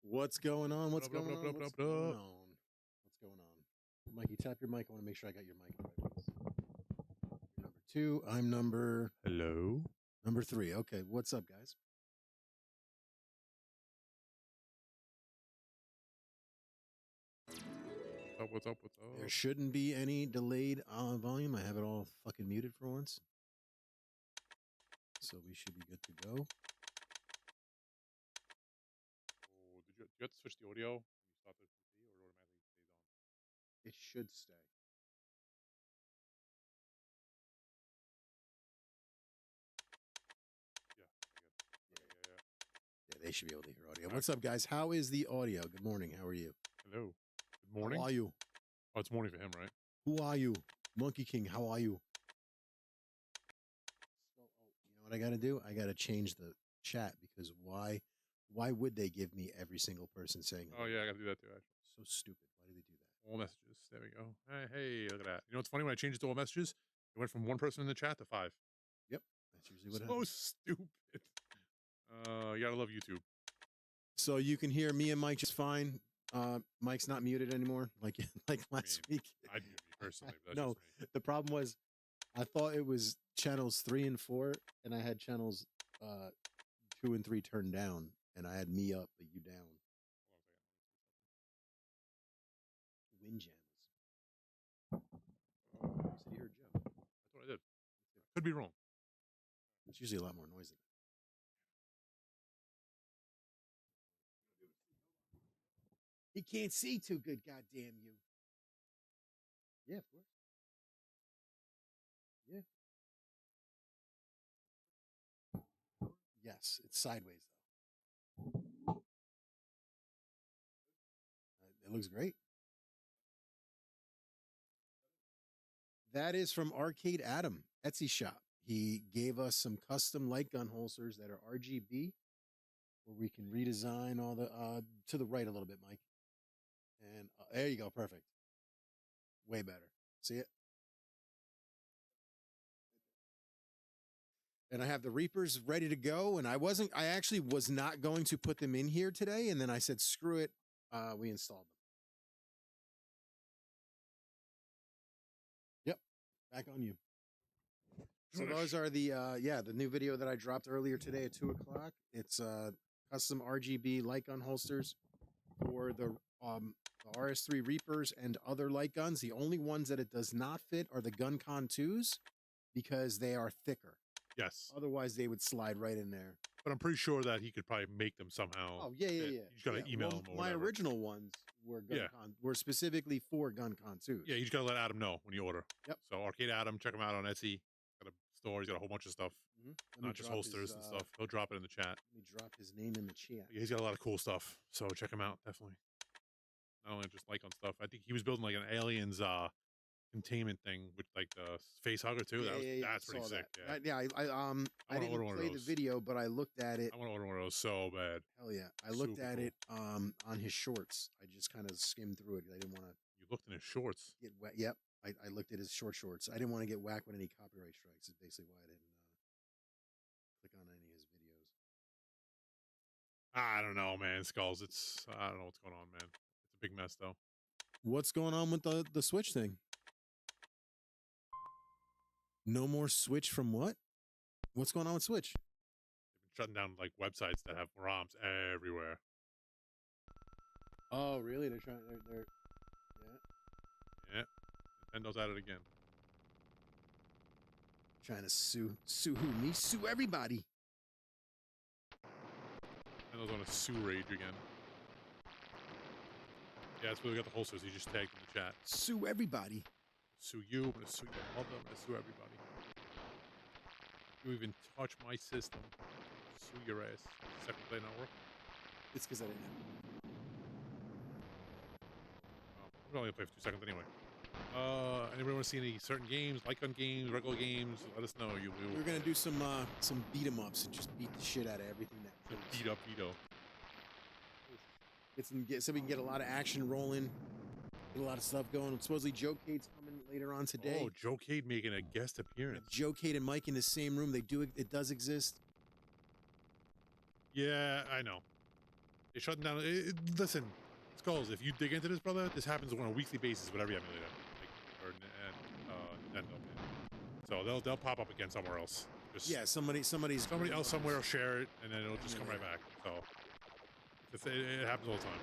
What's going on? What's What up, going what on? up, What's what up, going what up? on? What's going on? Mikey, tap your mic. I want to make sure I got your mic right. You're number 2. I'm number Hello. 3. Okay, what's up, guys? What's up? There shouldn't be any delayed volume. I have it all fucking muted for once. So we should be good to go. Oh, did you have to switch the audio when you start the PC, or it automatically stays on? It should stay. Yeah, I guess. Okay, yeah. Yeah, they should be able to hear audio. What's up, guys? How is the audio? Good morning. How are you? Hello. Good morning. How are you? Oh, it's morning for him, right? Who are you? Monkey King, how are you? So, you know what I got to do? I got to change the chat because why would they give me every single person saying Oh, yeah, I got to do that too, actually. So stupid. Why do they do that? All messages. There we go. Hey, look at that. You know what's funny? When I changed it to all messages, it went from 1 person in the chat to 5. Yep. That's usually what So happens. stupid. You gotta love YouTube. So you can hear me and Mike just fine. Mike's not muted anymore, like last week. I'd mute me personally, but that's No, just me. the problem was I thought it was channels 3 and 4, and I had channels 2 and 3 turned down, and I had me up, but you down. Wind jams. You said you heard Joe. I thought I did. Could be wrong. It's usually a lot more noise than that. He can't see too good, goddamn you. Yeah, of course. Yeah. Yes, it's sideways though. It looks great. That is from Arcade Adam, Etsy shop. He gave us some custom light gun holsters that are RGB, where we can redesign all the to the right a little bit, Mike. And there you go, perfect. Way better. See it? And I have the Reapers ready to go. And I actually was not going to put them in here today. And then I said, screw it. We installed them. Yep. Back on you. So those are the, the new video that I dropped earlier today at 2 o'clock. It's custom RGB light gun holsters for the RS3 Reapers and other light guns. The only ones that it does not fit are the GunCon 2s because they are thicker. Yes. Otherwise, they would slide right in there. But I'm pretty sure that he could probably make them somehow. Oh, yeah. You just got to email him or my whatever. original ones were GunCon, were specifically for GunCon 2s. Yeah, you just got to let Adam know when you order. Yep. So Arcade Adam, check him out on Etsy. Got a store. He's got a whole bunch of stuff. Not just holsters and stuff. He'll drop it in the chat. Let me drop his name in the chat. Yeah, he's got a lot of cool stuff. So check him out, definitely. Not only just like on stuff. I think he was building like an Aliens containment thing with like the face hugger too. That's pretty sick. That. I didn't play the video, but I looked at it. I want to order one of those so bad. Hell yeah. I looked at it on his shorts. I just kind of skimmed through it. I didn't want to. You looked in his shorts? Get wet. Yep. I looked at his shorts. I didn't want to get whacked with any copyright strikes. Is basically why I didn't click on any of his videos. I don't know, man. Skulls. I don't know what's going on, man. It's a big mess, though. What's going on with the Switch thing? No more Switch from what? What's going on with Switch? They've been shutting down like websites that have ROMs everywhere. Oh, really? They're Yeah. Nintendo's at it again. Trying to sue who? Me? Sue everybody. Nintendo's on a sue rage again. Yeah, that's where we got the holsters. He just tagged in the chat. Sue everybody. Sue you. I'm gonna sue your mother. I'm gonna sue everybody. You even touch my system. Sue your ass. Second play not working. It's because I didn't have it. We're only gonna play for 2 seconds anyway. Anybody want to see any certain games, light gun games, regular games? Let us know. We're gonna do some beat 'em ups and just beat the shit out of everything that moves. Beat up VITO. So we can get a lot of action rolling, get a lot of stuff going. Supposedly JoeCade's coming later on today. Oh, JoeCade making a guest appearance. JoeCade and Mike in the same room. It does exist. Yeah, I know. They shut down. Listen, Skulls, if you dig into this, brother, this happens on a weekly basis with every emulator, like, or Nintendo. So they'll pop up again somewhere else. Just Yeah, somebody else somewhere will share it, and then it'll just come right back. So it happens all the time.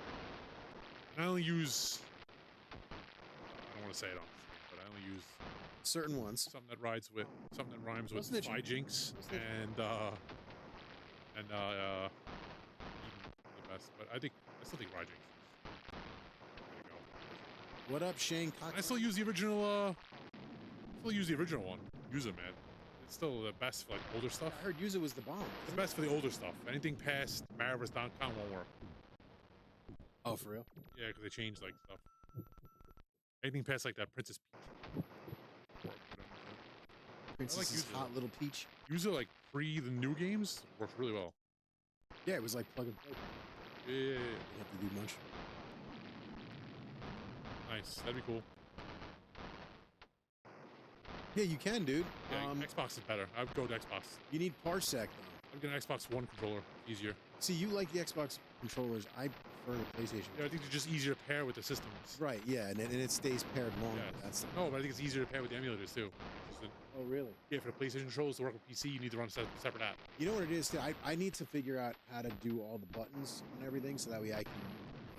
And I only use. I don't want to say it on stream, but I only use certain ones. Something that rhymes with Jinx and the best. But I still think Jinx. There you go. What up, Shane? I still use the original. One. Use it, man. It's still the best for like older stuff. I heard use it was the bomb. It's the best for the older stuff. Anything past Mario vs. Donkey Kong won't work. Oh, for real? Yeah, because they changed like stuff. Anything past like that Princess Peach. Princess's hot little peach. Use it like pre the new games works really well. Yeah, it was like plug and play. Yeah. You didn't have to do much. Nice. That'd be cool. Yeah, you can, dude. Yeah, Xbox is better. I would go to Xbox. You need Parsec, though. I'd get an Xbox One controller. Easier. See, you like the Xbox controllers. I prefer the PlayStation. Yeah, I think they're just easier to pair with the systems. Right, yeah, and it stays paired longer. Yeah. That's no, but I think it's easier to pair with the emulators, too. Oh, really? Yeah, for the PlayStation controllers to work with PC, you need to run a separate app. You know what it is, too? I need to figure out how to do all the buttons and everything, so that way I can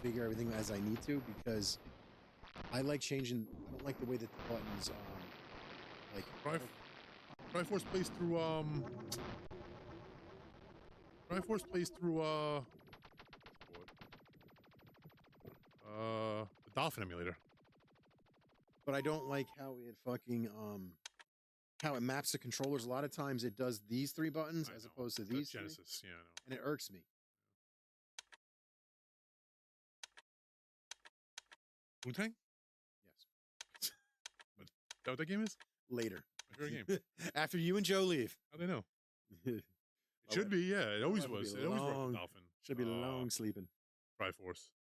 figure everything as I need to, because I like changing. I don't like the way that the buttons, like... Triforce plays through, the Dolphin emulator. But I don't like how it fucking, how it maps the controllers. A lot of times it does these three buttons as opposed to these Genesis, yeah, I know. and it irks me. Wu-Tang? Yes. Is that what that game is? Later. My favorite game. After you and Joe leave. How'd they know? It should be, yeah. It always was. It always worked with Dolphin. Should be long sleeping. Triforce.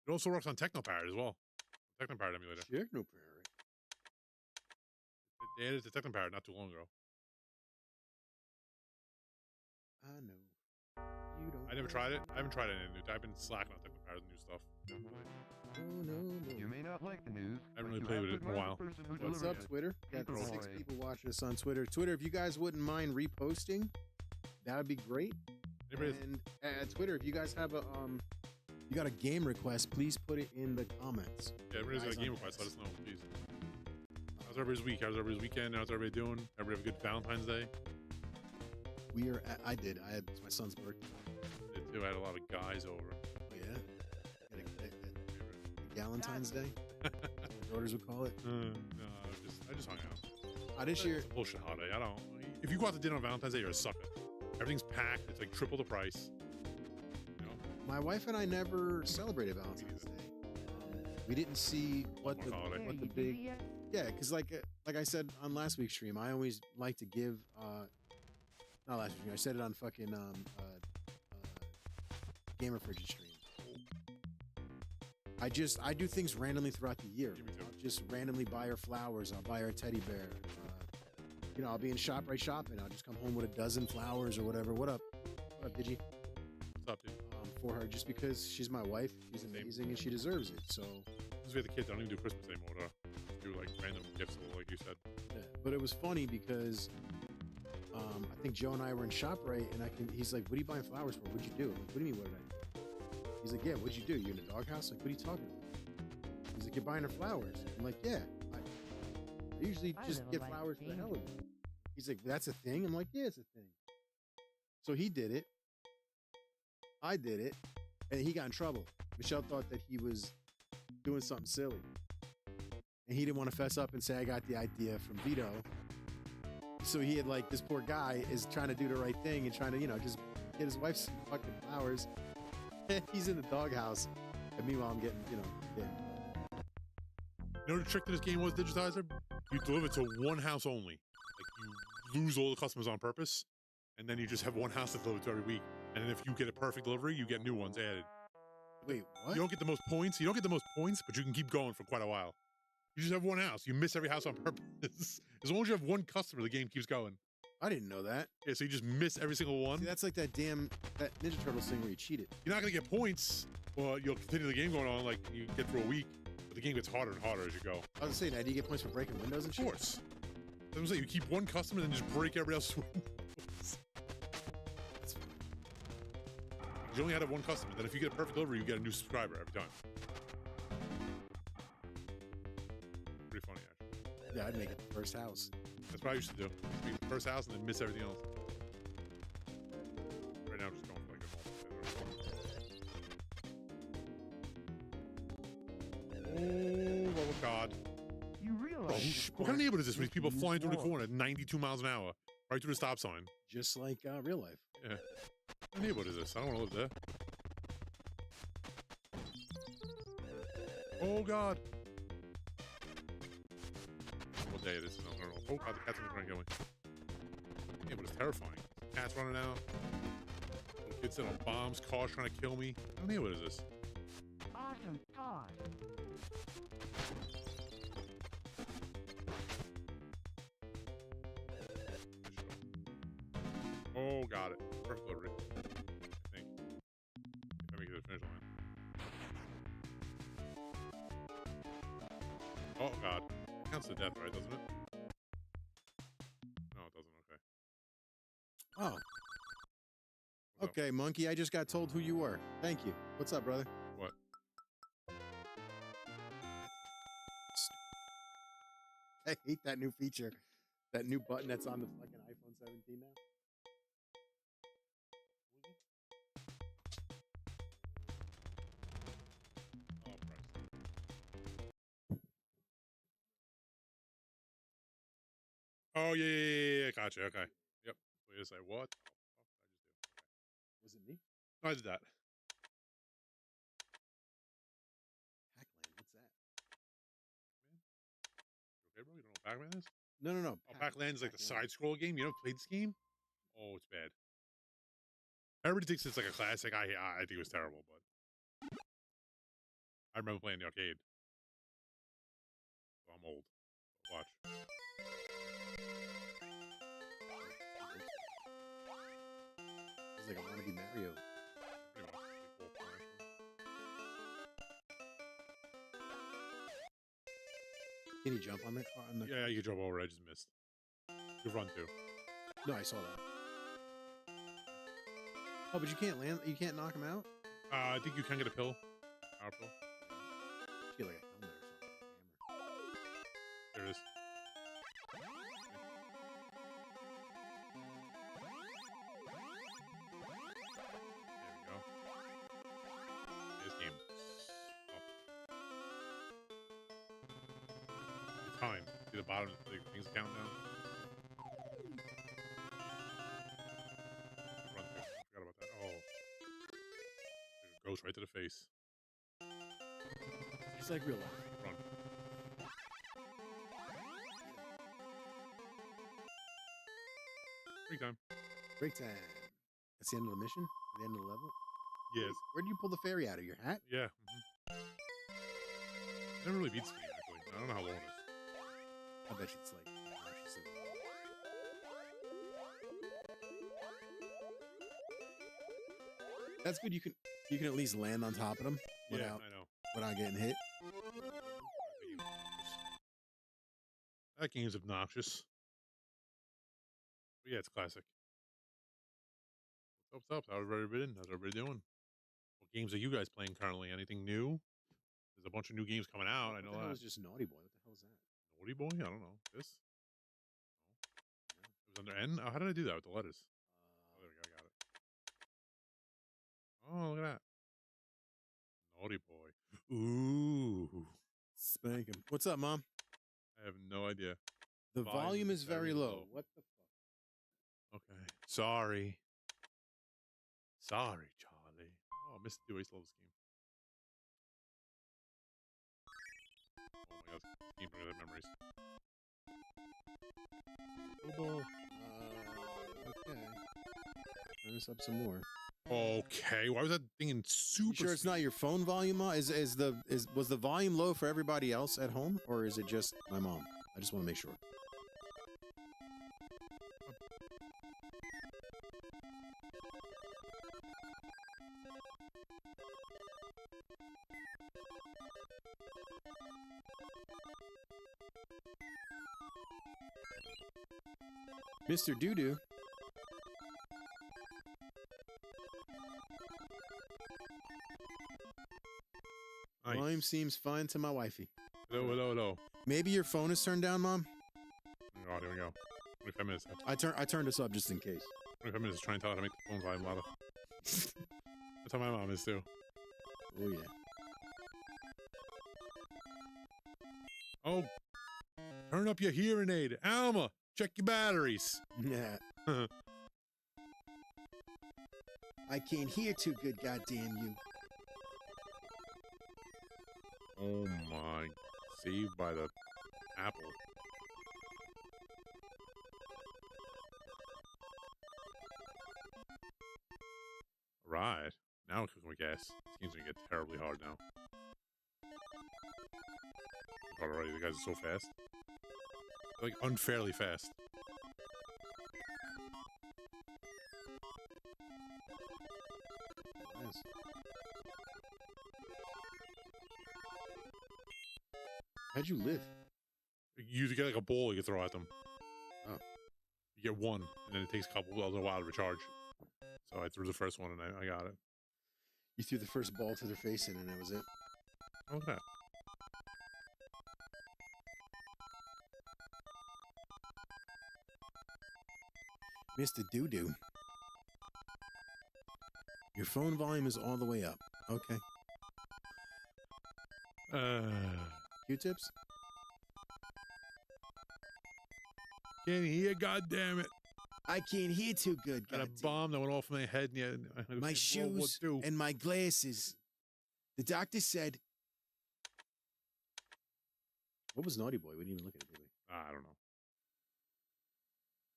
It also works on Technoparrot as well. Technoparrot emulator. Technoparrot. They added it to Technoparrot not too long ago. I know. You don't. I never tried it. I haven't tried any new. I've been slacking on Technoparrot new stuff. No. You may not like the news. I haven't really played with it in a while. What's up, Twitter? Got 6 people watching us on Twitter. Twitter, if you guys wouldn't mind reposting, that would be great. And Twitter, if you guys have a you got a game request, please put it in the comments. Yeah, everybody's got a game request. Let us know, please. How's everybody's week? How's everybody's weekend? How's everybody doing? Everybody have a good Valentine's Day? We are. I did. I had my son's birthday. I did too. I had a lot of guys over. Oh yeah. Galentine's Day. My daughters would call it. No, I just hung out. This year, it's a bullshit holiday. I don't. If you go out to dinner on Valentine's Day, you're a sucker. Everything's packed. It's like triple the price. You know? My wife and I never celebrated Valentine's Day. We didn't see what the big. Yeah, because like I said on last week's stream, I always like to give. Not last week. I said it on fucking Gamer Frigid stream. I do things randomly throughout the year. I'll just randomly buy her flowers. I'll buy her a teddy bear. I'll be in ShopRite shopping. I'll just come home with a dozen flowers or whatever. What up? What up, Digi? What's up, dude? For her, just because she's my wife, she's amazing and she deserves it. So. Because we have the kids, I don't even do Christmas anymore. Do like random gifts, like you said. Yeah, but it was funny because I think Joe and I were in ShopRite, and he's like, "What are you buying flowers for? What'd you do?" I'm like, "What do you mean? What did I do?" He's like, "Yeah, what'd you do? You in a doghouse?" Like, "What are you talking about?" He's like, "You're buying her flowers." I'm like, "Yeah, I usually just get flowers for the hell of it." He's like, "That's a thing?" I'm like, "Yeah, it's a thing." So he did it. I did it, and he got in trouble. Michelle thought that he was doing something silly, and he didn't want to fess up and say, "I got the idea from VITO." So he had this poor guy is trying to do the right thing and trying to, just get his wife some fucking flowers. He's in the doghouse, and meanwhile I'm getting, You know what the trick to this game was, Digitizer? You deliver to one house only. Like, you lose all the customers on purpose, and then you just have one house to deliver to every week. And then if you get a perfect delivery, you get new ones added. Wait, what? You don't get the most points. But you can keep going for quite a while. You just have one house. You miss every house on purpose. As long as you have one customer, the game keeps going. I didn't know that. Yeah, so you just miss every single one. See, that's like that Ninja Turtles thing where you cheated. You're not gonna get points. Well, you'll continue the game going on, like you get through a week, but the game gets harder and harder as you go. I was saying, now do you get points for breaking windows and shit? Of course. I'm saying you keep one customer and then just break everybody else's windows. You only had to have one customer. Then if you get a perfect delivery, you get a new subscriber every time. Pretty funny, actually. Yeah, I'd make it the first house. That's what I used to do. Make the first house and then miss everything else. Right now, I'm just going for like a home. Oh God. You realize What kind of neighborhood is this? With these people flying through the corner at 92 miles an hour, right through the stop sign? Just like real life. Yeah. What kind of neighborhood is this? I don't want to live there. Oh God. What day it is? I don't know. Oh God, the cat's trying to kill me. Yeah, but it's terrifying. Cats running out. Little kids sitting on bombs, cars trying to kill me. What kind of neighborhood is this? awesome toy. Oh, got it. Perfect delivery. I think. If I make it to the finish line. Oh God. Counts to death, right? Doesn't it? No, it doesn't. Okay. Oh. What's Okay, Monkey, I just got told who you were. Thank you. What's up, brother? What? I hate that new feature. That new button that's on the fucking iPhone 17 now. Oh, Christ. Oh, yeah. Gotcha. Okay. Yep. Wait a second. What the fuck did I just do? Was it me? No, I did that. Pac-Land, what's that? Okay, bro? You don't know what Pac-Man is? No. Oh, Pac-Land is like the side-scroll game. You never played this game? Oh, it's bad. Everybody thinks it's like a classic. I think it was terrible, but I remember playing the arcade. So I'm old. But watch. It's like I want to be Mario. Pretty much. Pretty cool, actually. Can you jump on the car? Yeah, you can jump over. I just missed. You run too. No, I saw that. Oh, but you can't land. You can't knock him out. I think you can get a pill. Power pill. You get like a helmet or something. Hammer. There it is. There we go. This game. Oh. The time. See the bottom, the things counting down. Run through. I forgot about that. Oh. It goes right to the face. It's like real life. Run. Free time. Break time. That's the end of the mission? The end of the level? Yes. Where do you pull the fairy out of your hat? Yeah. Never really beat this game, actually. I don't know how long it is. I bet you it's like. That's good. You can at least land on top of them Yeah, I know. without getting hit. That game's obnoxious. But yeah, it's classic. What's up? How's everybody been? How's everybody doing? What games are you guys playing currently? Anything new? There's a bunch of new games coming out. I know That that. was just Naughty Boy. What the hell is that? Naughty Boy? I don't know. This? No. It was under N? Oh, how did I do that with the letters? Oh, there we go. I got it. Oh, look at that. Naughty Boy. Ooh. Spank him. What's up, Mom? I have no idea. The volume is very low. What the fuck? Okay. Sorry. Sorry, Charlie. Oh, Mr. Dewey's love this game. Oh my god, this game brings back memories. Football. Okay. Turn this up some more. Okay, why was that thing in super? You sure it's not your phone volume? Was the volume low for everybody else at home, or is it just my mom? I just want to make sure. Mr. Doodoo. Nice. Volume seems fine to my wifey. Hello, hello, hello. Maybe your phone is turned down, Mom? Oh, there we go. 25 minutes. I turned this up just in case. 25 minutes to try and tell her to make the phone volume louder. That's how my mom is too. Oh, yeah. Oh, turn up your hearing aid. Alma, check your batteries. Yeah. I can't hear too good, goddamn you. Oh my. Saved by the apple. Right. Now cooking with gas. This game's gonna get terribly hard now. Already, the guys are so fast. Like, unfairly fast. Yes. How'd you live? You get like a ball you can throw at them. Oh. You get one, and then it takes a little while to recharge. So I threw the first one, and I got it. You threw the first ball to their face in, and that was it. Okay. Mr. Doodoo. Your phone volume is all the way up. Okay. Q-tips? Can't hear, goddammit. I can't hear too good, Got a goddamn. bomb that went off my head, and yeah, My shoes and my glasses. The doctor said... What was Naughty Boy? We didn't even look at it, did we? I don't know.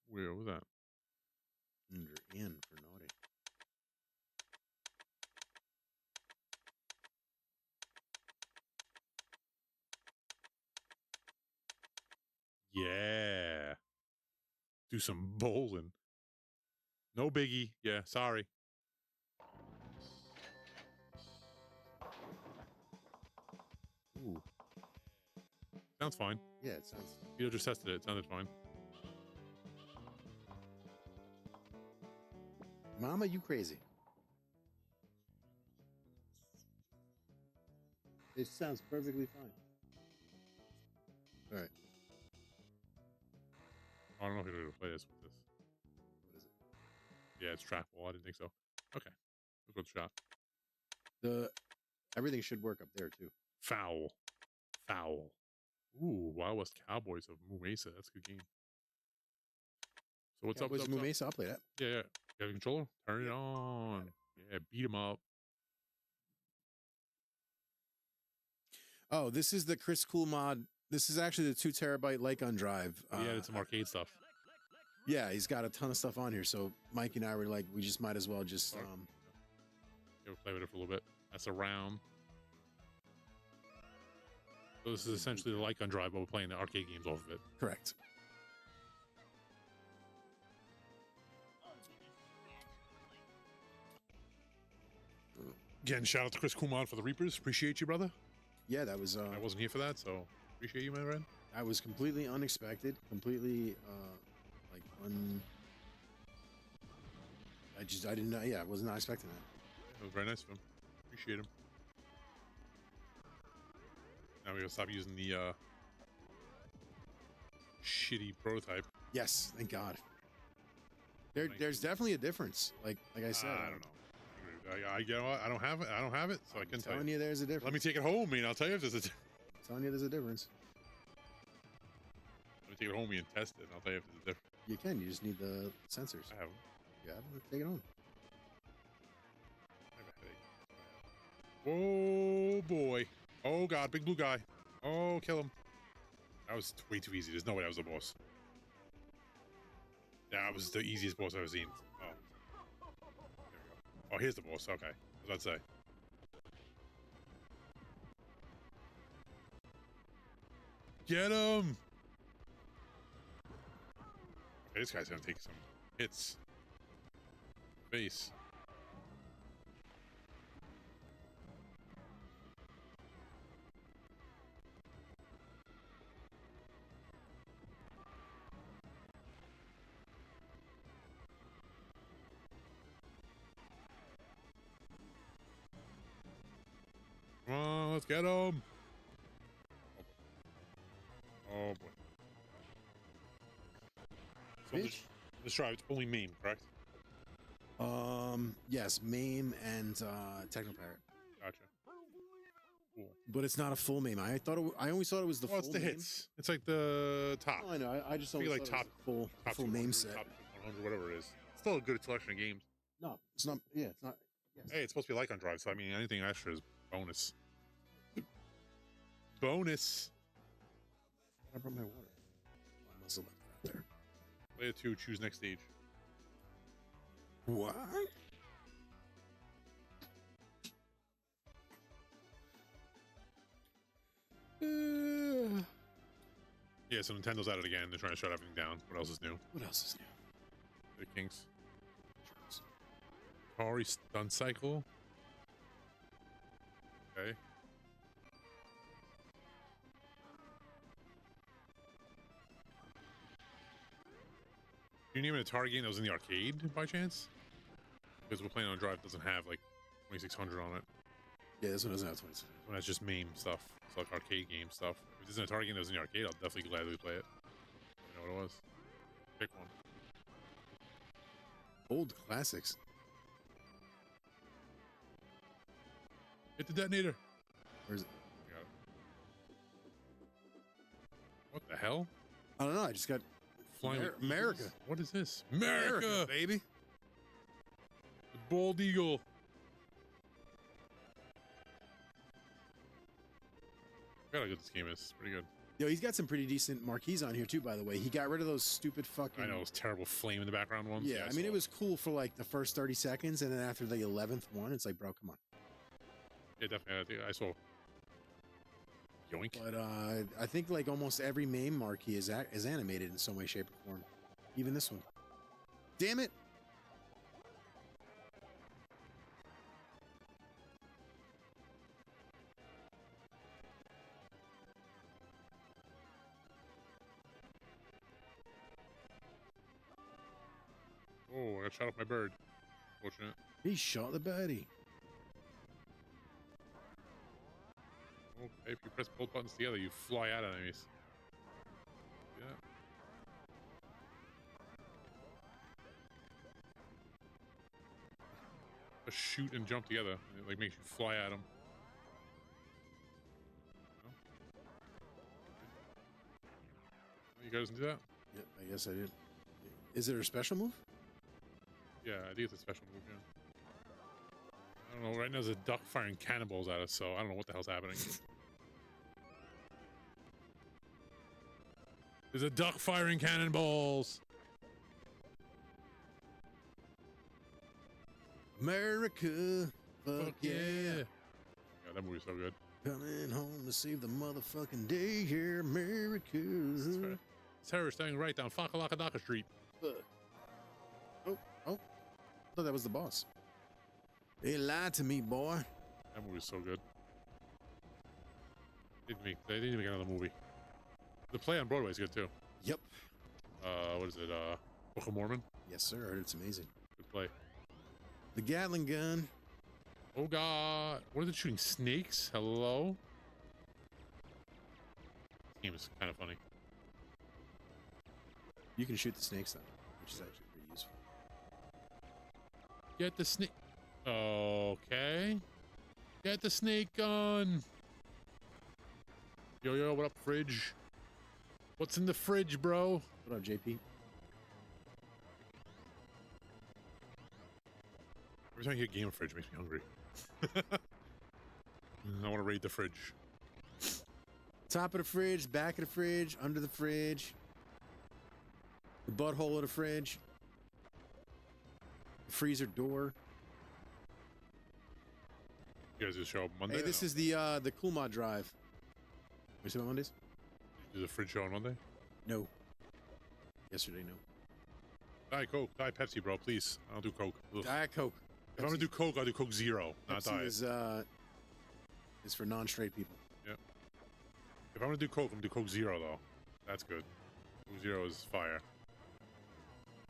Where was that? Under N for naughty. Yeah. Do some bowling. No biggie. Yeah, sorry. Ooh. Sounds fine. Yeah, it sounds... You just tested it. It sounded fine. Mama, you crazy. It sounds perfectly fine. All right. I don't know if you're going to play this with this. What is it? Yeah, it's trackable. I didn't think so. Okay. Let's go shot. Everything should work up there, too. Foul. Foul. Ooh, Wild West Cowboys of Moo Mesa. That's a good game. So what's up? What's Moo Mesa? I'll play that. Yeah, yeah. You have a controller? Turn it on. Yeah, beat him up. Oh, this is the Chris Cool mod. This is actually the 2 terabyte Lycon drive. He added some arcade stuff. Yeah, he's got a ton of stuff on here. So Mike and I were like, we just might as well just... Yeah, we'll play with it for a little bit. That's a round. So this is essentially the Lycon drive, but we're playing the arcade games off of it. Correct. Again, shout out to Chris Kumar for the Reapers. Appreciate you, brother. Yeah, that was... I wasn't here for that, so appreciate you, my friend. That was completely unexpected. Completely, I didn't know. Yeah, I was not expecting that. That was very nice of him. Appreciate him. Now we gotta stop using the shitty prototype. Yes, thank God. There's definitely a difference. Like I said, I don't know. I don't have it. I don't have it, so I can tell telling you. you there's a difference. Let me take it home, and I'll tell you if there's a. Telling you there's a difference. Let me take it home and test it, and I'll tell you if there's a difference. You can. You just need the sensors. I have them. Yeah, take it home. I have a headache. Oh boy. Oh god, big blue guy. Oh, kill him. That was way too easy. There's no way that was the boss. That was the easiest boss I've ever seen. Oh. There we go. Oh, here's the boss. Okay. What was I about to say? Get him! Okay, this guy's gonna take some hits. Face. Let's get him. Oh boy. So this drive, it's only MAME, correct? Yes, MAME and Technoparrot. Gotcha. Cool. But it's not a full MAME. I always thought it was the Well, full it's the MAME. hits. It's like the top. Oh, I know. I just I always feel like thought it was top full 200, MAME set. top 100, whatever it is. Still a good selection of games. No, it's not. Yeah, it's not. Yes. Hey, it's supposed to be like on drive, so I mean, anything extra is bonus. Bonus. I brought my water. I must have left it out there. Player 2, choose next stage. What? Yeah, so Nintendo's at it again. They're trying to shut everything down. What else is new? What else is new? The Kinks. Atari Stunt Cycle. Okay. Can you name an Atari game that was in the arcade by chance? Because we're playing on drive doesn't have like 2600 on it. Yeah, this one doesn't have 26. This one has just MAME stuff. It's like arcade game stuff. If there's an Atari game that was in the arcade, I'll definitely gladly play it. You know what it was? Pick one. Old classics. Hit the detonator. Where's it? Got it. What the hell? I don't know. I just got Flying with America. eagles? What is this? America, baby. The bald eagle. I forgot how good this game is. It's pretty good. Yo, he's got some pretty decent marquees on here too, by the way. He got rid of those stupid fucking... I know, it was terrible flame in the background ones. Yeah, I mean, it was cool for like the first 30 seconds, and then after the 11th one, it's like, bro, come on. Yeah, definitely. I saw. Yoink. But I think like almost every MAME marquee is animated in some way, shape, or form. Even this one. Damn it! Oh, I got shot off my bird. Fortunate. He shot the birdie. Okay, if you press both buttons together, you fly out at enemies. Yeah. Just shoot and jump together. It like makes you fly at them. You guys do that? Yep, I guess I did. Is it a special move? Yeah, I think it's a special move, yeah. I don't know, right now there's a duck firing cannonballs at us, so I don't know what the hell's happening. There's a duck firing cannonballs! America, fuck yeah. Yeah, that movie's so good. Coming home to save the motherfucking day here, America. That's right. Terrorist staying right down Fakalakadaka Street. Oh, I thought that was the boss. They lied to me, boy. That movie's so good. They didn't even make another movie. The play on Broadway is good too. Yep. What is it? Book of Mormon? Yes, sir. I heard it's amazing. Good play. The Gatling gun. Oh god. What is it shooting? Snakes? Hello? This game is kind of funny. You can shoot the snakes though, which is actually pretty useful. Get the snake. Okay. Get the snake gun. Yo, what up, fridge? What's in the fridge, bro? What up, JP? Every time you hear game of fridge, makes me hungry. I want to raid the fridge. Top of the fridge, back of the fridge, under the fridge, the butthole of the fridge, the freezer door. You guys do the show Monday? Hey, this is the Cool Mod drive. We see on Mondays? You do the fridge show on Monday? No. Yesterday, no. Diet Coke, Diet Pepsi, bro, please. I don't do Coke. Ugh. Diet Coke. If I'm gonna do Coke, I'll do Coke Zero, not Pepsi Diet. is for non-straight people. Yep. If I'm gonna do Coke, I'm gonna do Coke Zero though. That's good. Coke Zero is fire.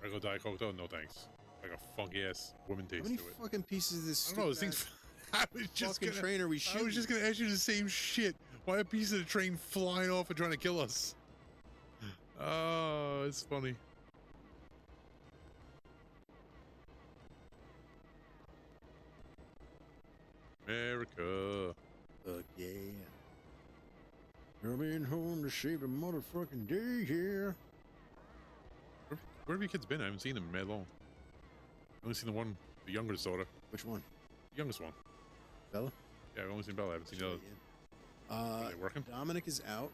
Regular Diet Coke though, no thanks. Like a funky ass woman How taste many to it. fucking pieces of this? I don't know. This stupid thing's I was just fucking train are we I shooting? was just gonna ask you the same shit. Why a piece of the train flying off and trying to kill us? Oh, it's funny. America. Fuck yeah. Coming home to save the motherfucking day here. Where have you kids been? I haven't seen them in mad long. I've only seen the one, the youngest daughter. Which one? The youngest one. Bella? Yeah, I've only seen Bella. I haven't seen the other. Are they working? Dominic is out.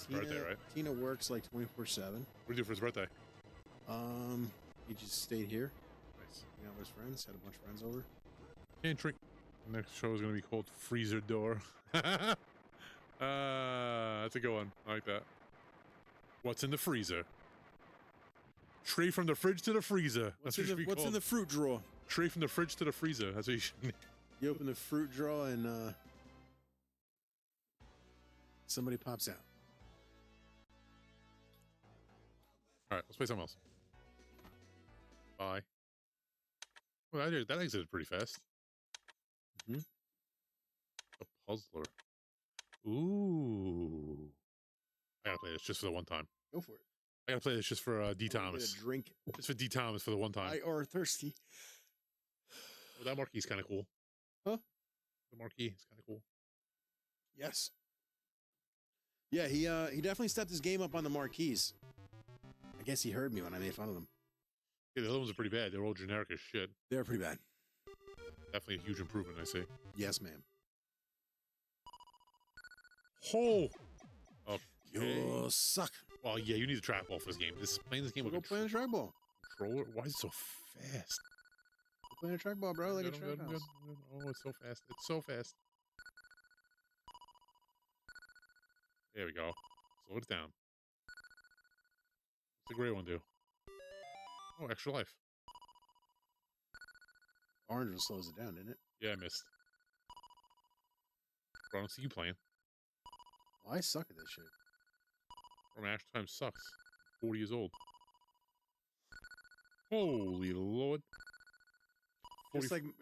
Tina, Birthday, right? Tina works like 24/7. What do you do for his birthday? He just stayed here. Nice. Hung out with his friends. Had a bunch of friends over. Can't drink. The next show is going to be called Freezer Door. That's a good one. I like that. What's in the freezer? Straight from the fridge to the freezer. What's in the fruit drawer? Straight from the fridge to the freezer. That's what you should. You open the fruit drawer and somebody pops out. All right, let's play something else. Bye. Well, that exited pretty fast. Mm-hmm. A puzzler. Ooh. I gotta play this just for the one time. Go for it. I gotta play this just for D. Get Thomas. a drink. Just for D. Thomas for the one time. I are thirsty. Oh, that marquee's kind of cool. Huh? The marquee is kind of cool. Yes. Yeah, he definitely stepped his game up on the marquees. I guess he heard me when I made fun of them. Yeah, the other ones are pretty bad. They're all generic as shit. They're pretty bad. Definitely a huge improvement, I say. Yes, ma'am. Oh! Okay. You suck. Well, yeah, you need a trackball for this game. Playing this game with Go play in a trackball. controller? Why is it so fast? Go play in a trackball, bro. Like a track Good, house. good. Oh, it's so fast. It's so fast. There we go. Slow it down. What's the gray one do? Oh, extra life. Orange one slows it down, didn't it? Yeah, I missed. Bro, I don't see you playing. Well, I suck at this shit. Bro, my actual time sucks. 40 years old. Holy Lord.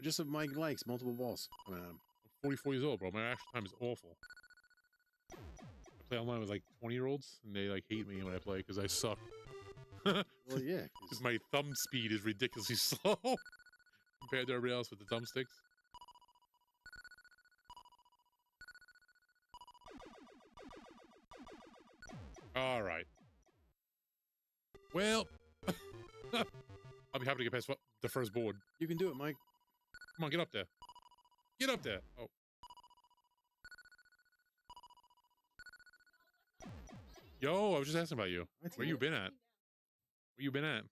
Just like Mike likes multiple balls coming at him. I'm 44 years old, bro. My actual time is awful. I play online with like 20-year-olds, and they like hate me when I play because I suck. Well, yeah. Because my thumb speed is ridiculously slow compared to everybody else with the thumbsticks. All right. Well, I'll be happy to get past the first board. You can do it, Mike. Come on, get up there. Get up there. Oh. Yo, I was just asking about you. Where you been at? Where you been at?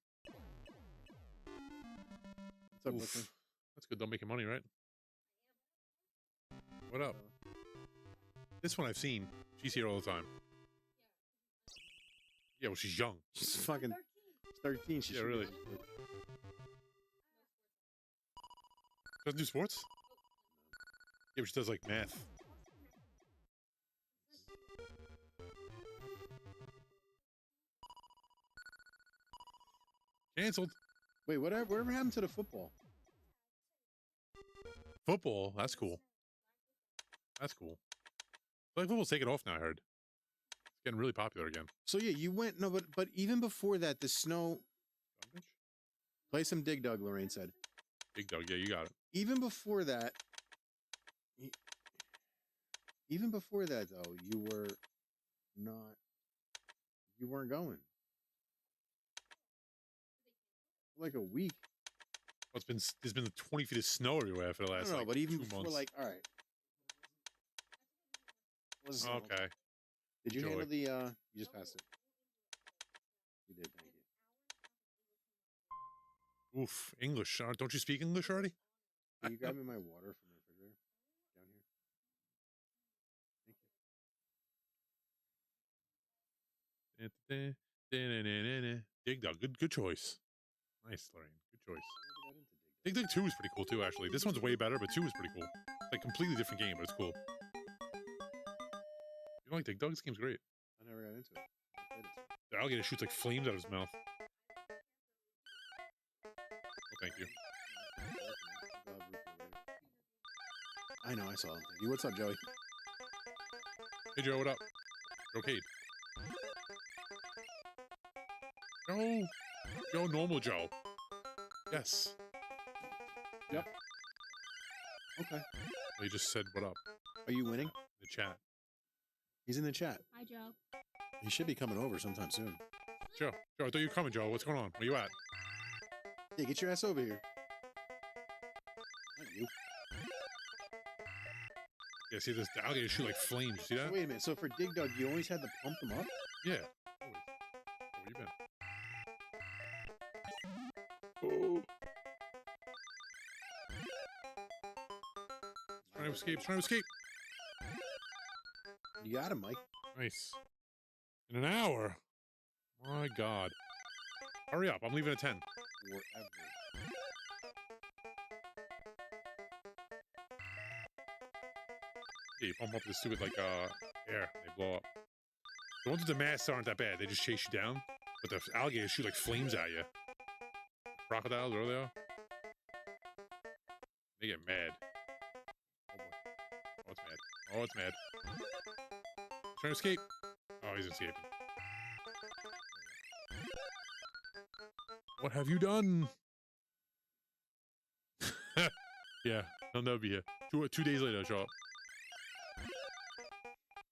What's up, Oof. Brooklyn? That's good. Don't making money, right? What up? This one I've seen. She's here all the time. Yeah, well, she's young. She's fucking 13. She Yeah, should be really. able to- Doesn't do sports? Yeah, but she does like math. Cancelled. Wait, whatever happened to the football? Football. That's cool. That's cool. Like football's taking off now. I heard it's getting really popular again. So yeah, you went but even before that, the snow. Play some Dig Dug, Lorraine said. Big dog. Yeah, you got it. Even before that, though, you weren't going. Like a week. Well, there's been 20 feet of snow everywhere for the last. I don't know, like, but even 2 before, months. like, all right. Listen, Okay. Did you Joy. handle the? You just passed it. You did. Thank you. Oof. English. Don't you speak English already? Can you grab me my water from the refrigerator down here? Thank you. Dig Dug. Good choice. Nice, Lorraine. Good choice. I never got into Dig Dig Dug 2 is pretty cool too, actually. This one's way better, but 2 is pretty cool. It's like a completely different game, but it's cool. You don't like Dig Dug? This game's great. Dug. I never got into it. I played it. The alligator shoots like flames out of his mouth. Oh, thank you. I know, I saw him. What's up, Joey? Hey, Joe, what up? JoeCade. Joe, normal Joe. Yes. Yep. Okay. He just said, what up? Are you winning? The chat. He's in the chat. Hi, Joe. He should be coming over sometime soon. Joe, I thought you were coming, Joe. What's going on? Where you at? Hey, get your ass over here. Not you. Yeah, see this alligator shoot like flames. See that? So wait a minute. So for Dig Dug, you always had to pump them up? Yeah. Always. Where you been? Oh. Trying to escape. You got him, Mike. Nice. In an hour? My God. Hurry up. I'm leaving at 10. Forever. Yeah, you pump up the stupid, like, air. They blow up. The ones with the masks aren't that bad. They just chase you down. But the alligators shoot, like, flames at you. Crocodiles, where they are. They get mad. Oh, boy. Oh, it's mad. Oh, it's mad. Trying to escape. Oh, he's escaping. What have you done? Yeah, he'll never be here. 2 days later, I'll show up.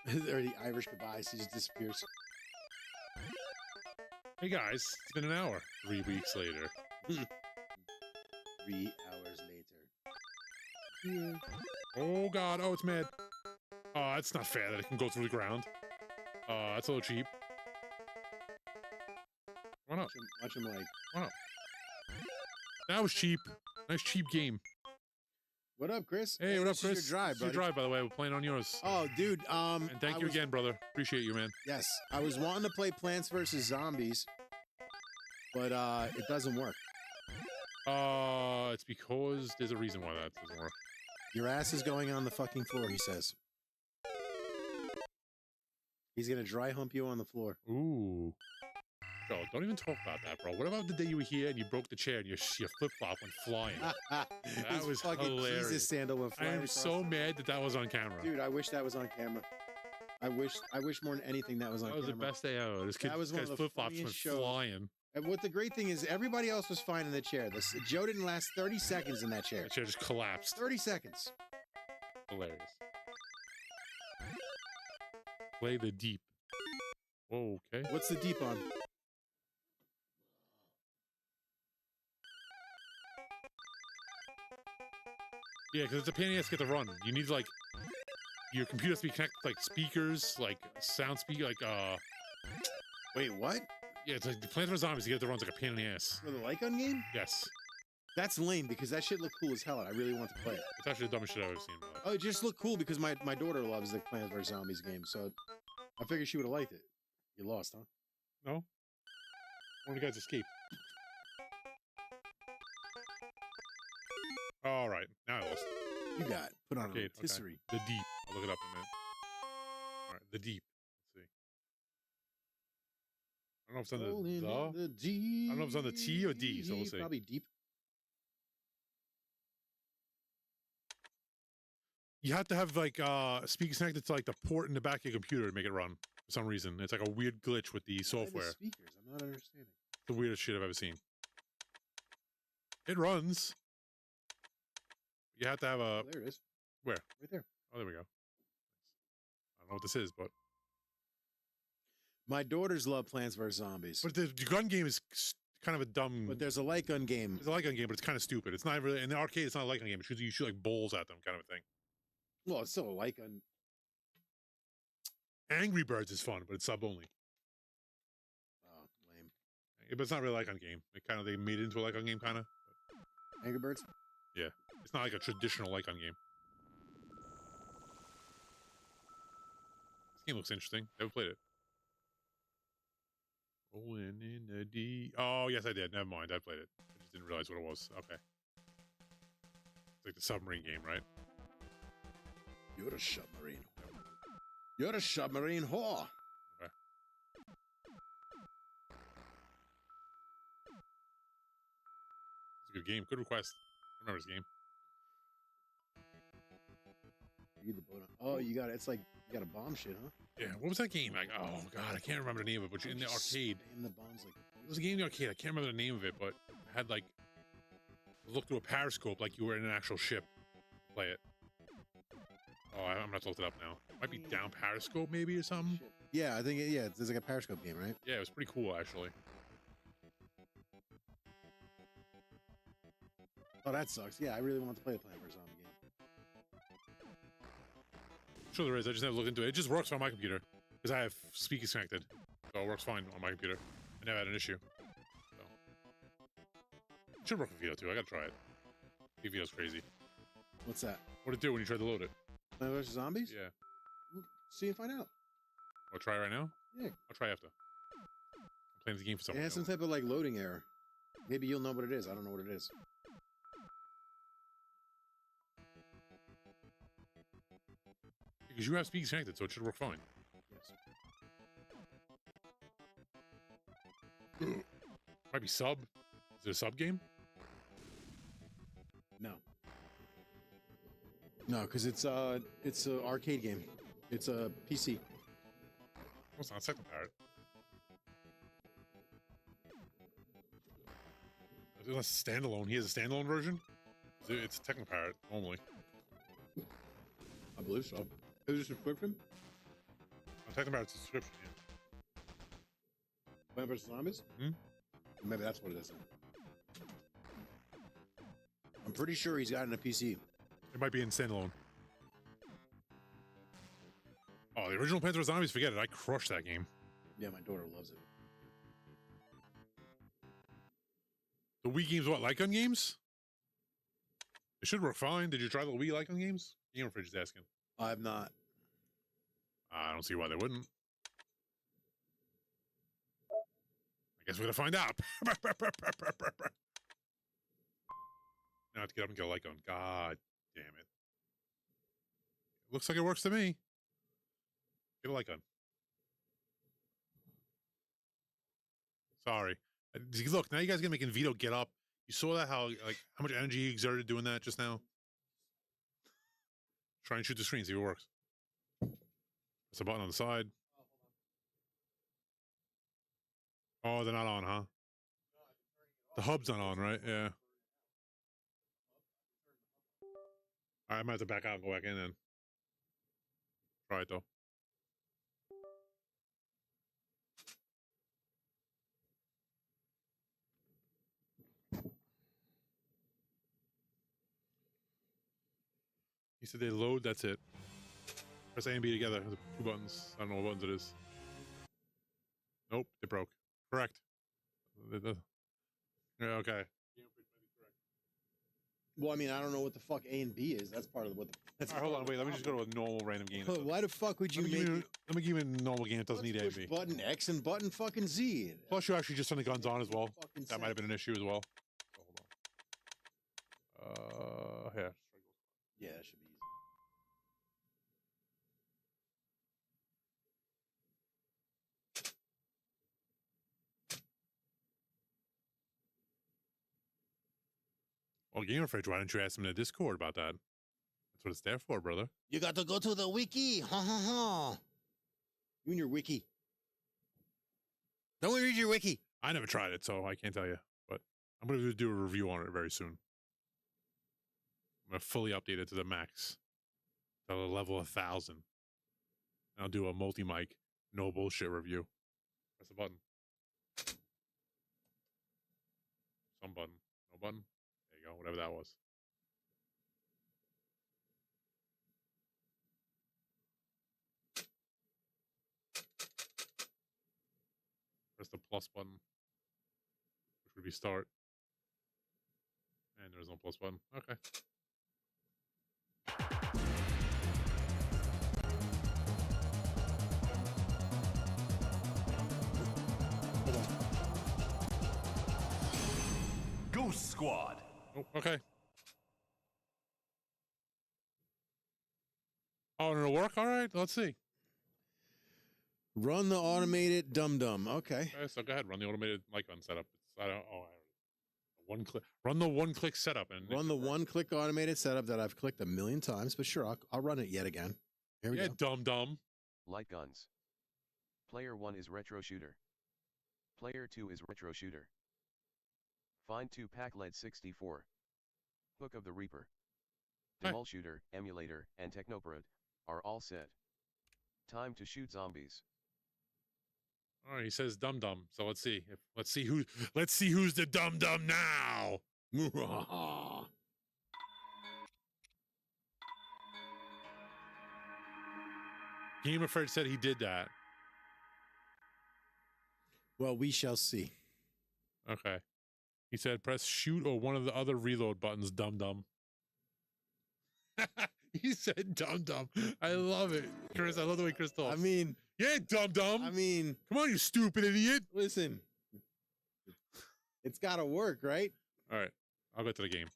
Or the Irish goodbyes. He just disappears. Hey guys, it's been an hour. 3 weeks later. 3 hours later. Yeah. Oh God, oh, it's mad. Oh, it's not fair that it can go through the ground. That's a little cheap. Why not? Watch him like. Why not? That was cheap. Nice cheap game. What up, Chris? Hey, what up, this is Chris? Your drive, This is your buddy. drive, by the way. We're playing on yours. Oh, dude. And thank you again, brother. Appreciate you, man. Yes, I was wanting to play Plants vs Zombies, but it doesn't work. It's because there's a reason why that doesn't work. Your ass is going on the fucking floor, he says. He's gonna dry hump you on the floor. Ooh. Joe, don't even talk about that, bro. What about the day you were here and you broke the chair and your flip-flop went flying? His was fucking hilarious. Jesus sandal went I flying am across so the- mad that that was on camera. Dude, I wish that was on camera. I wish more than anything that was on That was camera. the best day ever. This That was one guy's of the flip-flops went funniest shows. flying. And what the great thing is, everybody else was fine in the chair. Joe didn't last 30 seconds in that chair. The chair just collapsed. 30 seconds. Hilarious. Play the deep. Whoa, okay. What's the deep on? Yeah, because it's a pain in the ass to get to run. You need, like, your computer has to be connected to, like, speakers, like, sound speaker, like, Wait, what? yeah, it's like the Plants vs. Zombies to get to run's like a pain in the ass. For the Lycon game? Yes. That's lame because that shit looked cool as hell and I really want to play it. It's actually the dumbest shit I've ever seen in my life. Oh, it just looked cool because my daughter loves the Plants vs. Zombies game, so I figured she would have liked it. You lost, huh? No? One of the guys escaped. All right, now I lost. You got it. Put on Okay, a rotisserie. The deep. I'll look it up in a minute. All right, the deep. Let's see. I don't know if it's on Rolling in the. the deep. I don't know if it's on the T or D, so we'll see. Probably deep. You have to have like speakers connected to like the port in the back of your computer to make it run for some reason. It's like a weird glitch with the Why the software. speakers. I'm not understanding. It's the weirdest shit I've ever seen. It runs. You have to have a. Oh, there it is. Where? Right there. Oh, there we go. I don't know what this is, but My daughters love Plants vs. Zombies. the gun game is kind of a dumb. But there's a light gun game. It's a light gun game, but it's kind of stupid. It's not really in the arcade. It's not a light gun game. You shoot like bowls at them, kind of a thing. Well, it's still a light gun. Angry Birds is fun, but it's sub only. Oh, lame. Yeah, but it's not really a light gun game. They made it into a light gun game, kind of. Angry Birds? It's not like a traditional light gun game. This game looks interesting. Never played it. Rolling in the D. Oh, yes, I did. Never mind. I played it. I just didn't realize what it was. Okay. It's like the submarine game, right? You're a submarine. You're a submarine whore. Okay. It's a good game. Good request. I remember this game. Read the boat. Oh, you got it's like you got a bomb shit, huh? Yeah, what was that game? Like, oh god, I can't remember the name of it. But you're in the arcade. In the bombs like It was a game in the arcade. I can't remember the name of it, but it had like look through a periscope like you were in an actual ship. Play it. Oh, I'm gonna have to look it up now. Might be down periscope maybe or something. shit. Yeah, I think there's like a periscope game, right? Yeah, it was pretty cool actually. Oh, that sucks. Yeah, I really want to play the Plant vs. Zombie game. Sure there is. I just never looked into it. It just works on my computer because I have speakers connected, so it works fine on my computer. I never had an issue. So. It should work with VITO too. I gotta try it. I think VITO's crazy. What's that? What'd it do when you tried to load it? Plant vs. Zombies? Yeah. See and find out. I'll try it right now? Yeah. I'll try after. I'm playing the game for It someone has else. some type of like loading error. Maybe you'll know what it is. I don't know what it is. Because you have speakers connected, so it should work fine. Yes. Might be sub. Is it a sub game? No. No, because it's a arcade game. It's a PC. Oh, it's not second parrot. It's a standalone. He has a standalone version? It's a Techno Parrot, normally. I believe so. Is it a subscription? Techno Parrot's a subscription, yeah. Plant vs. Zombies? Hmm? Maybe that's what it is then. I'm pretty sure he's got it in a PC. It might be in standalone. Oh, the original Plants vs. Zombies, forget it. I crushed that game. Yeah, my daughter loves it. The Wii games, what, light gun games? It should work fine. Did you try the Wii light gun games? Gamer Fridge is asking. I've not. I don't see why they wouldn't. I guess we're gonna find out. Now I have to get up and get a light gun. God damn it. Looks like it works to me. Get a light gun. Sorry. Look, now you guys are making VITO get up. You saw that, how much energy he exerted doing that just now? Try and shoot the screen, see if it works. There's a button on the side. Oh, they're not on, huh? The hub's not on, right? Yeah. I might have to back out and go back in then. Try it though. He said they load, that's it. Press A and B together, the two buttons. I don't know what buttons it is. Nope, it broke. Correct. Yeah, okay. Well, I mean, I don't know what the fuck A and B is. That's part of what the... That's All right, hold on, wait, let me just go to a normal random game. Why the fuck would you Let me make... let me give you a normal game that doesn't need A and push B. button X and button fucking Z. Plus, you actually just turned the guns on as well. Fucking That might have been an issue as well. So, hold on. Here. Yeah, that should be easy. Well, Gamer Fridge, why don't you ask them in the Discord about that? That's what it's there for, brother. You got to go to the wiki. Ha ha ha. You and your wiki. Don't read your wiki. I never tried it, so I can't tell you. But I'm going to do a review on it very soon. I'm going to fully update it to the max. To the level 1,000. And I'll do a multi-mic, no bullshit review. Press the button. Some button. No button. There you go, whatever that was. Press the plus button, which would be start. And there's no plus button. Okay. Ghost Squad. Oh, okay. Oh, and it'll work? All right, let's see. Run the automated dum-dum. Okay. Okay, so go ahead, run the automated light gun setup. It's, I don't, One click. Run the one-click setup and Run the one-click automated setup that I've clicked a million times, but sure, I'll run it yet again. Here we yeah, go. dumb. Light guns. Player 1 is retro shooter. Player 2 is retro shooter. Find 2-pack lead 64. Hook of the Reaper. Hi. Demol shooter, emulator, and technoparade are all set. Time to shoot zombies. All right, he says dum. So let's see. Let's see who's the dum now. Game of Fred said he did that. Well, we shall see. Okay. He said press shoot or one of the other reload buttons, dum. He said dum. I love it. Chris, I love the way Chris talks. I mean, yeah, dum. I mean, come on, you stupid idiot. listen. It's got to work, right? All right, I'll go to the game.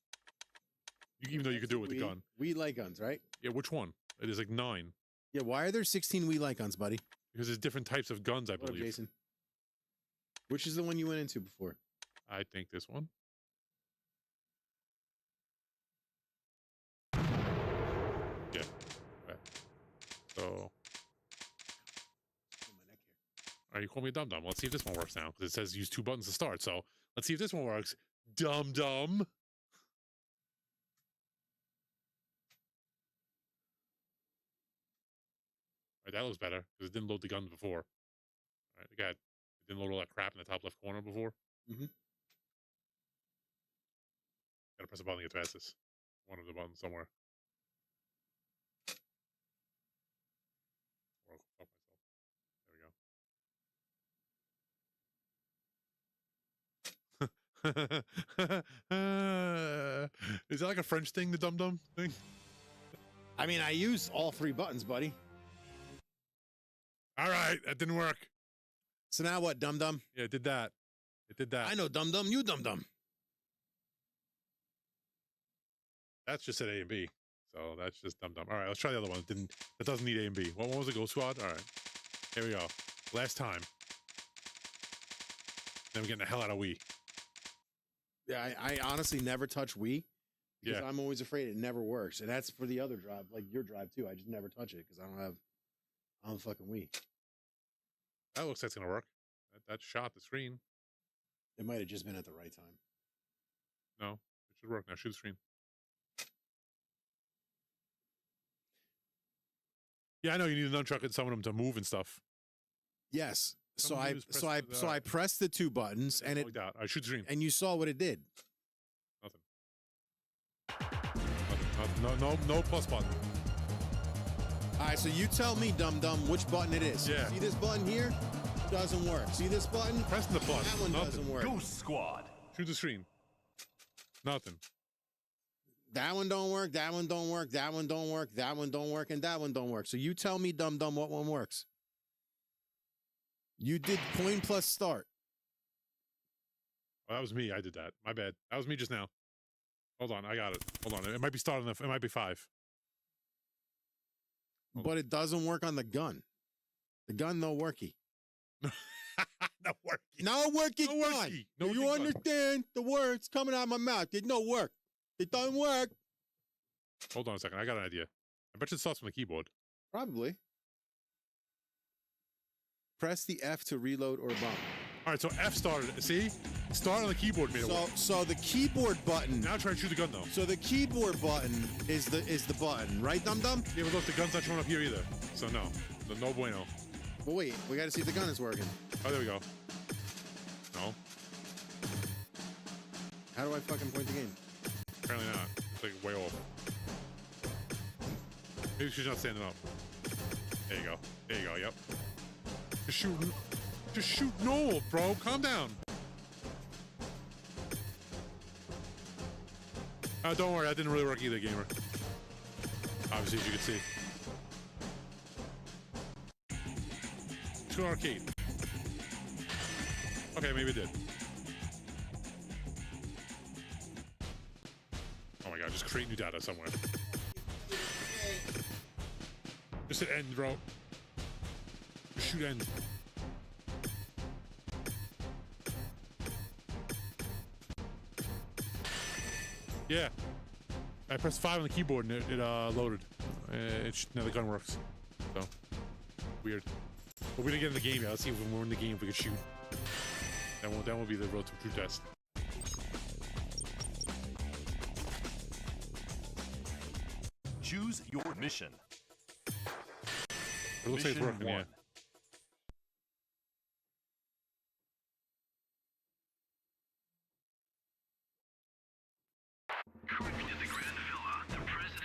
Even though you could do it with the gun. We light guns, right? Yeah, which one? It is like 9. Yeah, why are there 16 we light guns, buddy? Because there's different types of guns, I What up, believe. Jason? Which is the one you went into before? I think this one. Yeah. Okay. So. All right, you call me a dum. Let's see if this one works now. Because it says use 2 buttons to start. So let's see if this one works. Dum. All right, that looks better. Because it didn't load the guns before. All right, it didn't load all that crap in the top left corner before. Mm-hmm. Gotta press a button to get past this. One of the buttons somewhere. Or I'll fuck myself. There we go. Is that like a French thing, the dum thing? I mean, I use all 3 buttons, buddy. All right, that didn't work. So now what, dum? Yeah, it did that. I know dum, you dum. That's just at A and B. So that's just dum. All right, let's try the other one. That doesn't need A and B. What one was it? Ghost Squad? All right. Here we go. Last time. Then I'm getting the hell out of Wii. Yeah, I honestly never touch Wii because Yeah. I'm always afraid it never works. And that's for the other drive, like your drive too. I just never touch it because I don't fucking Wii. That looks like it's gonna work. That shot the screen. It might have just been at the right time. No, it should work now. Shoot the screen. Yeah, I know you need a nunchuck and some of them to move and stuff. Yes. So Someone I use press the- I pressed the 2 buttons and it like that. I shoot the screen. and you saw what it did. Nothing. No plus button. All right, so you tell me, dum, which button it is. Yeah. See this button here? Doesn't work. See this button? Pressing the plus. That one Nothing. doesn't work. Ghost Squad. Shoot the screen. Nothing. That one don't work. That one don't work. That one don't work. That one don't work. And that one don't work. So you tell me, dum, what one works. You did coin plus start. Oh, that was me. I did that. My bad. That was me just now. Hold on. I got it. Hold on. It might be starting. It might be 5. But it doesn't work on the gun. The gun no worky. No worky. No worky No gun. worky. No Do you worky gun. understand the words coming out of my mouth? It no work. It doesn't work. Hold on a second. I got an idea. I bet you it starts from the keyboard. Probably. Press the F to reload or bump. All right, so F started. See? Start on the keyboard made it work. So the keyboard button. Now try and shoot the gun, though. So the keyboard button is the button, right, dum? Yeah, but look, the gun's not showing up here either. So no. No bueno. Well, wait, we got to see if the gun is working. Oh, there we go. No. How do I fucking point the game? Apparently not. It's like way off. Maybe she's not standing up. There you go. There you go. Yep. Just shoot normal, bro. Calm down. Don't worry. That didn't really work either, gamer. Obviously, as you can see. Let's go to arcade. Okay, maybe it did. Oh my god, just create new data somewhere. Just hit end, bro. Just shoot end. Yeah. I pressed 5 on the keyboard and it loaded. Now the gun works. So, weird. But we didn't get in the game yet. Let's see if when we're in the game if we can shoot. That won't be the real true test. Choose your mission. It looks like it's working, yeah.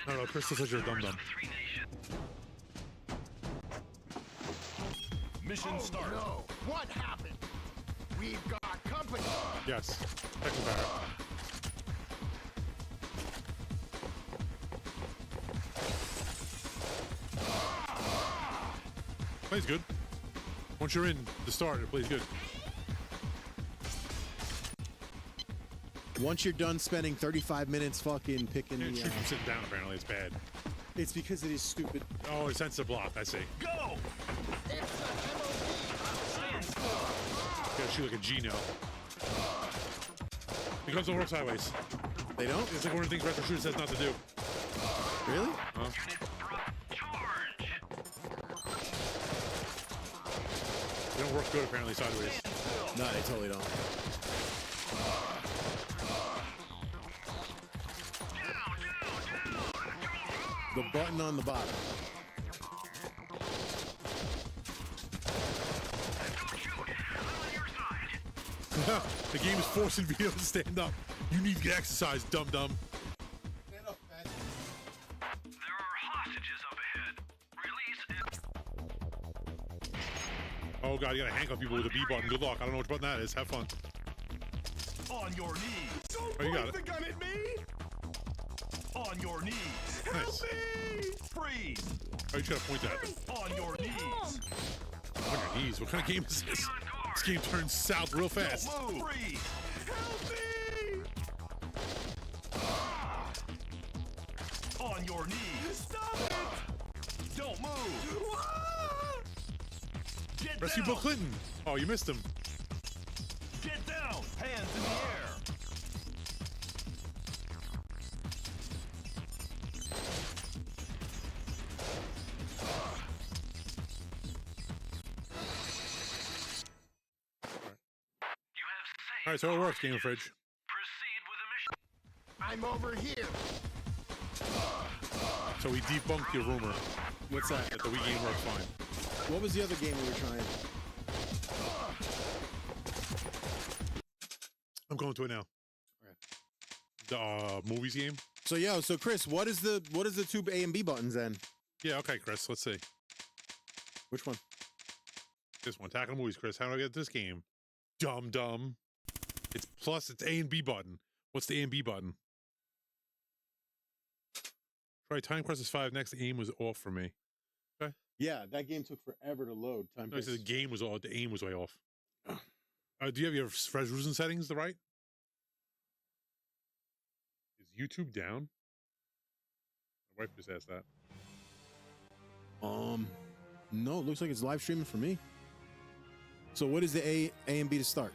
No, Crystal says you're a dum-dum. Mission start. No, what happened? We've got company. Yes. Technical barrel. Plays good. Once you're in the start, it plays good. Once you're done spending 35 minutes fucking picking It the... shoots from sitting down, apparently. It's bad. It's because it is stupid. Oh, it's sensitive block, I see. Go! You gotta shoot like a G now. The guns don't work sideways. They don't? It's like one of the things Retro Shooter says not to do. Really? Huh? They don't work good, apparently, sideways. No, they totally don't. The button on the bottom. The game is forcing Vito to stand up. You need to get exercise, dum-dum. There are hostages up ahead. Release it. Oh god, you gotta handcuff people with a B button. Good luck. I don't know which button that is. Have fun. On your knees. Don't Oh, you got point it. the gun at me. On your knees. Help Nice. me. Freeze. Oh, you just gotta point at it. On your knees. On your knees. What kind of game is this? This game turns south real fast. Move. Freeze. Help me. On your knees. Stop it. Don't move. Ah! Get Rescue down. Bill Clinton. Oh, you missed him. Get down. Hands in the air. You have saved. Alright, so it works, Game of Fridge. Proceed with the mission. I'm over here. So we debunked your rumor What's that? that the Wii game works fine. What was the other game we were trying? I'm going to it now. The movies game? So so Chris, what is the two A and B buttons then? Yeah, okay, Chris. Let's see. Which one? This one. Tackle movies, Chris. How do I get this game? Dumb. It's A and B button. What's the A and B button? Try Time Crisis 5 next. The aim was off for me. Okay. Yeah, that game took forever to load. Time No, I said the Crisis. game was off. The aim was way off. Do you have your resolution settings the right? Is YouTube down? My wife just asked that. No, it looks like it's live streaming for me. So what is the A and B to start?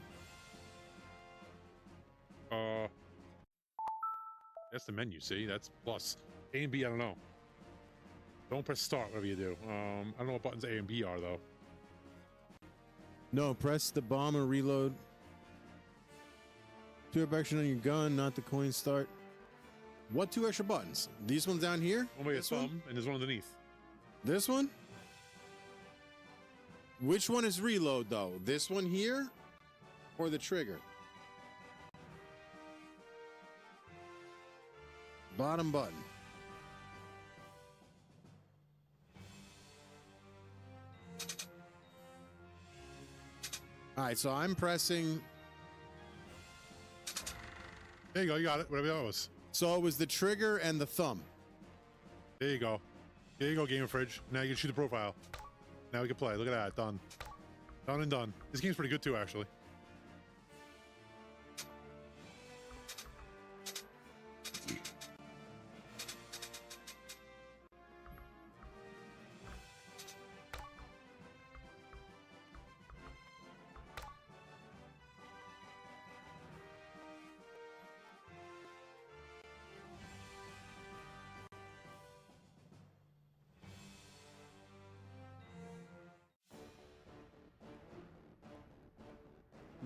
That's the menu. See, that's plus. A and B, I don't know. Don't press start, whatever you do. I don't know what buttons A and B are though. No, press the bomb or reload. Two up action on your gun, not the coin start. What two extra buttons? These ones down here? One way a This one? thumb, and there's one underneath. This one? Which one is reload though? This one here or the trigger? Bottom button. All right, so I'm pressing. There you go. You got it. Whatever that was. So it was the trigger and the thumb. There you go. There you go, Game of Fridge. Now you can shoot the profile. Now we can play. Look at that. Done. Done and done. This game's pretty good too, actually.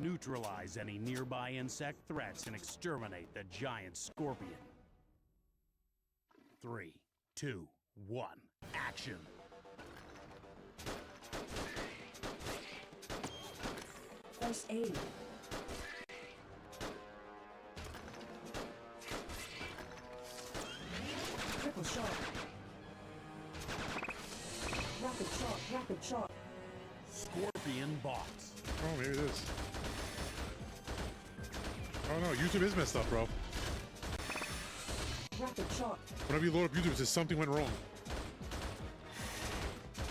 Neutralize any nearby insect threats and exterminate the giant scorpion. 3, 2, 1, action! First aid. Triple shot. Rapid shot, rapid shot. Scorpion box. Oh, maybe it is. Oh no, YouTube is messed up, bro. Rapid shot. Whenever you load up YouTube, it says something went wrong.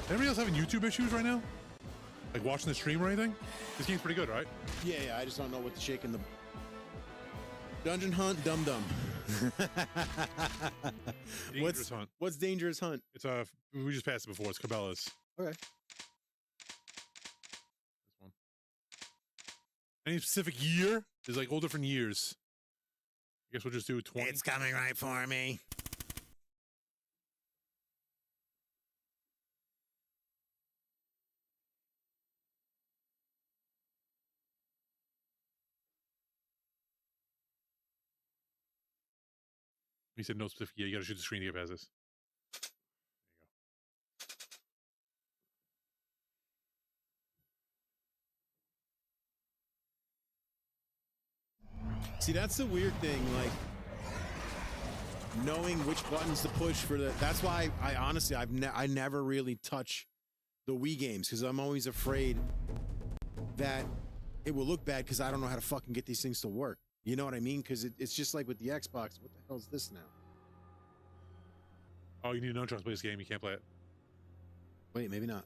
Anybody else having YouTube issues right now? Like watching the stream or anything? This game's pretty good, right? Yeah, I just don't know what to shake in the dungeon hunt. Dum dum. Dangerous Hunt. What's dangerous hunt? It's we just passed it before. It's Cabela's. Okay. This one. Any specific year? There's like all different years. I guess we'll just do 20. It's coming right for me. He said no specific year. You got to shoot the screen to get past this. See, that's the weird thing, like knowing which buttons to push for the. That's why I honestly I never really touch the Wii games because I'm always afraid that it will look bad because I don't know how to fucking get these things to work. You know what I mean? Because it's just like with the Xbox. What the hell is this now? Oh, you need an nunchuck to play this game. You can't play it. Wait, maybe not.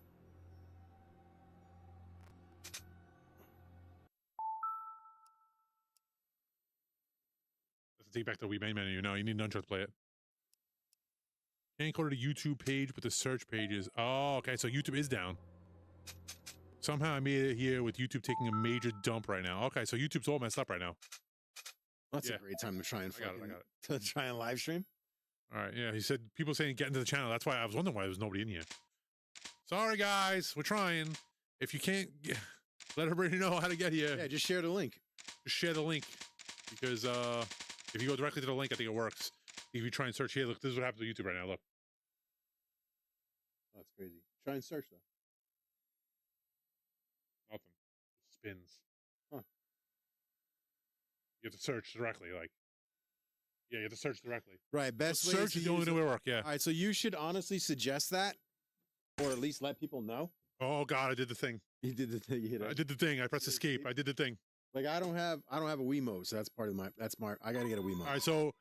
Take back the Wii main menu. No, you need nunchuck to play it. Can't go to the YouTube page, but the search page is. Oh, okay. So YouTube is down. Somehow I made it here with YouTube taking a major dump right now. Okay, so YouTube's all messed up right now. That's a great time to try and I got it. to try and live stream. All right, yeah. He said people saying get into the channel. That's why I was wondering why there was nobody in here. Sorry, guys, we're trying. If you can't, let everybody know how to get here. Yeah, just share the link. Just share the link because if you go directly to the link, I think it works. If you try and search here, look, this is what happens to YouTube right now. Look. That's crazy. Try and search though. Nothing. It spins. Huh. You have to search directly, like. Yeah, you have to search directly. Right. Best way search to is the only way to work. Yeah. All right. So you should honestly suggest that, or at least let people know. Oh God, I did the thing. You did the thing. You know? I did the thing. I pressed escape. I did the thing. Like I don't have a Wii mode, so that's part of my. That's my. I gotta get a Wii mode. All right. So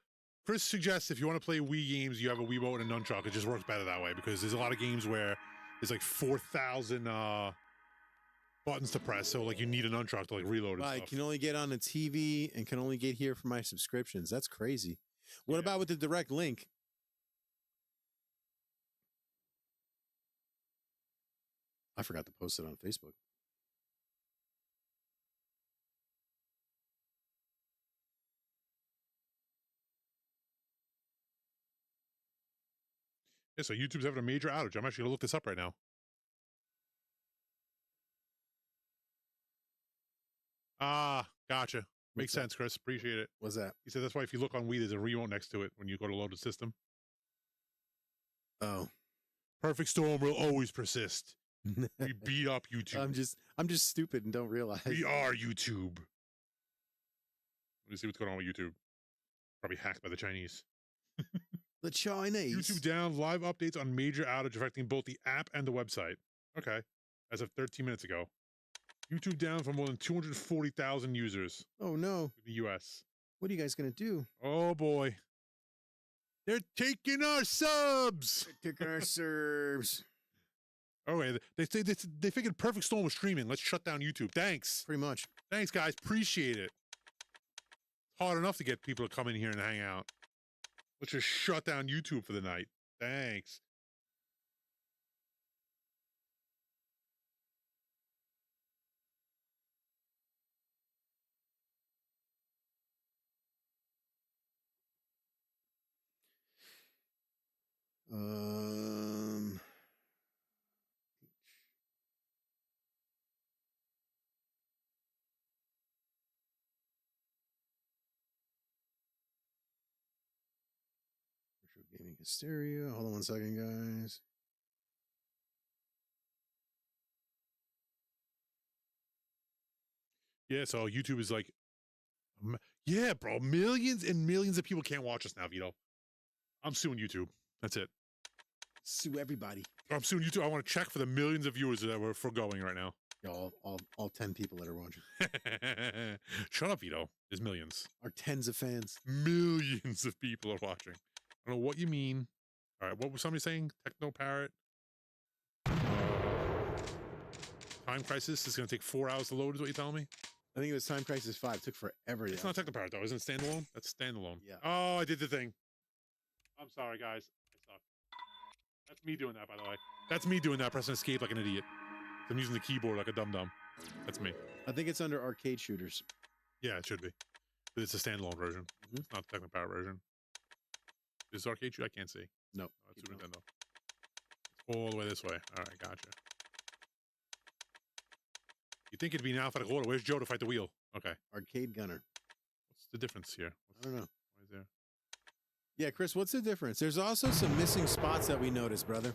Chris suggests if you want to play Wii games, you have a Wii mode and a nunchuck. It just works better that way because there's a lot of games where there's like 4,000 buttons to press. So like you need a nunchuck to like reload and I stuff. can only get on the TV and can only get here for my subscriptions. That's crazy. What about with the direct link? I forgot to post it on Facebook. Yeah, so YouTube's having a major outage. I'm actually gonna look this up right now. Ah, gotcha. Makes sense, Chris. Appreciate it. What's that? He said that's why if you look on Wii, there's a remote next to it when you go to load the system. Oh. Perfect storm will always persist. We beat up YouTube. I'm just stupid and don't realize. We are YouTube. Let me see what's going on with YouTube. Probably hacked by the Chinese. The Chinese. YouTube down, live updates on major outage affecting both the app and the website. Okay. As of 13 minutes ago. YouTube down for more than 240,000 users. Oh no. In the US. What are you guys gonna do? Oh boy. They're taking our subs. They're taking our subs. Okay, they figured Perfect Storm was streaming. Let's shut down YouTube. Thanks. Pretty much. Thanks, guys. Appreciate it. It's hard enough to get people to come in here and hang out. Let's just shut down YouTube for the night. Thanks. Hysteria. Hold on 1 second, guys. Yeah, so YouTube is like, yeah, bro, millions and millions of people can't watch us now, Vito. I'm suing YouTube. That's it. Sue everybody. I'm suing YouTube. I want to check for the millions of viewers that we're foregoing right now. All 10 people that are watching. Shut up, Vito. There's millions. Are tens of fans. Millions of people are watching. I don't know what you mean. All right, what was somebody saying? Techno Parrot. Time Crisis is going to take 4 hours to load, is what you're telling me? I think it was Time Crisis 5. It took forever. It's not Techno Parrot, though. Isn't it standalone? That's standalone. Yeah. Oh, I did the thing. I'm sorry, guys. I suck. That's me doing that, by the way. That's me doing that, pressing escape like an idiot. I'm using the keyboard like a dum-dum. That's me. I think it's under arcade shooters. Yeah, it should be. But it's a standalone version. It's not the Techno Parrot version. Is this arcade shoot? I can't see. No. Oh, it's Super Nintendo. It's all the way this way. All right, gotcha. You think it'd be in alphabetical order? Where's Joe to fight the wheel? Okay. Arcade gunner. What's the difference here? I don't know. Why is there? Yeah, Chris, what's the difference? There's also some missing spots that we noticed, brother.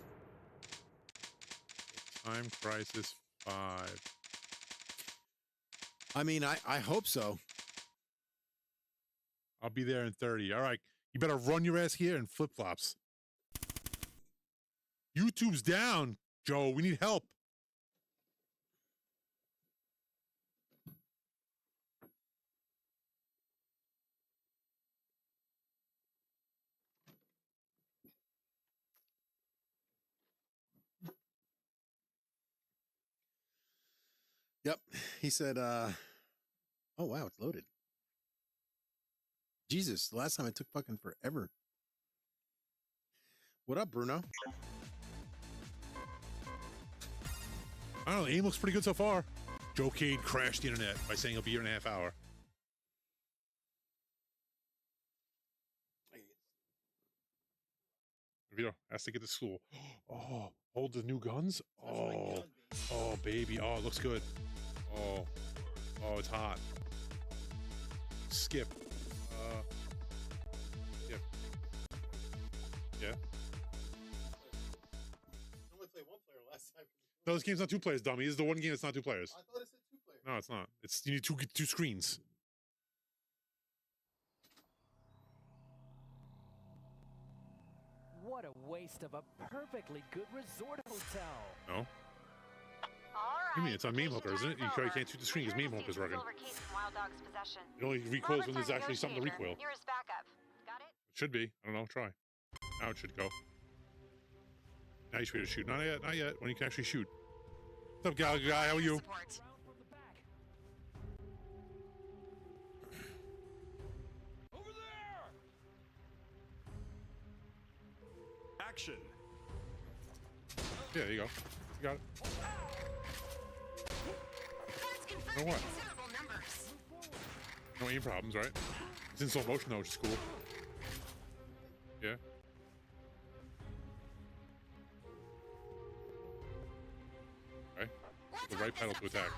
Time Crisis 5. I mean, I hope so. I'll be there in 30. All right. You better run your ass here in flip-flops. YouTube's down, Joe. We need help. Yep. He said, oh, wow, it's loaded. Jesus, the last time it took fucking forever. What up, Bruno? I don't know. The aim looks pretty good so far. JoeCade crashed the internet by saying he'll be here in a half hour. Vito has to get to school. Oh, hold the new guns? Oh, oh, baby. Oh, it looks good. Oh, oh, it's hot. Skip. Skip. Yeah. Only played one player last time. No, this game's not 2 players, dummy. This is the one game that's not 2 players. I thought it said 2 players. No, it's not. It's you need two screens. What a waste of a perfectly good resort hotel. No. All You mean right. it's on Meme Hooker, isn't it? You can't shoot the screen because Meme Hooker's working. It only recoils when there's actually something to recoil. Nearest backup. Got it? It should be. I don't know. Try. Now it should go. Now you should be able to shoot. Not yet. Not yet. When you can actually shoot. What's up, guy? How are you? Round from the back. Over there! Action. Yeah, there you go. You got it. That's know confirmed what? considerable numbers. No aim problems, right? It's in slow motion though, which is cool. Yeah. Okay. The right pedal to attack.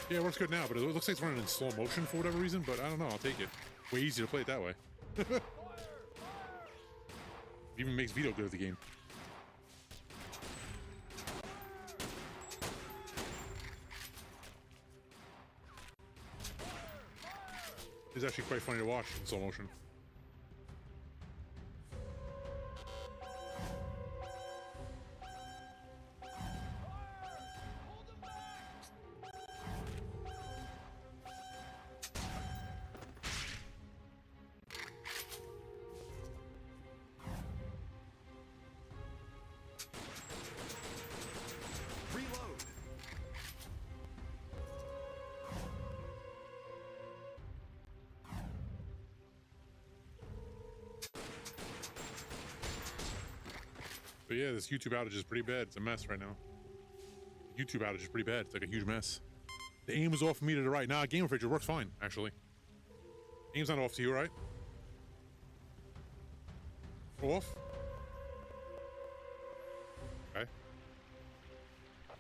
Yeah, it works good now, but it looks like it's running in slow motion for whatever reason, but I don't know, I'll take it. Way easier to play it that way. It even makes Vito good at the game. It's actually quite funny to watch in slow motion. Reload. But yeah, this YouTube outage is pretty bad. It's a mess right now. YouTube outage is pretty bad. It's like a huge mess. The aim was off for me to the right. Nah, Game Refrigerator works fine, actually. Aim's not off to you, right? Off? Okay.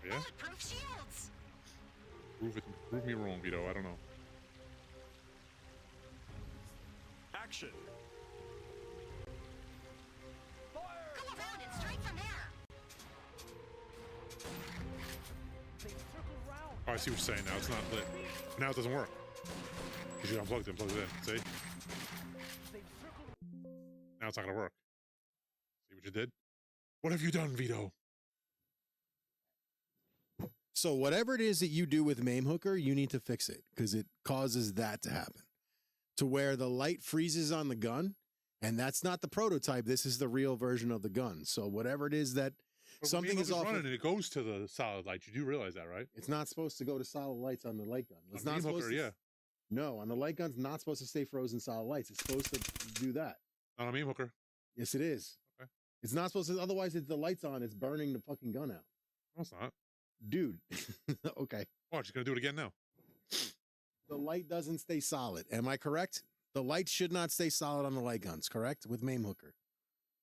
Yeah? Bulletproof shields. Prove me wrong, Vito. I don't know. action. Go around and strike from there. They circle round. Oh, I see what you're saying now. It's not lit. Now it doesn't work. Because you unplugged it and plugged it in. See? They circle. Now it's not going to work. See what you did? What have you done, VITO? So whatever it is that you do with MAME Hooker, you need to fix it because it causes that to happen. To where the light freezes on the gun, and that's not the prototype. This is the real version of the gun. So whatever it is that But something is off, running and it goes to the solid light. You do realize that, right? it's not supposed to go to solid lights on the light gun. It's On not MAME supposed Hooker, to. yeah. No, on the light gun's not supposed to stay frozen solid lights. It's supposed to do that. Not on MAME Hooker. Yes, it is. Okay. It's not supposed to. Otherwise, if the light's on, it's burning the fucking gun out, No, it's not. dude. Okay. Watch, you're going to do it again now. The light doesn't stay solid. Am I correct? The light should not stay solid on the light guns, correct? With MAME Hooker.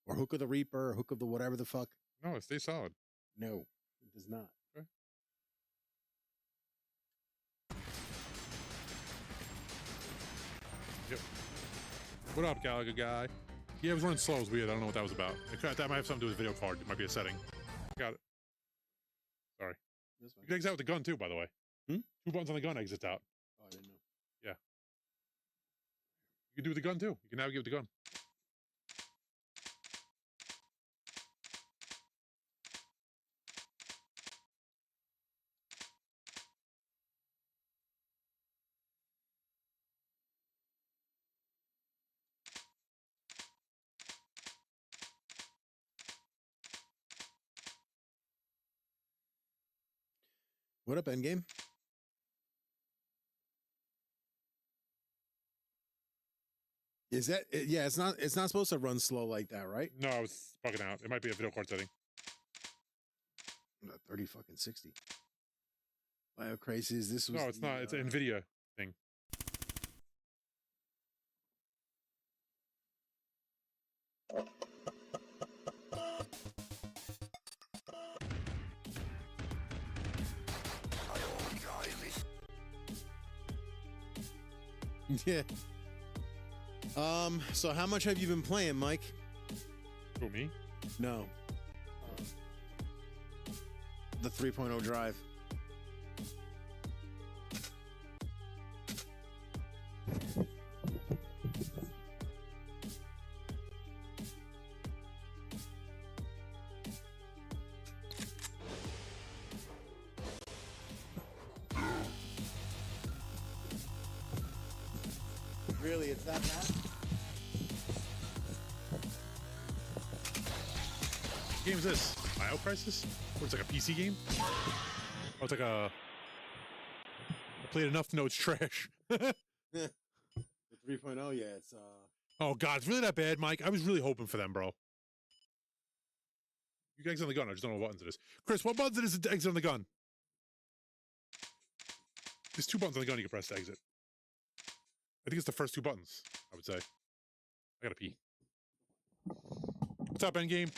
Or Hook of the Reaper, or Hook of the whatever the fuck. No, it stays solid. No, it does not. Okay. Yep. What up, Gallagher guy? Yeah, it was running slow. It was weird. I don't know what that was about. That might have something to do with the video card. It might be a setting. Got it. Sorry. This one. You can exit out with the gun, too, by the way. Hmm? 2 buttons on the gun exits out. Oh, I didn't know. Yeah. You can do with the gun, too. You can navigate with the gun. What up, Endgame? Is that? Yeah, it's not. It's not supposed to run slow like that, right? No, I was bugging out. It might be a video card setting. 30 fucking 60. Wow, how crazy is this? No, it's not. It's an NVIDIA thing. Yeah. So how much have you been playing, Mike? Who, me? No. The 3.0 drive. Really, it's that bad? What game is this? IO Crisis? Or it's like a PC game? Oh, it's like a... I played enough to know it's trash. The 3.0, yeah, it's Oh, God, it's really that bad, Mike? I was really hoping for them, bro. You can exit on the gun. I just don't know what buttons it is. Chris, what buttons it is to exit on the gun? There's 2 buttons on the gun you can press to exit. I think it's the first 2 buttons, I would say. I gotta pee. What's up, Endgame?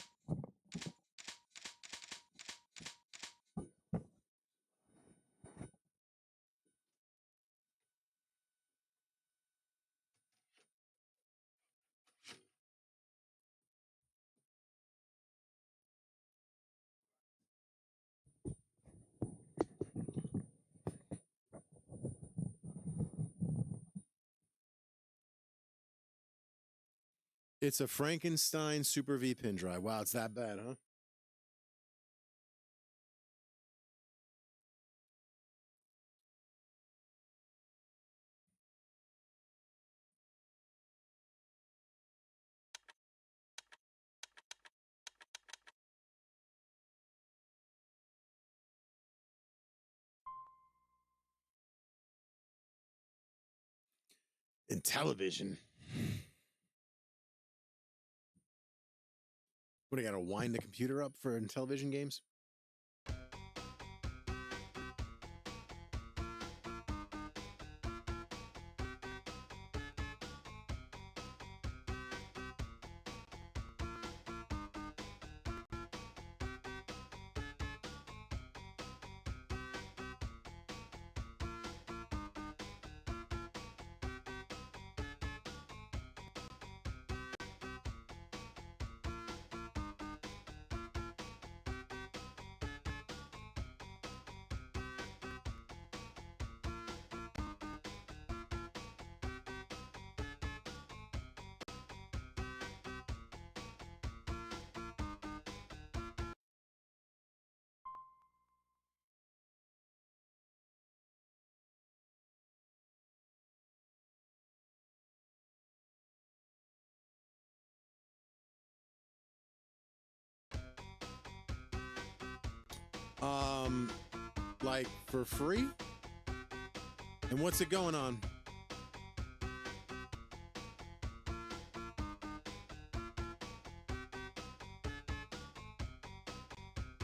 It's a Frankenstein Super V pin drive. Wow, it's that bad, huh? In television. What, I gotta wind the computer up for in television games? Like for free? And what's it going on?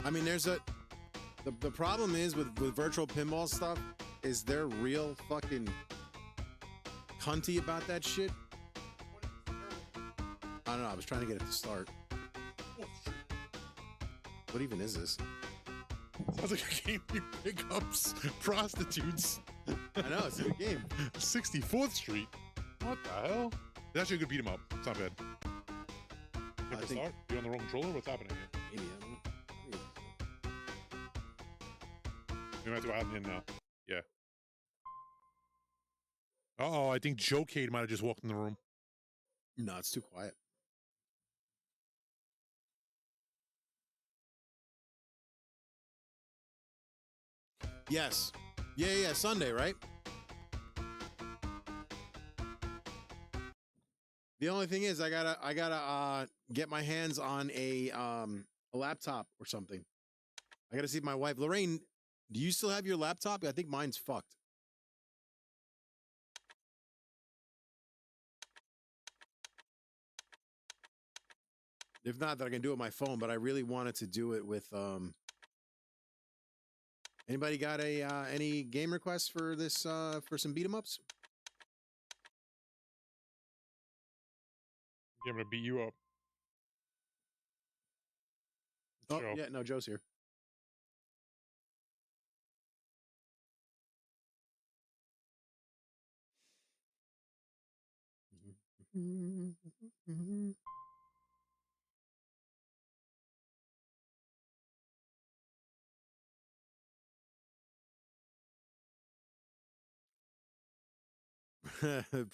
I mean, there's the problem is with virtual pinball stuff is they're real fucking cunty about that shit. I don't know. I was trying to get it to start. What even is this? Sounds like a game you pick up prostitutes. I know, it's a good game. 64th Street. What the hell? It's actually a good beat 'em up. It's not bad. Hit the start? You on the wrong controller? What's happening here? Maybe, I don't know. We might have to go out and in now. Yeah. Uh-oh, I think JoeCade might have just walked in the room. No, it's too quiet. Yes. Yeah, Sunday, right? The only thing is I gotta get my hands on a laptop or something. I gotta see if my wife Lorraine, do you still have your laptop? I think mine's fucked. If not, then I can do it on my phone, but I really wanted to do it with anybody got any game requests for this for some beat 'em ups? Yeah, I'm gonna beat you up. Oh, Joe. yeah, no, Joe's here.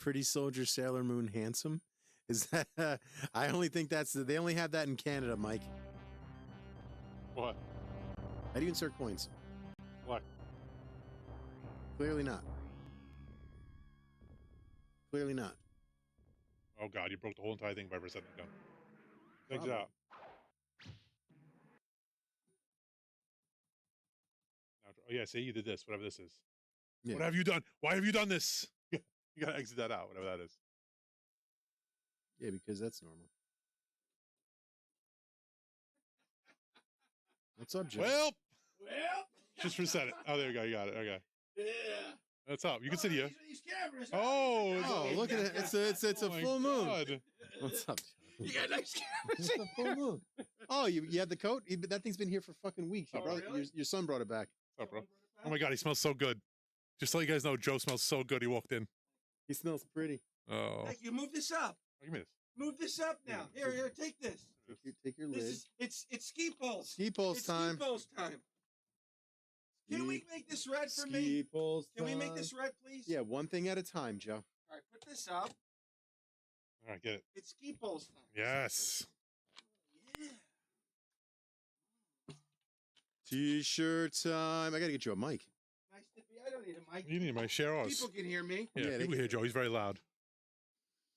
Pretty Soldier Sailor Moon handsome? Is that I only think they only have that in Canada, Mike. What? How do you insert coins? What? Clearly not. Clearly not. Oh god, you broke the whole entire thing by resetting the gun. Things out. Oh yeah, say you did this, whatever this is. Yeah. What have you done? Why have you done this? You gotta exit that out, whatever that is. Yeah, because that's normal. What's up, Joe? Well, just reset it. Oh, there you go. You got it. Okay. Yeah. What's up? You can sit here. These cameras. Oh, look at it. It's a Oh my full moon. God. What's up, Joe? You got nice cameras. It's a full moon. Oh, you had the coat? That thing's been here for fucking weeks. Oh, really? Your son brought it back. What's up, bro? Oh my god, he smells so good. Just so you guys know, Joe smells so good. He walked in. He smells pretty. Oh. Thank you. Move this up. Give me this. Move this up now. Here, take this. Take your This lid. is it's ski poles. Ski poles It's time. Ski poles time. Can we make this red for Ski me? poles Can we make time. this red, please? Yeah, one thing at a time, Joe. All right, put this up. All right, get it. It's ski poles time. Yes. Yeah. T-shirt time. I gotta get you a mic. Nice to be. I don't need a mic. You need my share ours. People can hear me. Yeah, Yeah, they people hear Joe. He's very loud.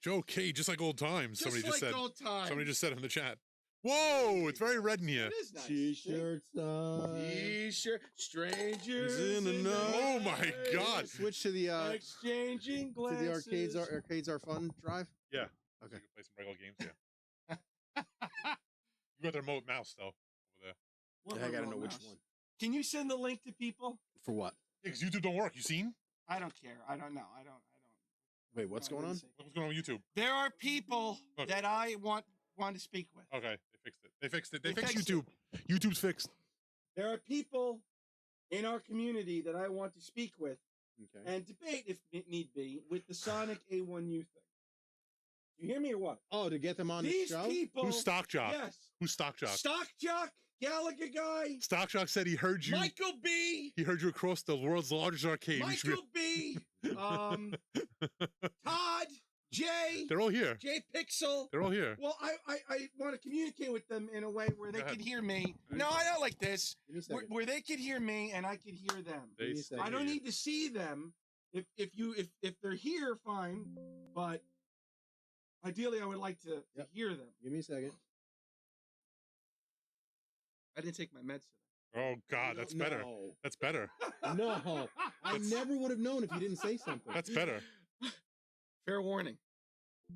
JoeCade, just like old times. Just like old times. Somebody just said in the chat. Whoa, it's very red in here. It is nice. T-shirt time. T-shirt. Strangers in the night. Oh my God. Switch to the exchanging glances. to the arcades are fun drive. Yeah. Okay. So you can play some regular games. Yeah. You got the remote mouse though over there. What I gotta remote know which mouse? one. Can you send the link to people? For what? Yeah, because YouTube don't work. You seen? I don't care. I don't know. I don't. Wait, what's going on? What's going on with YouTube? There are people Look. that I want to speak with. Okay, they fixed it. They fixed it. They They fixed fixed YouTube. YouTube's fixed. There are people in our community that I want to speak with Okay. and debate, if need be, with the Sonic A1U thing. You hear me or what? Oh, to get them on These the show? people. Who's Stock Jock? Yes. Who's Stock Jock? Stock Jock, Gallagher guy, Stock Jock said he heard you. Michael B. He heard you across the world's largest arcade. We should Michael B. Todd, Jay, They're all here. Jay Pixel. They're all here. Well, I want to communicate with them in a way where they Go ahead. can hear me. No, I don't like this. Give me a second. Where they could hear me and I could hear them. They Give me a second. I don't hear you. need to see them. If they're here, fine. But ideally, I would like to hear them. Give me a second. I didn't take my meds today. Oh God, that's better. No. That's better. No, I never would have known if you didn't say something. That's better. Fair warning.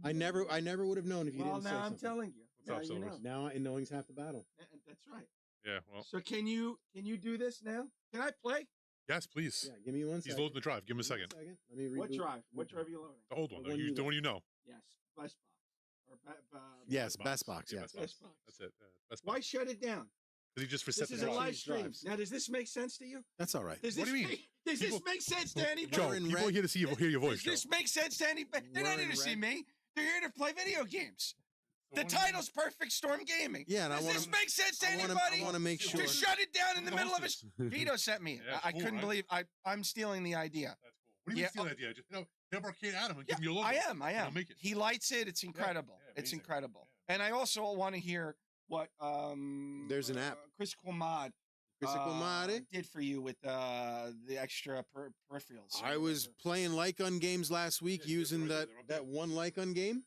I never would have known if you Well, didn't say now I'm something. telling you. What's up, Now you Silvers? know. Now, and knowing's half the battle. That's right. Yeah. Well. So can you do this now? Can I play? Yes, please. Yeah, give me 1 He's second. loading the drive. Give him a Give me second. Let me reboot. What drive? What drive are you loading? The old one. The though. one you The one you know. Yes, Best Box. Or Yes, best box. Yeah, Yes. Best Box. That's it. Best Why box. shut it down? Because he just reset This the is a drive. live stream. drives. Now, does this make sense to you? That's all right. Does What this do you mean? Does this People- make sense to anybody? Joe, in people red. are here to hear your voice, Does Joe. this make sense to anybody? They're not We're here to in see red. me. They're here to play video games. The So what do you- title's Perfect Storm Gaming. Yeah, and I Does wanna- this make sense to I wanna- anybody? I wanna make sure. To shut it down in the middle of it. Hostess. Vito sent me it. Yeah, I cool, couldn't right? believe I'm stealing the idea. That's cool. What do you Yeah, mean steal the idea? Just hit up Arcade Adam and Yeah, give him your logo. I am. I'll make it. He lights it. It's incredible. yeah, It's amazing. incredible. And I also want to hear what There's an app. Critical Mod Critical Mod. did for you with the extra peripherals. I was playing Lycon games last week Yeah, using they're that up there. one Lycon game,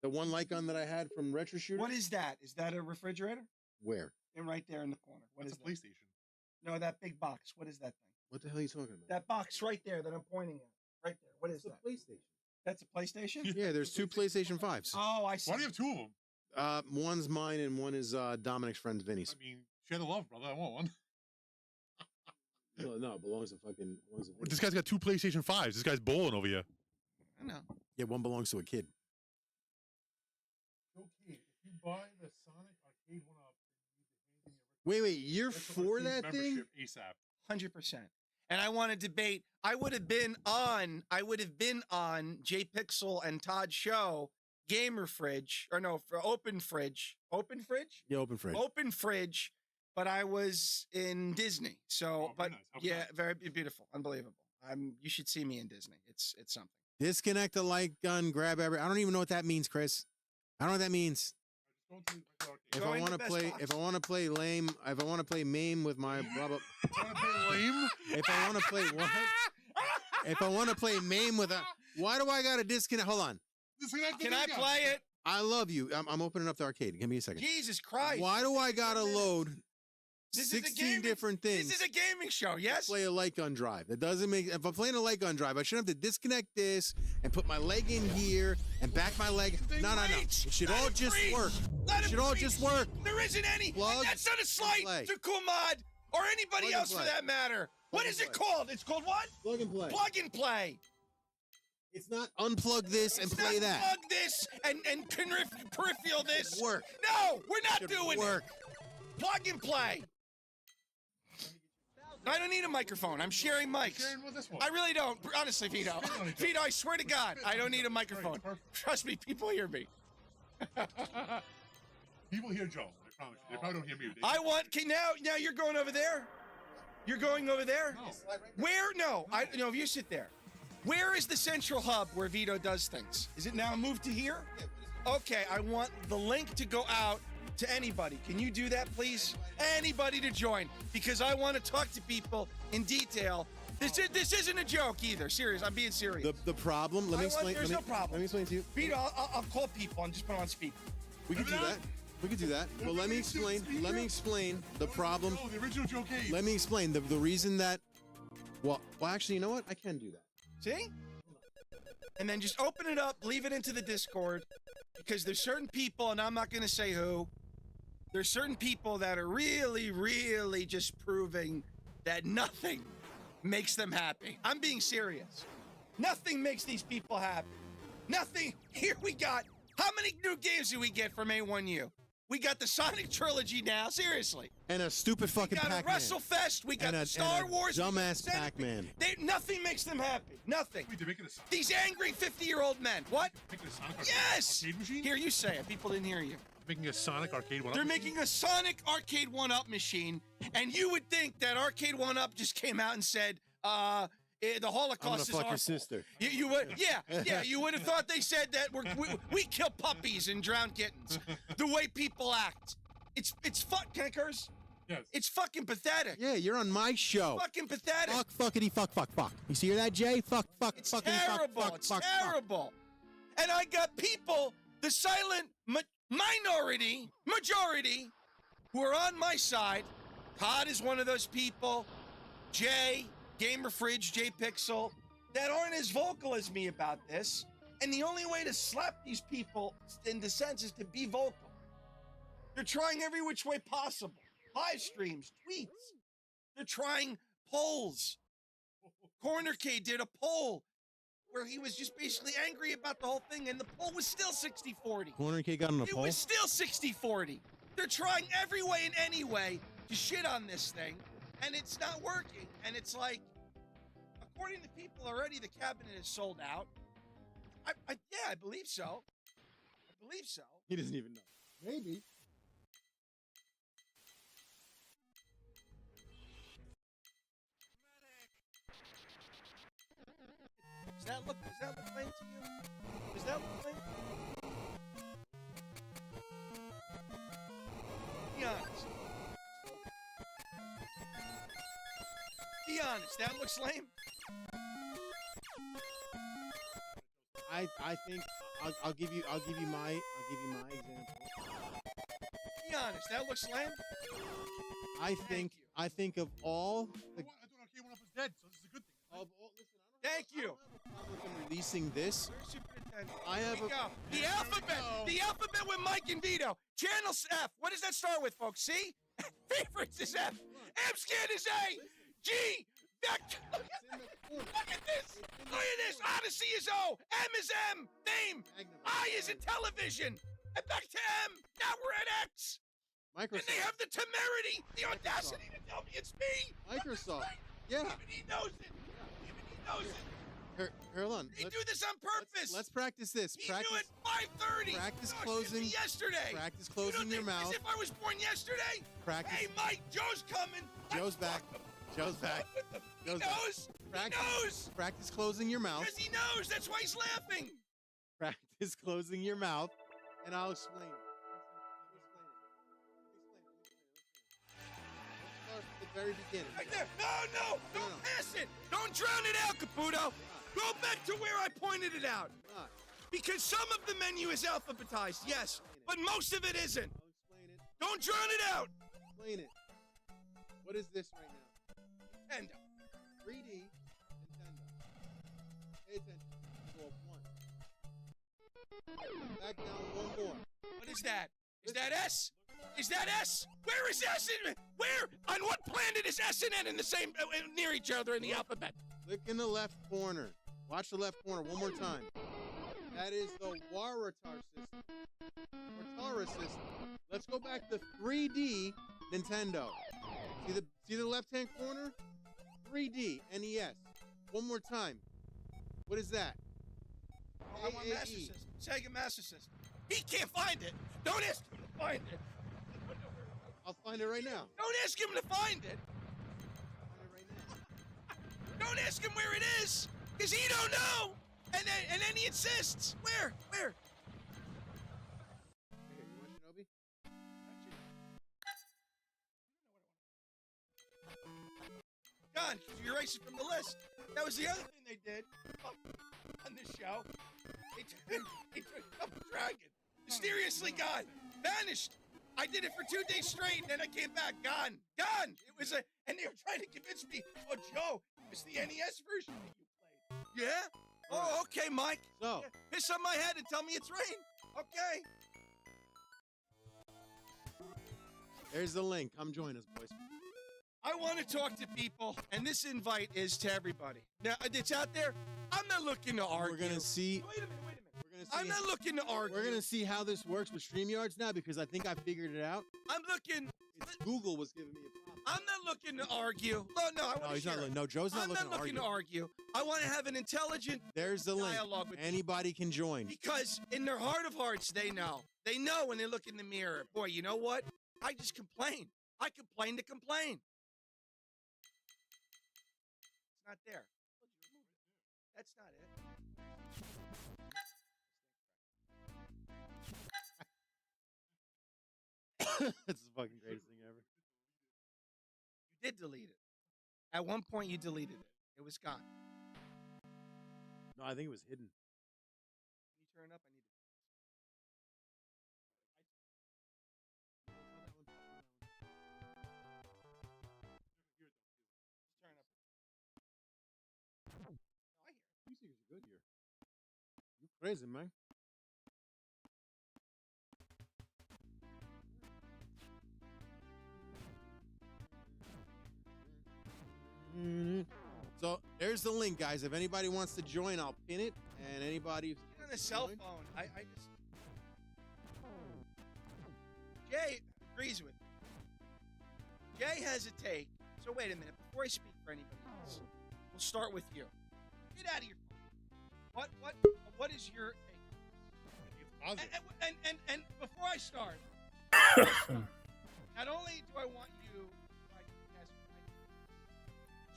the one Lycon that I had from Retro Shooter. What is that? Is that a refrigerator? Where? And right there in the corner. What That's is a that? PlayStation. No, that big box. What is that thing? What the hell are you talking about? That box right there that I'm pointing at. Right there. What is It's a that? PlayStation. That's a PlayStation? Yeah, there's two PlayStation 5s. Oh, I see. Why do you have two of them? One's mine and one is Dominic's friend Vinny's. I mean, share the love, brother. I want one. No, it belongs to fucking. This guy's got two PlayStation 5s. This guy's bowling over here. I know. Yeah, one belongs to a kid. Okay, if you buy the Sonic Arcade one up, Wait, you're for that thing? ASAP. 100%. And I want to debate. I would have been on JPixel and Todd's show, Gamer Fridge, or no, for Open Fridge. Open Fridge? Yeah, open fridge. Open Fridge, but I was in Disney. So, Oh, but very nice. How was yeah, that? very beautiful, unbelievable. You should see me in Disney. It's something. Disconnect the light gun, grab every. I don't even know what that means, Chris. I don't know what that means. If Going I to want to Best play, Box. if I want to play lame, if I want to play MAME with my blah blah. Lame? If I want to play what? If I want to play MAME with a, why do I got to disconnect? Hold on. Can I play it? I love you. I'm opening up the arcade. Give me a second. Jesus Christ! Why do I gotta load This is a 16 gaming- different things? This is a gaming show. Yes. Play a light gun drive. That doesn't make. If I'm playing a light gun drive, I shouldn't have to disconnect this and put my leg in here and back my leg. No. It should all just work. It should all just work. There isn't any. Plug And that's not a slight play. to Kumad or anybody Plug and else for play. that matter. What Plug is and it play. called? It's called what? Plug and play. Plug and play. It's not unplug this and It's play not that. Plug this and peripheral this. Work. No, we're not Should doing work. it. Plug and play. I don't need a microphone. I'm sharing mics. Sharing with this one. I really don't. Honestly, Vito. Vito, I swear to God, I don't need a microphone. Trust me, people hear me. People hear Joe. I promise you. They probably don't hear me. I want. Okay, now you're going over there. You're going over there. No. Where? No, no. You sit there. Where is the central hub where Vito does things? Is it now moved to here? Okay, I want the link to go out to anybody. Can you do that, please? Anybody to join, because I want to talk to people in detail. This isn't a joke either. Serious. I'm being serious. The problem. Let me explain. There's no problem. Let me explain to you. Vito, I'll call people and just put it on speaker. We could do that. We could do that. But let me explain. Let me explain the problem. Oh, the original JoeCade. Let me explain the reason that. Well, actually, you know what? I can do that. See? And then just open it up, leave it into the Discord, because there's certain people, and I'm not going to say who, there's certain people that are really, really just proving that nothing makes them happy. I'm being serious. Nothing makes these people happy. Nothing. Here we got, how many new games did we get from A1U? We got the Sonic Trilogy now, seriously. And a stupid We fucking got a Pac-Man. WrestleFest, we got And a- Star and a Wars. we got dumbass Centipede. Pac-Man. Nothing makes them happy. Nothing. Wait, they're making a Sonic. These angry 50-year-old men. What? Making a Sonic Yes! arcade machine? Here, you say it. People didn't hear you. Making a Sonic arcade one. They're making a Sonic Arcade 1-Up machine, and you would think that Arcade 1-Up just came out and said, the I'm gonna Holocaust is fuck our your fault. sister. You would, yeah. You would have thought they said that we kill puppies and drown kittens. The way people act, it's Can I curse? Yes. It's fucking pathetic. Yeah, you're on my show. Fucking pathetic. Fuck, fuckity, fuck, fuck, fuck. You see that, Jay? Fuck, fuck, It's fuckity, terrible. fuck, fuck, It's fuck, terrible. And I got people, the silent majority, who are on my side, Todd is one of those people. Jay, Gamer Fridge, Jay Pixel, that aren't as vocal as me about this. And the only way to slap these people in the sense is to be vocal. They're trying every which way possible. Live streams, tweets. They're trying polls. JoeCade did a poll where he was just basically angry about the whole thing, and the poll was still 60-40. JoeCade got on a It poll? was still 60-40. They're trying every way and any way to shit on this thing, and it's not working. And it's like, according to people already, the cabinet is sold out. Yeah, I believe so. I believe so. He doesn't even know. Maybe. Does that look lame to you? Does that look lame? Be honest. Be honest. That looks lame. I think I'll give you my example. Be honest. That looks lame. I think of all the I thought arcade one up was dead, so this is a good thing. of all, listen, Thank you. I'm releasing this. I have a The alphabet. The alphabet with Mike and VITO. Channel F. What does that start with, folks? C. Favorites is F. M-Scan is A. G. Vector. Look at this. Look at this. Odyssey is O. M is M. Name. I is in television. And back to M. Now we're at X. And Microsoft. they have the temerity, the audacity to tell me it's me. Microsoft. Yeah. Even he knows it. Even he knows it. Hold on. They do this on purpose. Let's practice this. He knew it 5:30. Practice No, closing. yesterday. Practice You closing don't your think mouth. As if I was born yesterday. Practice. Hey, Mike, Joe's coming. Joe's back. Joe's back. He Joe's back. knows. Practice. He knows. Practice closing your mouth. Because he knows. That's why he's laughing. Practice closing your mouth, and I'll explain it. Let's start at the very beginning. Right there. No. Don't pass it. Don't drown it out, Caputo. Go back to where I pointed it out. Not. Because some of the menu is alphabetized, yes, but most of it isn't. I'll explain it. Don't drown it out. Explain it. What is this right now? Nintendo. 3D Nintendo. Pay attention. Go up one. Back down one more. What is that? Is that S? Is that S? Where is S? Where? On what planet is S and N in the same, near each other in the alphabet? Click in the left corner. Watch the left corner one more time. That is the Waratah system. Waratah system. Let's go back to 3D Nintendo. See the left-hand corner? 3D NES. One more time. What is that? I want Master System. Sega Master System. He can't find it. Don't ask him to find it. I'll find it right now. Don't ask him to find it. I'll find it right now. Don't ask him where it is, because he don't know. And then he insists. Where? Here, you want Shinobi? Gone. You erase it from the list. That was the other thing they did on this show. They took Double Dragon. Mysteriously gone. Vanished. I did it for 2 days straight, and then I came back. Gone. It was and they were trying to convince me, oh, Joe, it's the NES version that you played. Yeah? Oh, okay, Mike. So, Piss on my head and tell me it's rain. Okay. there's the link. Come join us, boys. I want to talk to people, and this invite is to everybody. Now, it's out there. I'm not looking to argue. We're gonna see. Wait a minute. We're gonna see. I'm not looking to argue. We're gonna see how this works with StreamYards now because I think I figured it out. I'm looking. It's Google was giving me a problem. I'm not looking to argue. No, I want No, to he's share not. it. No, Joe's not I'm looking not looking to to argue. argue. I want to have an intelligent There's the link. dialogue with Anybody can join. because in their heart of hearts, they know. They know when they look in the mirror. Boy, you know what? I just complain. I complain to complain. It's not there. That's not it. That's the fucking greatest thing ever. You did delete it. At one point, you deleted it. It was gone. No, I think it was hidden. Can you turn it up? I need Crazy, man. So there's the link, guys. If anybody wants to join, I'll pin it. And anybody Get on a cell phone. I just. Jay agrees with me. Jay has a take. So wait a minute. Before I speak for anybody else, we'll start with you. Get out of your phone. What is your take? And before I start, not only do I want you to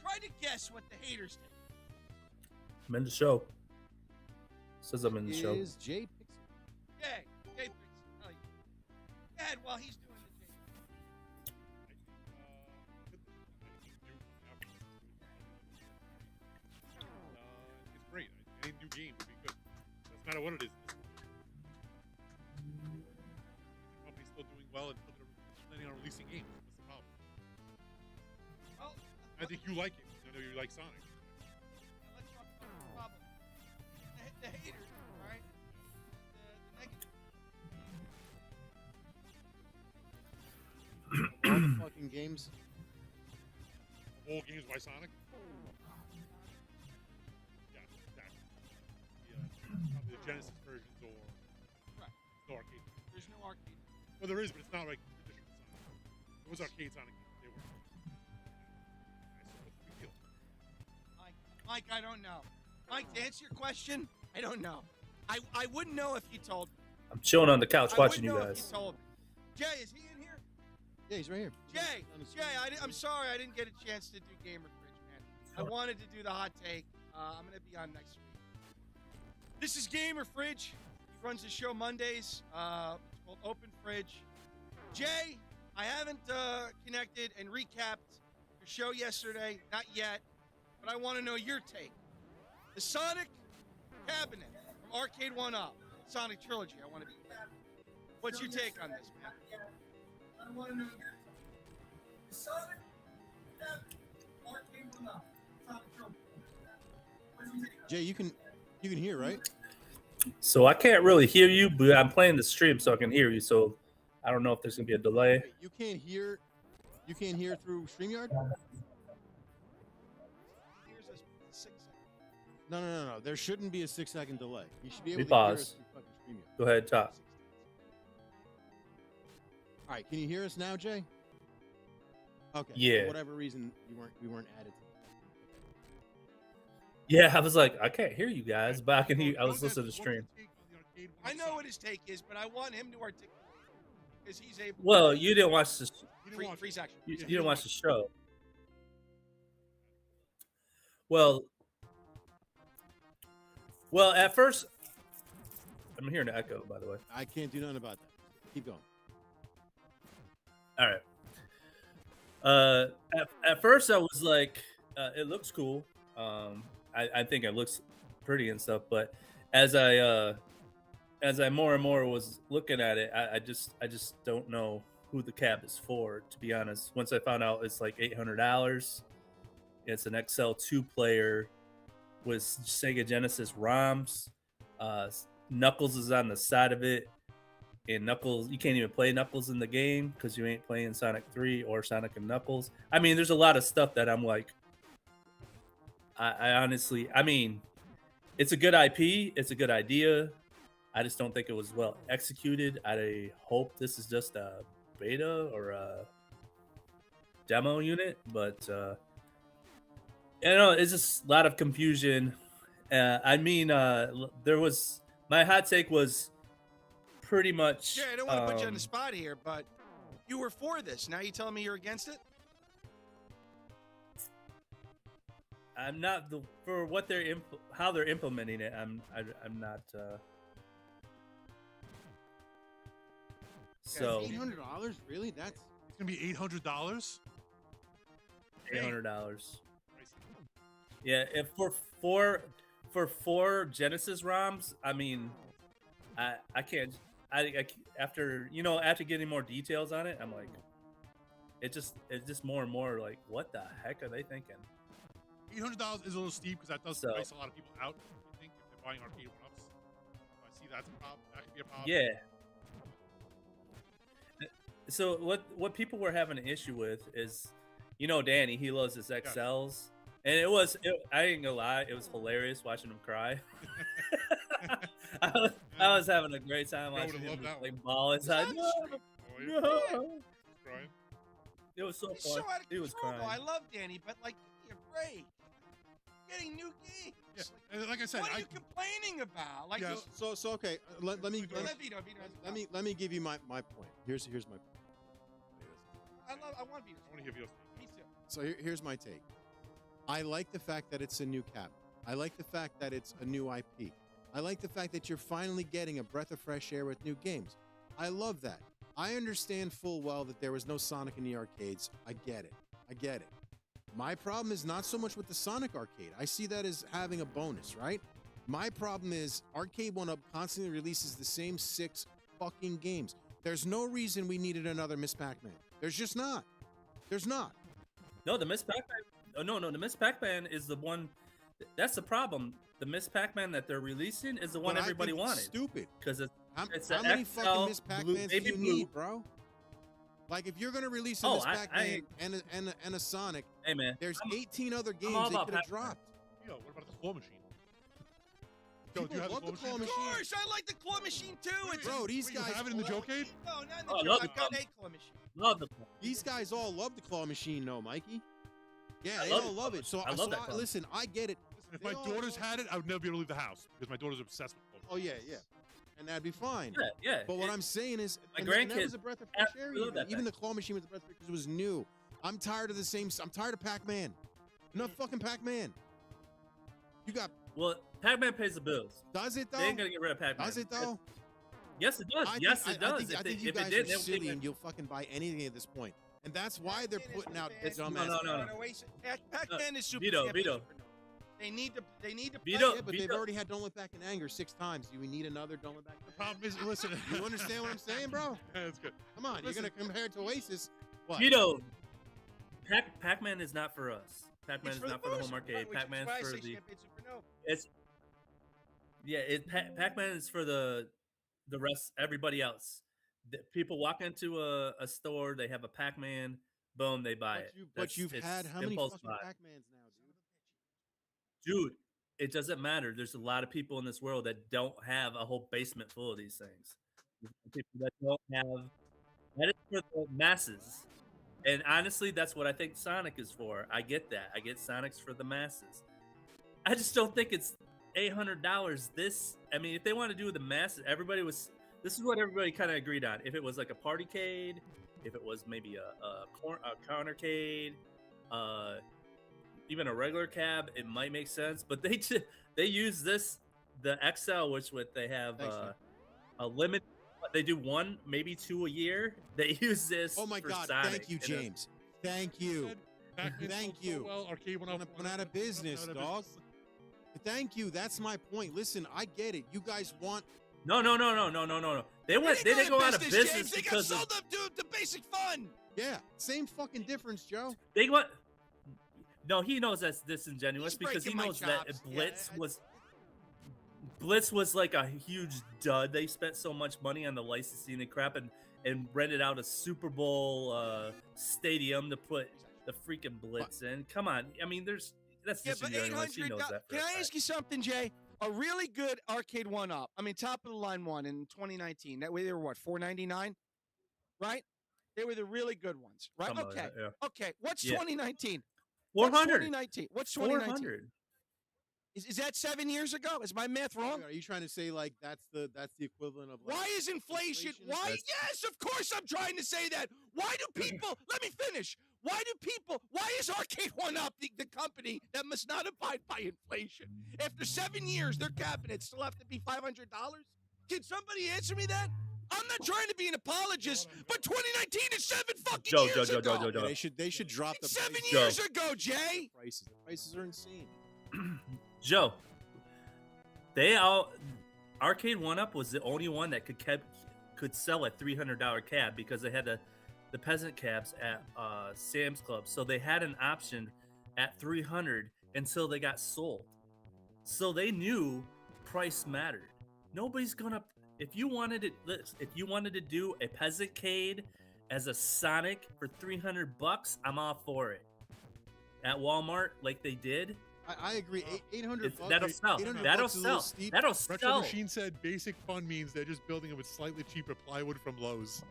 try to guess what the haters think. I'm in the show. Says I'm in the show. Is Jay Pixel? Jay Pixel. Go ahead while he's doing the Jay. It's great. Any new game would be good. Doesn't matter what it is. The company's still doing well and still planning on releasing games. What's the problem? Well, I think you like it. I know you like Sonic. let's talk about the problem. The haters, all right? The negative. All the fucking games. The whole game's by Sonic? Yeah, exactly. Probably the Genesis versions or Right. no arcade. There's no arcade. Well, there is, but it's not like traditional Sonic. It was arcade Sonic. They were. What's the big deal? Mike, I don't know. Mike, to answer your question, I don't know. I wouldn't know if you told me. I'm chilling on the couch watching you I wouldn't know guys. if you told me. Jay, is he in here? Yeah, he's right here. Jay, I'm sorry I didn't get a chance to do Gamer Fridge, man. I wanted to do the hot take. I'm going to be on next week. This is Gamer Fridge. He runs the show Mondays. It's called Open Fridge. Jay, I haven't connected and recapped your show yesterday. Not yet. But I want to know your take. The Sonic Cabinet from Arcade 1-Up. Sonic Trilogy. I want to be. What's your take on this, man? I want to know your take. The Sonic Cabinet, Arcade 1-Up. Sonic Trilogy. What's your take on Jay, you can hear, right? So I can't really hear you, but I'm playing the stream so I can hear you. So I don't know if there's gonna be a delay. You can't hear through StreamYard? Here's us 6 seconds. No. There shouldn't be a 6-second delay. You should be able We to hear pause. us through fucking StreamYard. Go ahead, top. All right, can you hear us now, Jay? Okay. Yeah. For whatever reason, we weren't added to. Yeah, I was like, I can't hear you guys, but I can hear. I was listening to the stream. I know what his take is, but I want him to articulate because he's able. Well, you didn't watch the Free section. you didn't watch the show. Well, at first, I'm hearing the echo, by the way. I can't do nothing about that. Keep going. All right. At first, I was like, it looks cool. I think it looks pretty and stuff. But as I more and more was looking at it, I just don't know who the cab is for. To be honest, once I found out it's like $800, it's an XL 2-player with Sega Genesis ROMs. Knuckles is on the side of it. And Knuckles, you can't even play Knuckles in the game because you ain't playing Sonic 3 or Sonic and Knuckles. I mean, there's a lot of stuff that I'm like, I honestly, I mean, it's a good IP. It's a good idea. I just don't think it was well executed. I hope this is just a beta or a demo unit, but it's just a lot of confusion. I mean, there was, my hot take was pretty much. Yeah, I don't want to put you on the spot here, but you were for this. Now you telling me you're against it? I'm not for what they're how they're implementing it. I'm not. So $800? Really? It's gonna be $800. $800. Yeah, if for four Genesis ROMs, I mean, I can't. I after getting more details on it, I'm like, it's just more and more like, what the heck are they thinking? $800 is a little steep because that does price a lot of people out. I think if they're buying arcade 1-ups. That's a problem. That could be a problem. Yeah. So what people were having an issue with is, Danny, he loves his XLs, and I ain't gonna lie, it was hilarious watching him cry. I was having a great time watching him just, like ball inside. No. Crying. It was so He's fun. so out of He was control. crying. I love Danny, but like, give me a break. Getting new games. Yeah. And like I said, what are you complaining about? Like, Yeah. So okay. Let me let me give you my point. Here's my point. I want Vito. I want to hear Vito's Me too. So here's my take. I like the fact that it's a new cabinet. I like the fact that it's a new IP. I like the fact that you're finally getting a breath of fresh air with new games. I love that. I understand full well that there was no Sonic in the arcades. I get it. My problem is not so much with the Sonic arcade. I see that as having a bonus, right? My problem is Arcade 1-Up constantly releases the same 6 fucking games. There's no reason we needed another Miss Pac-Man. There's just not. There's not. No, the Miss Pac-Man. No, the Miss Pac-Man is the one. That's the problem. The Miss Pac-Man that they're releasing is the one But I everybody think it's wanted. stupid. Because it's how a many XL fucking Miss blue, Pac-Mans do baby you blue. need, bro? Like, if you're gonna release a Oh, Miss I Pac-Man and a Sonic, Hey man, there's 18 other games all they about could have Pac-Man. dropped. Yo, what about the claw machine? Yo, do People you have love the claw Of machine. course, I like the claw machine too. It's Bro, these Wait, you guys have it in the JoeCade? No, not in Oh, I the love Joe. the I've got claw- a claw machine. Love the. These guys all love the claw machine, though, Mikey. Yeah, I they love all it. love it. So I love that claw. listen, I get it. If They my all daughters love- had it, I would never be able to leave the house because my daughter's obsessed with claw. Oh yeah, and that'd be fine. Yeah. But what I'm saying is, My and that was grandkids a breath of fresh air. absolutely love that Even thing. the claw machine was a breath of fresh because it was new. I'm tired of the same. I'm tired of Pac-Man. Enough fucking Pac-Man. You got. Well, Pac-Man pays the bills. Does it though? They ain't gonna get rid of Pac-Man. Does it though? Yes, it does. Yes, it does. I think you If guys it did, are they would silly take and you'll fucking buy anything at this point. And that's why they're putting out It's- dumbass. no. Pac-Man is super. Vito, yeah, Vito. but They need to. Vito, Yeah, but they've Vito. already had Don't Look Back in Anger 6 times. Do we need another Don't Look Back in The problem is, listen. Anger? You understand what I'm saying, bro? Yeah, that's good. Come on, Listen. you're gonna compare it to Oasis. What? Vito, Pac-Man is not for us. Pac-Man It's is for not for the home losers, arcade. which is Pac-Man's why I for say the. Champagne Supernova. It's. Yeah, Pac-Man is for the rest. Everybody else. People walk into a store, they have a Pac-Man. Boom, they buy it. But you've it's had how many impulse fucking buy. Pac-Mans now, dude? Dude, it doesn't matter. There's a lot of people in this world that don't have a whole basement full of these things. People that don't have. That is for the masses. And honestly, that's what I think Sonic is for. I get that. I get Sonic's for the masses. I just don't think it's $800. I mean, if they want to do the masses, this is what everybody kind of agreed on. If it was like a partycade, if it was maybe a countercade, even a regular cab, it might make sense. But they use the XL, which they have a limit. They do 1, maybe 2 a year. They use this. Oh my for God! Sonic. Thank you, James. Thank you. Thank you. Well, arcade went Out of business, dog. Thank you. That's my point. Listen, I get it. You guys want. No. They didn't go out of business James. They got because sold up, dude. The basic fun. Yeah, same fucking difference, Joe. they went. No, he knows that's disingenuous He's because he breaking my knows that chops. Blitz Yeah, Blitz was like a huge dud. They spent so much money on the licensing and crap, and rented out a Super Bowl stadium to put the freaking Blitz in. Come on, I mean, that's Yeah, but disingenuous. He knows $800. that. For Can a I fact. ask you something, Jay? A really good arcade 1-Up. I mean, top of the line one in 2019. That way they were what, $499, right? They were the really good ones, right? Something like Okay. that, yeah. Okay. What's Yeah. 2019? 400. What's 2019? 400. Is that 7 years ago? Is my math wrong? Are you trying to say like that's the equivalent of? Like, Why is inflation? Why? That's- Yes, of course I'm trying to say that. Why do people? Let me finish. Why is Arcade 1-Up the company that must not abide by inflation? After 7 years, their cabinets still have to be $500? Can somebody answer me that? I'm not trying to be an apologist, but 2019 is 7 fucking years ago. Yeah, they should drop the It's 7 prices. years ago, Jay. Prices. The prices are insane. Joe, Arcade 1-Up was the only one that could sell a $300 cab because they had the peasant cabs at Sam's Club, so they had an option at $300 until they got sold. So they knew price mattered. Nobody's gonna. If you wanted to do a peasantcade as a Sonic for $300, I'm all for it. At Walmart, like they did. I agree. $800. That'll sell. $800 That'll is a little sell. steep. That'll Retro sell. Machine said basic fun means they're just building it with slightly cheaper plywood from Lowe's.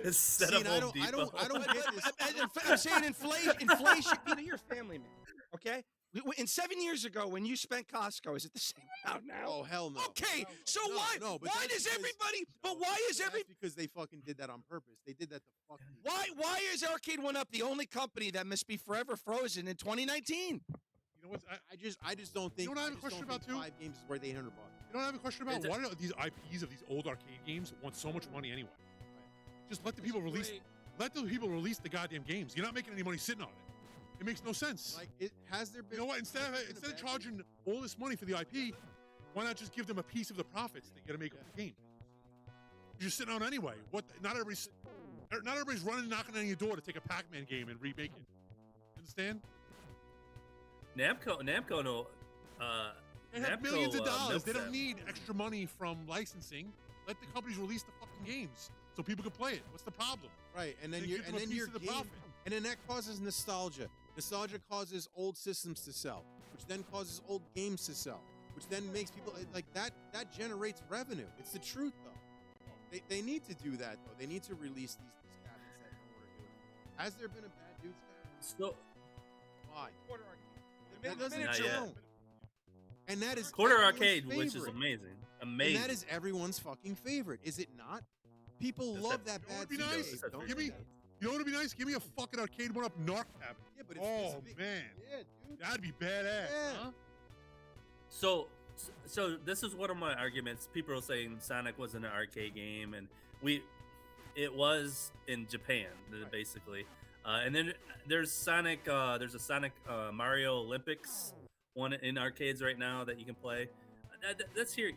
Instead See, of and Home Depot. I don't get this. I'm saying inflation. You know, you're a family man, okay? In 7 years ago, when you spent Costco, is it the same amount now? Oh hell no. Okay, so No, why? no, but why that's does because- everybody? But why is That's every? because they fucking did that on purpose. They did that to fuck you. Why is Arcade One Up the only company that must be forever frozen in 2019? You know what? I just don't think. You know what I have a just question don't about, think too? 5 games is worth $800. You know what I have a question about? It's a- Why do these IPs of these old arcade games want so much money anyway? Just let the people release. Let the people release the goddamn games. You're not making any money sitting on it. It makes no sense. Like, it has there been. You know what? Instead of charging all this money for the IP, why not just give them a piece of the profits they got to make off the game? You're just sitting on anyway. What? Not everybody's running, knocking on your door to take a Pac-Man game and remake it. Understand? Namco no. They have Namco, millions of dollars. milks They don't them. need extra money from licensing. Let the companies release the fucking games so people can play it. What's the problem? Right, and then They you're give them and a then piece your of the game, profit. and then that causes nostalgia. Nostalgia causes old systems to sell, which then causes old games to sell, which then makes people like that. That generates revenue. It's the truth, though. They need to do that, though. They need to release these cabinets that know what to do. Has there been a bad dudes cabinet? So Why? That doesn't Not show. yet. And that is Quarter everyone's Arcade, which is favorite. amazing. And Amazing. that is everyone's fucking favorite, is it not? People That's love it. that You know bad what'd be dudes. nice? Don't Give do me- that. You know what would be nice? Give me a fucking arcade one-up narc cabinet. Yeah, but it's Oh big. man, Yeah, dude. that'd be badass. Yeah. Huh? So this is one of my arguments. People are saying Sonic wasn't an arcade game, and it was in Japan, basically. And then there's Sonic. There's a Sonic Mario Olympics one in arcades right now that you can play. That's here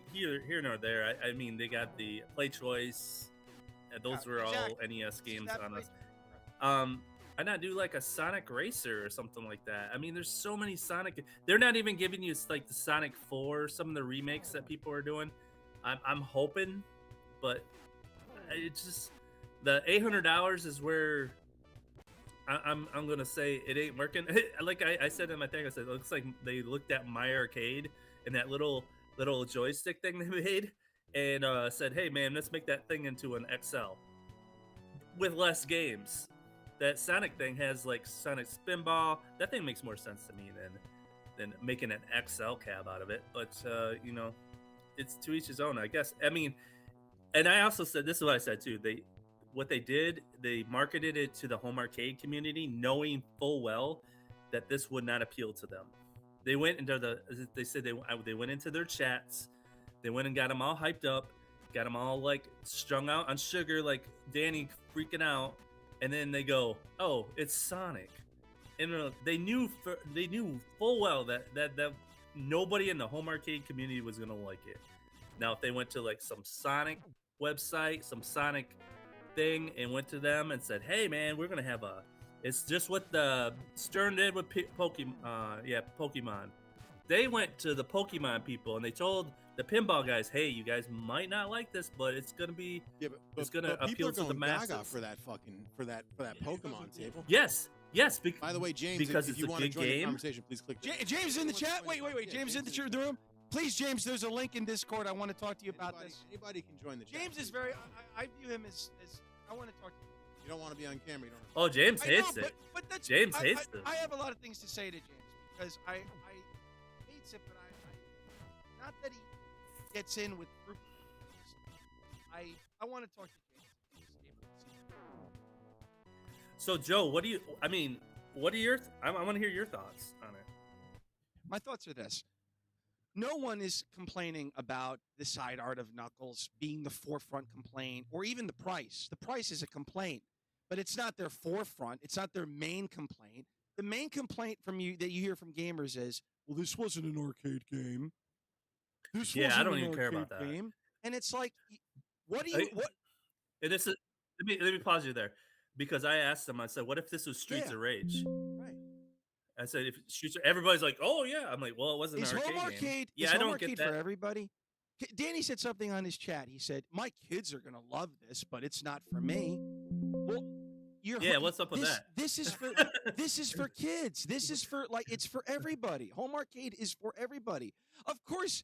nor there. I mean, they got the Play Choice. Those were all NES games on us. Why not do like a Sonic Racer or something like that? I mean, there's so many Sonic. They're not even giving you like the Sonic 4, some of the remakes that people are doing. I'm hoping, but it's just the $800 is where I'm gonna say it ain't working. Like I said in my thing, I said it looks like they looked at My Arcade and that little joystick thing they made and said, "Hey man, let's make that thing into an XL with less games." That Sonic thing has like Sonic Spinball. That thing makes more sense to me than making an XL cab out of it. But you know, it's to each his own, I guess. I mean, and I also said this is what I said too. What they did, they marketed it to the home arcade community, knowing full well that this would not appeal to them. They went into they said they went into their chats. They went and got them all hyped up, got them all like strung out on sugar, like Danny freaking out. And then they go, "Oh, it's Sonic," and they knew full well that nobody in the home arcade community was gonna like it. Now, if they went to like some Sonic website, some Sonic thing, and went to them and said, "Hey, man, we're gonna have it's just what the Stern did with Pokemon." They went to the Pokemon people and they told the pinball guys, "Hey, you guys might not like this, but it's gonna be it's gonna appeal to the masses." Gaga for that Pokemon table. Yes. By the way, James, because if it's you a want to good join the game. conversation, please click. James in the chat. Wait. Yeah, James in the room. Please, James. There's a link in Discord. I want to talk to you about this. Anybody can join the chat. James is very. I view him as. I want to talk to you. You don't want to be on camera. You don't. Oh, James I know, hates it. But that's, James hates it. I have a lot of things to say to James because I hates it, but I not that he gets in with group. I want to talk to James. So, Joe, what are your? I want to hear your thoughts on it. My thoughts are this. No one is complaining about the side art of Knuckles being the forefront complaint or even the price. The price is a complaint, but it's not their forefront. It's not their main complaint. The main complaint that you hear from gamers is, well, this wasn't an arcade game. I don't even care about that. Game. And it's like, what? Let me pause you there because I asked them. I said, "What if this was Streets of Rage?" Right. I said, if it shoots, everybody's like, "Oh yeah." I'm like, "Well, it wasn't Is an home arcade game." arcade? Yeah, is I home don't arcade get that. for everybody? Danny said something on his chat. He said, "My kids are gonna love this, but it's not for me." Well, Yeah, what's up with that? This is for this is for kids. This is for it's for everybody. Home arcade is for everybody. Of course,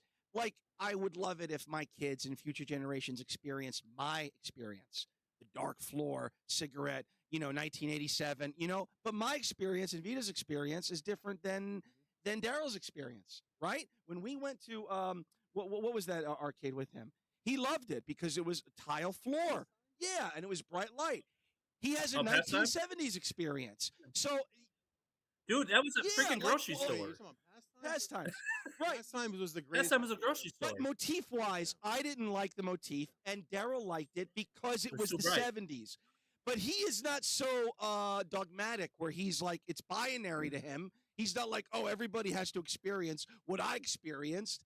I would love it if my kids and future generations experienced my experience. The dark floor, cigarette, 1987, but my experience and Vito's experience is different than Daryl's experience, right? When we went to what was that arcade with him? He loved it because it was a tile floor. Yeah, and it was bright light. He has a Oh, Pastime? 1970s experience. So, Dude, that was a yeah, freaking grocery store. Pastime. Right. Pastime was the greatest. Pastime was a grocery store. But motif-wise, I didn't like the motif, and Daryl liked it because it was too the bright. 70s. But he is not so dogmatic where he's like, it's binary to him. He's not like, oh, everybody has to experience what I experienced.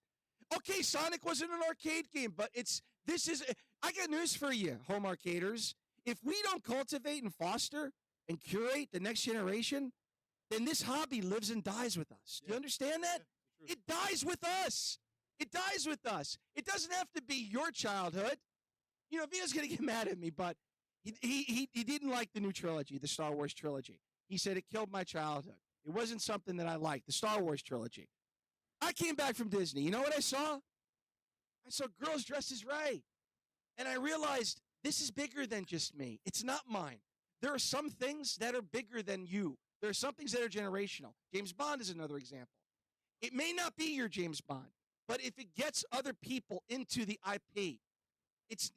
Okay, Sonic wasn't an arcade game, but I got news for you, home arcaders. If we don't cultivate and foster and curate the next generation, then this hobby lives and dies with us. Do you understand that? It dies with us. It dies with us. It doesn't have to be your childhood. Vito's going to get mad at me, but he didn't like the new trilogy, the Star Wars trilogy. He said it killed my childhood. It wasn't something that I liked, the Star Wars trilogy. I came back from Disney. You know what I saw? I saw girls dressed as Rey. And I realized this is bigger than just me. It's not mine. There are some things that are bigger than you. There are some things that are generational. James Bond is another example. It may not be your James Bond, but if it gets other people into the IP,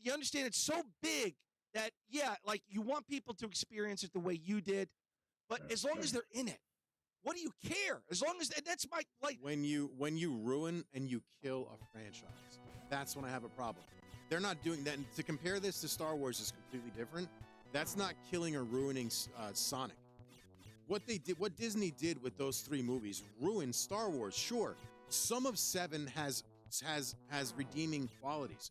you understand it's so big that, you want people to experience it the way you did, but as long as they're in it, what do you care? As long as that's my when you ruin and you kill a franchise, that's when I have a problem. They're not doing that. And to compare this to Star Wars is completely different. That's not killing or ruining Sonic. What Disney did with those 3 movies ruined Star Wars. Sure, some of 7 has redeeming qualities,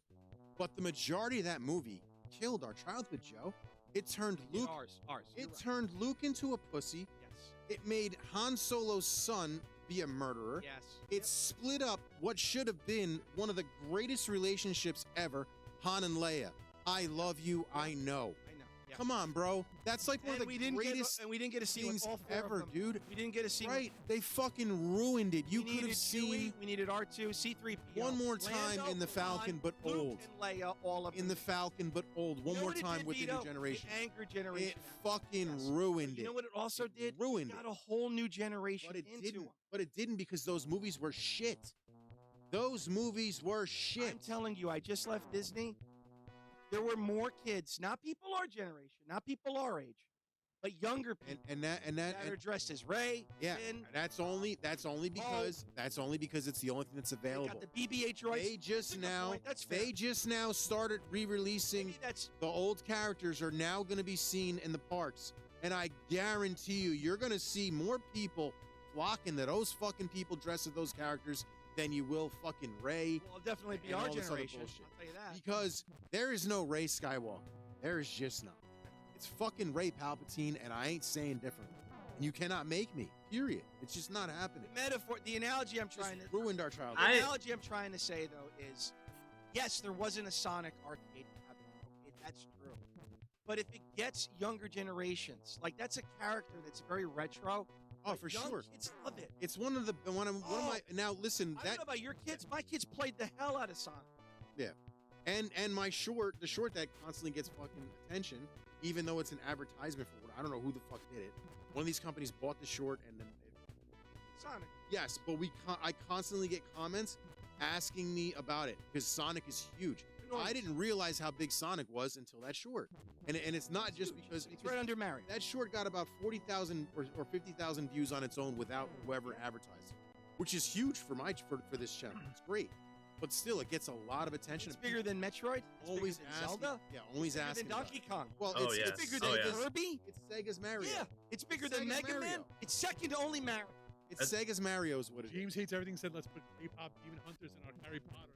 but the majority of that movie killed our childhood, Joe. It turned Luke. Ours. It turned Luke into a pussy. Yes. It made Han Solo's son be a murderer. Yes. It split up what should have been one of the greatest relationships ever, Han and Leia. I love you, I know. Yeah. Come on, bro. That's like one of the greatest and we didn't get to see things all 4 ever, of them. dude. We didn't get to see. Right. They fucking ruined it. You We could needed have seen Chewie, we needed R2, C3PO. one more time Lando, in the Falcon, Han, but Luke old. And Leia, all of In them. the Falcon, but old. One You know more what it time did, with the Vito? new generation. It angered generation. It fucking Yes. ruined But it. you know what it also It did? ruined Got it. a whole new generation But it into didn't. them. But it didn't because those movies were shit. Those movies were shit. I'm telling you, I just left Disney. There were more kids, not people our generation, not people our age, but younger people and that are dressed as Rey. yeah, Finn. that's only because it's the only thing that's They available. got the BB-8 droids. They just That's a good now point. That's fair. they just now started re-releasing. Maybe that's The old characters are now going to be seen in the parks, and I guarantee you're going to see more people flocking to those fucking people dressed as those characters than you will fucking Rey. will definitely be and our all this other generation. bullshit. I'll tell you that. Because there is no Rey Skywalker. There is just none. It's fucking Rey Palpatine, and I ain't saying differently. And you cannot make me. Period. It's just not happening. The metaphor, the analogy I'm trying to Ruined our childhood. The analogy I'm trying to say though is, yes, there wasn't a Sonic arcade cabinet. Okay, that's true. But if it gets younger generations, that's a character that's very retro. Oh, but for young sure. Kids love it. It's one of my now. Listen, I don't know about your kids. My kids played the hell out of Sonic. yeah, and the short that constantly gets fucking attention, even though it's an advertisement for I don't know who the fuck did it. One of these companies bought the short and then Sonic. yes, but I constantly get comments asking me about it because Sonic is huge. I didn't realize how big Sonic was until that short, and it's not just because It's right under Mario. that short got about 40,000 or 50,000 views on its own without whoever advertised it, which is huge for for this channel. It's great, but still, it gets a lot of attention. It's bigger than Metroid. It's Always bigger than asking, Zelda. yeah, always It's bigger asking. than about Donkey it. Kong. Well, Oh, it's yes. It's bigger Oh, than yes. Kirby. It's Sega's Mario. Yeah, it's bigger than Sega's Mega Man. Mario. It's second to only Mario. It's Sega's Mario is what it is. James hates everything. Said let's put K-pop demon hunters in our Harry Potter.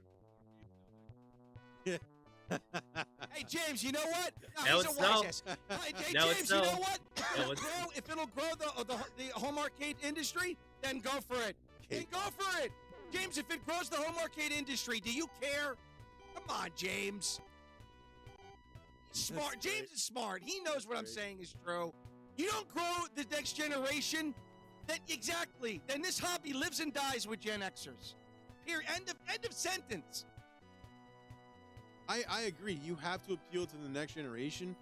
Hey, James, you know what? No, Now he's it's a wise so. ass. Hey, Now James, it's you so. know what? Now it's- Grow, if it'll grow the home arcade industry, then go for it. Then go for it. James, if it grows the home arcade industry, do you care? Come on, James. He's smart. James is smart. He knows what I'm saying is true. You don't grow the next generation, then exactly. Then this hobby lives and dies with Gen Xers. Here, end of sentence. I agree. You have to appeal to the next generation.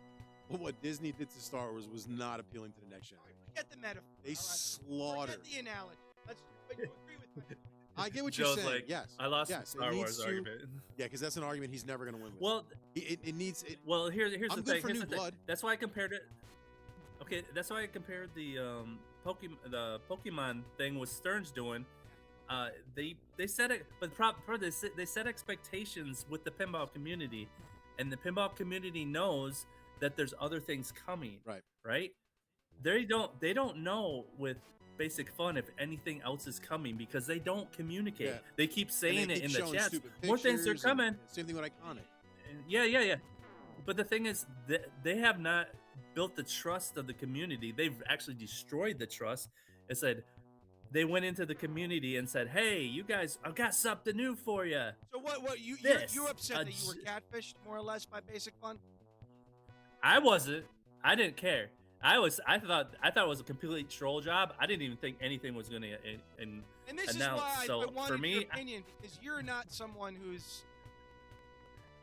But what Disney did to Star Wars was not appealing to the next generation. Forget the metaphor. They slaughtered. Forget the analogy. But you agree with me. I get what you're Joe's saying. like, yes. I lost yes, the Star it Wars needs to- argument. Yeah, because that's an argument he's never going to win with. Well, it needs it. well, here's I'm the good thing. for Here's new the thing. blood. That's why I compared it. Okay, that's why I compared the Pokemon thing with Stern's doing. They set it, but they set expectations with the pinball community, and the pinball community knows that there's other things coming. Right. Right. They don't know with Basic Fun if anything else is coming because they don't communicate. Yeah. They keep saying And they it keep in the showing chats. stupid More things are pictures and coming. Same thing with Iconic. Yeah. But the thing is, they have not built the trust of the community. They've actually destroyed the trust. It said they went into the community and said, "Hey, you guys, I've got something new for you." So what you're upset that you were catfished more or less by Basic Fun? I wasn't. I didn't care. I thought it was a complete troll job. I didn't even think anything was going to And this announce. is why So I wanted for me, your opinion, because you're not someone who's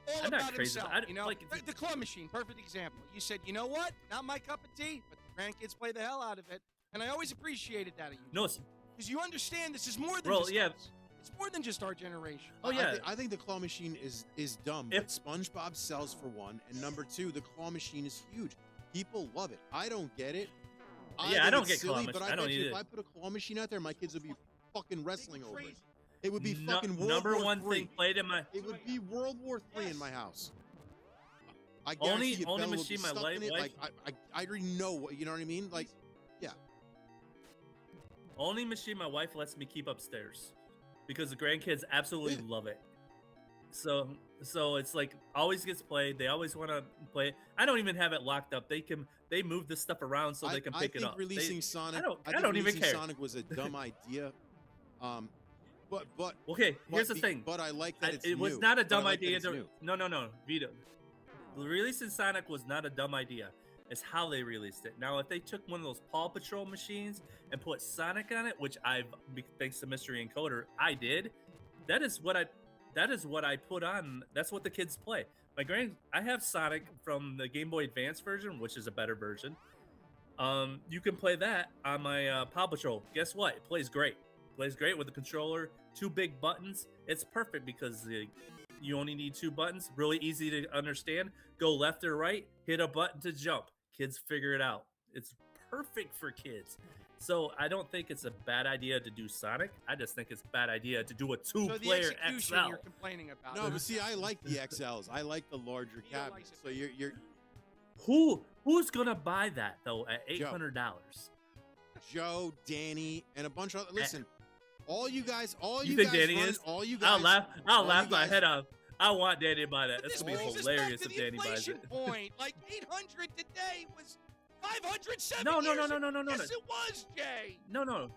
all I'm not about crazy. himself. I- You know, like, the claw machine, perfect example. You said, you know what? Not my cup of tea, but the grandkids play the hell out of it, and I always appreciated that of you. no, Because you understand this is more than Bro, just yeah. us. It's more than just our generation. Oh, yeah. I think the claw machine is dumb. If- But SpongeBob sells for one, and number two, the claw machine is huge. People love it. I don't get it. Yeah, think I don't it's get claw silly, machine. But I don't bet you either. if I put a claw machine out there, my kids would be fucking wrestling over it. crazy. It would be fucking World number War one III. thing played in my It would be World War III in my house. I Only- guarantee you, only Bella would machine be my stuck in wife- it. Like I already know what you know what I mean. Like, yeah. only machine my wife lets me keep upstairs because the grandkids absolutely Yeah. love it. So it's like always gets played. They always want to play it. I don't even have it locked up. They move this stuff around so they can pick I it think up. releasing Sonic. I think don't even releasing care. Sonic was a dumb idea. But Okay, here's the thing. But I like that it's it was new. not a But I dumb like that idea. it's To, new. no, VITO. Releasing Sonic was not a dumb idea. It's how they released it. Now, if they took one of those Paw Patrol machines and put Sonic on it, which thanks to Mystery Encoder, I did. That is what I put on. That's what the kids play. I have Sonic from the Game Boy Advance version, which is a better version. You can play that on my Paw Patrol. Guess what? It plays great. Plays great with the controller, 2 big buttons. It's perfect because you only need 2 buttons. Really easy to understand. Go left or right, hit a button to jump. Kids figure it out. It's perfect for kids. So I don't think it's a bad idea to do Sonic. I just think it's a bad idea to do a 2-player So the execution XL. you're complaining about. No, but see, I like the XLs. I like the larger You don't like cabinets. it. So you're Who's gonna buy that though at $800? Joe, Danny, and a bunch of listen. All you guys, You think guys Danny run, is? all you guys. I'll you laugh my guys- head off. I want Danny to buy that. But That's this gonna be brings us hilarious back if to the Danny buys inflation it. point. Like 800 today was 500 7 No. years ago. Yes, it was, Jay. No.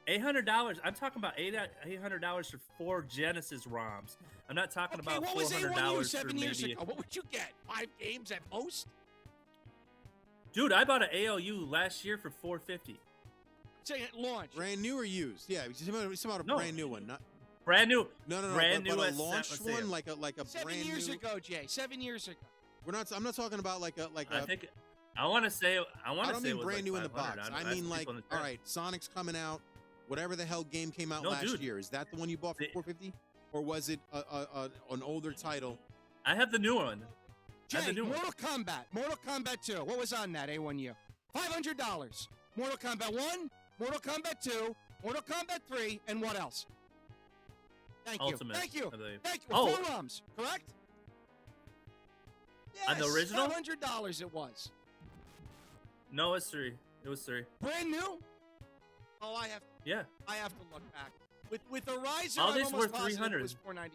$800. I'm talking about $800 for 4 Genesis ROMs. I'm not talking Okay, about what was $400 A1U for 7 years maybe. ago? What would you get? 5 games at most? Dude, I bought an AOU last year for $450. Saying at launch. Brand new or used? Yeah, it's about a No. brand new one. Not Brand new. no. Brand but new a at launched Sam- one, like a 7 brand years new. ago, Jay. 7 years ago. I'm not talking about like a. I think I want to say I don't mean brand new in the box. I mean like, all all right, Sonic's coming out. Whatever the hell game came out No, last dude. year, is that the one you bought for $450, or was it an older title? I have the new one. I have Jay, the new one. Mortal Kombat 2. What was on that A1U? $500. Mortal Kombat 1, Mortal Kombat 2, Mortal Kombat 3, and what else? Thank you. Ultimate, Thank you. I believe. Thank you. Oh. 4 ROMs, correct? On the Yes, original? $500 it was. No, it's 3. It was 3. Brand new? Oh, I have to look back. With a riser, All I'm these almost were positive it $300. was $499.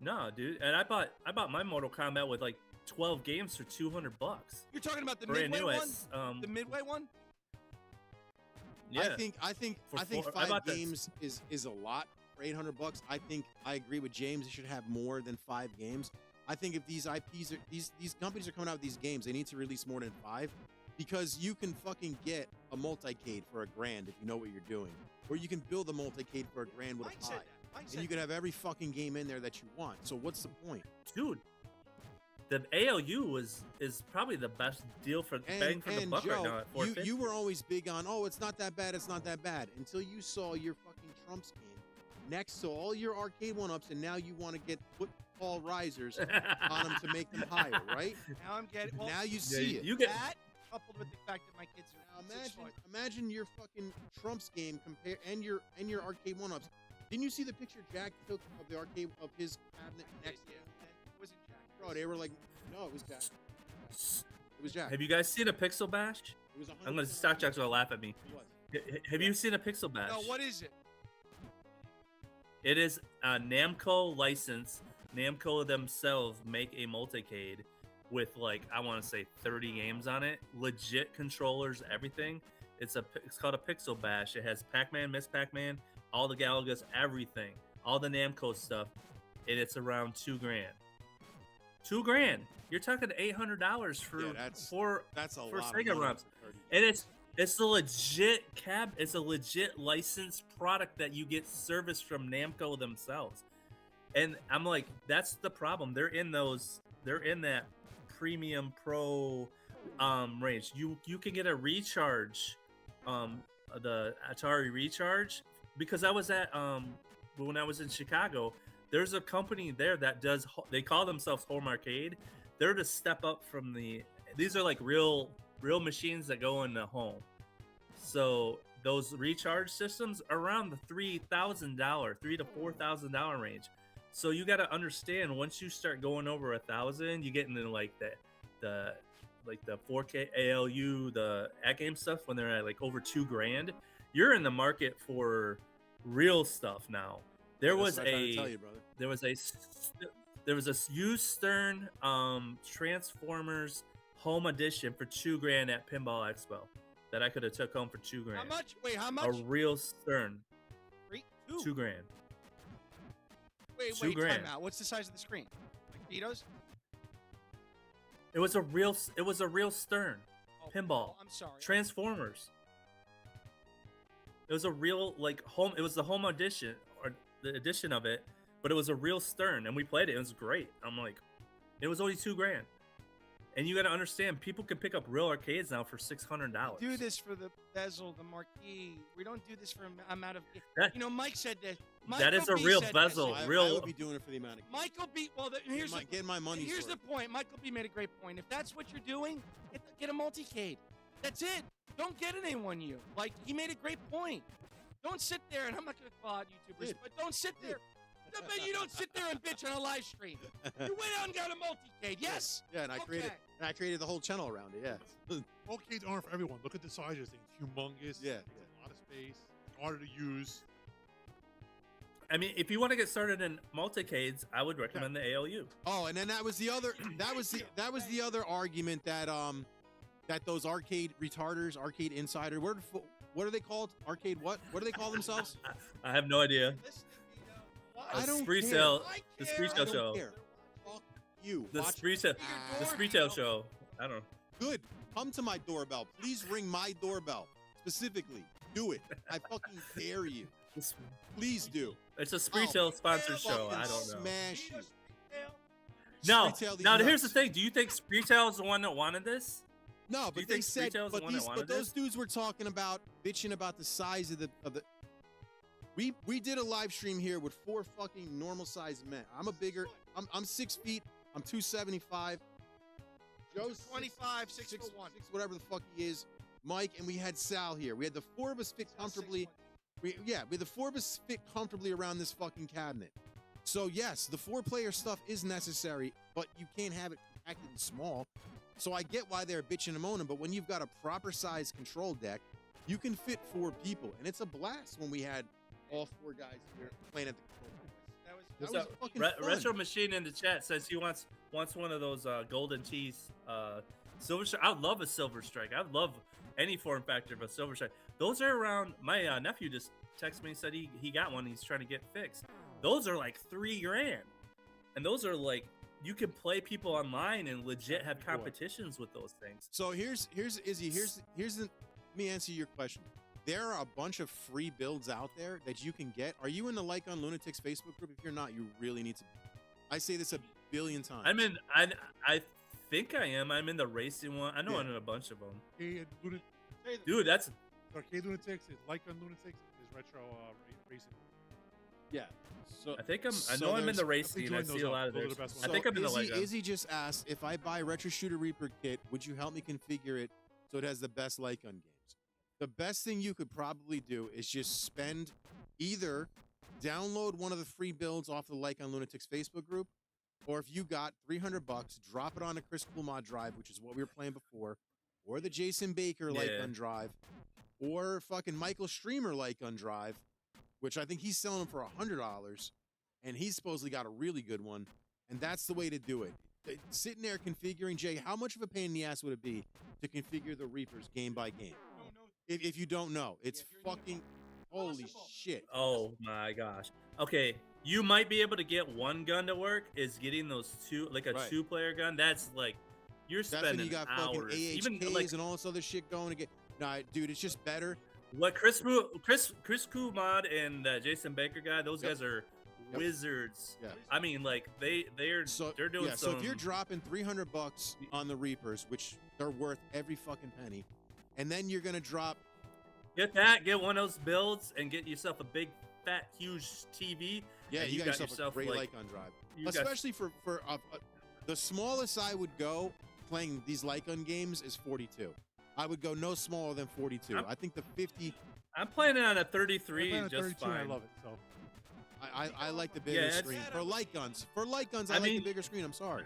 No, dude. And I bought my Mortal Kombat with like 12 games for $200. You're talking about the Brand Midway new one? at, The Midway one? Yeah. I think I 5 bought that- games is a lot for $800. I think I agree with James. They should have more than 5 games. I think if these IPs are these companies are coming out with these games, they need to release more than 5, because you can fucking get a multicade for $1,000 if you know what you're doing, or you can build a multicade for $1,000 with Mike a said pie, that. and you could have every fucking game in there that you want. So what's the point? Dude, the ALU is probably the best deal for bang for the buck Joe, right now at $450. you were always big on, oh, it's not that bad, until you saw your fucking Trumps game next to all your arcade one-ups, and now you want to get football risers on them to make them higher, right? Now I'm getting. Well, Now you see it. You get that coupled with the fact that my kids are Now imagine your fucking Trumps game and your arcade one-ups. Didn't you see the picture Jack took of the arcade of his cabinet next to him? It wasn't Jack. Bro, they were like, no, it was Jack. It was Jack. Have you guys seen a Pixel Bash? It was I'm gonna Stock Jack's gonna laugh at me. It was. Have you seen a Pixel Bash? No, what is it? It is a Namco license. Namco themselves make a multicade with like I want to say 30 games on it, legit controllers, everything. It's called a Pixel Bash. It has Pac-Man, Miss Pac-Man, all the Galagas, everything, all the Namco stuff, and it's around $2,000. $2,000. You're talking $800 for that's a for lot Sega of money ROMs, for 30 and it's a legit It's a legit licensed product that you get service from Namco themselves. And I'm like, that's the problem. They're in that premium pro range. You can get a recharge, the Atari recharge, because I was at when I was in Chicago. There's a company there that does. They call themselves Home Arcade. They're to step up from these are like real machines that go in the home. So those recharge systems are around the $3,000, $3,000 to $4,000 range. So you got to understand, once you start going over 1,000, you get into like the 4K ALU, the at game stuff when they're at like over $2,000. You're in the market for real stuff now. There was a used Stern Transformers Home Edition for $2,000 at Pinball Expo that I could have took home for $2,000. How much? Wait, how much? A real Stern. $2,000. Wait, $2,000. time out. What's the size of the screen? Like VITO's? It was a real Stern. Pinball. I'm sorry. Transformers. It was a real home. It was the home edition or the edition of it, but it was a real Stern, and we played it. It was great. I'm like, it was only $2,000, and you got to understand, people can pick up real arcades now for $600. We do this for the bezel, the marquee. We don't do this for amount of. Mike said that. That is a real bezel. I would be doing it for the amount of. Michael B. Well, here's getting my money. Here's the point. Michael B. made a great point. If that's what you're doing, get a multicade. That's it. Don't get an A1U. Like, he made a great point. Don't sit there, and I'm not going to call out YouTubers, but don't sit there. No, but you don't sit there and bitch on a live stream. You went out and got a multicade. Yes. Yeah, and I created the whole channel around it. Yeah. Multicades aren't for everyone. Look at the size of this thing. It's humongous. Yeah. Takes a lot of space. It's harder to use. I mean, if you want to get started in multicades, I would recommend the ALU. Oh, and then that was the other. That was the other argument that that those arcade retarders, arcade insider. What are they called? Arcade what? What do they call themselves? I have no idea. I don't Spree care. Sale, the I Spree Sale don't show. care. Fuck you. The Watch Spree Sale, the Spree Sale show. I don't know. Good. Come to my doorbell. Please ring my doorbell specifically. Do it. I fucking dare you. Please do. It's a Spree Sale sponsored show. I don't know. Smash you. No. Spree Tale these Now nuts. here's the thing. Do you think Spree Tale is the one that wanted this? No, but they said, but wanted those dudes were talking about bitching about the size of the. We did a live stream here with 4 fucking normal sized men. I'm 6 feet. I'm 275. Joe's 25, 6'1", whatever the fuck he is. Mike, and we had Sal here. We had the 4 of us fit comfortably. We had the 4 of us fit comfortably around this fucking cabinet. So yes, the 4-player stuff is necessary, but you can't have it compacted and small. So I get why they're bitching and moaning, but when you've got a proper size control deck, you can fit 4 people, and it's a blast when we had all 4 guys here playing at the control deck. That was That What's was up? fucking fun. Retro Machine in the chat says he wants one of those golden tees. Silver Strike. I love a Silver Strike. I love any form factor of a Silver Strike. Those are around. My nephew just texted me and said he got one. He's trying to get fixed. Those are like $3,000, and those are like you can play people online and legit have competitions with those things. So here's Izzy. Here's the. Let me answer your question. There are a bunch of free builds out there that you can get. Are you in the Like on Lunatics Facebook group? If you're not, you really need to. I say this a billion times. I'm in. I think I am. I'm in the racing one. I know I'm in a bunch of them. Hey, Dude, that's Arcade Lunatics is Like on Lunatics is retro racing. Yeah. So I think I so know I'm in there's- the racing. I see a lot of Those are theirs. the best ones. I think I'm in the Izzy, Lego. Izzy just asked if I buy Retro Shooter Reaper kit, would you help me configure it so it has the best Like on games? The best thing you could probably do is just spend either download one of the free builds off the Like on Lunatics Facebook group, or if you got $300, drop it on a Chris Coolmod drive, which is what we were playing before, or the Jason Baker Like on drive, or fucking Michael Streamer Like on drive, which I think he's selling them for $100, and he's supposedly got a really good one, and that's the way to do it. Sitting there configuring, Jay, how much of a pain in the ass would it be to configure the Reapers game by game? If you don't know, it's fucking holy shit. Oh my gosh. Okay, you might be able to get one gun to work. Is getting those two, like a Right. 2-player gun. That's like you're That's when spending you got hours. fucking AHKs Even like and all this other shit going to get. Nah, dude, it's just better. what Chris Kumod and Jason Baker guy. Those guys are wizards. Yeah. I mean, like they're doing Yeah, so some. if you're dropping $300 on the Reapers, which they're worth every fucking penny, and then you're gonna drop. Get one of those builds and get yourself a big, fat, huge TV. Yeah, and you got yourself a great like on drive, especially for the smallest I would go playing these like on games is 42. I would go no smaller than 42. I think the 50. I'm playing it on a 33 just 32, fine. I love it. So I like the bigger screen for light guns. For light guns, I like the bigger screen. I'm sorry.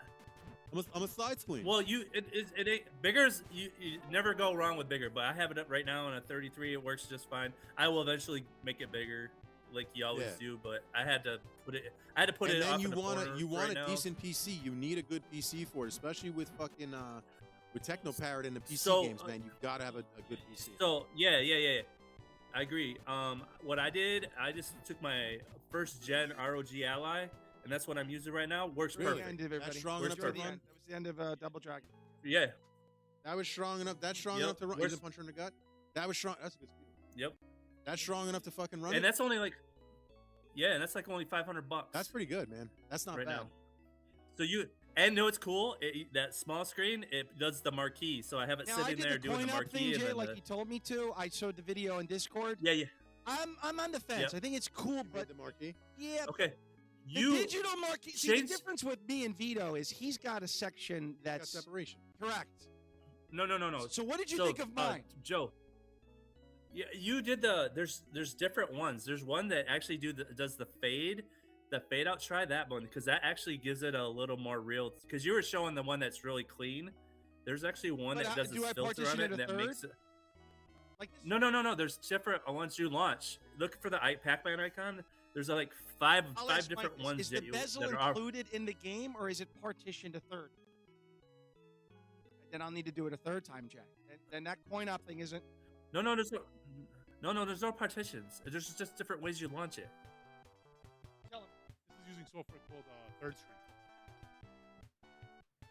I'm a side screen. Well, it ain't bigger's you never go wrong with bigger, but I have it up right now on a 33. It works just fine. I will eventually make it bigger, like you always do. But I had to put it. I had to put and it. then off you in the want corner you want right a now. decent PC. You need a good PC for it, especially with fucking with Technoparrot in the PC So, games, man. You gotta have a good PC. So yeah. I agree. What I did, I just took my first gen ROG Ally, and that's what I'm using right now. Works Really? perfect. That's strong Works enough to perfect. run. That was the end of Double Dragon. Yeah. That was strong enough. That's strong Yep. enough to run. You Where's- didn't punch her in the gut. That was strong. That's a good speed. Yep. That's strong enough to fucking run. And it? that's only like, yeah, and that's like only $500. That's pretty good, man. That's not right bad. now. So and no, it's cool. That small screen, it does the marquee. So I have it Now, I sitting did there the doing the coin up marquee. thing, and Jay, then like the- you told me to. I showed the video in Discord. Yeah. I'm on the fence. Yep. I think it's cool, but the marquee. Yeah. Okay. The digital marquee. See, the change- difference with me and Vito is he's got a section that's separation. Correct. No. So what did you think of mine? Joe? Yeah, you did there's different ones. There's one that actually does the fade out. Try that one because that actually gives it a little more real. Because you were showing the one that's really clean. There's actually one But that does do this I filter on partition it it a that makes third? it. Like No. There's different ones you launch. Look for the Pac-Man icon. There's like five different ones Is the bezel that are. included in the game, or is it partitioned a third? Then I'll need to do it a third time, Jay. And that coin op thing isn't. No. There's no partitions. There's just different ways you launch it. this is using software called Third Stream. So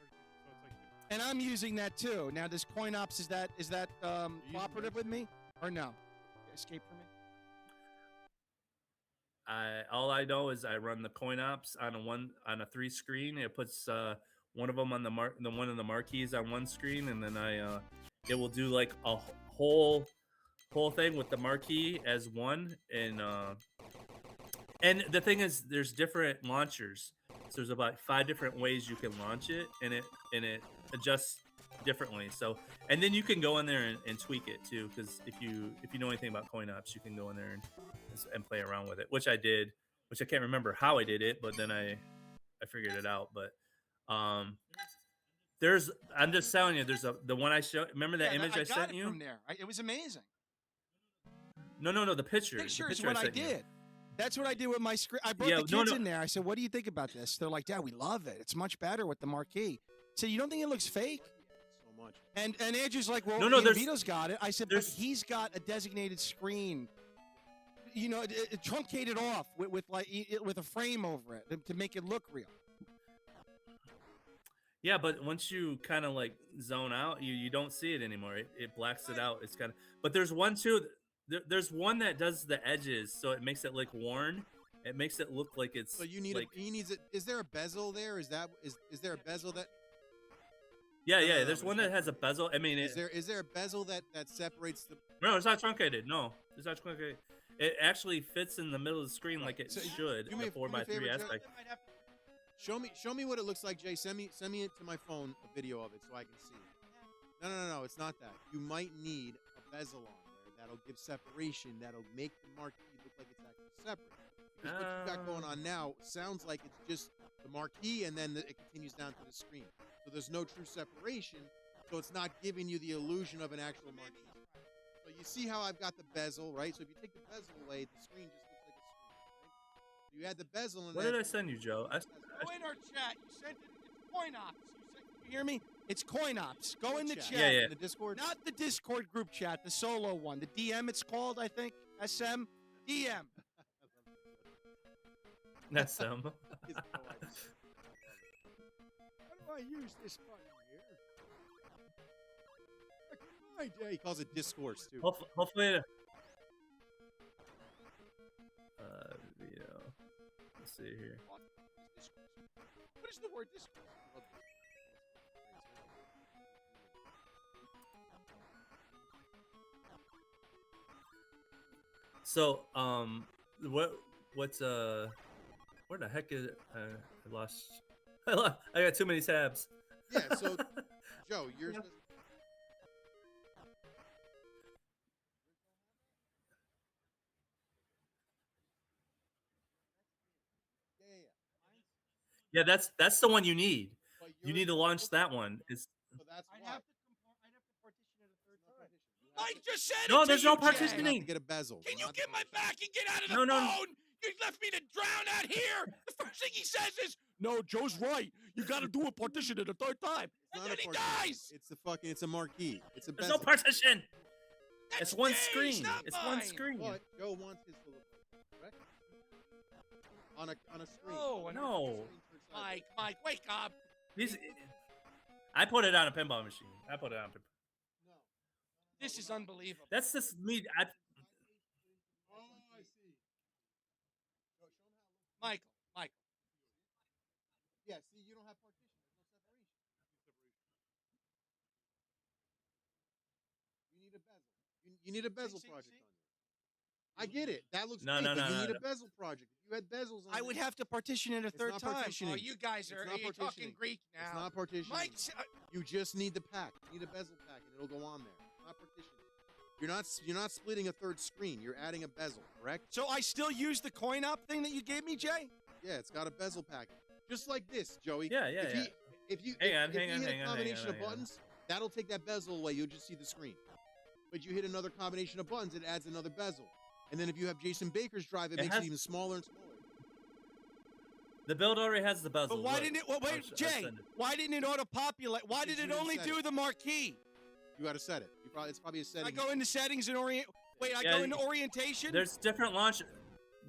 it's like And I'm using that too. Now, does coin ops is that cooperative with me or no? Escape from me. All I know is I run the coin ops on a 3 screen. It puts one of them on the one of the marquees on one screen, and then it will do like a whole thing with the marquee as one. And the thing is, there's different launchers. So there's about 5 different ways you can launch it, and it adjusts differently. So and then you can go in there and tweak it too, because if you know anything about coin ops, you can go in there and play around with it, which I did, which I can't remember how I did it, but then I figured it out. But I'm just telling you, there's the one I showed. Remember that image I sent you? From there, it was amazing. No, the picture. Picture the is picture what I sent you. did. That's what I did with my screen. I brought the kids in there. I said, "What do you think about this?" They're like, "Dad, we love it. It's much better with the marquee." So you don't think it looks fake? So much. And Andrew's like, "Well, Vito's got it." I said, "But he's got a designated screen. You know, it truncated off with a frame over it to make it look real." Yeah, but once you kind of like zone out, you don't see it anymore. It blacks it out. It's kind of. But there's one too. There's one that does the edges, so it makes it like worn. It makes it look like it's. So you need like, he needs it. Is there a bezel there? Is there a bezel that? Yeah. There's one that has a bezel. I mean, is there a bezel that separates the? No, it's not truncated. No, it's not truncated. It actually fits in the middle of the screen like it should. Do me a 4x3 aspect. Show me what it looks like, Jay. Send me it to my phone, a video of it, so I can see. No, it's not that. You might need a bezel on there that'll give separation, that'll make the marquee look like it's actually separate. Because what you've got going on now sounds like it's just the marquee and then it continues down to the screen. So there's no true separation, so it's not giving you the illusion of an actual marquee. So you see how I've got the bezel, right? So if you take the bezel away, the screen just looks like a screen, right? You add the bezel in. What did I send you, Joe? Go in our chat. You sent it. It's coin ops. You hear me? It's coin ops. Go in the chat. Yeah. The Discord. Not the Discord group chat. The solo one. The DM. It's called. I think. SM. DM. That's them. How do I use this button here? Yeah, he calls it discourse too. Hopefully. Let's see here. What is the word discourse? So, what's where the heck is it? I lost. I got too many tabs. Yeah. So, Joe, yours. Yeah. Yeah, that's the one you need. You need to launch that one. So that's why. I'd have to partition it a third time. Mike just said No, it there's to no you, Jay. partitioning. You have to get a bezel. Can you get my back and get out of the No. phone? You left me to drown out here. The first thing he says is, "No, Joe's right. You got to do a partition it a third time." And then he dies. It's a marquee. It's a There's bezel. no partition. That's It's one Jay's, screen. not It's one mine. screen. But Joe wants his to look like, correct? On a screen. Oh, No. Mike, wake up. I put it on a pinball machine. I put it on. This is unbelievable. That's just me. Oh, I see. Michael. Yeah, see, you don't have partition. There's no separation. You need a bezel. You need a bezel project on there. I get it. That looks great, but you need a bezel project. If you had bezels on I would have to partition it a third not time. partitioning. Oh, you guys are you're talking Greek now. It's not partitioning. Mike, You just need the pack. You need a bezel pack, and it'll go on there. It's not partitioning. You're not splitting a third screen. You're adding a bezel, correct? so I still use the coin op thing that you gave me, Jay? Yeah, it's got a bezel pack. Just like this, Joey. Yeah. If you Hang on, hit hang a on, combination hang of on. buttons, that'll take that bezel away. You'll just see the screen. But you hit another combination of buttons, it adds another bezel. And then if you have Jason Baker's drive, it makes it even smaller and smaller. The build already has the bezel. But why Look. didn't it? Well, wait, I'll Jay. send it. Why didn't it auto-populate? Why did Because it you only didn't set do it. the marquee? You got to set it. It's probably a setting. I go into settings and orient. Wait, I Yeah, go into orientation. There's different launch.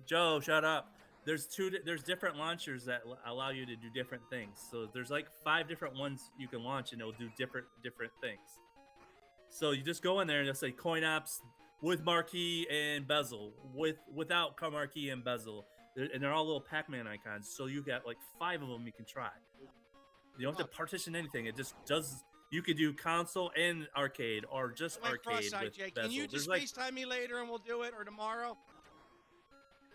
Joe, shut up. There's different launchers that allow you to do different things. So there's like 5 different ones you can launch, and it'll do different things. So you just go in there and it'll say coin ops with marquee and bezel, without marquee and bezel, and they're all little Pac-Man icons. So you got like 5 of them you can try. You don't have to partition anything. It just does. You could do console and arcade, or just I went arcade cross-eyed, with Jay. bezel. Can you just There's FaceTime me later and we'll do it, or tomorrow?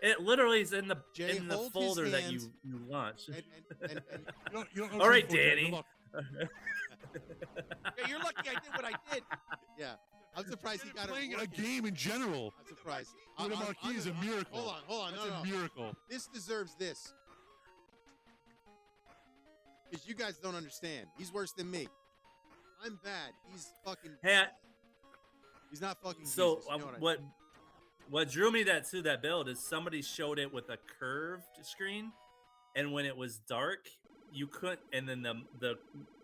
It literally is in the Jay, hold his folder that you hands launch. And You don't All right, for it. Danny. Look, Yeah, you're lucky I did what I did. yeah, I'm surprised he got it. playing a working. game in general. I'm surprised. With a marquee is a miracle. Hold on. That's No. a miracle. This deserves this. Because you guys don't understand. He's worse than me. I'm bad. He's fucking. Hey, He's not fucking. so Jesus, you know what? what drew me to that build is somebody showed it with a curved screen, and when it was dark, you couldn't. And then the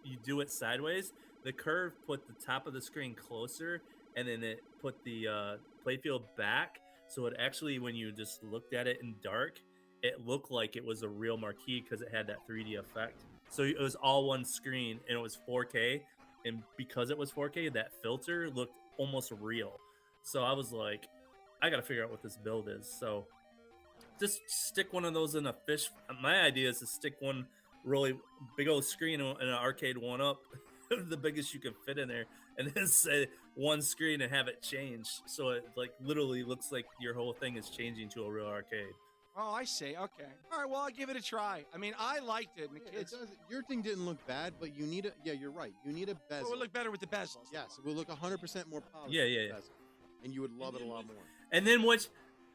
you do it sideways. The curve put the top of the screen closer, and then it put the playfield back. So it actually, when you just looked at it in dark, it looked like it was a real marquee because it had that 3D effect. So it was all one screen, and it was 4K. And because it was 4K, that filter looked almost real. So I was like, I got to figure out what this build is. So just stick one of those in a fish. My idea is to stick one really big old screen in an arcade one-up, the biggest you can fit in there, and then say one screen and have it change. So it like literally looks like your whole thing is changing to a real arcade. Oh, I see. Okay. All right. Well, I'll give it a try. I mean, I liked it. And the kids. Your thing didn't look bad, but you need a. Yeah, you're right. You need a bezel. It would look better with the bezels. Yes, it will look 100% more polished. Yeah, with yeah, the yeah. bezel. And you would love it a lot more. And then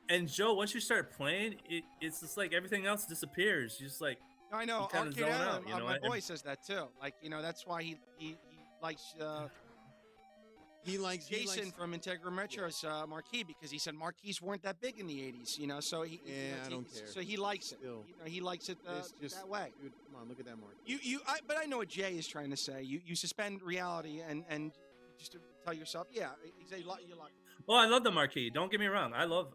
and Joe, once you start playing, it's just like everything else disappears. You just like. I know. you kinda Arcade zone Island, out, you know, my and- boy says that too. Like, that's why he likes He likes Jason from Integra Metro's marquee, because he said marquees weren't that big in the 80s. So he. I don't care. So he likes it. Still. He likes it It's just that way. Dude, come on, look at that mark. But I know what Jay is trying to say. You suspend reality and just to tell yourself, yeah, exactly. You like. Well, I love the marquee. Don't get me wrong. I don't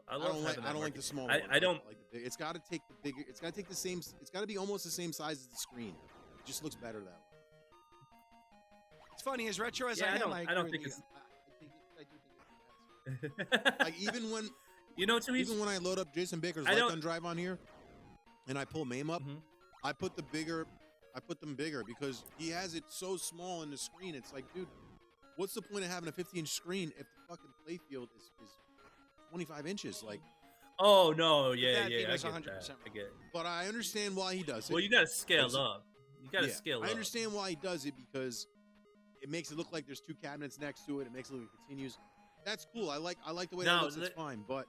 like the marquee. small I one. don't. like the big. It's got to take the bigger. It's got to take the same. It's got to be almost the same size as the screen. It just looks better that way. It's funny, as retro as Yeah, I am, I don't agree think with it's. you. I do think it's Like even when to even when I load up Jason Baker's I Light don't- Gun Drive on here, and I pull MAME up, Mhm. I put them bigger because he has it so small in the screen. It's like, dude, what's the point of having a 50-inch screen if the fucking playfield is 25 inches? Like, Oh no, yeah, That yeah, I Vito's get 100% that. I get it. but I understand why he does it. Well, you gotta scale Because- up. You gotta Yeah, scale up. I understand why he does it because it makes it look like there's two cabinets next to it. It makes it look like it continues. That's cool. I like the way that Now, looks. It's fine, but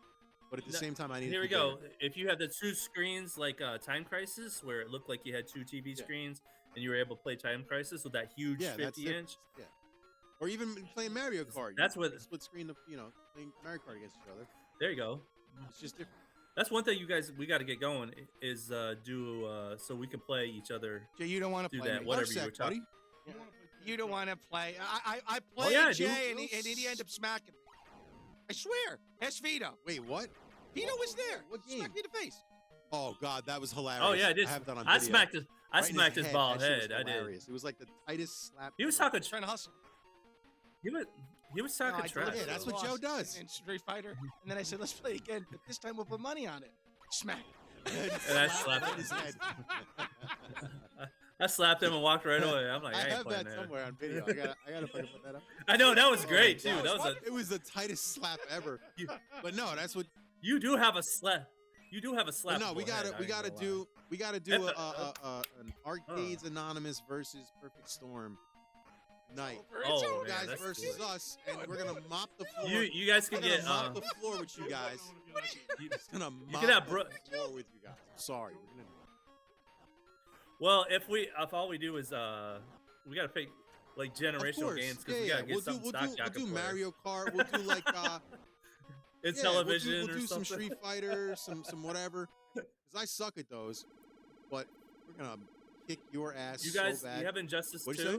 at the No, same time, I need. Here it we to be go. bigger. If you have the two screens like Time Crisis, where it looked like you had two TV Yeah. screens and you were able to play Time Crisis with that huge Yeah, that's 50-inch. Yeah. Or even playing Mario Kart. That's You what- split screen of playing Mario Kart against each other. There you go. It's just different. That's one thing we got to get going is do so we can play each other. Jay, you don't want to Do play that. me. Whatever Love you were Sack, buddy. talking. You don't want to play. I played yeah, I do. Jay, and he ended up smacking me. I swear. Ask Vito. Wait, what? Vito was there. What He smacked me in the face. Oh God, that was hilarious. Oh yeah, I did. I have that on I video. smacked his. I Right in smacked his head. bald That shit was head. I did. hilarious. It was like the tightest slap. He was ever. talking. Trying to hustle. He was No, talking I trash. deliberately Yeah, that's what lost Joe does. in Street Fighter. And then I said, let's play again, but this time we'll put money on it. Smack. And I slapped on his head. I slapped him and walked right away. I'm like, I I ain't have playing that that. somewhere on video. I gotta fucking put that up. I know that was great too. That That was it was the tightest slap ever. But no, that's what. You do have a slap. You do have a slap. No, we gotta do an Arcades Anonymous versus Perfect Storm night. Oh, You man, guys that's versus cool. us, and we're gonna mop the floor. You guys can We're gonna get. mop the floor with you guys. Just gonna mop can have the floor with you guys. I'm sorry. We're gonna. Well, if all we do is we gotta pick like generational Of course, games because we yeah, gotta get something we'll stock do y'all can play. Mario Kart. We'll do like It's yeah, television we'll do or some something. Street Fighter, some whatever. Because I suck at those, but we're gonna kick your ass. You guys, so bad. you have Injustice What'd 2. you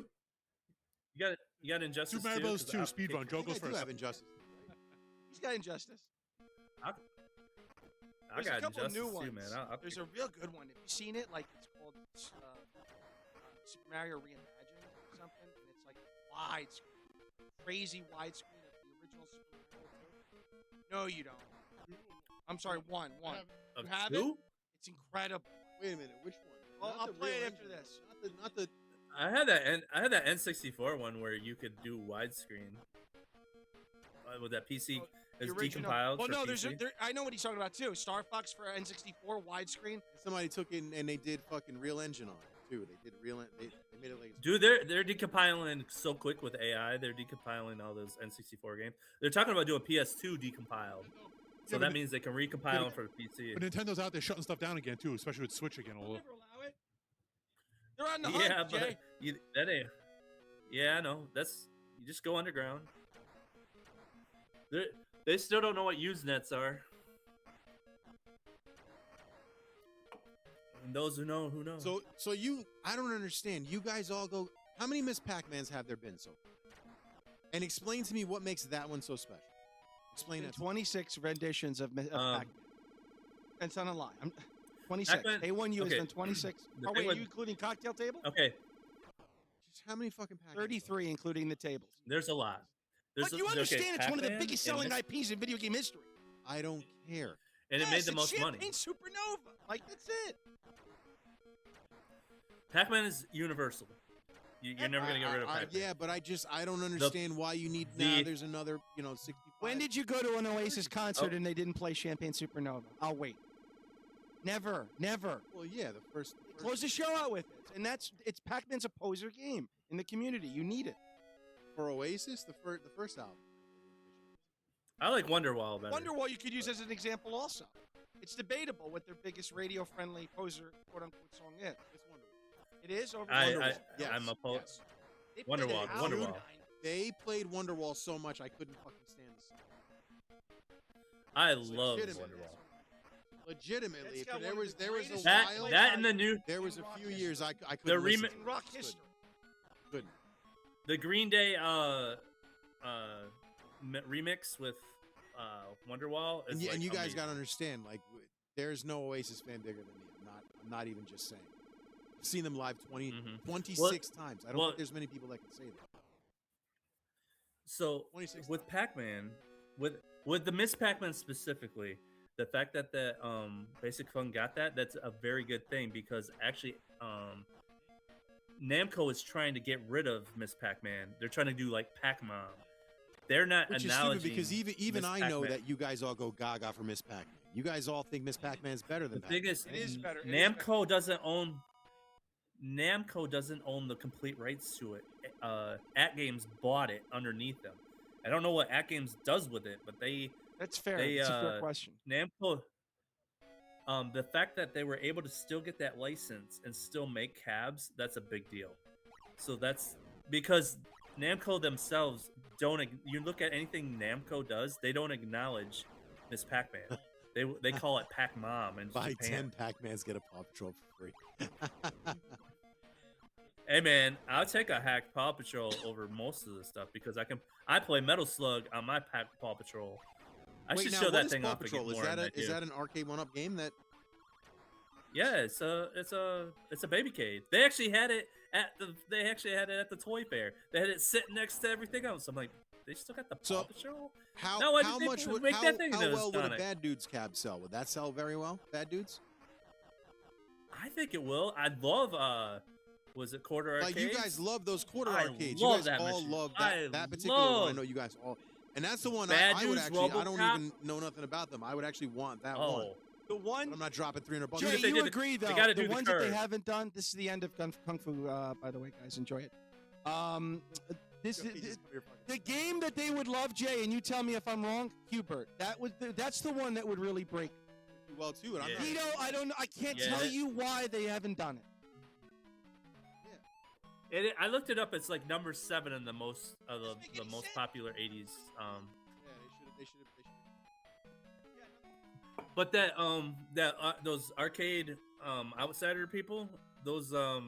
say? You got Injustice Super Mario 2. Bros. 2 'cause speedrun. I Joe think goes I do first. have Injustice. He's got Injustice. I There's got a couple Injustice new too, ones. man. There's a real good one. Have you seen it? Like, it's called Super Mario Reimagined or something, and it's like widescreen, crazy widescreen of the original Super Mario 2. No, you don't. I'm sorry, one. You have it? Two? It's incredible. Wait a minute, which one? Well, Not I'll the play it real after engine. this. Not the. I had that N64 one where you could do widescreen. With that PC The is original- decompiled. Well, for no, PC. I know what he's talking about too. Star Fox for N64 widescreen. Somebody took it and they did fucking Real Engine on it too. They did Real. They made it like. Dude, they're decompiling so quick with AI. They're decompiling all those N64 games. They're talking about doing PS2 decompiled. So Yeah, that but- means they can recompile them for PC. But Nintendo's out there shutting stuff down again too, especially with Switch again. Never allow it. They're on the Yeah, hunt, Jay. but that ain't. Yeah, I know. You just go underground. They still don't know what Usenets are. And those who know, who know. So you, I don't understand. You guys all go. How many Miss Pac-Mans have there been so far? And explain to me what makes that one so special. Explain it. 26 renditions of Pac-Man. It's on a lie. 26. Pac-Man- A1U has okay. been 26. The Oh, thing wait, with- you including cocktail table? Okay, Just how many fucking Pac-Mans? 33, including the tables. there's a lot. But you understand it's one of the Pac-Man biggest and selling Miss- IPs in video game history. I don't care. and it made the most money. Champagne Supernova. Like, that's it. Pac-Man is universal. You're never gonna get rid of Pac-Man. Yeah, but I don't understand why you need. Now there's another, 65. When did you go to an Oasis concert and they didn't play Champagne Supernova? I'll wait. Never. Well, yeah, the first. Close the show out with it. And it's Pac-Man's a poser game in the community. You need it. For Oasis, the first album. I like Wonderwall better. Wonderwall you could use as an example also. It's debatable what their biggest radio-friendly poser quote-unquote song is. It's Wonderwall. It is over Wonderwall. Yes, I'm opposed. yes. They played it Wonderwall. out. Wonderwall. They played Wonderwall so much I couldn't fucking stand the song. I love Legitimately. Wonderwall. Legitimately, That's got there one was of the there was a greatest- while. That and the new There was a few years I couldn't The listen remi- to it. In rock history. Couldn't. the Green Day remix with Wonderwall is And you guys amazing. got to understand, like, there's no Oasis fan bigger than me. I'm not even just saying. I've seen them live 26 times. I don't think there's many people that can say that. So 26 with Pac-Man, with the Miss Pac-Man specifically, the fact that the Basic Fun got that's a very good thing because actually Namco is trying to get rid of Miss Pac-Man. They're trying to do like Pac-Man. They're not Which is acknowledging stupid because even Miss I know Pac-Man. that you guys all go gaga for Miss Pac-Man. You guys all think Miss Pac-Man's better than The thing is, It is better. It is Namco doesn't own the complete rights to it. At Games bought it underneath them. I don't know what At Games does with it, but That's fair. They, It's a fair question. Namco, the fact that they were able to still get that license and still make cabs, that's a big deal. So that's because Namco themselves you look at anything Namco does, they don't acknowledge Miss Pac-Man. They call it Pac-Mom in Buy Japan. 10 Pac-Mans, get a Paw Patrol for free. Hey man, I'll take a hacked Paw Patrol over most of the stuff because I play Metal Slug on my Paw Patrol. I Wait, should now, show what that is thing Paw off Patrol? again Is more. that an arcade one-up game that? Yeah, it's a baby-cade. They actually had it at the toy fair. They had it sitting next to everything else. I'm like, they still got the Paw Patrol? How No, why how did they much would make how, that thing how into well would a Sonic? Bad Dudes cab sell? Would that sell very well? Bad Dudes? I think it will. I'd love was it quarter arcades? Like you guys love those quarter I arcades. love You guys that all machine. love I that particular one. I love know you guys all. And that's the one Bad I would Dudes, actually. I don't RoboCop. even know nothing about them. I would actually want that Oh. one. The one. But I'm not dropping $300. Jay, if they you did agree they though? gotta The do the ones that they curve. haven't done. This is the end of Kung Fu. By the way, guys, enjoy it. The game that they would love, Jay, and you tell me if I'm wrong. Hubert, that's the one that would really break. Well, too, and I'm Yeah. not. Vito, I can't Yeah. tell you why they haven't done it. I looked it up. It's like number 7 in the most the most popular 80s. Yeah, they should have. But those arcade outsider people, those that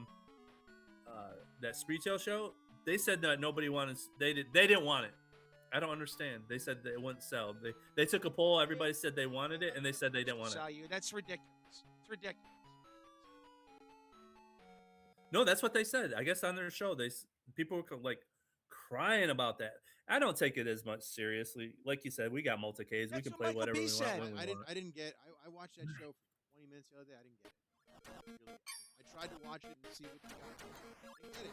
Spreetail show, they said that nobody wanted. They didn't want it. I don't understand. They said that it wouldn't sell. They took a poll. Everybody said they wanted it, and they said they didn't want it. Sell you. That's ridiculous. It's ridiculous. No, that's what they said. I guess on their show, people were like crying about that. I don't take it as much seriously. Like you said, we got multicades. We That's can what play Michael whatever B we said. want. When we want. I didn't get. I watched that show for 20 minutes the other day. I didn't get it. Really, I tried to watch it and see what you got. I didn't get it.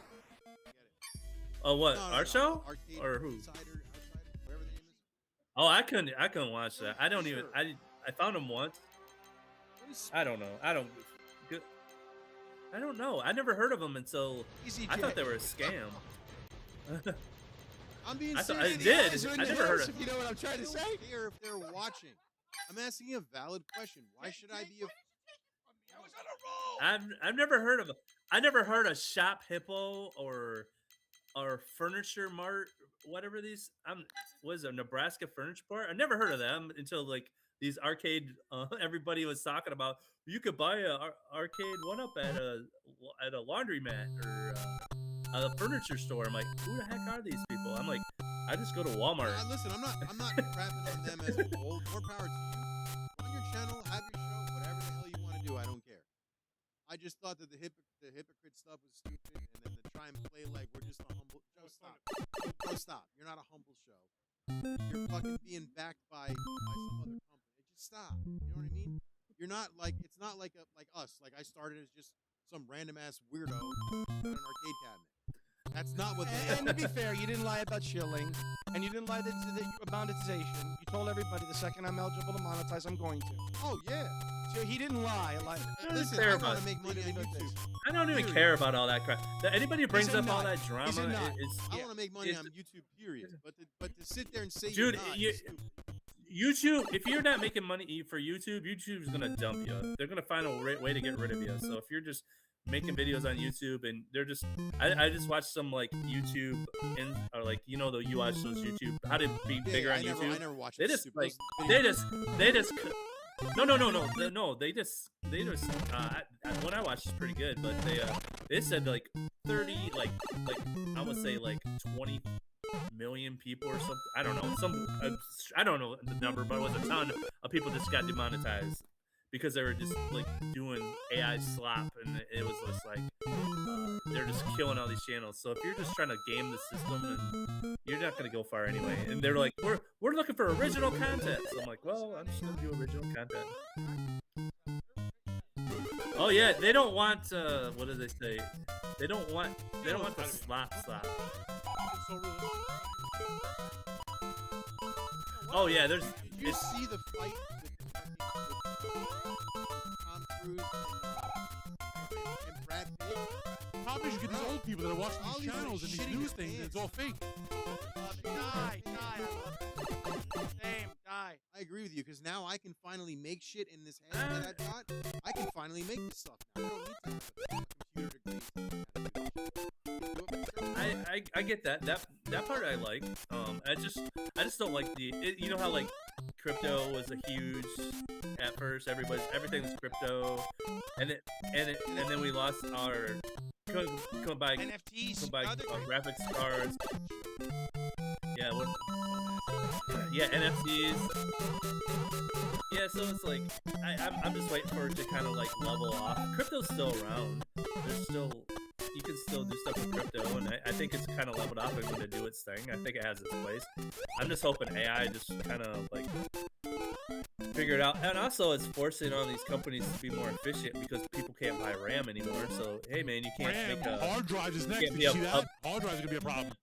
Oh, what? No, Our show Arcade or who? Outsider, whatever the name is. Oh, I couldn't watch that. I don't even. I found them once. I don't know. I don't know. I never heard of them until I thought they were a scam. I'm being I serious. did. I never heard of. If you know what I'm trying to say. I don't care if they're watching. I'm asking a valid question. Why should I be a? I've never heard of. I never heard of Shop Hippo or Furniture Mart whatever these was a Nebraska Furniture Part. I never heard of them until like these arcade. Everybody was talking about you could buy a arcade 1-up at a laundromat or a furniture store. I'm like, who the heck are these people? I'm like, I just go to Walmart. Listen, I'm not crapping on them as a whole. More power to you. On your channel, have your show, whatever the hell you want to do. I don't care. I just thought that the hypocrite stuff was stupid, and then to try and play like we're just a humble. Joe, stop. Joe, stop. You're not a humble show. You're fucking being backed by some other company. Just stop. You know what I mean? You're not like it's not like like us. Like I started as just some random ass weirdo at an arcade cabinet. That's not what. And to be fair, you didn't lie about shilling, and you didn't lie about monetization. You told everybody the second I'm eligible to monetize, I'm going to. Oh yeah. So he didn't lie. Like, listen, I want to make money on YouTube. I don't even care about all that crap. Anybody who brings up all that drama is. I want to make money on YouTube. Period. But to sit there and say, dude, YouTube. If you're not making money for YouTube, YouTube's gonna dump you. They're gonna find a way to get rid of you. So if you're just making videos on YouTube and they're just, I just watched some like YouTube or like you watch those YouTube how to be bigger on YouTube. I never watched. They just like no. They just what I watched is pretty good, but they said like 30 like I would say like 20 million people or something. I don't know I don't know the number, but it was a ton of people just got demonetized because they were just like doing AI slop, and it was just like they're just killing all these channels. So if you're just trying to game the system, and you're not gonna go far anyway. And they're like, we're looking for original content. So I'm like, well, I'm just gonna do original content. Oh yeah, they don't want what do they say? They don't want the slop. Oh yeah, Did you see the fight Tom Cruise and Brad Pitt? How you get these old people that are watching these channels and these news things, and it's all fake. Die. I agree with you, because now I can finally make shit in this head that I've got. I can finally make this stuff now. I don't need to have a computer degree. I get that part I like. I just don't like you know how like crypto was a huge at first. Everything was crypto, and then we lost our couldn't buy NFTs, couldn't buy graphics cards. Yeah, NFTs. Yeah, so it's like I'm just waiting for it to kind of like level off. Crypto's still around. You can still do stuff with crypto, and I think it's kind of leveled off and going to do its thing. I think it has its place. I'm just hoping AI just kind of like figure it out, and also it's forcing all these companies to be more efficient because people can't buy RAM anymore. So hey, man, you can't make a hard drives is next. Did you see that? Hard drives are gonna be a problem.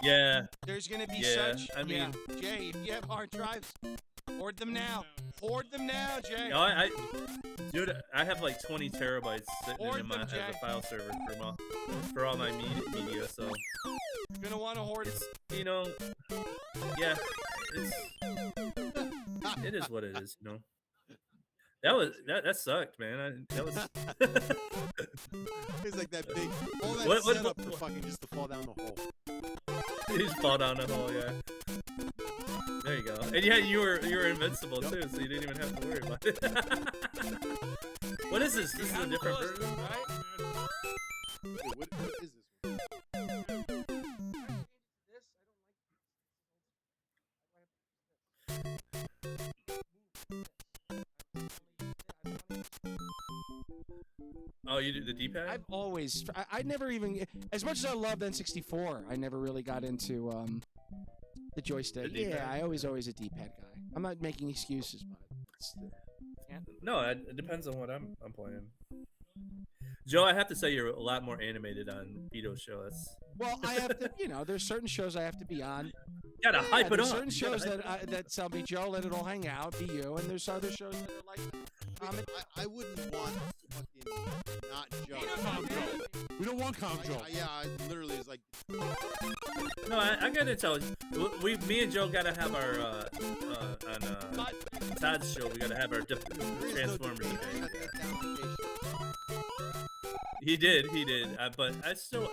Yeah. There's gonna be such. I mean, Jay, if you have hard drives, hoard them now. Hoard them now, Jay. No, dude, I have like 20 terabytes sitting in my as a file server for all my media. So you're gonna want to hoard it. You know, yeah, it is what it is. You know. That sucked, man. That was. It's like that big. All that setup for fucking just to fall down the hole. You just fall down the hole, yeah. There you go. And yeah, you were invincible too, so you didn't even have to worry about it. What is this? This is a different version, right? What is this one? Oh, you do the D-pad? I've always, I never even, as much as I loved N64, I never really got into the joystick. Yeah, I always a D-pad guy. I'm not making excuses, but no, it depends on what I'm playing. Joe, I have to say you're a lot more animated on VITO's show. Well, I have to, there's certain shows I have to be on. You gotta hype it up. Certain shows that tell me, Joe, let it all hang out, be you, and there's other shows that are like, I wouldn't want fucking not Joe. We don't want Calm Joe. Yeah, I literally is like. No, I gotta tell you, me and Joe gotta have our on Todd's show. We gotta have our Transformers debate. He did. But I still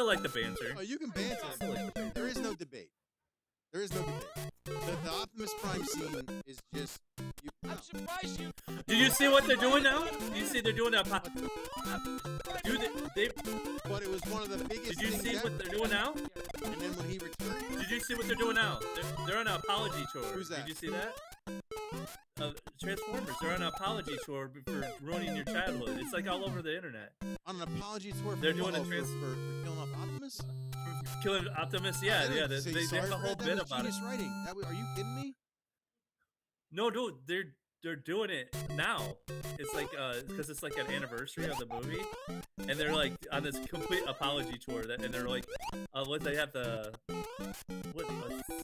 like the banter. Oh, you can banter. There is no debate. scene is just. I'm surprised you. Did you see what they're doing now? You see they're doing that. Dude, they. But it was one of the biggest. Did you see what they're doing now? And then when he returned. Did you see what they're doing now? They're on an apology tour. Who's that? Did you see that? Transformers. They're on an apology tour for ruining your childhood. It's like all over the internet. On an apology tour. They're doing a for killing off Optimus. Killing Optimus. Yeah, yeah. They have a whole bit about it. Writing. Are you kidding me? No, dude, they're doing it now. It's like because it's like an anniversary of the movie, and they're like on this complete apology tour. And they're like, what they have the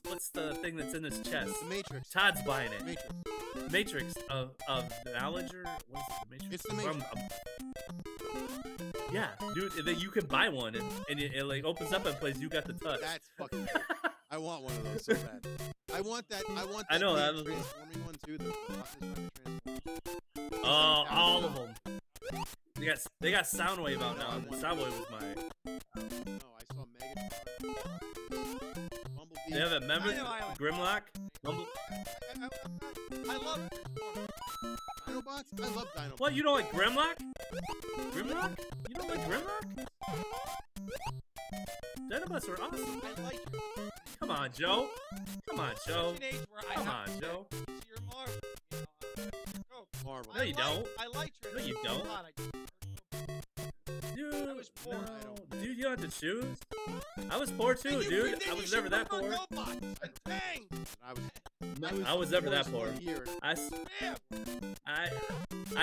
what's the thing that's in his chest? The Matrix. Todd's buying it. Matrix. Matrix of knowledge or what's the Matrix? It's the Matrix. Yeah, dude, and then you can buy one, and it like opens up and plays. You got the touch. That's fucking. I want one of those so bad. I want that. I know that. Transforming one too. All of them. They got Soundwave out now. Soundwave was my. No, I saw Megatron. Bumblebee. They have a member Grimlock. I love Dinobots. I love Dinobots. What? You don't like Grimlock? Grimlock? You don't like Grimlock? Dinobots are awesome. I like it. Come on, Joe. Come on, Joe. Come on, Joe. You're Marvel. Marvel. No, you don't. I like No, you don't. Dude, I was poor. no. Dude, you don't have to choose. I was poor too, dude. I was never that poor. I was never that poor. I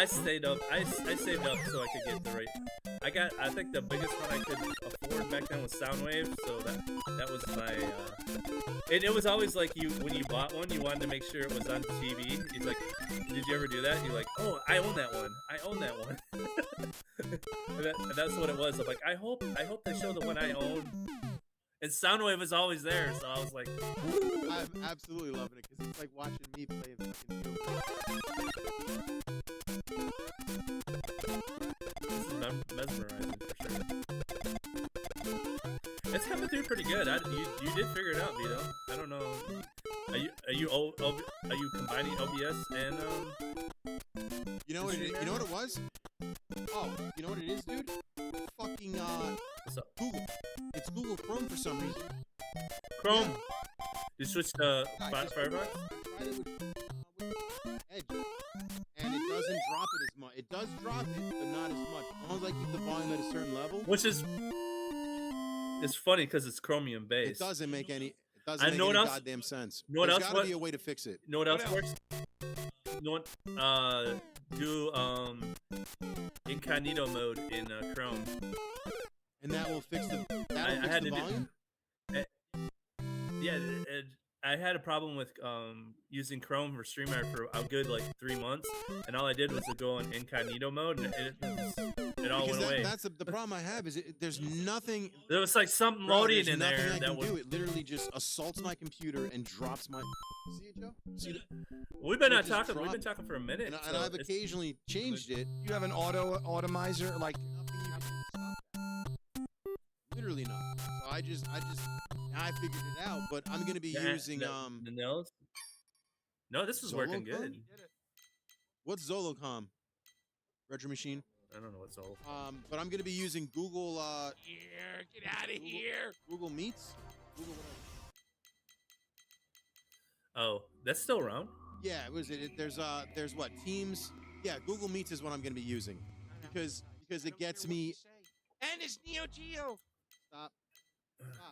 stayed up. I saved up so I could get the right. I think the biggest one I could afford back then was Soundwave, so that was my. And it was always like when you bought one, you wanted to make sure it was on TV. He's like, did you ever do that? You're like, oh, I own that one. I own that one. and that's what it was. I'm like, I hope they show the one I own. And Soundwave was always there, so I was like, woo. I'm absolutely loving it because it's like watching me play the fucking video. This is mesmerizing for sure. It's coming through pretty good. You did figure it out, Vito. I don't know. Are you combining OBS and You know what it was? Oh, you know what it is, dude? Fucking Google. It's Google Chrome for some reason. Chrome. Yeah. You switched to Firefox. I tried it with Edge, and it doesn't drop it as much. It does drop it, but not as much. As long as I keep the volume at a certain level. Which is, it's funny because it's Chromium based. It doesn't make any. It doesn't make any goddamn sense. Know what There's else? gotta be a way to fix it. Know what else works? Know what? Do incognito mode in Chrome. And that will fix the. I had the to volume. Yeah, I had a problem with using Chrome for StreamYard for a good like 3 months, and all I did was to go on incognito mode, and it all went away. That's the problem I have is there's nothing. There was like something loading in there I that can would. do. It literally just assaults my computer and drops my. See it, Joe? See it? We've been talking. We've been talking for a minute, and I've occasionally changed it. You have an automizer like. Literally not. So I figured it out, but I'm gonna be using the nails. No, this is working good. What's Zolocom? Retro Machine. I don't know what's Zolo. But I'm gonna be using Google. Here, get out of here. Google Meets. Google whatever. Oh, that's still around. Yeah, there's what Teams. Yeah, Google Meets is what I'm gonna be using because it gets me. And it's Neo Geo. Stop.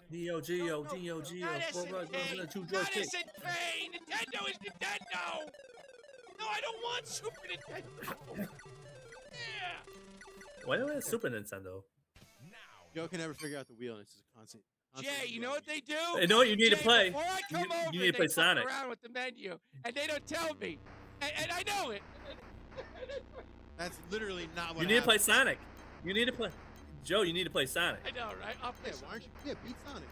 Neo Geo, Neo Geo. Not SNK. Nintendo is Nintendo. No, I don't want Super Nintendo. Yeah. Why don't we have Super Nintendo? Joe can never figure out the wheel, and it's just a constant. Jay, you know what they do? I know what you need to play. Before I come over, you need to play they Sonic. fuck around with the menu, and they don't tell me, and I know it. That's literally not what. You need to play Sonic. You need to play. Joe, you need to play Sonic. I know, right? I'll play. Why aren't you? Yeah, beat Sonic.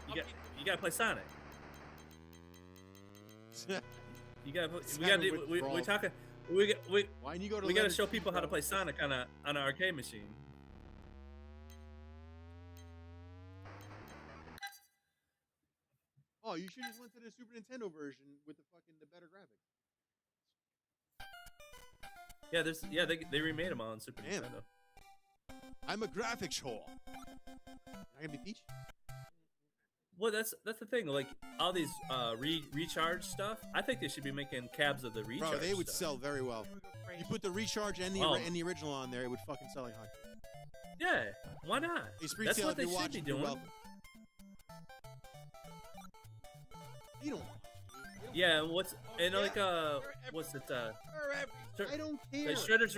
You gotta play Sonic. You gotta. We're talking. Why you go to? We gotta show people how to play Sonic on an arcade machine. Oh, you should just went to the Super Nintendo version with the better graphics. Yeah, they remade them on Super Damn. Nintendo. I'm a graphics whore. I gonna be Peach? Well, that's the thing. Like all these recharge stuff, I think they should be making cabs of the recharge. Bro, they would stuff. sell very well. You put the recharge and the original on there, it would fucking sell like hotcakes. Yeah, why not? Hey, That's Spreetsale, what if they you're should watching, be you're doing. welcome. You don't watch. Yeah, what's and like what's it? I don't care. Like Shredder's.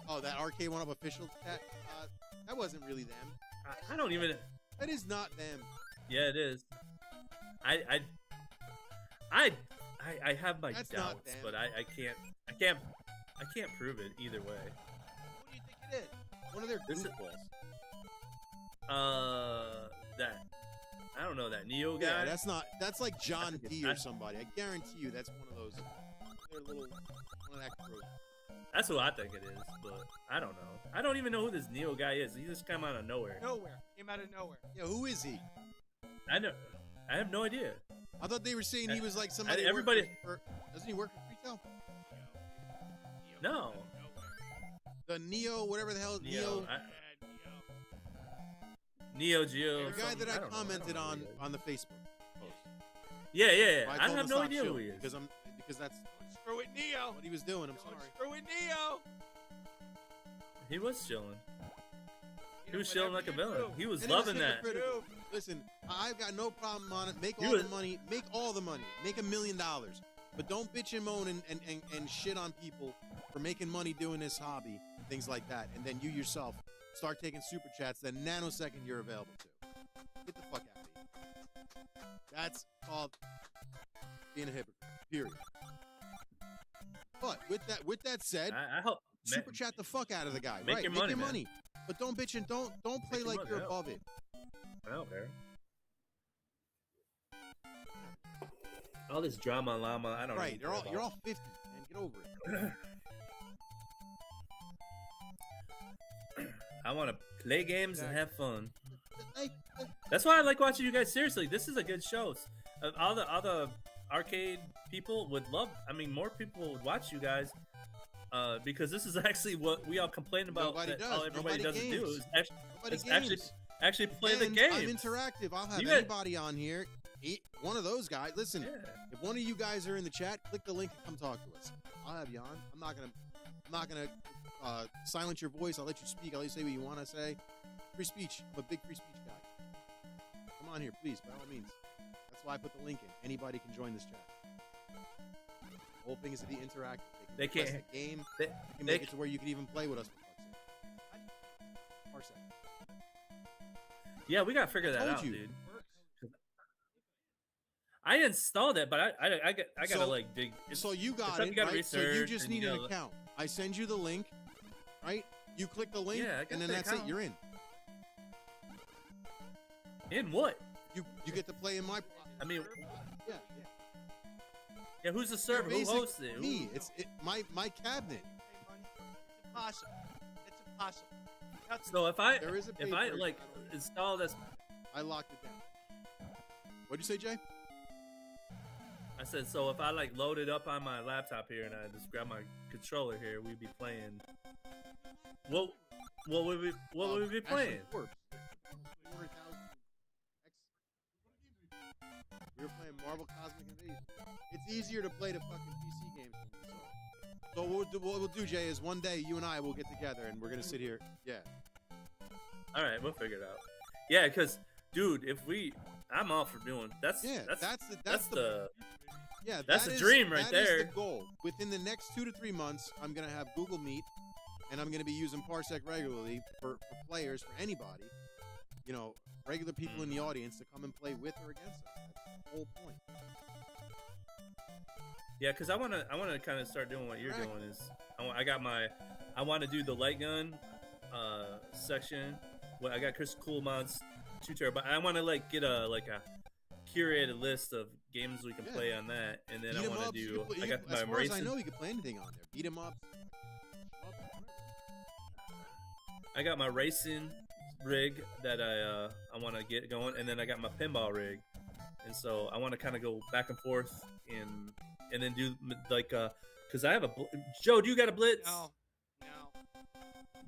Oh, that arcade one up official chat. That wasn't really them. I don't even. That is not them. Yeah, it is. I have my That's not doubts, them. but I can't prove it either way. What do you think it is? One of their This is- goofballs. That I don't know, that Neo guy. Yeah, that's not. That's like John think D it's- or somebody. I guarantee you, that's one of those. They're little. One of that crew. That's who I think it is, but I don't know. I don't even know who this Neo guy is. He just came out of nowhere. Nowhere. Came out of nowhere. Yeah, who is he? I have no idea. I thought they were saying he was like somebody. Everybody. Doesn't he work for Retail? No. The Neo, whatever the hell. Neo. Neo Geo. The guy that I don't know. commented I don't know. on the Facebook post. Yeah. Well, I told him have to no stop idea who shooting he is. because that's Screw it, Neo. what he was doing. I'm Don't sorry. Screw it, Neo. He was chilling. You He was know, chilling like whatever a you villain. do. He was And it was loving that. hypocritical. Listen, I've got no problem on it. Make He all was- the money. Make all the money. Make $1 million. But don't bitch and moan and shit on people for making money doing this hobby, things like that. And then you yourself start taking super chats that nanosecond you're available to. Get the fuck out of here. That's called being a hypocrite. Period. But with that said, I hope. super chat the fuck out of the guy. Make Right, your make money, your man. money. But don't bitch and don't play Make your like money, you're yeah. above it. I don't care. All this drama llama, I don't know. Right, you're all 50, man. Get over it. I want to play games and have fun. Hey, That's why I like watching you guys. Seriously, this is a good show. All the arcade people would love. I mean, more people would watch you guys because this is actually what we all complain about. Nobody that does. all everybody Nobody doesn't do games. is actually, Nobody is games. actually play the And game. I'm interactive. I'll have You got- anybody on here. One of those guys. Listen, Yeah. if one of you guys are in the chat, click the link and come talk to us. I'll have you on. I'm not gonna silence your voice. I'll let you speak. I'll let you say what you want to say. Free speech. I'm a big free speech guy. Come on here, please, by all means. That's why I put the link in. Anybody can join this chat. The whole thing is to be interactive. They request can't- a game. They, You can they make it to where you can even play with us. For fuck's sake. yeah, we gotta figure that told out, you. dude. I installed it, but I gotta So- like dig. So you got stuff it, you gotta right? So you research just and you need an gotta- account. I send you the link, right? You click the link, Yeah, I got and then the that's account. it. You're in. In what? You get to play in my. I mean, Yeah. yeah. Who's the server? Who Basic- hosts it? Who- Me. It's my cabinet. It's impossible. It's impossible. That's So if I There is a if I paper. like install this, I locked it down. What'd you say, Jay? I said so if I like load it up on my laptop here and I just grab my controller here, we'd be playing. What would we be playing? Actually, Corpse. 400,000 We were playing Marvel Cosmic Invasion. It's easier to play the fucking PC games than this. So what we'll do, Jay, is one day you and I will get together and we're gonna sit here. Yeah. All right, we'll figure it out. Yeah, because dude, I'm all for doing that's Yeah, that's that's the Yeah, That's that the is- dream right that is there. the goal. Within the next 2 to 3 months, I'm going to have Google Meet, and I'm going to be using Parsec regularly for players, for anybody, regular people in the audience to come and play with or against us. That's the whole point. Yeah, because I wanna kind of start doing what you're Correct. doing is I want to do the light gun section. Well, I got Chris Cool Mods 2 terabyte. I want to like get a curated list of games we can Yeah. play on that, and then Beat I 'em want to ups, do. you can play- I you- got my as far as I racing. know, you can play anything on there. Beat 'em up. I got my racing rig that I want to get going, and then I got my pinball rig, and so I want to kind of go back and forth and then do like because I have a Joe. Do you got a blitz? No.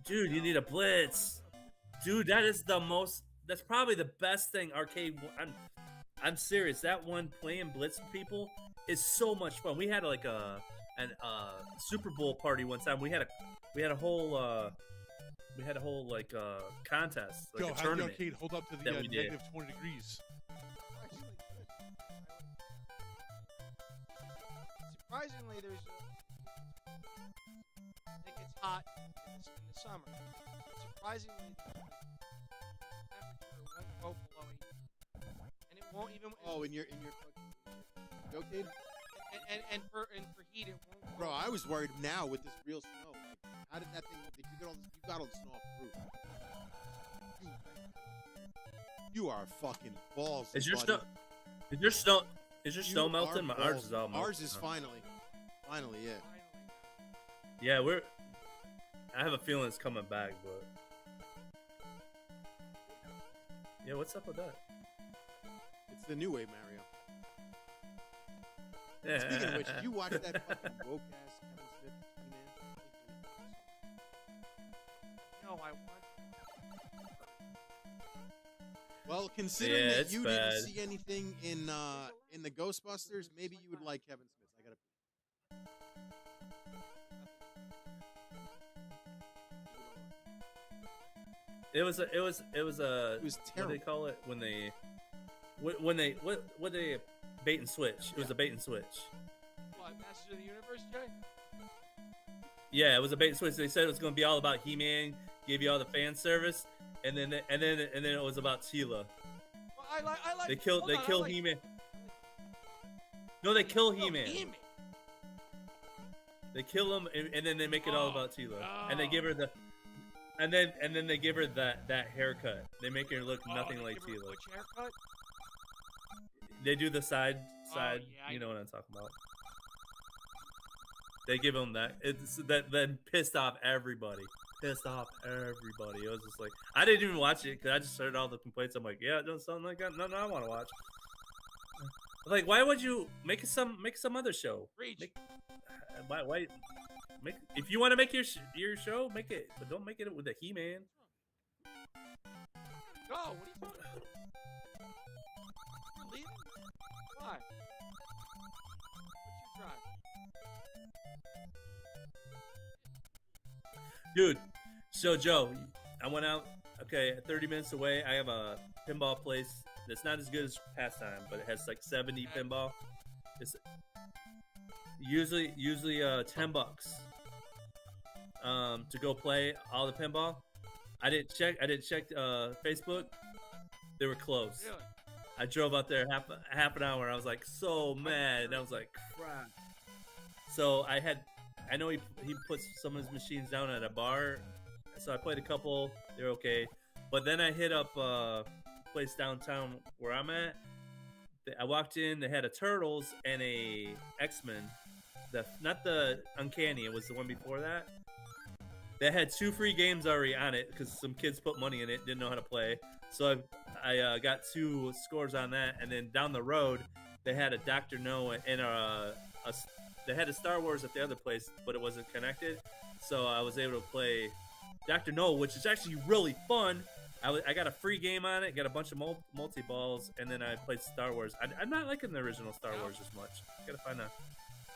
Dude, you need a blitz. Dude, that is the most. That's probably the best thing arcade. I'm serious. That one playing blitz with people is so much fun. We had like a Super Bowl party one time. We had a whole like contest, like Joe, a how tournament. the arcade hold up to the that we did. negative 20 degrees? Surprisingly, it gets hot in the summer. Surprisingly, the temperature won't go below 80, and it won't even. Oh, in your JoeCade? And for heat, it won't. Bro, I was worried now with this real snow. Like, how did that thing? Did you get all this? You got all the snow off the roof. You are fucking balls. Is your buddy. snow? Is your snow? Is your You snow are melting? My ours is all melting. Ours is finally, yeah. Yeah, I have a feeling it's coming back, but yeah, what's up with that? It's the new way, Mario. Yeah. Speaking of which, did you watch that fucking woke ass Kevin Smith man? No, I want. Well, considering Yeah, that it's you bad. didn't see anything in the Ghostbusters, maybe you would like Kevin Smith. I gotta. It was It was what do they call it when they what they bait and switch? It was a bait and switch. What, Masters of the Universe, Jay? Yeah, it was a bait and switch. They said it was going to be all about He-Man, gave you all the fan service, and then it was about Tila. Well, I like. They kill He-Man. No, they kill He-Man. He-Man. They kill him, and then they make it all about Tila, and they give her the. And then they give her that haircut. They make her look nothing like Tila. Which haircut? They do the side. Yeah, You know what I'm talking about. They give him that. It's that then pissed off everybody. It was just like I didn't even watch it because I just heard all the complaints. I'm like, yeah, it doesn't sound like that. No, I want to watch. Like, why would you make some other show? Why? If you want to make your show, make it, but don't make it with a He-Man. No, what are you talking about? You're leaving? Why? What's your drive? Dude, so Joe, I went out. Okay, 30 minutes away, I have a pinball place that's not as good as Pastime, but it has like 70 pinball. It's usually $10 to go play all the pinball. I didn't check Facebook. They were closed. Really? I drove out there half an hour. I was like so mad, and I was like, crap. So I know he puts some of his machines down at a bar, so I played a couple. They're okay, but then I hit up a place downtown where I'm at. I walked in. They had a Turtles and a X-Men. Not the Uncanny. It was the one before that. They had 2 free games already on it because some kids put money in it, didn't know how to play. So I got 2 scores on that, and then down the road they had a Dr. No and they had a Star Wars at the other place, but it wasn't connected. So I was able to play Dr. No, which is actually really fun. I got a free game on it, got a bunch of multi-balls, and then I played Star Wars. I'm not liking the original Star Wars as much. Gotta find out.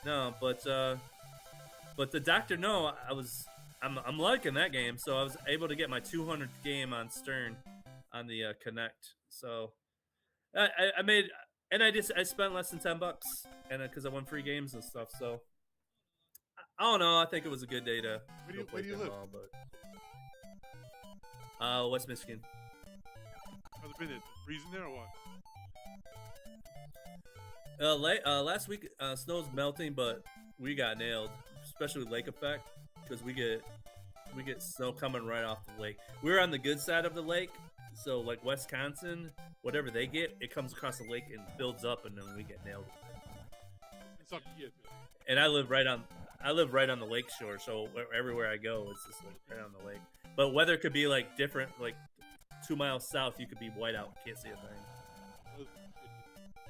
No, but the Dr. No, I'm liking that game, so I was able to get my 200th game on Stern on the Connect. So I made, and I spent less than $10, and because I won free games and stuff. So I don't know. I think it was a good day to Where do you live? West Michigan. How's it been? Is it freezing there or what? Last week snow's melting, but we got nailed, especially lake effect, because we get snow coming right off the lake. We're on the good side of the lake, so like Wisconsin, whatever they get, it comes across the lake and builds up, and then we get nailed. It's up here. And I live right on the lake shore, so everywhere I go, it's just like right on the lake. But weather could be like different, like 2 miles south, you could be white out, can't see a thing.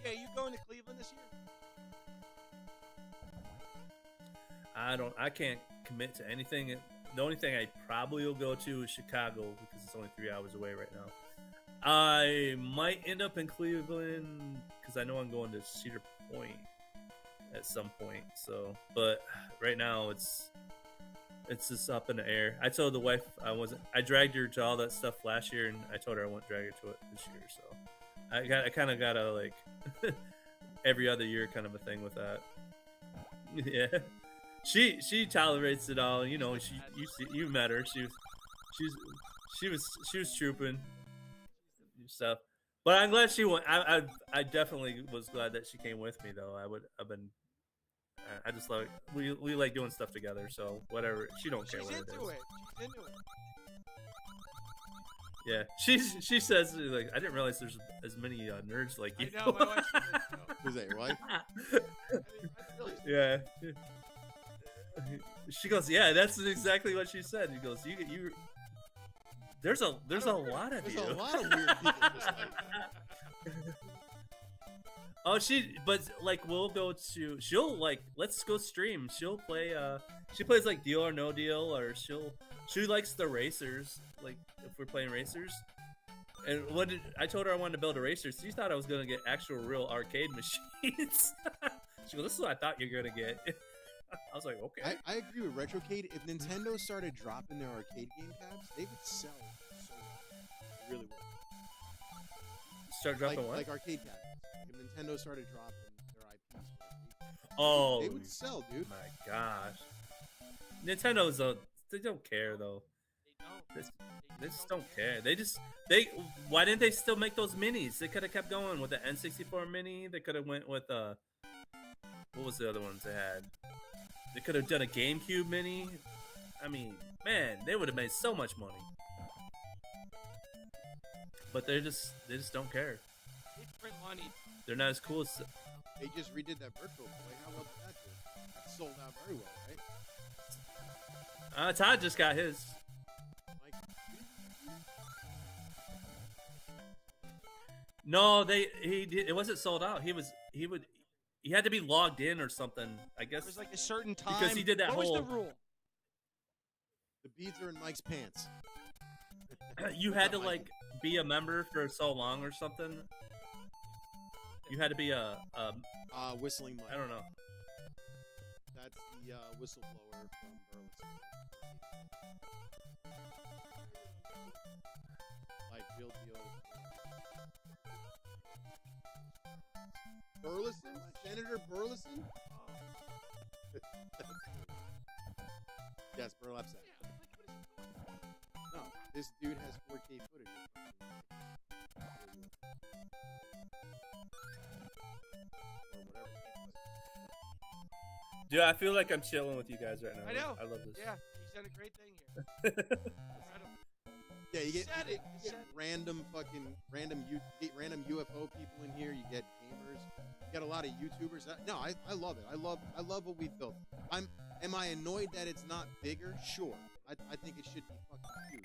Yeah, you going to Cleveland this year? I can't commit to anything. The only thing I probably will go to is Chicago because it's only 3 hours away right now. I might end up in Cleveland because I know I'm going to Cedar Point at some point. So, but right now it's just up in the air. I told the wife I dragged her to all that stuff last year, and I told her I won't drag her to it this year. So I kind of got a like every other year kind of a thing with that. Yeah. She tolerates it all, you know. You met her. She was trooping stuff, but I'm glad she went. I definitely was glad that she came with me though. I just like we like doing stuff together. So whatever, she don't care what it is. She's into it. Yeah, she says like I didn't realize there's as many nerds like you. I know, my wife said that, so. Who's that, your wife? Yeah. She goes, yeah, that's exactly what she said. He goes, you. There's a lot of you. There's a lot of weird people. In this life. Oh, but like she'll like let's go stream. She'll play. She plays like Deal or No Deal, or she likes the racers. Like if we're playing racers. And I told her I wanted to build a racer. She thought I was gonna get actual real arcade machines. She goes, this is what I thought you're gonna get. I was like, okay. I agree with RetroCade. If Nintendo started dropping their arcade game cabs, they would sell so much. They really would. Start dropping what? Like arcade cabs. If Nintendo started dropping their IPs, oh, they would sell, dude. My gosh. Nintendo's they don't care though. They just don't care. Why didn't they still make those minis? They could have kept going with the N64 mini. They could have went with what was the other ones they had? They could have done a GameCube mini. I mean, man, they would have made so much money. But they just don't care. They print money. They're not as cool as. They just redid that Virtual Boy. How well did that do? That sold out very well, right? Todd just got his. No, it wasn't sold out. He had to be logged in or something. I guess it was like a certain time because he did that what whole. was the rule? The beads are in Mike's pants. You had to like be a member for so long or something. You had to be a whistling Mike. I don't know. That's the whistleblower from Burlington. Like real deal. Burleson? Senator Burleson? Yes, Burlap said. No, this dude has 4K footage. Or whatever. Dude, I feel like I'm chilling with you guys right now. I know. I love this. Yeah, he's done a great thing here. Yeah, you get random UFO people in here. You get gamers. You get a lot of YouTubers. No, I love it. I love what we've built. Am I annoyed that it's not bigger? Sure. I think it should be fucking huge.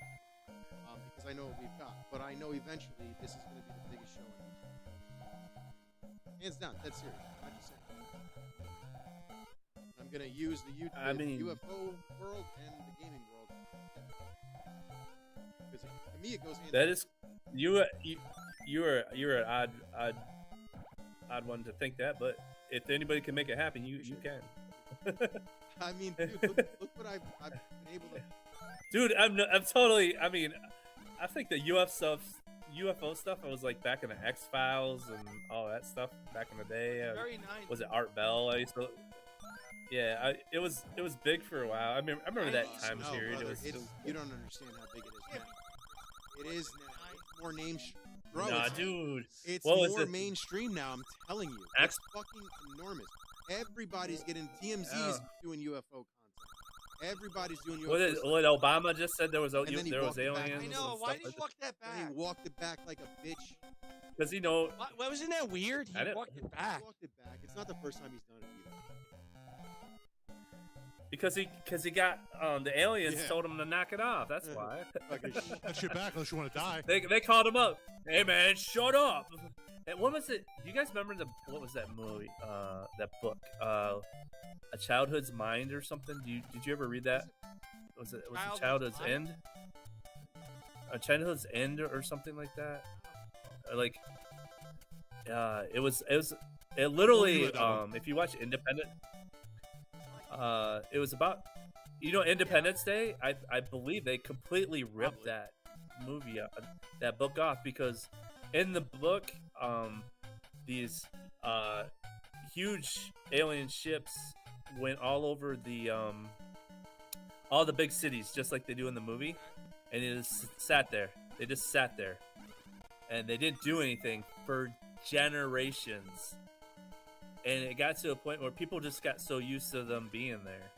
Because I know what we've got. But I know eventually this is going to be the biggest show in YouTube. Hands down. That's serious. I'm just saying. I'm going to use the UFO world and the gaming world. Because to me it goes hand in hand. That is, you're an odd one to think that, but if anybody can make it happen, you can. I mean, dude, look what I've been able to. Dude, I'm totally. I mean, I think the UFO stuff. I was like back in the X-Files and all that stuff back in the day. Very nice. Was it Art Bell? I used to. Yeah, it was big for a while. I remember that time period. Brother, you don't understand how big it is now. It is now. It's more bro, dude. It's more mainstream now. I'm telling you. It's fucking enormous. Everybody's getting TMZ's doing UFO content. Everybody's doing UFO. What Obama just said there was aliens. I know. Why did he walk that back? He walked it back like a bitch. Because you know. What wasn't that weird? He walked it back. He walked it back. It's not the first time he's done it either. Because he got the aliens Yeah. told him to knock it off. That's why. Fucking That shit back unless you want to die. They called him up. Hey man, shut up. And what was it? You guys remember what was that movie? That book? A Childhood's Mind or something? Did you ever read that? Was it Childhood's End? A Childhood's End or something like that? Like, it literally if you watch Independent, it was about Independence Day. I believe they completely ripped that movie that book off, because in the book these huge alien ships went all over all the big cities, just like they do in the movie, and it just sat there. They just sat there, and they didn't do anything for generations. And it got to a point where people just got so used to them being there.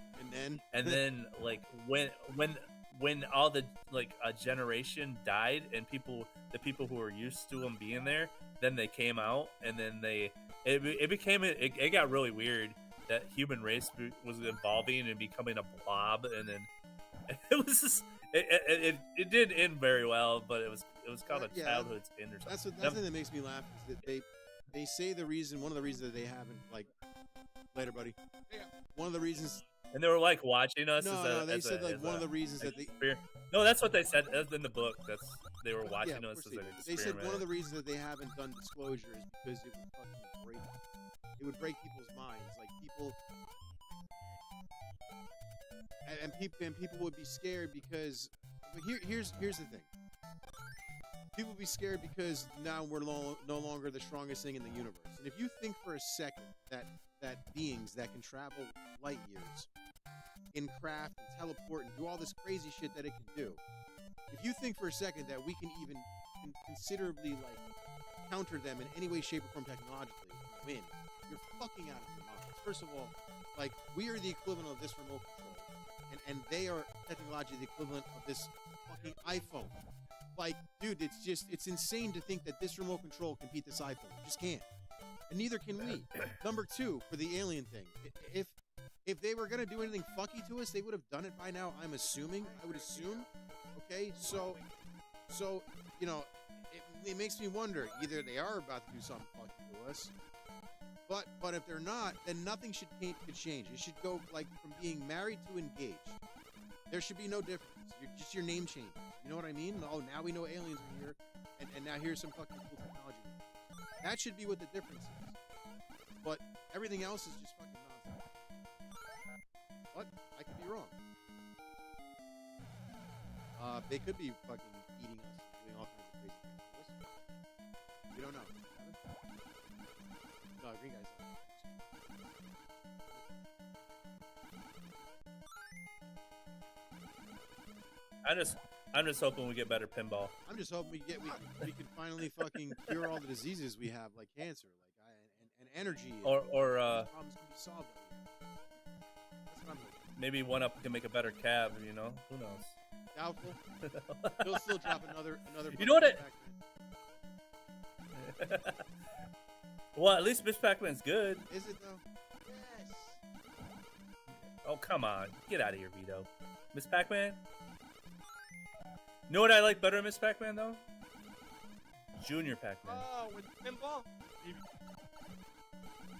And then like when all the a generation died, and the people who were used to them being there, then they came out, and then it got really weird. That human race was evolving and becoming a blob, and then it was just, it did end very well, but it was called a Childhood's End or something. That's the thing that makes me laugh, is that they say one of the reasons that they haven't, like, later, buddy. One of the reasons. And they were like watching us. No, they said one of the reasons that they. No, that's what they said in the book. They were watching us as an experiment. They said one of the reasons that they haven't done disclosure is because it would fucking break. It would break people's minds, like people. And people would be scared because. But here's the thing. People would be scared because now we're no longer the strongest thing in the universe. And if you think for a second that beings that can travel light years in craft and teleport and do all this crazy shit that it can do, if you think for a second that we can even considerably counter them in any way, shape, or form technologically and win, you're fucking out of your minds. First of all, we are the equivalent of this remote control, and they are technologically the equivalent of this fucking iPhone. Dude, it's insane to think that this remote control can beat this iPhone. It just can't. And neither can we. Number two, for the alien thing, if they were gonna do anything fucky to us, they would have done it by now. I would assume. Okay, so it makes me wonder. Either they are about to do something fucky to us, but if they're not, then nothing could change. It should go from being married to engaged. There should be no difference. Just your name changes. You know what I mean? Oh, now we know aliens are here, and now here's some fucking cool technology. That should be what the difference is. But everything else is just fucking nonsense. But I could be wrong. They could be fucking eating us, doing all kinds of crazy things. We don't know. No, green guys. I'm just hoping we get better pinball. I'm just hoping we can finally fucking cure all the diseases we have, like cancer, and energy. Or problems can be solved. That's what I'm hoping. Maybe one up can make a better cab. Who knows? Doubtful. He'll still drop another. You know what? Well, at least Miss Pac-Man's good. Is it though? Yes. Oh come on, get out of here, Vito. Miss Pac-Man. You know what I like better than Miss Pac-Man though? Junior Pac-Man. Oh, with pinball?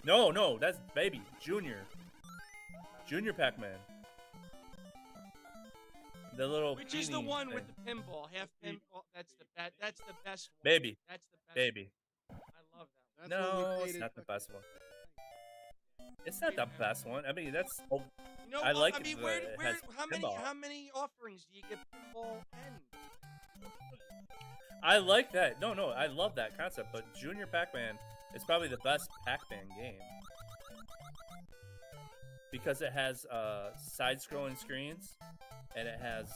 No, that's baby. Junior Pac-Man. The little. Which is the teeny one thing. with the pinball, half pinball? That's the best one. Baby. That's the best. Baby. One. I love that. No, it's not the best one. It's not the best one. I mean, that's. Oh, You know, I like I mean, it. where, It has how pinball. many offerings do you get pinball and? I like that. No, I love that concept. But Junior Pac-Man is probably the best Pac-Man game because it has side-scrolling screens, and it has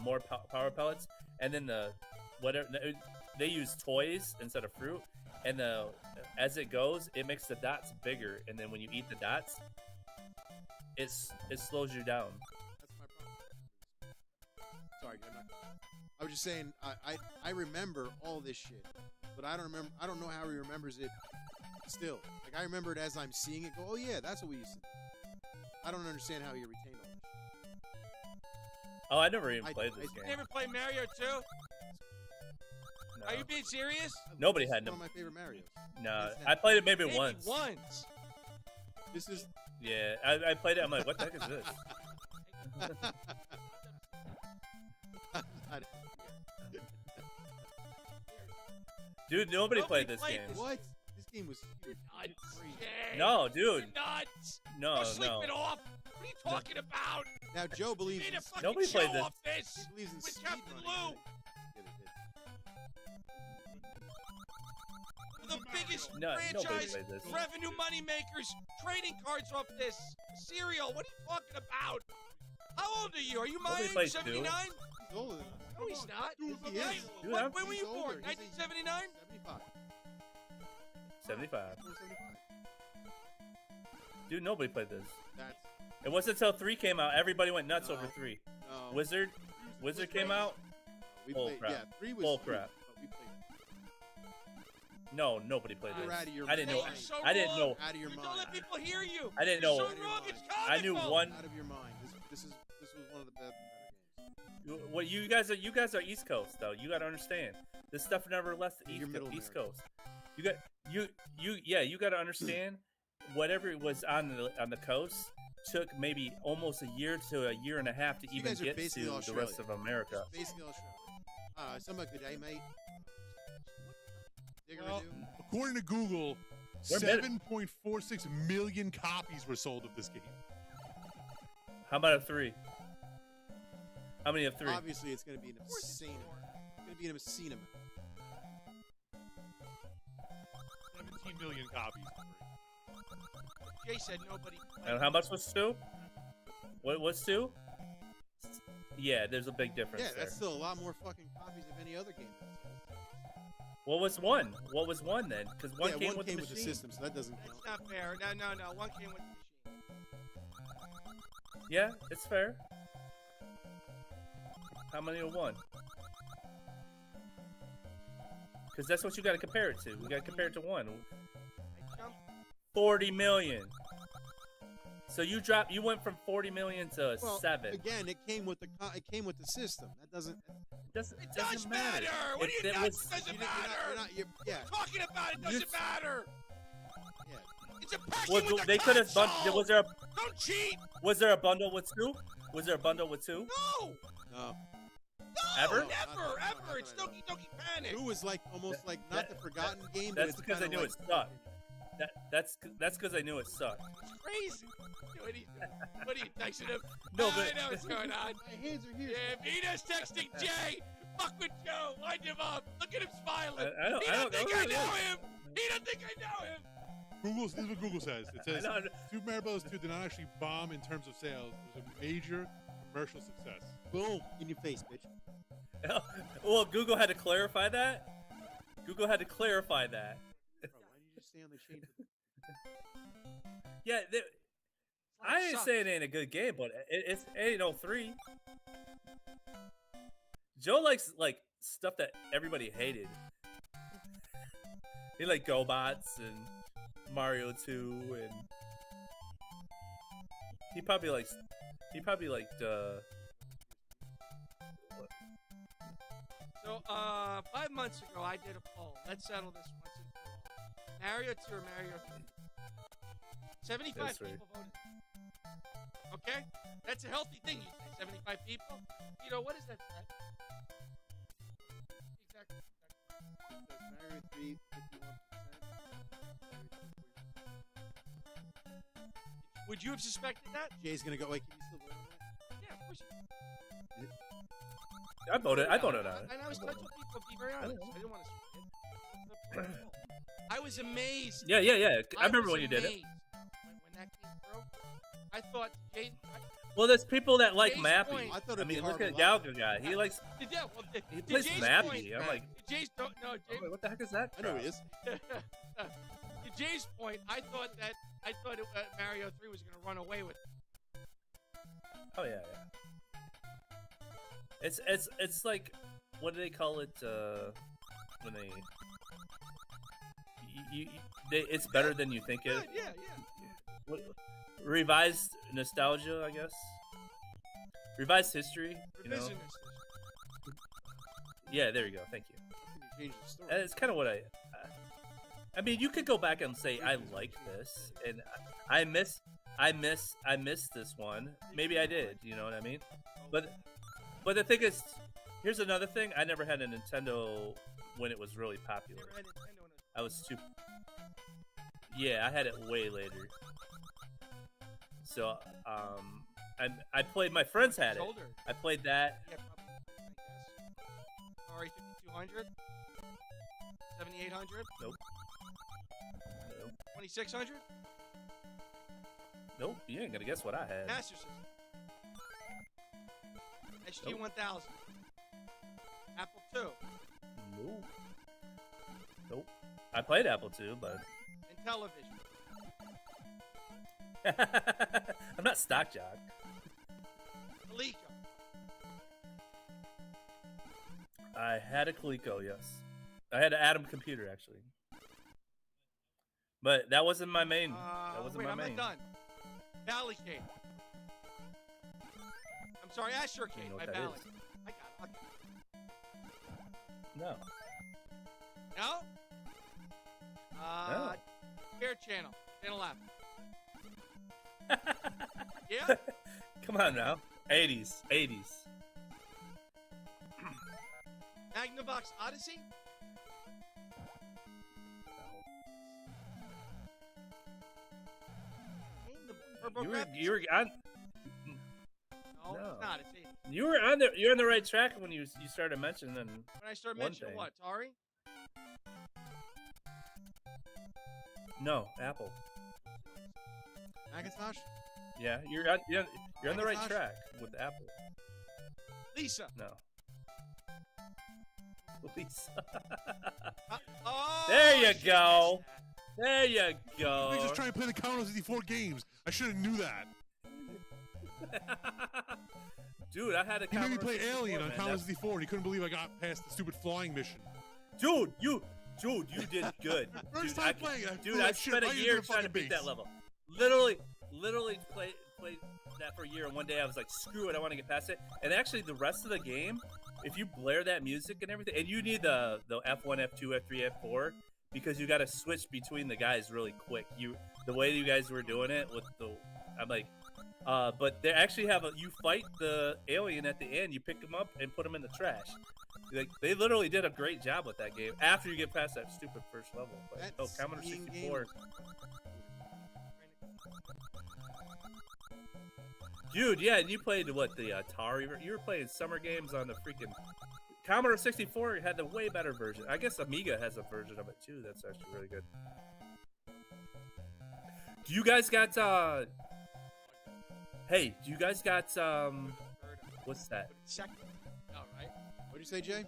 more power pellets, and then they use toys instead of fruit, and as it goes, it makes the dots bigger, and then when you eat the dots, it slows you down. That's my problem. Sorry, I was just saying. I remember all this shit, but I don't know how he remembers it. Still, I remember it as I'm seeing it. Go, oh yeah, that's what we used to do. I don't understand how you retained all this. Oh, I never even played this You game. never played Mario 2? No. Are you being serious? Nobody This had is no. one of my favorite Marios. No, I played it maybe Maybe once. once. This is. Yeah, I played it. I'm like, what the heck is this? Dude, nobody played this game. What? This game was huge. No, dude. Nuts. No, You're sleeping no. off. What are you talking about? Now Joe believes. You made a fucking Nobody show played this. off this He believes in with speed Captain running. Lou. The biggest No, nobody franchise played this. revenue money makers trading cards off this cereal. What are you talking about? How old are you? Are you my Nobody age? plays 79? He's older than us. No, he's not. Dude, he Hey, is. Dude, when I'm- were you He's older. born? He's 1979? 75. 75. 75. Dude, nobody played this. That's. It wasn't until 3 came out. Everybody went nuts No. over 3. No. Wizard came out. We Bull played. crap. Yeah, 3 was. Bull huge, crap. but we played. No, nobody played You're this. out of your I didn't know. mind. You're so I didn't wrong. know. Out of your Don't mind. let people hear you. I didn't You're know. so wrong. It's I knew comical. one. Out of your mind. This was one of the better games. What you guys are East Coast though. You gotta understand. This stuff never left the You're middle East America. Coast. You gotta understand. Whatever was on the coast took maybe almost a year to a year and a half to You even guys are get to basically the Australia. rest of America. Basically Australia. Somebody good day, mate. Well, According to Google, We're mid- 7.46 million copies were sold of this game. How about a 3? How many of 3? Obviously, it's going to be an obscene amount. It's going to be an obscene amount. 17 million copies. Jay said nobody. And how much was 2? What's 2? Yeah, there's a big difference Yeah, there. that's still a lot more fucking copies of any other game. What was 1? What was 1 then? Because 1 Yeah, came one with came the with the machine. system, so that doesn't count. That's not fair. No. One came with the machine. Yeah, it's fair. How many of 1? Because that's what you got to compare it to. We got to compare it to 1. I jumped. 40 million. So you went from 40 million to Well, 7. again, it came with the system. That doesn't. It does matter. What are you It nuts? was- It doesn't You're matter. not, yeah. What are you talking about? It doesn't matter. Yeah. It's a package with the they could have console. was there Don't cheat. was there a bundle with 2? Was there a bundle with 2? No. No. Ever? Never. not Ever. It's that I know. Doki Doki Panic. It was like almost like not the forgotten game. But That's it's because I kinda knew like, it sucked. That's because I knew it sucked. It's crazy. What are you texting him? No, I but- know what's going on. My hands are here. Yeah, Vito's texting Jay. Fuck with Joe. Wind him up. Look at him smiling. I don't- He I don't don't think know I who it know is. him. He don't think I know him. This is what Google says. It says I know. Super Mario Bros. 2 did not actually bomb in terms of sales. It was a major commercial success. Boom in your face, bitch. Well, Google had to clarify that. Google had to clarify that. Bro, why did you just stay on the chain? Yeah, I didn't say it ain't a good game, but it ain't no 3. Joe likes like stuff that everybody hated. He liked GoBots and Mario 2, and he probably liked So, 5 months ago, I did a poll. Let's settle this once and for all. Mario 2 or Mario 3? 75 That's right. people voted. Okay? That's a healthy thing, you say. 75 people? You know, what does that say? Exactly. Mario 3, 51%. Would you have suspected that? Jay's gonna go. Wait, can you still vote on that? Yeah, of course you I voted on it. And I told people, be very honest. I didn't want to swing it. I was amazed. Yeah. I remember was when you did it. amazed when that came through. I thought, Jay, Well, there's people that like Jay's Mappy. point- I thought I it'd be mean, look hard at to lie. Galga guy. He likes. He to plays Jay's Mappy. point, I'm like, to Jay's don't no, Jay, wait, what the heck is that? I know crap? he is. to Jay's point, I thought Mario 3 was going to run away with it. Oh yeah. It's like, what do they call it? When it's better than you think it. Yeah. What, revised nostalgia, I guess. Revised history, you know. Revisionist. Yeah, there you go. Thank you. Change the story. It's kind of what I mean, you could go back and say I like this, and I miss this one. Maybe I did. You know what I mean? But the thing is, here's another thing. I never had a Nintendo when it was really popular. Never had Nintendo in I was too. Yeah, I had it way later. So I played. My friends had it. Older. I played that. Yeah, probably. I guess. Sorry, 5200. 7800. Nope. 2600. Nope. You ain't gonna guess what I had. Master System. SG 1000. Apple II. Nope. Nope. I played Apple II, but Intellivision. I'm not stock jock. Coleco. I had a Coleco, yes. I had an Atom computer, actually. But that wasn't my main. That wasn't wait, my I'm main. not done. ValleyCade. I'm sorry, I AstroCade. don't know My what that Valley. is. I got it. No. No? No. Fair Channel. Channel 11. Yeah? Come on now. 80s. Magnavox Odyssey? You were on. No, No. it's not. It's 80. You're on the right track when you started mentioning. When I started one mentioning thing. what? Atari? No, Apple. Macintosh? Yeah, you're on the right Macintosh? track with Apple. Lisa. No. Lisa. Oh, There you shit, go. There you go. He's just trying to play the Commodore 64 games. I should have knew that. Dude, I had a He made me Commodore play 64, Alien on man. Commodore That's- 64, and he couldn't believe I got past the stupid flying mission. Dude, you did good. First Dude, time playing it, I Dude, flew I that shit spent right a into year the trying to fucking beat that base. level. Literally played that for a year, and one day I was like, screw it, I want to get past it. And actually, the rest of the game, if you blare that music and everything, and you need the F1, F2, F3, F4, because you got to switch between the guys really quick. The way you guys were doing it with I'm like, but they actually have you fight the alien at the end. You pick them up and put them in the trash. Like, they literally did a great job with that game after you get past that stupid first level. But, Commodore 64. Dude, yeah, and you played the Atari. You were playing summer games on the freaking Commodore 64. Had the way better version. I guess Amiga has a version of it too. That's actually really good. Do you guys got Hey, do you guys got what's that? All right. What'd you say, Jay?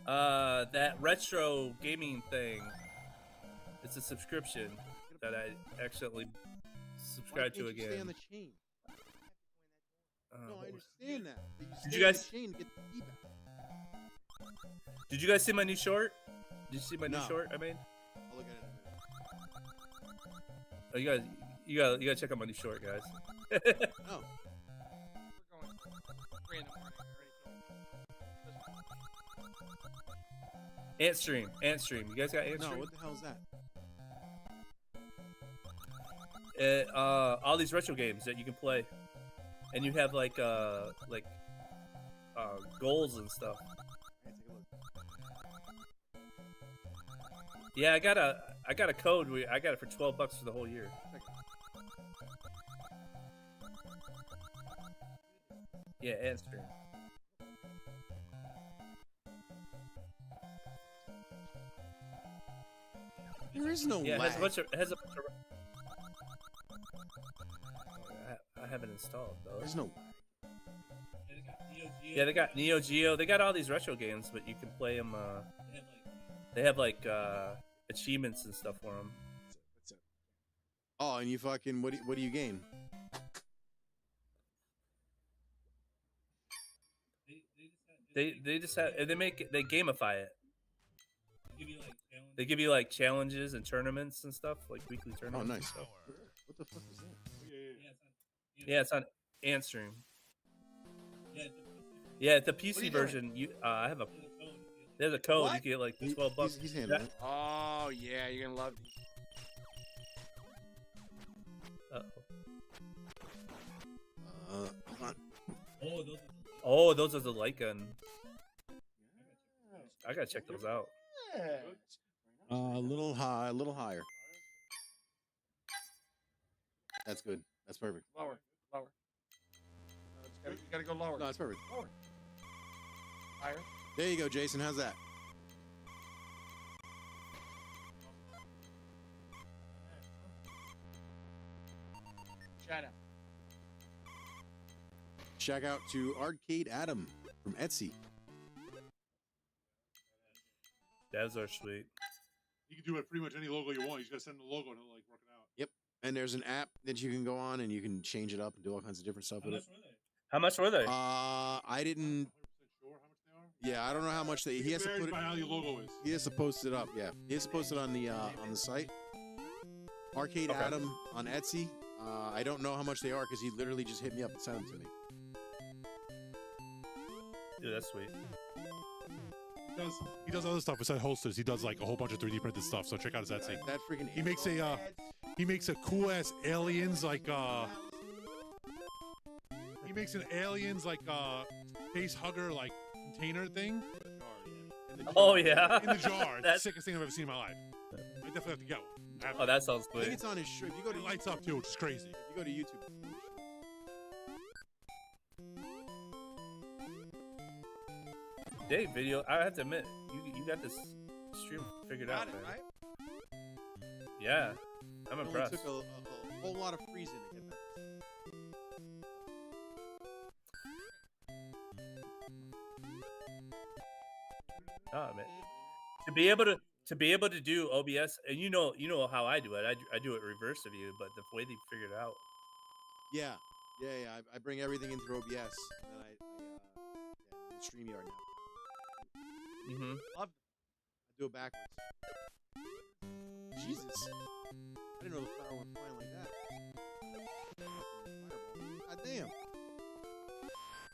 That retro gaming thing. It's a subscription that I accidentally subscribed to again. Stay on the chain. No, I understand that. But Did stay you on guys- the chain to get the feedback. Did you guys see my new short? Did you see my new No. short I made? I'll look at it. Oh, you gotta check out my new short, guys. No. We're going random order. Antstream. You guys got Antstream? No, what the hell is that? All these retro games that you can play, and you have like goals and stuff. Hey, take a look. Yeah, I got a code. I got it for $12 for the whole year. Check it. Yeah, Antstream. There is no Yeah, it lag. has a bunch of. I haven't installed though. There's no lag. Yeah, they got Neo Geo. They got all these retro games, but you can play them. They have like achievements and stuff for them. What's up? Oh, and you fucking what do you gain? They just have they gamify it. They give you like challenges and tournaments and stuff, like weekly Oh, tournaments. nice. And stuff. What What the fuck is that? Yeah, it's on Antstream. Yeah, the PC version. I have a. There's a code. What? You can get like $12. He's handling it. Oh yeah, you're gonna love these. Hold on. Oh, those are the light gun. I gotta check those out. A little high, a little higher. That's good. That's perfect. Lower. You gotta go lower. No, it's perfect. Lower. Higher. There you go, Jason. How's that? Shout out. Shout out to Arcade Adam from Etsy. Those are sweet. You can do it pretty much any logo you want. You just gotta send the logo and it'll like work it out. Yep. And there's an app that you can go on and you can change it up and do all kinds of different stuff with it. How much were they? I didn't. Yeah, I don't know how much they. He has to put it. By how your logo is. He has to post it up. Yeah, he has to post it on the site. Arcade Adam on Etsy. I don't know how much they are because he literally just hit me up and sent them to me. Dude, that's sweet. He does other stuff besides holsters. He does like a whole bunch of 3D printed stuff. So check out his Etsy. That freaking. He makes a cool ass aliens like He makes an aliens like face hugger like container thing. Oh yeah. In the jar. It's the sickest thing I've ever seen in my life. I definitely have to get one. Oh, that sounds I sweet. think it's on his shirt. If you go to It lights up too, which is crazy. If you go to YouTube. Dave video. I have to admit, you got this stream figured out, Got it, man. right? Yeah, I'm It only impressed. took a whole lot of freezing to get that. Oh man, to be able to do OBS, and you know how I do it. I do it reverse of you, but the way they figured it out. Yeah. I bring everything in through OBS, and then in StreamYard now. Mm-hmm. I do it backwards. Jesus. I didn't know the flower went flying like that. Fireball. God damn.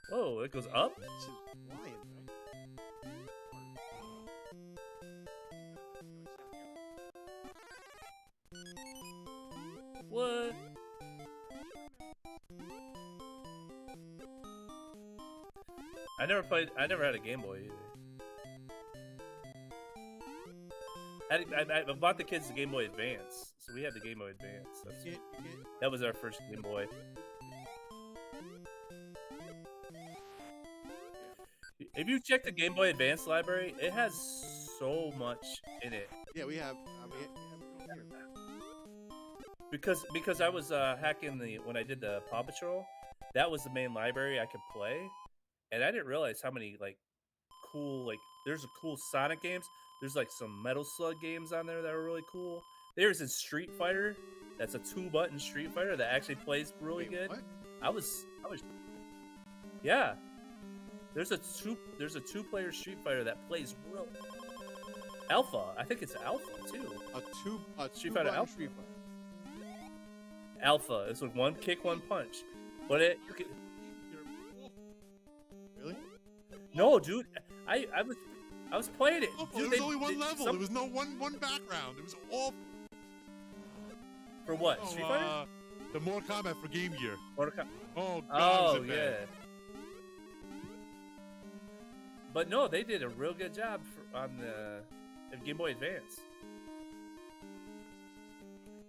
Whoa, it goes up? This is flying, bro. What? I never had a Game Boy either. I bought the kids the Game Boy Advance, so we had the Game Boy Advance. That was our first Game Boy. If you check the Game Boy Advance library, it has so much in it. Yeah, we have. Because I was hacking when I did the Paw Patrol, that was the main library I could play, and I didn't realize how many cool there's a cool Sonic games. There's some Metal Slug games on there that are really cool. There's a Street Fighter that's a 2-button Street Fighter that actually plays really good. What? I was yeah. There's a 2-player Street Fighter that plays real Alpha. I think it's Alpha too. A Street Fighter Alpha. Street Fighter. Alpha. It's with one kick, one punch. But you can. Really? No, dude. I was playing it. There was only one level. There was no one background. It was awful. For what? Street Fighter? The Mortal Kombat for Game Gear. Mortal Kombat. Oh God. Oh yeah. But no, they did a real good job on the Game Boy Advance.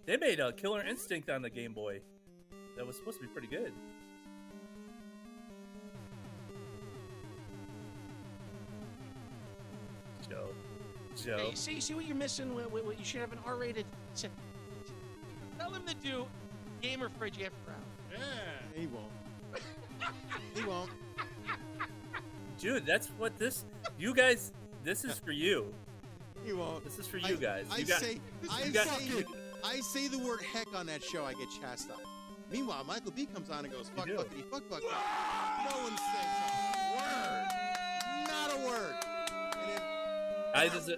They made a Killer Instinct on the Game Boy. That was supposed to be pretty good. Joe. Hey, see what you're missing? You should have an R-rated. Tell him to do Gamer Fridge after hours. Yeah. He won't. He won't. Dude, that's what this. You guys, this is for you. He won't. This is for you guys. I say the word heck on that show, I get chastised. Meanwhile, Michael B comes on and goes, fuck, fuckity, fuck. No one says a word. Not a word.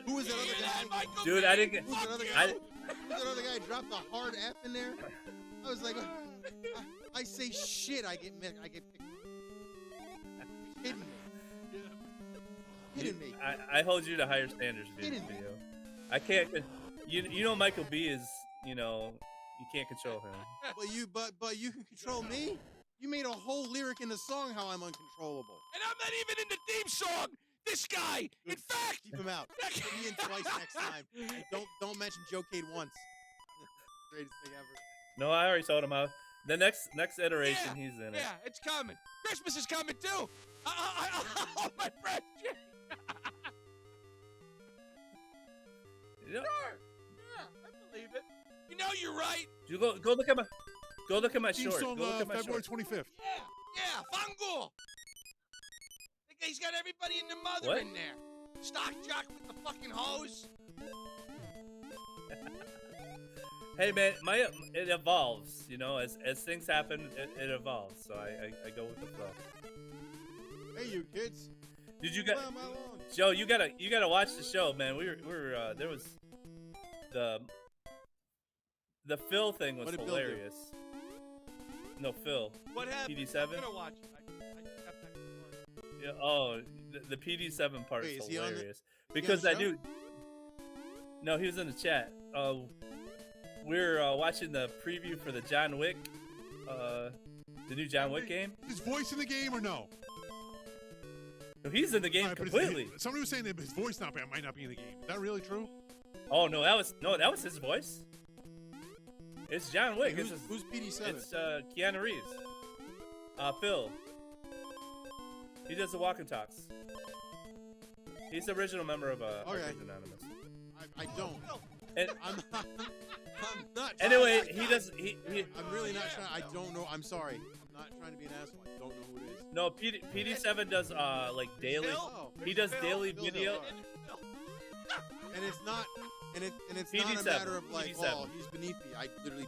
Who was that other guy? Dude, I didn't get. Who's that other guy? Who's that other guy? Dropped the hard F in there? I was like, I say shit, I get picked. Kidding me. Kidding me. I hold you to higher standards, video. I can't. You know Michael B is, you know, you can't control him. But you can control me. You made a whole lyric in the song how I'm uncontrollable. And I'm not even in the theme song. This guy, in fact, Keep him out. Put me in twice next time. And don't mention JoeCade once. Greatest thing ever. No, I already told him out. The next iteration, he's in it. Yeah, it's coming. Christmas is coming too. Oh, my friend. You know, Sure. Yeah, I believe it. You know you're right. you go look at my Theme short. song, Go look at my February short. 25th. Yeah, Fango. He's got everybody and their mother What? in there. Stock jock with the fucking hose. Hey man, it evolves. You know, as things happen, it evolves. So I go with the flow. Hey, you kids. Did you get Why am I alone? Joe? You gotta watch the show, man. We were there was the Phil thing was What did Bill do? hilarious. No, Phil. What happened? PD7? I'm gonna watch it. I got that before. Yeah, oh, the PD7 part Wait, is is he on the- hilarious he because on I the knew. No, he was in the chat. We're watching the preview for the John Wick, the new John Wick game. His voice in the game or no? No, he's in the game All right, but completely. Somebody was saying that his voice might not be in the game. Is that really true? Oh no, that was his voice. It's John Wick. Wait, It's who's PD7? It's Keanu Reeves. Phil. He does the walk and talks. He's the original member of Arcade Anonymous. I don't. And I'm not. anyway, trying- he does. I'm really not trying. I don't know. I'm sorry. I'm not trying to be an asshole. I don't know who it is. No, PD7 does like daily. Phil? He does Phil? daily Phil, video. all right. And it's not. And it's PD7, not a matter of like, PD7. oh, he's beneath me. I literally.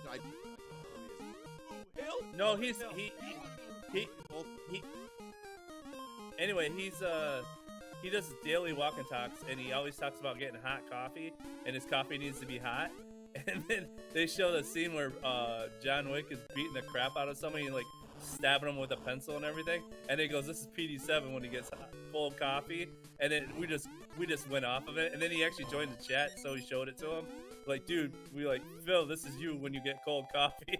No, he. Anyway, he does daily walk and talks, and he always talks about getting hot coffee, and his coffee needs to be hot. And then they show the scene where John Wick is beating the crap out of somebody, and like stabbing him with a pencil and everything. And he goes, "This is PD7 when he gets cold coffee." And then we just went off of it. And then he actually joined the chat, so he showed it to him. Like, dude, Phil, this is you when you get cold coffee.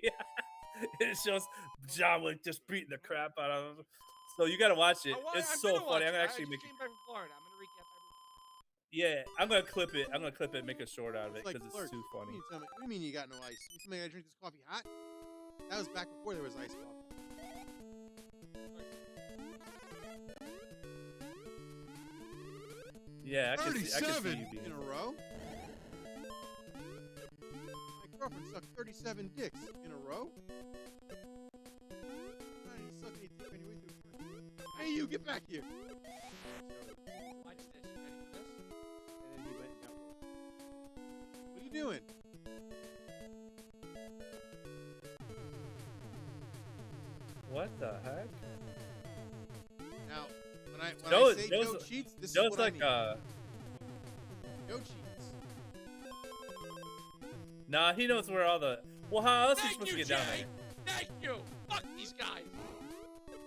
It shows John Wick just beating the crap out of him. So you gotta watch it. It's so funny. I'm gonna actually make it. Came back from Florida. I'm gonna recap everything. Yeah, I'm gonna clip it. And make a short out of it because Clark, it's too funny. What do you mean you got no ice? You tell me I drink this coffee hot? That was back before there was iced coffee. Yeah, I can see you 37 being. In a row? My girlfriend sucked 37 dicks in a row? I didn't suck any dick anyway. Hey, you get back here! Watch this. You ready for this? And then he went and got woke. What are you doing? What the heck? Now, when I Joe- say Joe's- Joe cheats, this Joe's is what like I mean. Joe cheats. Nah, he knows where all the. Well, how else are you Thank supposed you, to get down Jay. Thank you. Fuck these guys. there?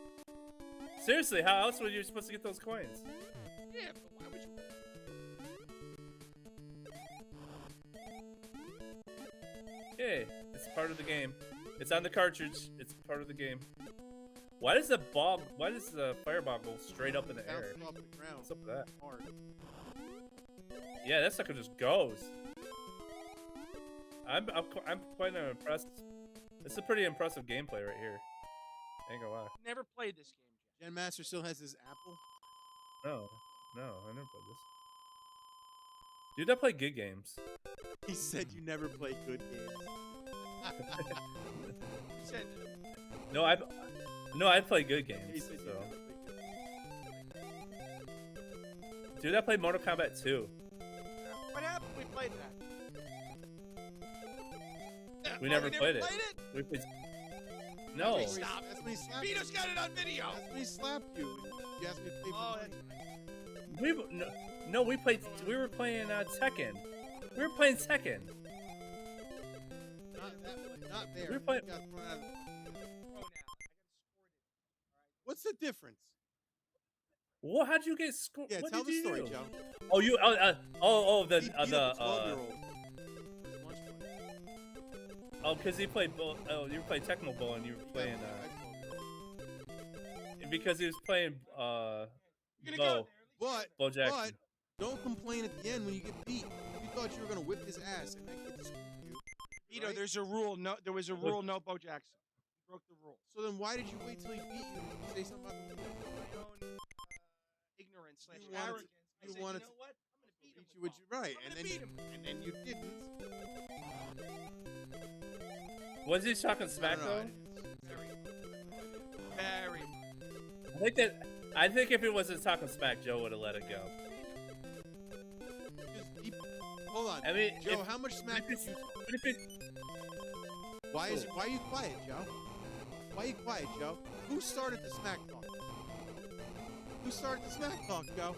Seriously, how else were you supposed to get those coins? Yeah, but why would you? Hey, it's part of the game. It's on the cartridge. It's part of the game. Why does the fireball go straight up in the air? Bouncing off the ground. What's up with that? Hard. Yeah, that sucker just goes. I'm quite impressed. This is a pretty impressive gameplay right here. Ain't gonna lie. Never played this game. Gen Master still has his apple. No, I never played this. Dude, I play good games. He said you never play good games. He said, No, I play good He games. said you So, never play good games. dude, I played Mortal Kombat 2. what happened? We played that. We Oh, never played it. Played it? We played. No. That's Stop. when he slapped you. Vito's got it on video. That's when he slapped you. You asked me to pay for Oh, money. We played. We were playing Tekken. We were playing Tekken. Not there. We're playing- He got thrown out of the- Thrown out. What's the difference? Well, how'd you get scored? Yeah, what tell did the you story, do? Joe. Oh, you the He beat up a 12-year-old. oh, because he played you were playing Tecmo Bowl and you were playing because he was playing Bo But Jackson. don't complain at the end when you get beat. You thought you were gonna whip his ass and that kid just you. Vito, right? there's a rule. No, there was a rule. No, Bo Jackson. He broke the rule. So then why did you wait till he beat you to say something about the rule? My own ignorance slash You wanted to- arrogance. I you said, wanted you know to what? I'm gonna beat him. Beat you with you right, I'm and gonna then beat him. and then you didn't. Was he talking smack No, though? Very. I think if it wasn't talking smack, Joe would have let it go. Hold on. I mean, Joe, how much smack did you talk? Why are you quiet, Joe? Why are you quiet, Joe? Who started the smack talk? Who started the smack talk, Joe?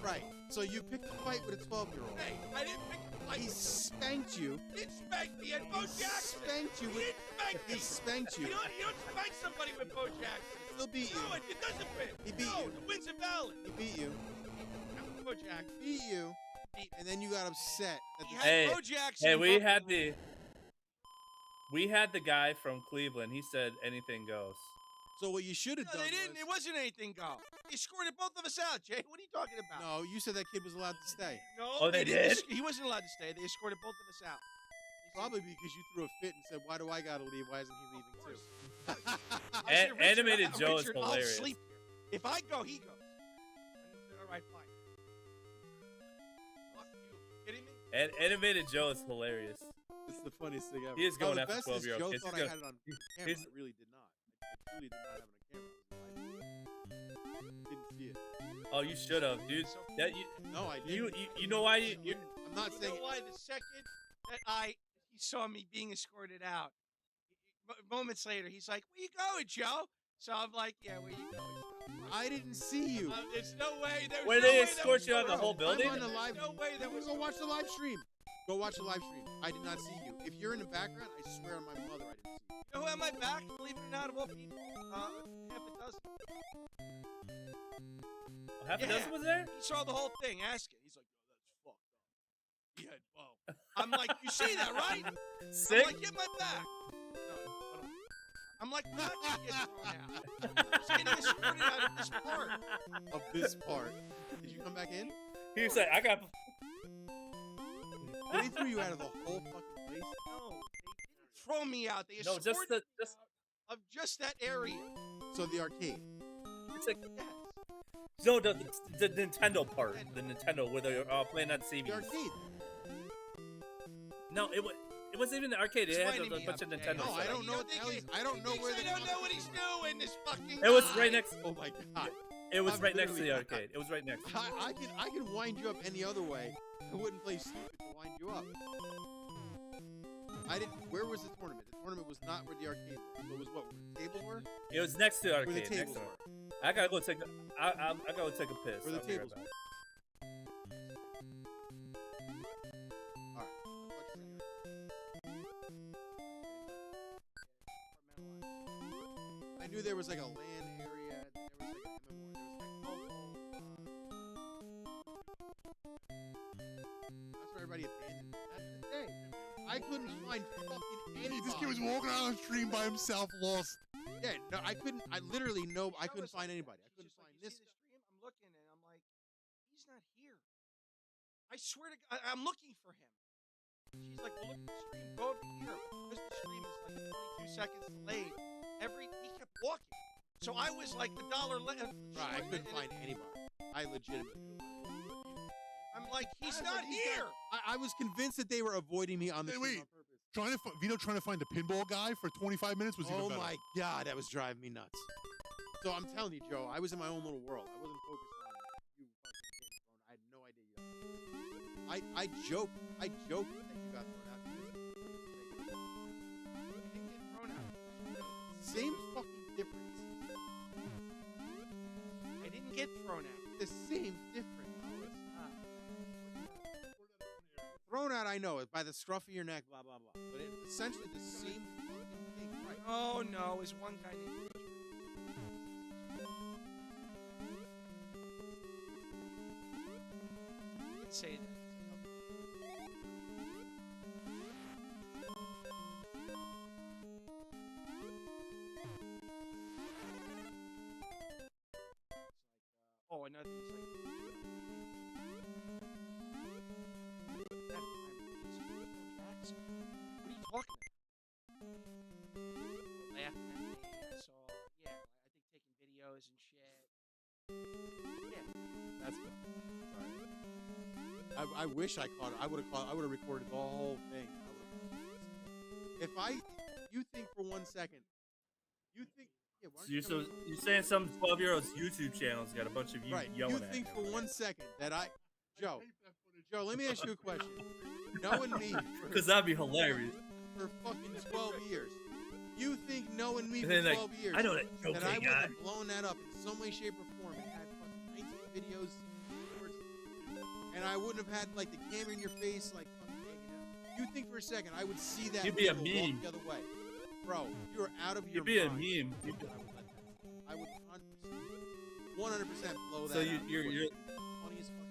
Right. So you picked a fight with a 12-year-old. Hey, I didn't pick a fight. He spanked you. He didn't spank me at Bo Jackson. Spanked you. He didn't spank me. He spanked you. You don't spank somebody with Bo Jackson. He'll beat you. No, it doesn't win. He beat no, you. the win's invalid. He beat you. Bo Jackson. Beat you. And then you got upset. That the Hey, Bo Jackson. hey, we had the guy from Cleveland. He said anything goes. So what you should have No, done they didn't. It wasn't anything go. They scored it both of us out, Jay. What are you talking about? No, you said that kid was allowed to stay. No, Oh, they didn't. did? He wasn't allowed to stay. They escorted both of us out. Probably because you threw a fit and said, "Why do I gotta leave? Why isn't he leaving too?" I said, Richard, Animated Joe is Richard, hilarious. I'll sleep here. If I go, he goes. And he said, all right, fine. Fuck you. Kidding me? And animated Joe is hilarious. It's the funniest thing ever. He is going the after best is 12-year-old Joe kids. thought He's I had it on camera. he's- I really did not. I truly did not have it on camera. I didn't see it. Oh, you should have, dude. That you. No, I You didn't. you know why you I'm not You saying. know why? The second that he saw me being escorted out, moments later, he's like, "Where you going, Joe?" So I'm like, "Yeah, where you going?" I didn't see you. There's no way. There's Where no they way escort you out of the whole building? I'm on the live. No way that was. Go watch the live stream. Go watch the live stream. I did not see you. If you're in the background, I swear on my mother, I didn't see you. You know who had my back? Believe it or not, of all people, half a dozen. half a dozen was there? He saw the whole thing. Ask it. He's like, "Yo, that's fucked up." He had Bo. I'm like, "You see that, right?" Sick. I'm like, "Get my back." No, hold on. I'm like, "We're not gonna get thrown out. I'm just getting escorted out of this part." Of this part. Did you come back in? He was like, I got. They threw you out of the whole fucking place. No, they didn't throw me out. They No, escorted just the me out of just that area. So the arcade. It's like Yes. no, the Nintendo part, the Nintendo where they're playing on CVs. The arcade. No, it wasn't even the arcade. It had Explain to a me bunch of up, Jay. Nintendo. No, stuff. I don't know what the hell I don't know where I the don't know what he's doing. This fucking. It was guy. right next. Oh my god. It was I'm right next to the literally- arcade. It was right next. I can wind you up any other way. I wouldn't play stupid to wind you up. I didn't. Where was the tournament? The tournament was not where the arcade was. So it was what? Where the tables were? It was next to the Where the arcade. Next tables to it. were. I gotta go take. I gotta take a piss. Where the I'll be right tables back. All right. I knew there was like a LAN area. Then there was like an MMR. That's where everybody abandoned. That's the day. I couldn't find fucking anybody. This kid was walking around the stream by himself, lost. Yeah, no, I couldn't. I literally I couldn't find anybody. I couldn't find You this. see the stream? I'm looking and I'm like, he's not here. I swear to God, I'm looking for him. She's like, well, look at the stream. Go over here. Because the stream is like 22 seconds delayed. He kept walking. So I was like $1 left. Right, I couldn't find anybody. I legitimately. I'm like, he's not here. I was convinced that they were avoiding me on the stream on purpose. Vito trying to find the pinball guy for 25 minutes was even Oh better. my god, that was driving me nuts. So I'm telling you, Joe, I was in my own little world. I wasn't focused on you fucking getting thrown. I had no idea you got thrown. I joked that you got thrown out. I didn't get thrown out. Same fucking difference. I didn't get thrown out. The same difference. No, it's not. Thrown out, I I know it by the scruff of your neck, blah blah blah. But it's essentially the same fucking thing, right? Oh no, is one guy named Richard. You can say that. Oh, another he's like. Jackson. What are you talking about? Laughing at me. I saw. Yeah, I think taking videos and shit. Yeah. That's good. Sorry. I wish I caught it. I would have recorded the whole thing. If you think for 1 second, you think. Yeah, why So aren't you're saying some 12-year-old's YouTube channel's got a bunch of you right. yelling You at think him. for 1 second that Joe, let me ask you a question. Knowing me Because that'd be hilarious. for fucking 12 years, you think knowing me And for then, like, 12 years I know that that I JoeCade would guy. have blown that up in some way, shape, or form and had fucking 19 videos, shorts, and I wouldn't have had like the camera in your face, like fucking hanging out. You think for a second I would see that You'd be a video walk meme. the other way, bro? You're out of your You'd be a mind. meme. I would 100% blow that. So out. you're Funny as fuck.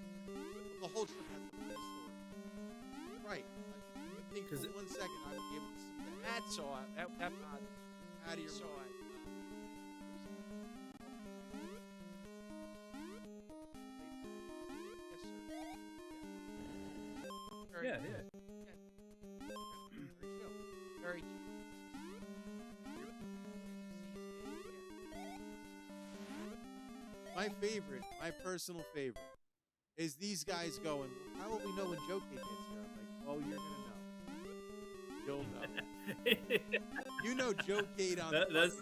The whole trip has the funniest story. Right. You think for 1 second I would be able to see that? That's all. That bothered me. Out of your So mind. Yes, sir. Very yeah, chill. yeah. Very chill. Very chill. My favorite, my personal favorite, is these guys going, well, how will we know when JoeCade gets here? I'm like, oh, you're going to know. You'll know. You know JoeCade on the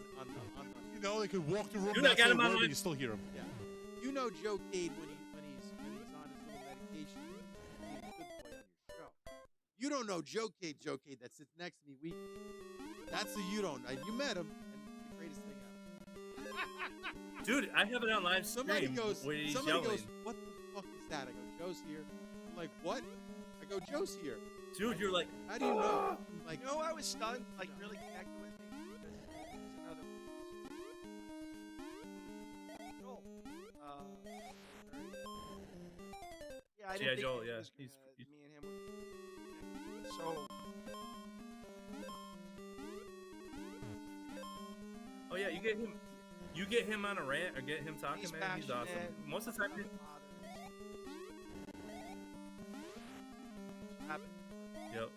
You know, they could walk the room. Dude, I got him on but my- you still hear him. yeah. You know JoeCade when he's on his little medication, being a good boy on your show. You don't know JoeCade that sits next to me weekly. That's who you don't know. You met him, and it's the greatest thing ever. Dude, I have it on live stream. Somebody goes, where he's somebody yelling. goes, what the fuck is that? I go, Joe's here. I'm like, what? I go, Joe's here. Dude, you're like, How do you know? I'm like, You know, I was stunned, like really connected with me. There's another. Joel. Yeah, I didn't G.I. think Joel, it yeah, was he's- me and him were connected. So. oh yeah, you get him on a rant or get him talking, He's man. He's awesome. passionate. Most of the time, yep.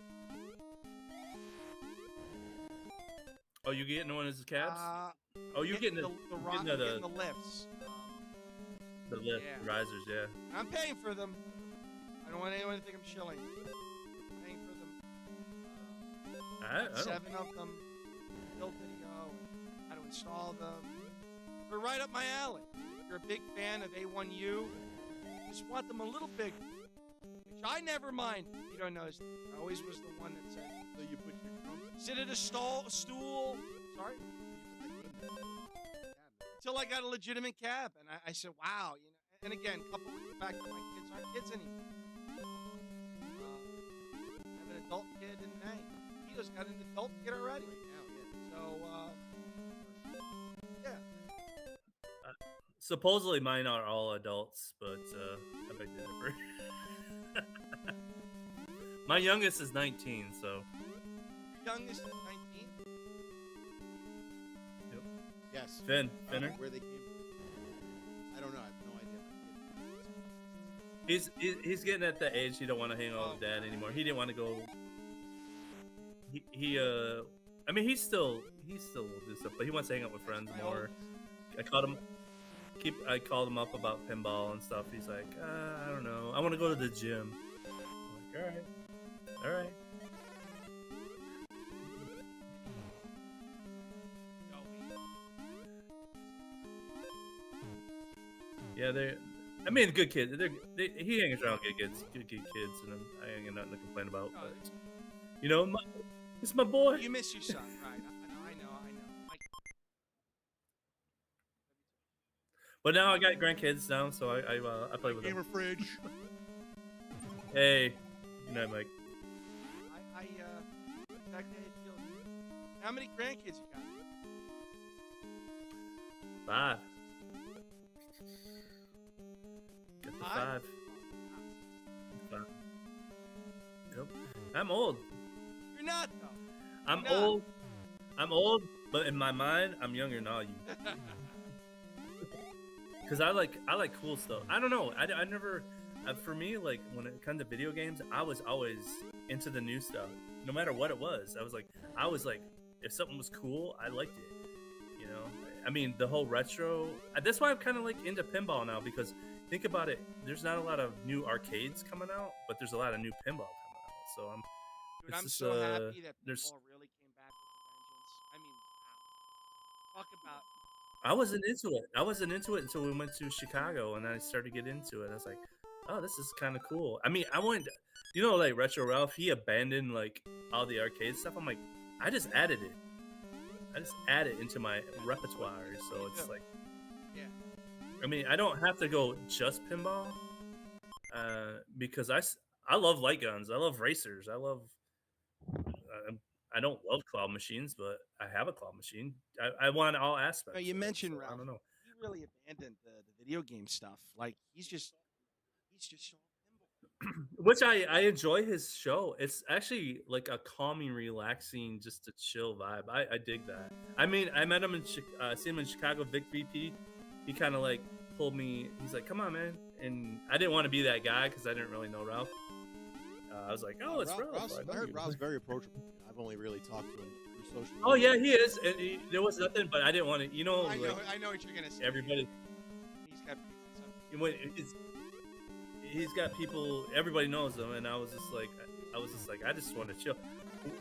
Oh, you getting one of his cabs? Oh, you getting the rock, getting getting the lifts. the lift, yeah. the risers, yeah. I'm paying for them. I don't want anyone to think I'm shilling. I'm paying for them. I don't. 7 of them. Build video. How to install them. They're right up my alley. If you're a big fan of A1U, just want them a little bigger. Which I never mind. You don't know. I always was the one that said, so you put your drums sit at a stool. Sorry. Until I got a legitimate cab, and I said, "Wow," you know. And again, coupled with the fact that my kids aren't kids anymore. I have an adult kid in May. Vito's got an adult kid already. So, yeah. Supposedly mine are all adults, but I beg to differ. My youngest is 19, so. Your youngest is 19. Yep. Yes. Finner. I don't know where they came from. I don't know. I have no idea. He's getting at the age he don't want to hang out with dad anymore. He didn't want to go. I mean he still will do stuff, but he wants to hang out with friends more. I called him up about pinball and stuff. He's like, I don't know. I want to go to the gym. I'm like, all right. Yeah, I mean, good kids. He hangs around good kids, and I ain't got nothing to complain about. But, you know, it's my boy. You miss your son, right? I know. But now I got grandkids now, so I play with them. Gamer fridge. Hey, good night, Mike. exactly how you feel. How many grandkids you got? 5. Got the 5. 5. Yep. I'm old. You're not though. I'm You're not. old. I'm old, but in my mind, I'm younger than all you. Cause I like cool stuff. I don't know. I never. For me, like when it comes to video games, I was always into the new stuff, no matter what it was. I was like, if something was cool, I liked it. You know, I mean, the whole retro. That's why I'm kind of like into pinball now, because think about it. There's not a lot of new arcades coming out, but there's a lot of new pinball coming out. So Dude, I'm so happy that pinball really came back with a vengeance. I mean, wow. Talk about. I wasn't into it. I wasn't into it until we went to Chicago, and I started to get into it. I was like, oh, this is kind of cool. I mean, I went, you know, like Retro Ralph, he abandoned like all the arcade stuff. I'm like, I just added it. I just add it into my repertoire. So it's like, yeah. I mean, I don't have to go just pinball, because I love light guns. I love racers. I don't love claw machines, but I have a claw machine. I want all aspects. You mentioned so Ralph. I don't know. He really abandoned the video game stuff. Like he's just so pinball. Which I enjoy his show. It's actually like a calming, relaxing, just a chill vibe. I dig that. I mean, I met him in seen him in Chicago, Vic VP. He kind of like pulled me. He's like, "Come on, man!" And I didn't want to be that guy because I didn't really know Ralph. I was like, "Oh, it's Ralph." I heard Ralph's very approachable. I've only really talked to him through social media. Oh yeah, he is. And there was nothing, but I didn't want to. You know, I like, know what you're gonna say. everybody. He's got. He's got people. Everybody knows him, and I was just like, I just want to chill.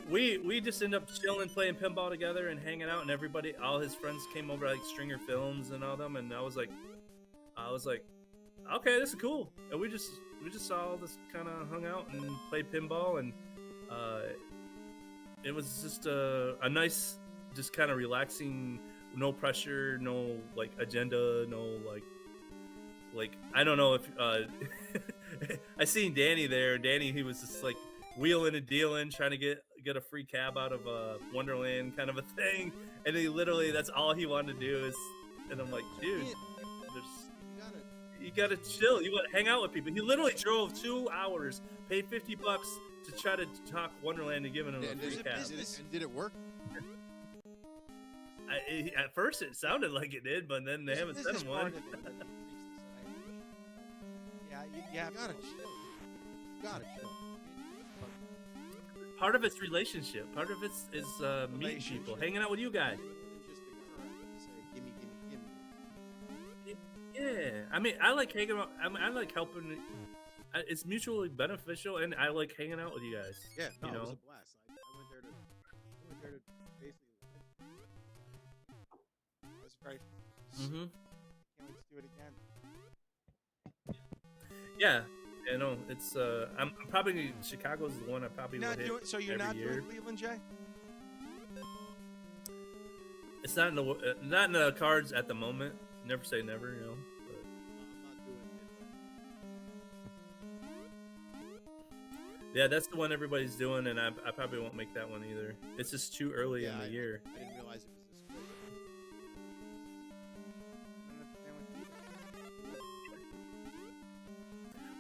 We just end up chilling, playing pinball together, and hanging out, and everybody, all his friends came over, like Stringer Films and all them, and I was like, okay, this is cool. And we just all just kind of hung out and played pinball, and it was just a nice, just kind of relaxing, no pressure, no like agenda, no like I don't know if I seen Danny there. Danny, he was just like wheeling and dealing, trying to get a free cab out of Wonderland kind of a thing, and he literally, that's all he wanted to do is, and I'm like, dude, you gotta chill. You want to hang out with people. He literally drove 2 hours, paid $50 to try to talk Wonderland and giving him a free cab. And did it work? At first, it sounded like it did, but then they haven't sent him one. Yeah, you gotta chill. You gotta chill. Part of it's relationship. Part of it's is meeting people, hanging out with you guys. Yeah, I mean, I like hanging out. I like helping. It's mutually beneficial, and I like hanging out with you guys. Yeah, no, you know? it was a blast. I went there to basically. It was great. Mm-hmm. Can't wait to do it again. Yeah, you know, it's I'm probably Chicago's the one I probably would hit. So you're not doing Cleveland, Jay? It's not in the cards at the moment. Never say never, you know. But. I'm not doing it. Yeah, that's the one everybody's doing, and I probably won't make that one either. It's just too early in the year. I didn't realize it was this close.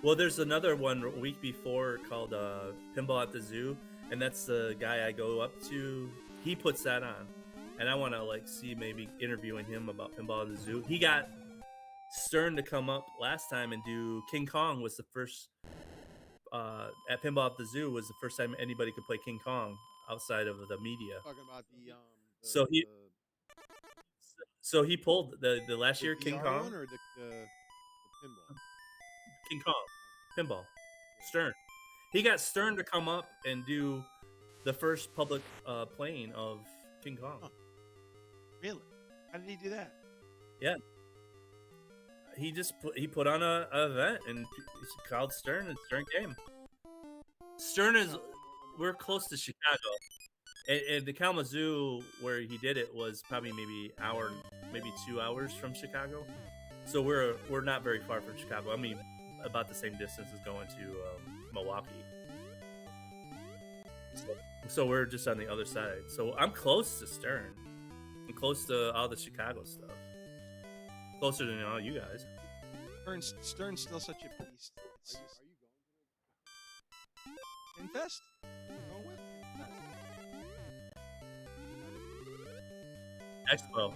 Well, there's another one a week before called Pinball at the Zoo, and that's the guy I go up to. He puts that on, and I want to like see maybe interviewing him about Pinball at the Zoo. He got Stern to come up last time and do King Kong. Was the first at Pinball at the Zoo was the first time anybody could play King Kong outside of the media. Talking about the so he pulled the last year King VR Kong one or the pinball. King Kong pinball Stern. He got Stern to come up and do the first public playing of King Kong. Huh. Really? How did he do that? Yeah. He put on a event and he called Stern, and Stern came. Stern is, we're close to Chicago, and the Kalamazoo where he did it was probably maybe 2 hours from Chicago. So we're not very far from Chicago. I mean, about the same distance as going to Milwaukee. So we're just on the other side. So I'm close to Stern. I'm close to all the Chicago stuff. Closer than all you guys. Stern's still such a beast. Infest? Going with Expo.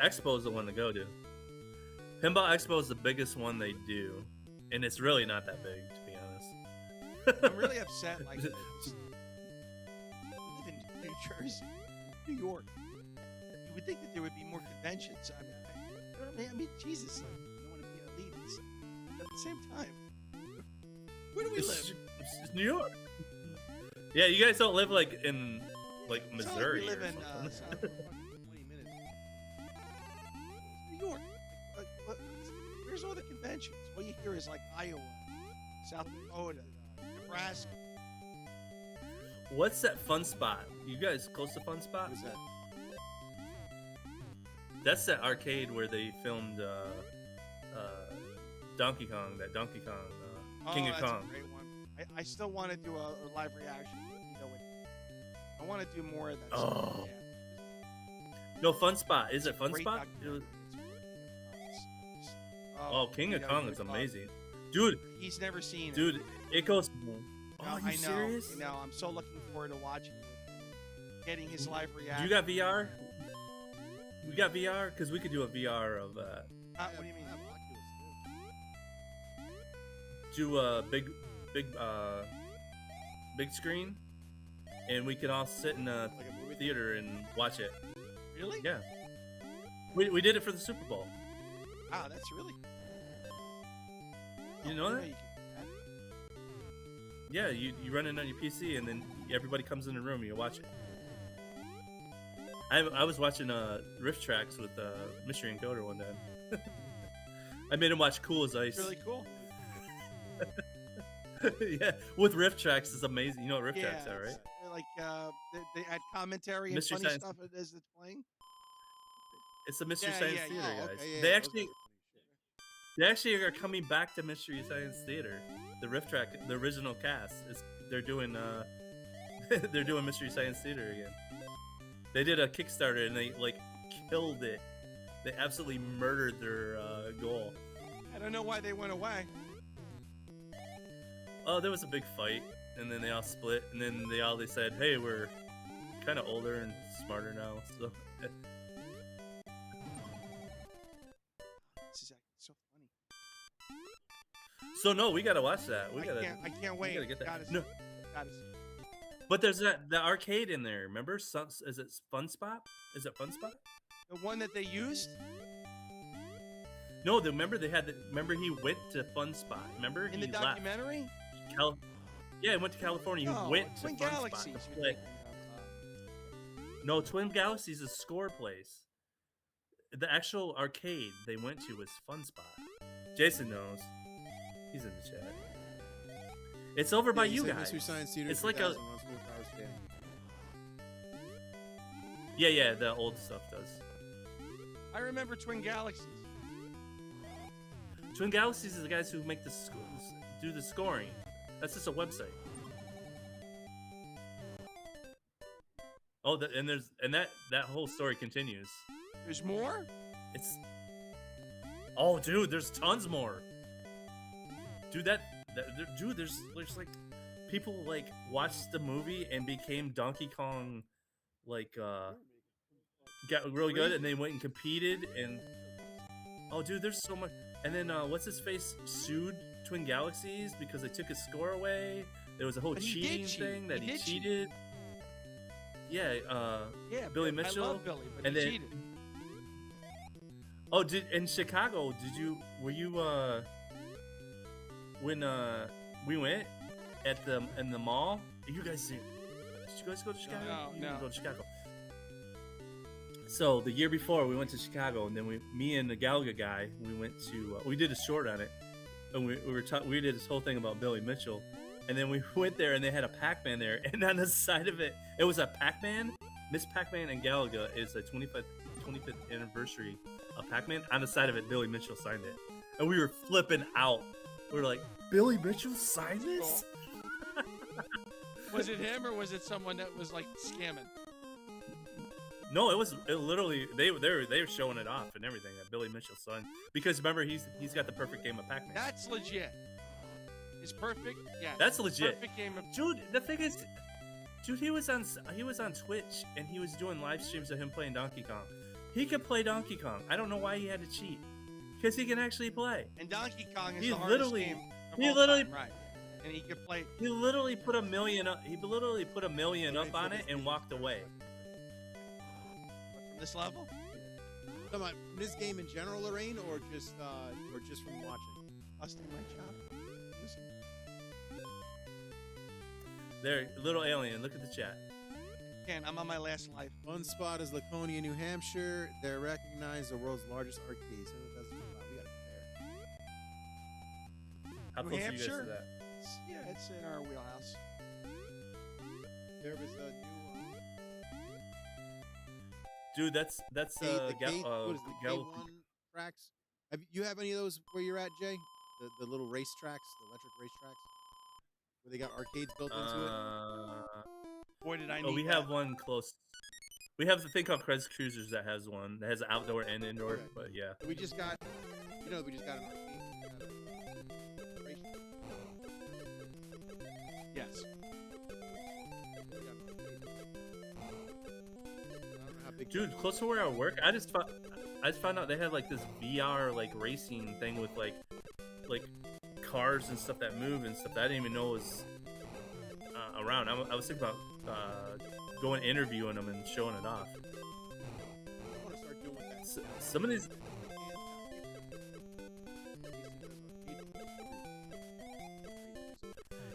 Expo is the one to go to. Pinball Expo is the biggest one they do, and it's really not that big, to be honest. I'm really upset. Like, I live in New Jersey, New York. You would think that there would be more conventions. I mean, Jesus, like, you don't want to be an elitist. But at the same time, where do we live? It's New York. Yeah, you guys don't live like in like It's not Missouri. Like we live or in something. 20 minutes. New York. Where's all the conventions? All you hear is like Iowa, South Dakota, Nebraska. What's that Fun Spot? You guys close to Fun Spot? What's that? That's that arcade where they filmed Donkey Kong. That Donkey Kong, King of that's Kong. A great one. I still want to do a live reaction. I want to do more of that. Oh. Stuff. Yeah. No, Fun Spot. Is it Fun Great Spot? documentary. Oh, King of yeah, Kong you is would love amazing, it. dude. He's never seen it. Dude, it goes. Oh, No, are you I know. serious? I know. I'm so looking forward to watching it. Getting his live reaction. You got VR? We got VR because we could do a VR of what do you mean? do a big screen, and we can all sit in a theater and watch it. Really? Yeah. We did it for the Super Bowl. Wow, that's really. You know that? You Yeah, you run it on your PC, and then everybody comes in the room and you watch it. I was watching Rift Tracks with Mystery Encoder one day. I made him watch Cool as Ice. It's really cool. Yeah, with Rift Tracks is amazing. You know what Rift Yeah, Tracks are, right? Like they add commentary and Mystery funny Science- stuff as it's playing. It's the Mystery Yeah, Science yeah, Theater yeah. guys. Okay, yeah, they yeah, actually are coming back to Mystery Science Theater. The Rift Track, the original cast, they're doing they're doing Mystery Science Theater again. They did a Kickstarter and they like killed it. They absolutely murdered their goal. I don't know why they went away. Oh, there was a big fight, and then they all split, and then they said, "Hey, we're kind of older and smarter now." So This is actually so funny. So no, we gotta watch that. I can't wait. We gotta get that. Gotta see No, it. Gotta see it. but there's the arcade in there. Remember? Is it Fun Spot? Is it Fun Spot? The one that they used No, remember remember he went to Fun Spot. Remember in he the left. documentary. Yeah, he went to California. He No, went to Twin Fun Galaxies. Spot. you're to play. thinking of, No, Twin Galaxies is Score Place. The actual arcade they went to was Fun Spot. Jason knows. He's in the chat. It's over by you guys. Mystery Science Theater. It's like a 2000 on Smooth Power Stand. yeah, the old stuff does. I remember Twin Galaxies. Twin Galaxies is the guys who make do the scoring. That's just a website. Oh, that whole story continues. There's more. Oh, dude, there's tons more. Dude, dude, there's like people like watched the movie and became Donkey Kong, like got really good, and they went and competed, and oh, dude, there's so much. And then what's his face sued Twin Galaxies because they took his score away. There was a whole But he cheating did cheat. thing that He he did cheat. cheated. Yeah, Yeah, Billy but Mitchell. I love Billy, but and he then cheated. oh, in Chicago, were you when we went in the mall? Did you guys go to Chicago? No, You didn't no. go to Chicago. So the year before we went to Chicago, and then me and the Galaga guy, we went to we did a short on it, and we did this whole thing about Billy Mitchell, and then we went there and they had a Pac-Man there, and on the side of it was a Pac-Man. Miss Pac-Man and Galaga is a 25th anniversary of Pac-Man. On the side of it, Billy Mitchell signed it, and we were flipping out. We're like, Billy Mitchell signed this? Was it him or was it someone that was like scamming? No, it literally they were showing it off and everything that Billy Mitchell's son, because remember he's got the perfect game of Pac-Man. That's legit. It's perfect. Yeah. That's legit. Perfect game of. Dude, the thing is, dude, he was on Twitch and he was doing live streams of him playing Donkey Kong. He could play Donkey Kong. I don't know why he had to cheat, because he can actually play. And Donkey Kong is He the hardest literally- game of he all literally- time, right? And he could play. He literally put $1 million up. He literally put $1 million up on it and walked away. From this level? Come on, from this game in general, Lorraine, or just from watching? Busting my chop. Listen. There, little alien. Look at the chat. Man, I'm on my last life. One spot is Laconia, New Hampshire. They're recognized the world's largest arcades. We got it there. How New close are you guys Hampshire? to that? Yeah, it's in our wheelhouse. There was a new. Dude, that's what is the Gal- K1 tracks? You have any of those where you're at, Jay? The little race tracks, the electric race tracks, where they got arcades built into it. Boy, did I need Oh, we that. have one close. We have the thing called Crez Cruisers that has one that has outdoor and indoor. Okay. But yeah, We just got, we just got an arcade. We got a race track. Yes. We got an arcade. I don't know how big. dude, close to where I work, I just found out they had like this VR like racing thing with like cars and stuff that move and stuff that I didn't even know was around. I was thinking about going interviewing them and showing it off. I want to start doing that. Some of these.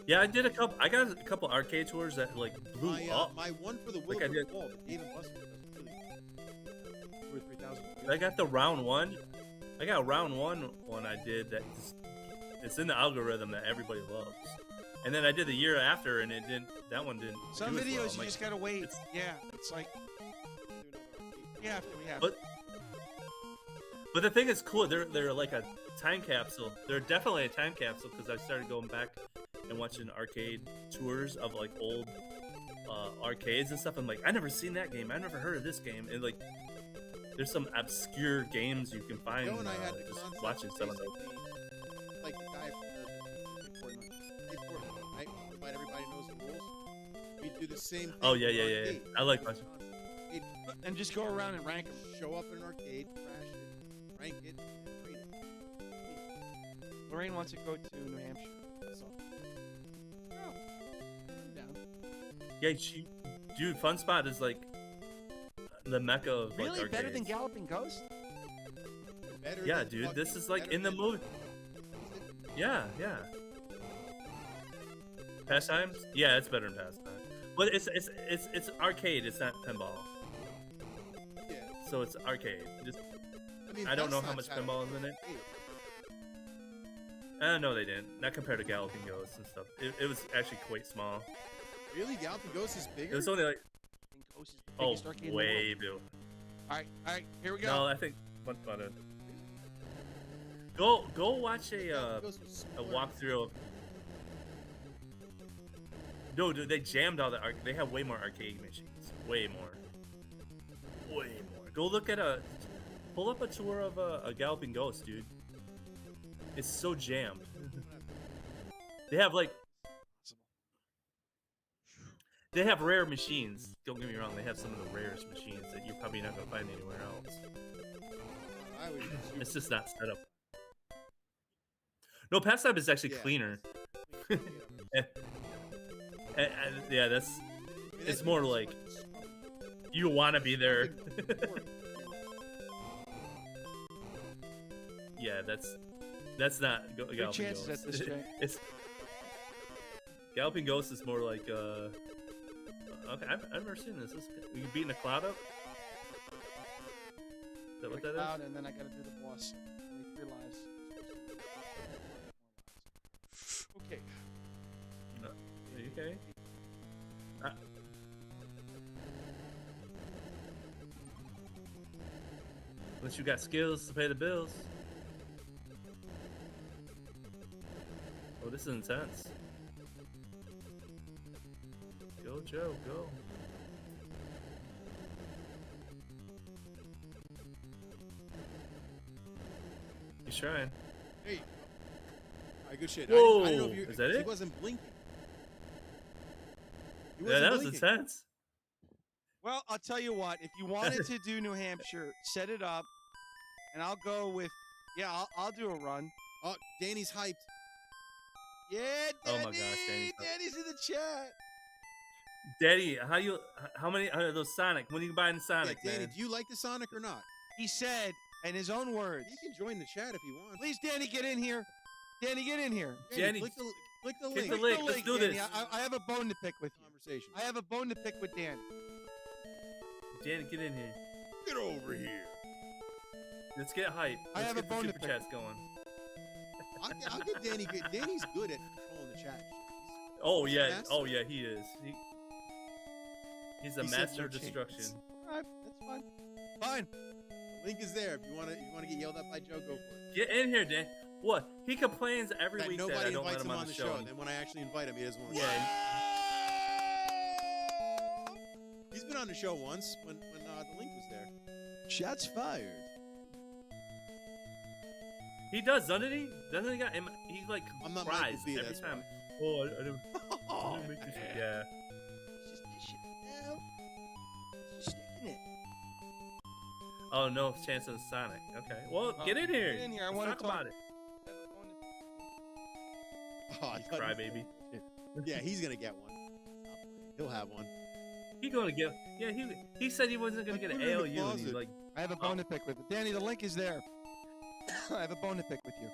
Yeah, I did a couple. I got a couple arcade tours that like blew up. My one for the Like I Willowbrook did. Wall, the Dave and Buster's, was really 2,000 or 3,000. I got the round one. I got a round one I did that it's in the algorithm that everybody loves. And then I did the year after, and it didn't. That one didn't. Some do as well. videos I'm you like, just gotta wait. Yeah, it's like we have to. But the thing is cool. They're like a time capsule. They're definitely a time capsule because I started going back and watching arcade tours of like old arcades and stuff. I'm like, I never seen that game. I never heard of this game. And like, there's some obscure games you can find Joe and I had the just concept watching some of those. basically, like the guy from Fortnite, right? But everybody knows the rules. We do the same thing. Oh yeah, in yeah, an yeah, yeah. arcade. I like watching. And just go around and rank them. Show up in an arcade, crash it, rank it, and rate it. Lorraine wants to go to New Hampshire. So. Oh, I'm down. Yeah, dude, Fun Spot is like the mecca of like Really? arcades. Better than Galloping Ghost? Better Yeah, than dude, this fucking- is like better in the than- movie. Yeah, yeah. Pastimes? Yeah, it's better than Pastime. But it's arcade. It's not pinball. Yeah. So it's arcade. Just mean, I don't know how much Pastimes had pinball is in it. No, they didn't. Not compared to Galloping Ghosts and stuff. It was actually quite small. Really? Galloping Ghost is bigger? It was only like Ghost is the biggest arcade in the way world. big. All right, here we go. No, I think Fun Spot is. Go watch a walkthrough of. No, dude, they jammed all the they have way more arcade machines. Way more. Way more. Go look at pull up a tour of a Galloping Ghost, dude. It's so jammed. They have like. They have rare machines. Don't get me wrong. They have some of the rarest machines that you're probably not gonna find anywhere else. It's just not set up. No, Pastime is actually cleaner. Yeah, it's more like you want to be there. Yeah, that's not Galloping chances Ghost. at this, Jay. It's Galloping Ghost is more like okay, I've never seen this. Are you beating a cloud up? Is that what that Cloud, is? and then I gotta do the boss. Only 3 lives. Okay. No. Are you okay? Unless you got skills to pay the bills. this is intense. Go, Joe, go. He's trying. Hey. All right, good shit. Whoa! I didn't know if Is that he it? wasn't blinking. He Yeah, wasn't that was blinking. intense. Well, I'll tell you what. If you wanted to do New Hampshire, set it up, and I'll go with. Yeah, I'll do a run. Oh, Danny's hyped. Yeah, Oh Danny. my gosh, Danny's in the chat. Daddy, how many are those Sonic? When are you buying the Sonic, Yeah, Danny, man? do you like the Sonic or not? He said, in his own words. You can join the chat if you want. Please, Danny, get in here. Danny, get in here. Danny, click the click link. the link. Let's do Danny. this. I have a bone to pick with you. Conversation. I have a bone to pick with Danny. Danny, get in here. Get over here. Let's get hype. I Let's have a get the bone to super pick. chats going. I'll get Danny. Danny's good at controlling the chat. Oh He's a yeah, master. oh yeah, he is. He's a He said master no of destruction. changes. All right, that's fine. Fine. The link is there. If you want to get yelled at by Joe, go for it. Get in here, Dan. What? He complains every That week that nobody I don't let invites him on the show. And then when I actually invite him, he doesn't want to. Yeah. He's been on the show once when the link was there. Shots fired. He does, doesn't he? Doesn't he? He like I'm not cries Michael B, every that's time. why. Oh, I didn't make this. Yeah. Just dish it now. Just sticking it. Oh no chance of Sonic. Okay. Well, get in here. Get in here. I Let's want talk to talk about it. Oh, I thought Cry baby. Yeah, he's gonna get one. Stop playing. He'll have one. He gonna get. Yeah, he said he wasn't gonna Like, get an put it in the ALU. And he's closet. like, I have a bone to pick with it. Danny, the link is there. I have a bone to pick with you.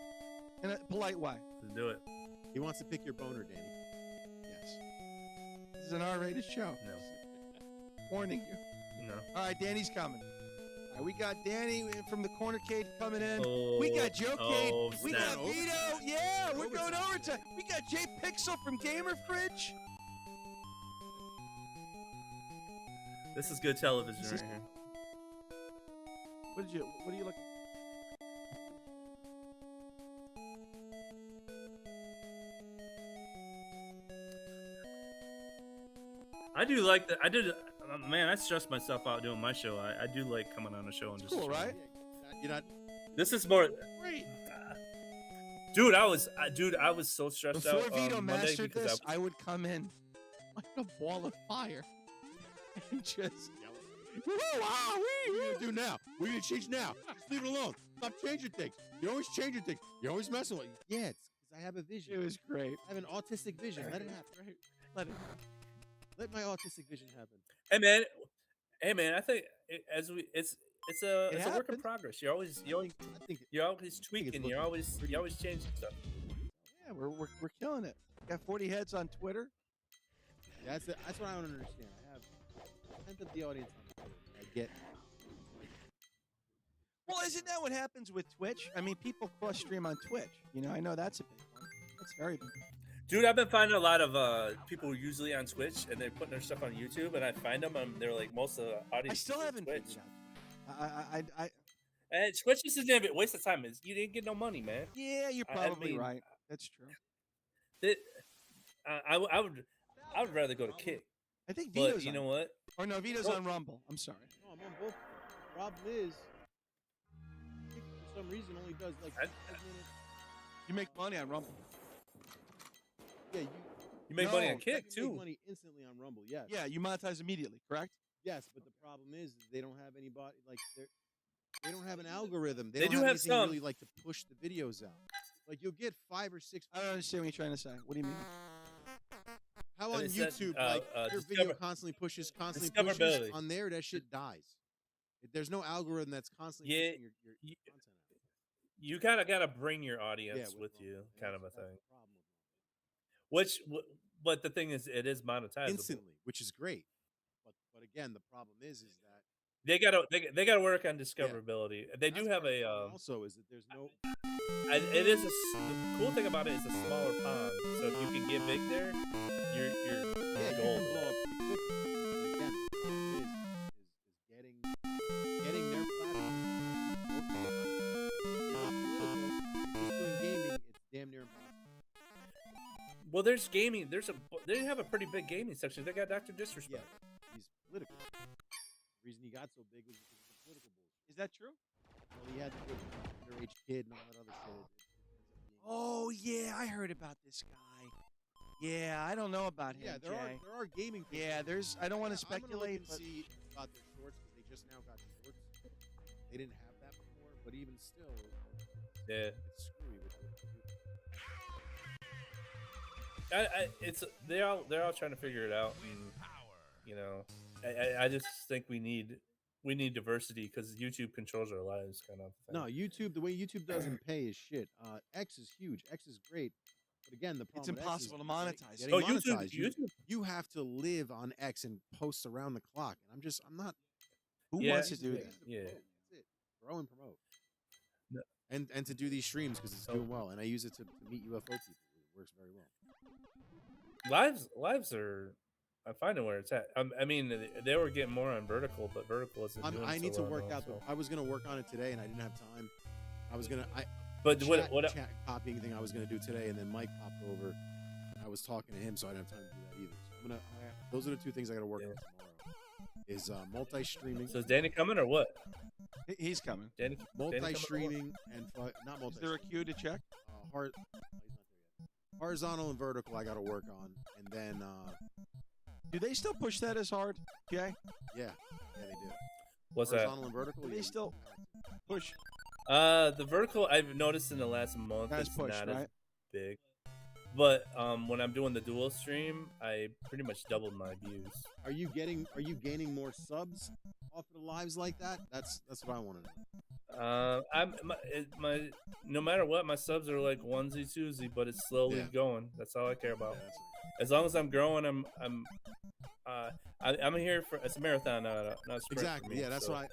In a polite way. let's do it. He wants to pick your boner, Danny. Yes. This is an R-rated show. No. Warning you. No. All right, Danny's coming. All right, we got Danny from the cornercade coming in. Oh, We got JoeCade. oh, We snap. got VITO. Yeah, we're going Overtime. overtime. We got J Pixel from Gamer Fridge. This is good television This right is- here. What are you looking? I do like that. Man, I stress myself out doing my show. I do like coming on the show and just. Cool, right? You're not. This is more. Great. Dude, I was so stressed Before out. VITO Monday mastered because this, I would come in like a ball of fire and just yell. What are you gonna do now? What are you gonna change now? Just leave it alone. Stop changing things. You're always changing things. You're always messing with it. Yeah, it's because I have a vision. It was great. I have an autistic vision. Let it happen. Let it. Let my autistic vision happen. Hey man, I think it's a work in happened. progress. You're always I think tweaking. You're always changing stuff. Yeah, we're killing it. Got 40 heads on Twitter. That's what I don't understand. I have 10th of the audience on Twitter. I get. Well, isn't that what happens with Twitch? I mean, people cross stream on Twitch. You know, I know that's a big one. That's very big. Dude, I've been finding a lot of people usually on Twitch, and they're putting their stuff on YouTube, and I find them, and they're like most of the audience. I still is haven't Twitch. figured out. I And Twitch is a waste of time. You didn't get no money, man. yeah, you're I probably mean, right. That's true. I would rather go to Kick. I think But Vito's you on. know what? Or no, Vito's Well- on Rumble. I'm sorry. No, I'm on both. Problem is, Kick for some reason only does like 5 minutes. You make money on Rumble. Yeah, You make money on you Kick can too. Make money instantly on Rumble. Yes. Yeah, you monetize immediately, correct? Yes, but the problem is they don't have anybody like they don't have an algorithm. They They don't do have have anything some. really like to push the videos out. Like you'll get 5 or 6. I don't understand what you're trying to say. What do you mean? How And on it said, YouTube, like your video discover- constantly pushes. discoverability. On there, that shit dies. There's no algorithm that's constantly Yeah, pushing your content out. You kind of got to bring your audience Yeah, with Rumble. you, And kind of a that's thing. the problem with Rumble. But the thing is, it is monetizable. Instantly, which is great. But again, the problem is that They gotta work on discoverability. They do that's have part of the a. problem also is that there's no. It is the cool thing about it is a smaller pond. So if you can get big there, you're Yeah, you golden. can blow up pretty quickly. But again, the problem is getting their platform. You're not political. You're just doing gaming. It's damn near impossible. Well, there's gaming. They have a pretty big gaming section. They got Dr. Disrespect. Yeah, he's political. The reason he got so big was because of the political bullshit. Is that true? Well, he had the underage kid and all that other shit. Oh yeah, I heard about this guy. Yeah, I don't know about him. Yeah, there are gaming. Yeah, there's. I don't want to speculate, but see about their shorts because they just now got shorts. They didn't have that before, but even still, yeah, it's screwy with it. They're all trying to figure it out, and you know, I just think we need diversity because YouTube controls our lives, kind of thing. No, YouTube, the way YouTube doesn't pay is shit. X is huge. X is great. But again, the problem it's impossible to monetize. Oh, YouTube. You have to live on X and post around the clock. And I'm not. Who wants to do that? Yeah. That's it. Grow and promote. No. And to do these streams because it's doing well. And I use it to meet UFO people. It works very well. Lives are. I find it where it's at. I mean, they were getting more on vertical, but vertical isn't doing I need so to work well, out. so. I was gonna work on it today, and I didn't have time. I was gonna. But chat copying thing I was gonna do today, and then Mike popped over. I was talking to him, so I didn't have time to do that either. So I'm gonna. Those are the two things I gotta work on tomorrow. Is multi-streaming. So is Danny coming or what? He's coming. Danny multi-streaming and not multi. Is there a queue to check? Horizontal and vertical I gotta work on, and then. Do they still push that as hard, Jay? Yeah, they do. What's horizontal that? and vertical. Do they still push? The vertical I've noticed in the last month That's it's pushed, not right? as big. But when I'm doing the dual stream, I pretty much doubled my views. Are you gaining more subs off of the lives like that? That's what I want to know. My no matter what, my subs are like onesie twosie, but it's slowly going. That's all I care about. Yeah, as long as I'm growing, I'm here for it's a marathon, not a sprint. Exactly. For me, yeah, that's so why.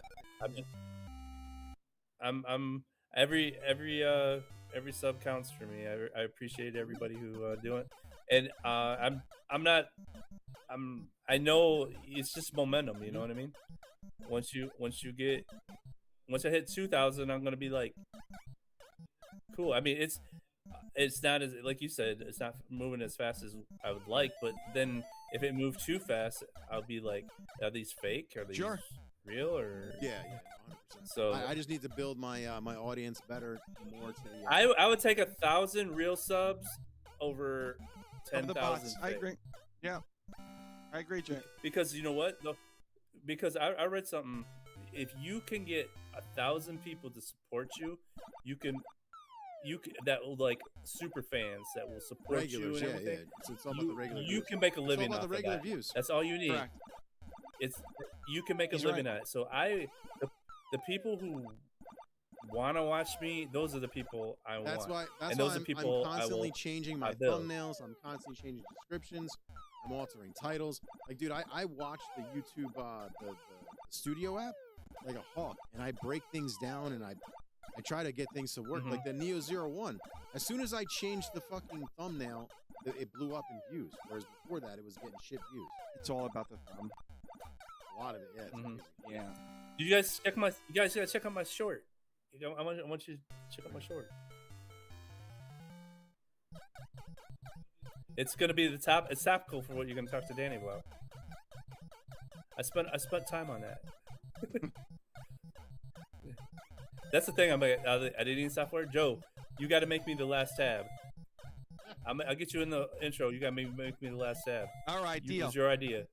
I'm every sub counts for me. I appreciate everybody who do it, and I know it's just momentum. You know what I mean? Once I hit 2,000, I'm gonna be like, cool. I mean, it's not as like you said, it's not moving as fast as I would like. But then if it moved too fast, I'll be like, are these fake? Are these real? Or yeah, 100%. So I just need to build my my audience better, more to the. I would take 1,000 real subs over 10,000. I agree. Yeah, I agree, Jay. Because you know what? Because I read something. If you can get 1,000 people to support you, you can that will like super fans that will support regulars, you and everything. Yeah. So it's all about the regular you views. can make a living off off the regular of that. views. That's all you need. Correct. You can make a living at it. So the people who want to watch me, those are the people I want. That's why are people I'm constantly changing my thumbnails. I'm constantly changing descriptions. I'm altering titles. Like, dude, I watch the YouTube the studio app like a hawk, and I break things down, and I try to get things to work. Like the Neo 01. As soon as I changed the fucking thumbnail, it blew up in views. Whereas before that, it was getting shit views. It's all about the thumb. A lot of it, yeah. It's crazy. Yeah. You guys gotta check out my short. You know, I want you to check out my short. It's gonna be it's topical for what you're gonna talk to Danny about. I spent time on that. That's the thing. I'm like, editing software. Joe, you got to make me the last tab. I'll get you in the intro. You got to make me the last tab. All right, deal. It was your idea.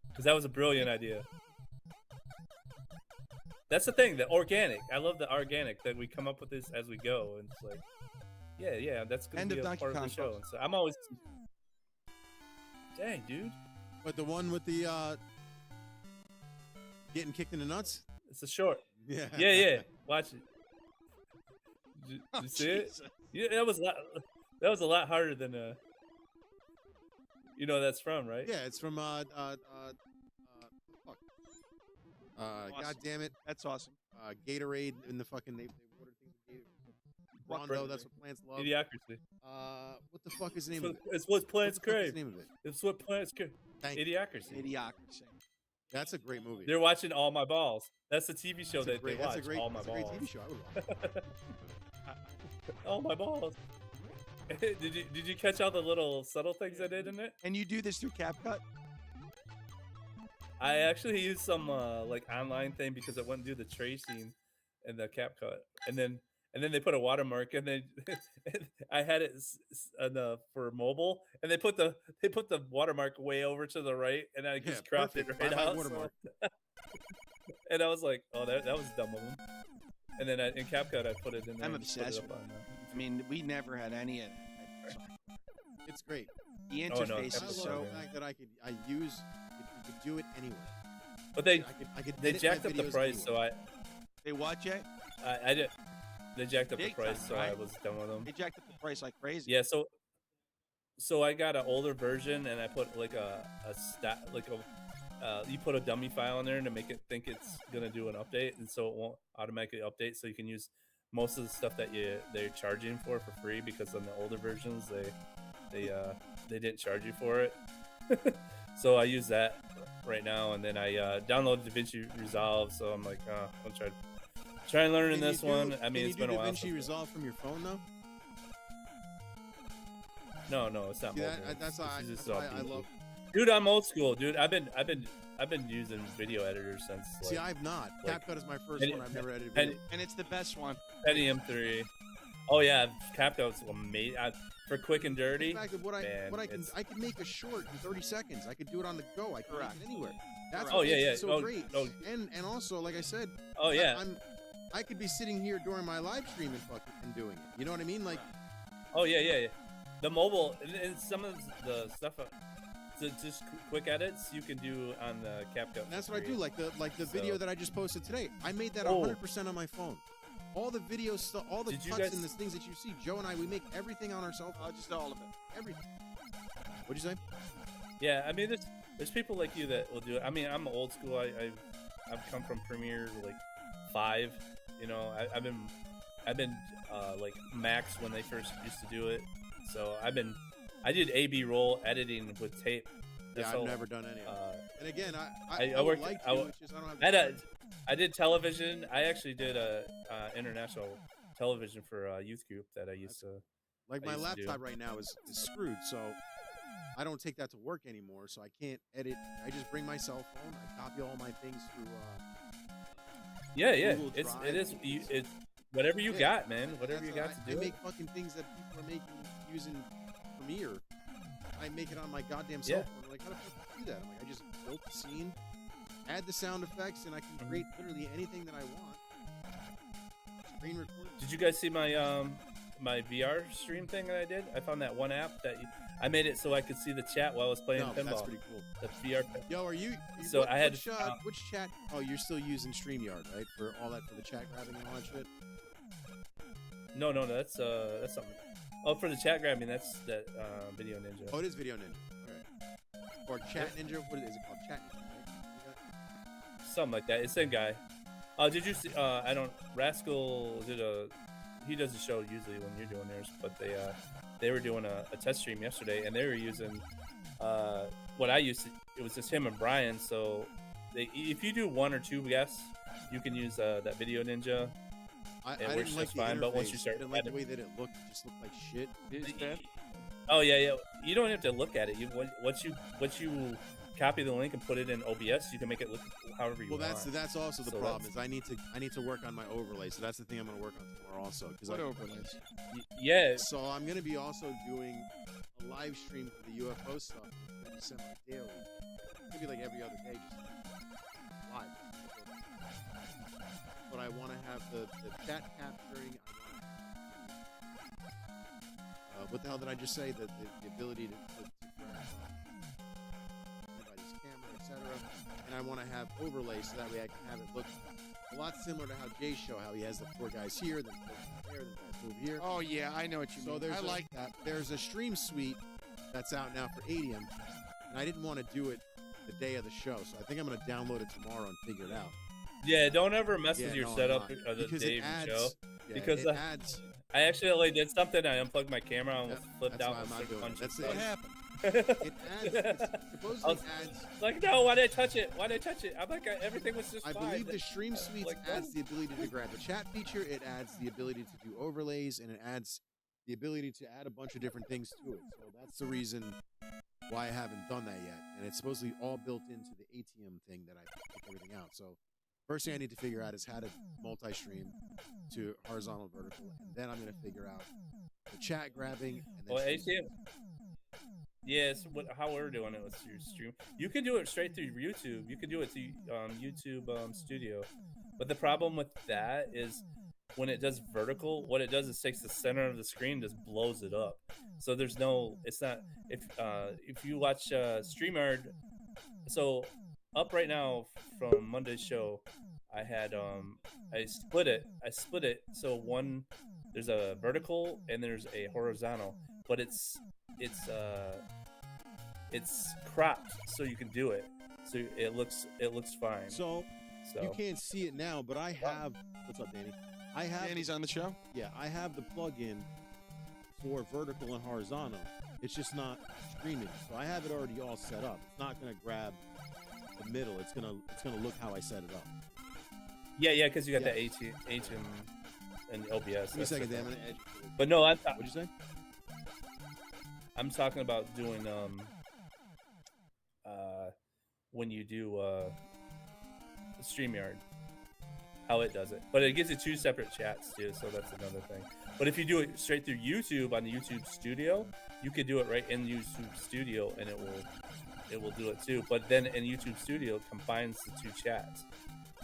Because that was a brilliant idea. That's the thing. The organic. I love the organic that we come up with this as we go. And it's like, yeah, that's gonna be a part of the show. And so I'm always, dang, dude. But the one with the getting kicked in the nuts. It's a short. Yeah. Yeah. Watch it. Did you see it? Yeah, that was a lot harder than you know that's from, right? Yeah, it's from fuck. Awesome. God damn it. That's awesome. Gatorade in the fucking they ordered things with Gatorade. Rondo, that's what plants love. Idiocracy. What the fuck is the name of it? It's what plants crave. What's the name of it? It's what plants crave. Idiocracy. Idiocracy. That's a great movie. They're watching All My Balls. That's the TV show that they watch. That's a great All My Balls. TV show. I would watch. All My Balls. did you catch all the little subtle things I did in it? And you do this through CapCut? I actually used some like online thing because I wouldn't do the tracing in the CapCut, and then they put a watermark, and then I had it for mobile, and they put the watermark way over to the right, and I just cropped it right out. So, and I was like, oh, that was dumb of them. And then in CapCut, I put it in there. I'm obsessed with it. I mean, we never had any of it. It's great. The interface is I love so. the fact that I could do it anywhere. But they edit jacked my up the videos price, anywhere. so They what, Jay? I did. They jacked up Big the price, time, so right? I was done with them. They jacked up the price like crazy. Yeah, so I got an older version, and I put like you put a dummy file in there to make it think it's gonna do an update, and so it won't automatically update. So you can use most of the stuff that they're charging for free, because on the older versions they didn't charge you for it. So I use that right now, and then I downloaded DaVinci Resolve. So I'm like, I'm trying learning this one. I mean, it's been a while. Can you do DaVinci Resolve from your phone though? No, it's not. See, mobile. that's why I love. Dude, I'm old school, dude. I've been using video editors since. See, I've not. Like, CapCut is my first one. I've never edited video. And it's the best one. Pentium 3. Oh yeah, CapCut's amazing. For quick and dirty. The fact that I can make a short in 30 seconds. I could do it on the go. I can make it anywhere. That's what makes it so great. And also, like I said, I could be sitting here during my live stream and doing it. You know what I mean? Like. Oh yeah. The mobile and some of the stuff. Just quick edits you can do on the CapCut. And that's what I do. Like the video that I just posted today. I made that 100% on my phone. All the video stuff, all the cuts and the things that you see. Joe and I, we make everything on our cell phone. Just all of it. Everything. What'd you say? Yeah, I mean, there's people like you that will do it. I mean, I'm old school. I've come from Premiere like 5. You know, I've been like Max when they first used to do it. So I did A/B roll editing with tape. I've never done any of it. And again, I did television. I actually did a international television for a youth group that I used to. Like my laptop right now is screwed, so I don't take that to work anymore. So I can't edit. I just bring my cell phone. I copy all my things through. Yeah. Google Drive. It's whatever you got, man. Whatever you got to do. I make fucking things that people are making using Premiere. I make it on my goddamn cell phone. I'm like, how the fuck do you do that? I'm like, I just built the scene, add the sound effects, and I can create literally anything that I want. Screen record. Did you guys see my my VR stream thing that I did? I found that one app that I made it so I could see the chat while I was playing pinball. That's pretty cool. The VR. Yo, are you? So I had which chat? Oh, you're still using StreamYard, right? For all that, for the chat grabbing and all that shit. No, that's something. Oh, for the chat grabbing, that's that Video Ninja. Oh, it is Video Ninja. Okay. Or Chat Ninja. What is it called? Chat Ninja, right? Something like that. It's the same guy. Did you see? Rascal did he does a show usually when you're doing theirs, but they were doing a test stream yesterday, and they were using what I used to. It was just him and Brian. So if you do 1 or 2 guests, you can use that Video Ninja. I didn't like the fine, interface. but once you start, I didn't like the way that it looked. It just looked like shit. Oh yeah. You don't have to look at it. Once you copy the link and put it in OBS, you can make it look however you want. Well, that's also the problem. Is I need to work on my overlay. So that's the thing I'm going to work on tomorrow also. What overlays? Yeah. So I'm going to be also doing a live stream for the UFO stuff. It's going to be semi-daily. Maybe like every other day, just live. But I want to have the chat capturing. What the hell did I just say? The ability to grab anybody's camera, etc. And I want to have overlays so that way I can have it look a lot similar to how Jay's show, how he has the 4 guys here, then 4 guys there, then guys move here. Oh yeah, I know what you mean. I like that. There's a stream suite that's out now for Adium, and I didn't want to do it the day of the show, so I think I'm going to download it tomorrow and figure it out. Yeah, don't ever mess with your setup of the day of the show. Yeah, because it adds. I actually did something. I unplugged my camera and almost flipped out and started punching. That's stuff. what happened. It adds. Supposedly adds. Like, no, why did I touch it? Why did I touch it? I'm like, everything was just I fine. believe the stream suite adds the ability to grab the chat feature. It adds the ability to do overlays, and it adds the ability to add a bunch of different things to it. So that's the reason why I haven't done that yet. And it's supposedly all built into the ATM thing that I pick everything out. So first thing I need to figure out is how to multi-stream to horizontal, vertical, and then I'm going to figure out the chat grabbing. And then Well, ATM. Yes, how we're doing it with your stream. You can do it straight through YouTube. You can do it through YouTube Studio. But the problem with that is when it does vertical, what it does is takes the center of the screen, just blows it up. So there's no, it's not, if you watch StreamYard, so up right now from Monday's show, I had, I split it. So one, there's a vertical and there's a horizontal, but it's cropped so you can do it. So it looks fine. So you can't see it now, but I have, what's up, Danny? I have Danny's on the show? Yeah, I have the plugin for vertical and horizontal. It's just not streaming. So I have it already all set up. It's not gonna grab the middle. It's gonna look how I set it up. Yeah, because you got the ATM and OBS. Give me a second, Dan. But no, what'd you say? I'm talking about doing when you do StreamYard, how it does it. But it gives you 2 separate chats too, so that's another thing. But if you do it straight through YouTube on the YouTube Studio, you could do it right in YouTube Studio, and it will do it too. But then in YouTube Studio, it combines the 2 chats.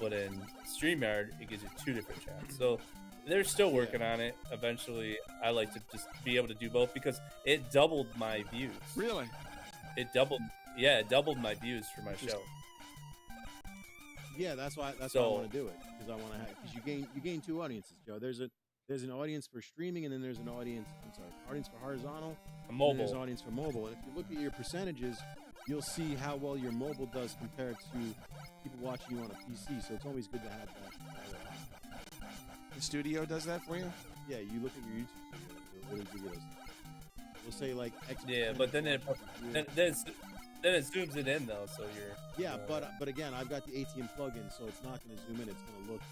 But in StreamYard, it gives you 2 different chats. So they're still working on it. Eventually, I like to just be able to do both because it doubled my views. Really? It doubled my views for my show. Yeah, that's why I want to do it, because I want to have, because you gain 2 audiences, Joe. There's an audience for streaming, and then there's an audience for horizontal, mobile. And there's an audience for mobile. And if you look at your percentages, you'll see how well your mobile does compared to people watching you on a PC. So it's always good to have that. The studio does that for you? Yeah, you look at your YouTube studio, it'll really give you those. We'll say like X. Yeah, but then it zooms it in though, so you're. Yeah, but again, I've got the ATM plugin, so it's not going to zoom in. It's going to look.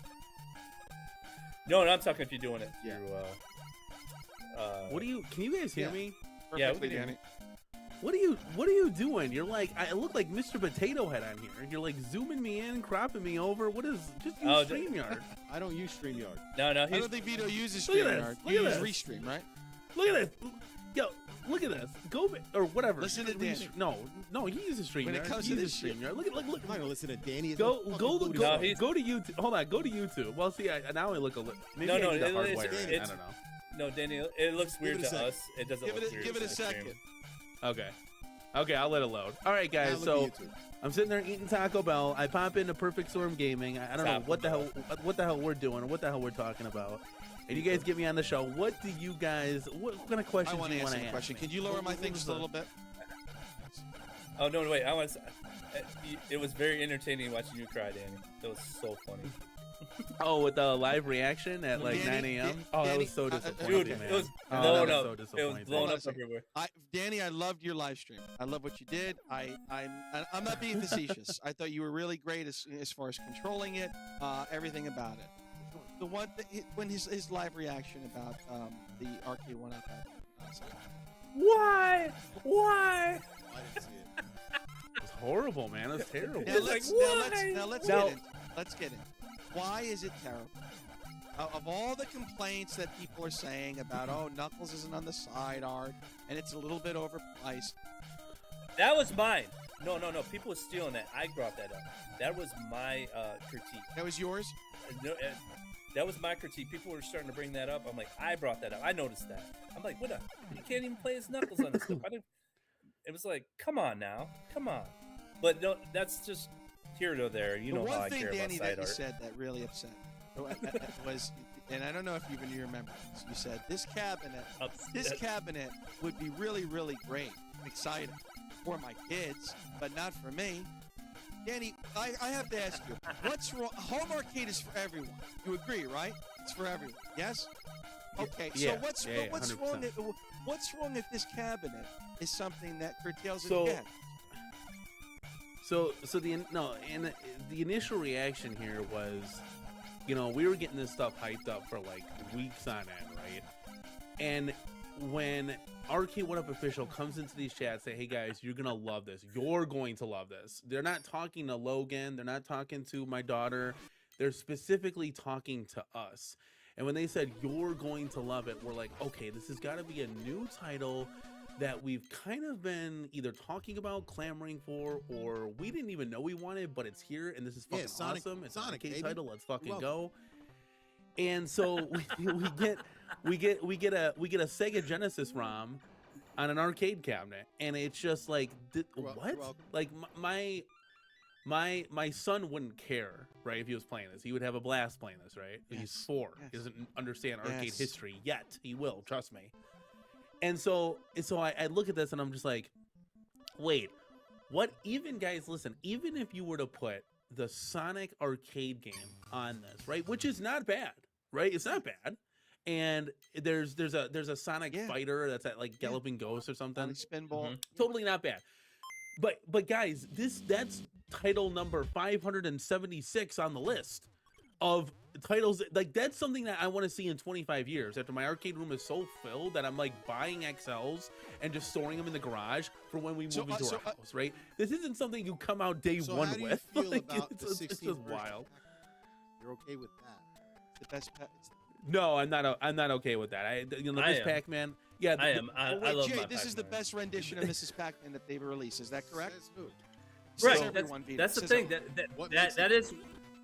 No, I'm talking if you're doing it through. What do you? Can you guys hear me? Perfectly, Danny. What are you doing? You're like, I look like Mr. Potato Head on here, and you're like zooming me in, cropping me over. What is? Just use StreamYard. I don't use StreamYard. No. I don't think VITO uses StreamYard. You use Restream, right? Look at this. Yo, look at this. Go or whatever. Listen to Danny. No, he uses StreamYard. When it comes to this StreamYard, look. I'm not gonna listen to Danny. Go to YouTube. Hold on. Go to YouTube. Well, see, now I look a little. Maybe I need a hard wire. I don't know. No, Danny, it looks weird to us. It doesn't look weird. Give it a second. Okay, I'll let it load. All right, guys. So I'm sitting there eating Taco Bell. I pop into Perfect Storm Gaming. I don't know what the hell we're doing or what the hell we're talking about. And you guys get me on the show. What kind of questions do you want to ask? Question. Can you lower my thing just a little bit? Oh no, wait. It was very entertaining watching you cry, Danny. That was so funny. Oh, with the live reaction at like 9 a.m. Oh, that was so disappointing, dude, man. It was blown up. So it was blown up everywhere. Danny, I loved your live stream. I love what you did. I'm not being facetious. I thought you were really great as far as controlling it, everything about it. The one when his live reaction about the RK1 iPad. Why? I didn't see it. It was horrible, man. It was terrible. Let's get in. Why is it terrible? Of all the complaints that people are saying about, Knuckles isn't on the side art, and it's a little bit overpriced. That was mine. No. People were stealing that. I brought that up. That was my critique. That was yours? No, that was my critique. People were starting to bring that up. I'm like, I brought that up. I noticed that. I'm like, what? You can't even play as Knuckles on this stuff. It was like, come on now. Come on. But no, that's just here or there. You know how I care about side art. One thing, Danny, that you said that really upset me was, and I don't know if even you remember this, you said this cabinet would be really, really great, exciting for my kids, but not for me. Danny, I have to ask you, what's wrong? Home arcade is for everyone. You agree, right? It's for everyone. Yes? Okay. Yeah, so what's wrong? What's wrong if this cabinet is something that curtails it again? So the initial reaction here was, we were getting this stuff hyped up for like weeks on end, right? And when Arcade 1UP official comes into these chats, say, hey guys, you're gonna love this. You're going to love this. They're not talking to Logan. They're not talking to my daughter. They're specifically talking to us. And when they said you're going to love it, we're like, okay, this has got to be a new title that we've kind of been either talking about, clamoring for, or we didn't even know we wanted, but it's here and this is fucking awesome. It's Sonic, an arcade baby. title. Let's fucking go. And so we get a Sega Genesis ROM on an arcade cabinet, and it's just like, what? Like my son wouldn't care, right, if he was playing this. He would have a blast playing this, right? Yes. He's 4. Yes. He doesn't understand arcade history yet. He will, trust me. And so I look at this and I'm just like, wait, what? Even guys, listen, even if you were to put the Sonic arcade game on this, right, which is not bad, right? It's not bad. And there's a Sonic fighter that's at like Galloping Ghost or something. Spinball. Totally not bad. But guys, that's title number 576 on the list of titles. Like, that's something that I want to see in 25 years after my arcade room is so filled that I'm like buying XLs and just storing them in the garage for when we move into our house, right? This isn't something you come out day one how do with. You feel like, about it's the just 16th wild. You're okay with that? The best. No, I'm not okay with that. Miss Pac-Man. Yeah, I am. I love Jay, my this is the best rendition of Mrs. Pac-Man that they've released. Is that correct? Right. That's the thing.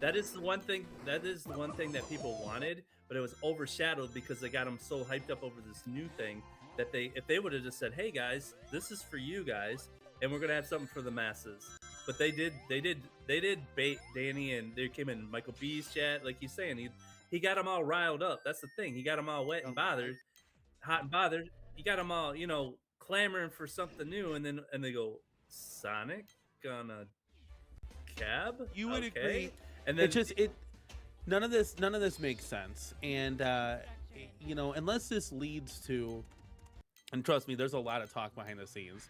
That is the one thing. That is the one thing that people wanted, but it was overshadowed because they got them so hyped up over this new thing that if they would have just said, "Hey guys, this is for you guys, and we're gonna have something for the masses," but they did bait Danny, and they came in Michael B's chat, like he's saying, he got them all riled up. That's the thing. He got them all wet and bothered, hot and bothered. You got them all, clamoring for something new, and they go, Sonic on a cab. You would agree. And then none of this makes sense. And unless this leads to, and trust me, there's a lot of talk behind the scenes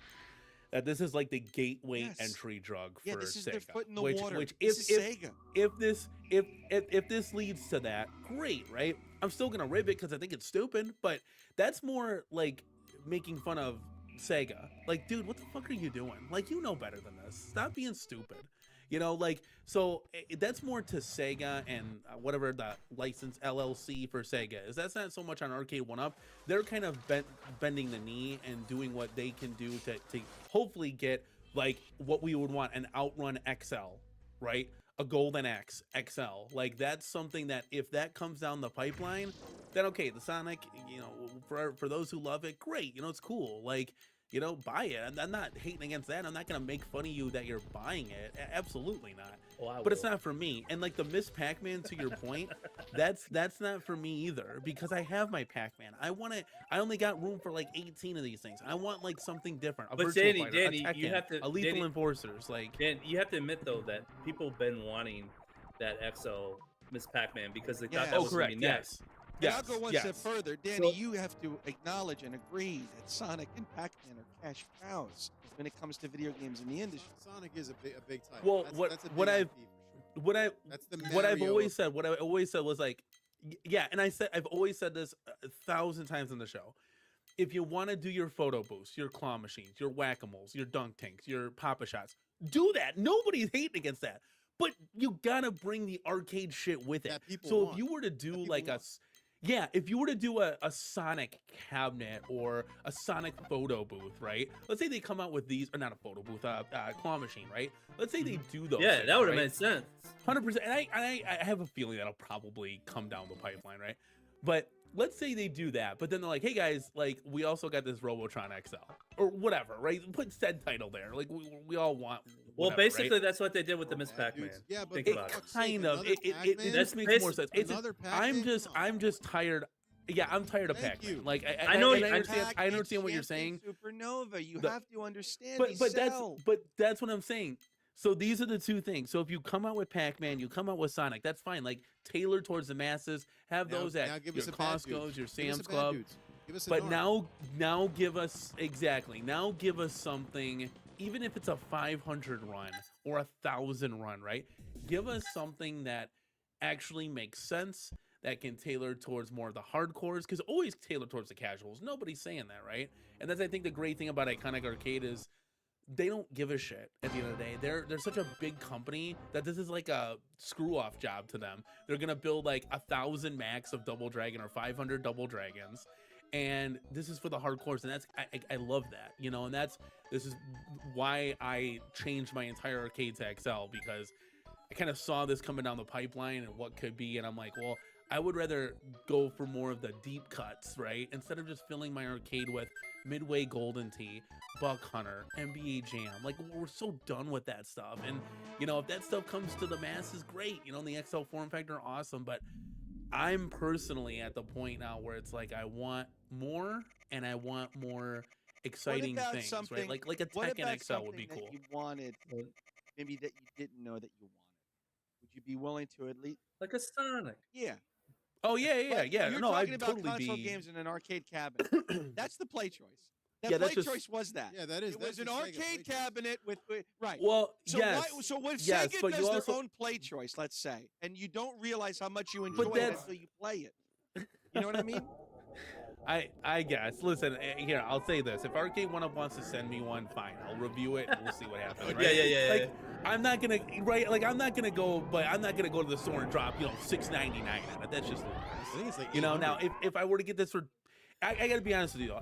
that this is like the gateway entry drug for this is Sega. Their foot in the water. Which Sega. If this leads to that, great, right? I'm still gonna rib it because I think it's stupid, but that's more like making fun of Sega. Like, dude, what the fuck are you doing? Like, you know better than this. Stop being stupid. So that's more to Sega and whatever the license LLC for Sega is. That's not so much on Arcade 1UP. They're kind of bending the knee and doing what they can do to hopefully get like what we would want, an Outrun XL, right? A Golden X XL. Like, that's something that if that comes down the pipeline, then okay, the Sonic, for those who love it, great. It's cool. Like, buy it. I'm not hating against that. I'm not gonna make fun of you that you're buying it. Absolutely not. But it's not for me. And like the Miss Pac-Man, to your point, that's not for me either, because I have my Pac-Man. I only got room for like 18 of these things. I want like something different. A Virtua Fighter, Danny, a Tekken, you have to, a Lethal Enforcers. Like, Dan, you have to admit though that people have been wanting that XL Miss Pac-Man because they thought that was gonna be next. And I'll go one step further. Danny, you have to acknowledge and agree that Sonic and Pac-Man are cash cows when it comes to video games in the industry. Sonic is a big title. Well, that's what I've always said was like, yeah, and I've always said this 1,000 times in the show. If you want to do your photo boosts, your claw machines, your whack-a-moles, your dunk tanks, your papa shots, do that. Nobody's hating against that. But you gotta bring the arcade shit with it. So if you were to do like if you were to do a Sonic cabinet or a Sonic photo booth, right? Let's say they come out with these, or not a photo booth, claw machine, right? Let's say they do those. Yeah, things, that would have right? made sense. 100%. And I have a feeling that'll probably come down the pipeline, right? But let's say they do that, but then they're like, hey guys, like, we also got this Robotron XL or whatever, right? Put said title there. Like, we all want. Well, whatever, basically, right? that's what they did with the Miss Pac-Man. Yeah, but it kind of it just makes more sense. I'm just tired. Yeah, I'm tired of Pac-Man. Like, I understand what you're saying. Supernova, you have to understand. But that's what I'm saying. So these are the two things. So if you come out with Pac-Man, you come out with Sonic, that's fine. Like, tailored towards the masses. Have those at your Costco's, your Sam's Club. But now give us Now give us something. Even if it's a 500 run or 1,000 run, right? Give us something that actually makes sense, that can tailor towards more of the hardcores, because always tailor towards the casuals. Nobody's saying that, right? And that's, I think, the great thing about Iconic Arcade is they don't give a shit at the end of the day. They're such a big company that this is like a screw off job to them. They're gonna build like 1,000 max of Double Dragon or 500 Double Dragons, and this is for the hardcores, and that's I love that, you know. And this is why I changed my entire arcade to XL, because I kind of saw this coming down the pipeline and what could be, and I'm like, well, I would rather go for more of the deep cuts, right? Instead of just filling my arcade with Midway Golden Tee, Buck Hunter, NBA Jam. Like, we're so done with that stuff. And, you know, if that stuff comes to the masses, great. You know, in the XL form factor, awesome. But I'm personally at the point now where it's like, I want more, and I want more exciting things, right? Like a Tekken XL would be cool. You wanted, maybe that you didn't know that you wanted. Would you be willing to at least, like a Sonic? Yeah. Oh yeah. You're No, talking I'd about totally console be. games in an arcade cabinet. That's the play choice. That Yeah, play that's just- choice was that. Yeah, that is. It was that's an the Sega arcade play choice. cabinet with right. Well, So yes. so when yes, Sega but does you their also, own play choice, let's say, and you don't realize how much you enjoy it that's- until you play it. You know what I mean? I guess. Listen, here, I'll say this. If Arcade 1UP wants to send me one, fine. I'll review it and we'll see what happens. Right? Yeah. Like, I'm not gonna I'm not gonna go to the store and drop, you know, $6.99 on it. That's just ludicrous. I think it's like You know, now 800. if I were to get this for, I gotta be honest with you though.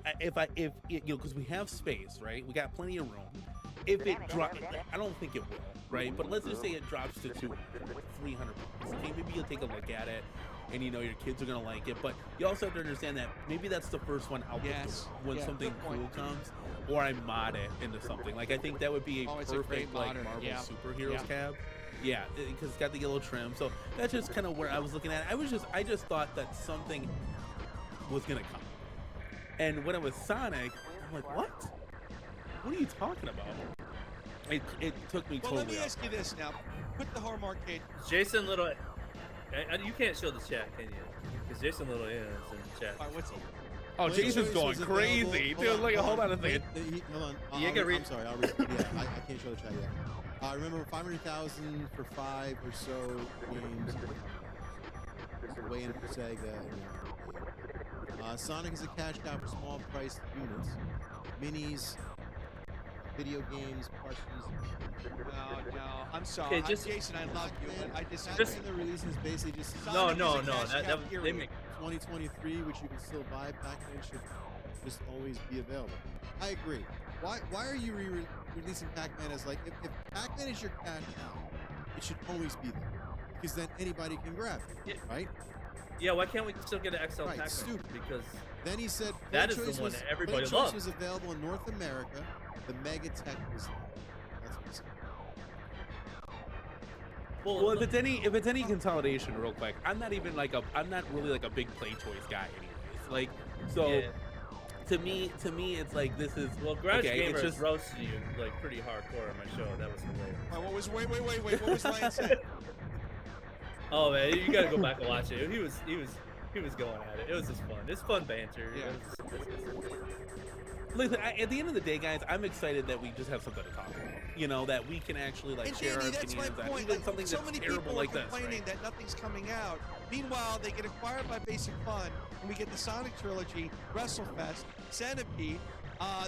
If you know, because we have space, right? We got plenty of room. If it drops, I don't think it will, right? But let's just say it drops to 200, 300 bucks. Okay, maybe you'll take a look at it, and you know your kids are gonna like it. But you also have to understand that maybe that's the first one out the door when Yeah, something good cool point. comes, or I mod it into something. Like I think that would be a It's a great perfect like modder, Marvel yeah. superheroes cab. Yeah, because it's got the yellow trim. So that's just kind of where I was looking at. I just thought that something was gonna come. And when it was Sonic, I'm like, what? What are you talking about? It took me Well, totally let me off. ask you this now. Put the home arcade. Jason Little, you can't show the chat, can you? Because Jason Little is in the chat. All right, what's he? Oh, Play Jason's choice going was crazy. available- Dude, look, hold on a Wait, second. hold on. You can read- I'm sorry. I'll read. Yeah, I can't show the chat yet. I remember 500,000 for 5 or so games. Way in for Sega. Sonic is a cash cow for small priced units. Minis, video games, plushies. No, I'm sorry. Okay, just- Jason, I love you, but I disagree. Just the release is basically just No, Sonic is a cash cow, they period. make 2023, which you can still buy. Pac-Man should just always be available. I agree. Why are you releasing Pac-Man as like if Pac-Man is your cash cow, it should always be there because then anybody can grab it, right? Yeah, why can't we still get an XL Right, Pac-Man? stupid. Because Then he said That Play is the Choice one was, that everybody Play Choice loves. was available in North America. The Mega Tech was there. That's what he said. Well, if it's any consolidation, real quick, I'm not really like a big Play Choice guy, anyways. Like, so Yeah. to me, it's like this is well, Garage okay, Gamer it's just roasted you like pretty hardcore on my show. That was hilarious. All right, what was wait? What was Lion saying? Oh man, you gotta go back and watch it. He was going at it. It was just fun. It's fun banter. Yeah. Listen, at the end of the day, guys, I'm excited that we just have something to talk about. You know, that we can actually like And share Danny, our that's my opinions on point. even Like, something so that's many terrible people like are this. complaining that nothing's coming out. Meanwhile, they get acquired by Basic Fun, and we get the Sonic Trilogy, WrestleFest, Centipede,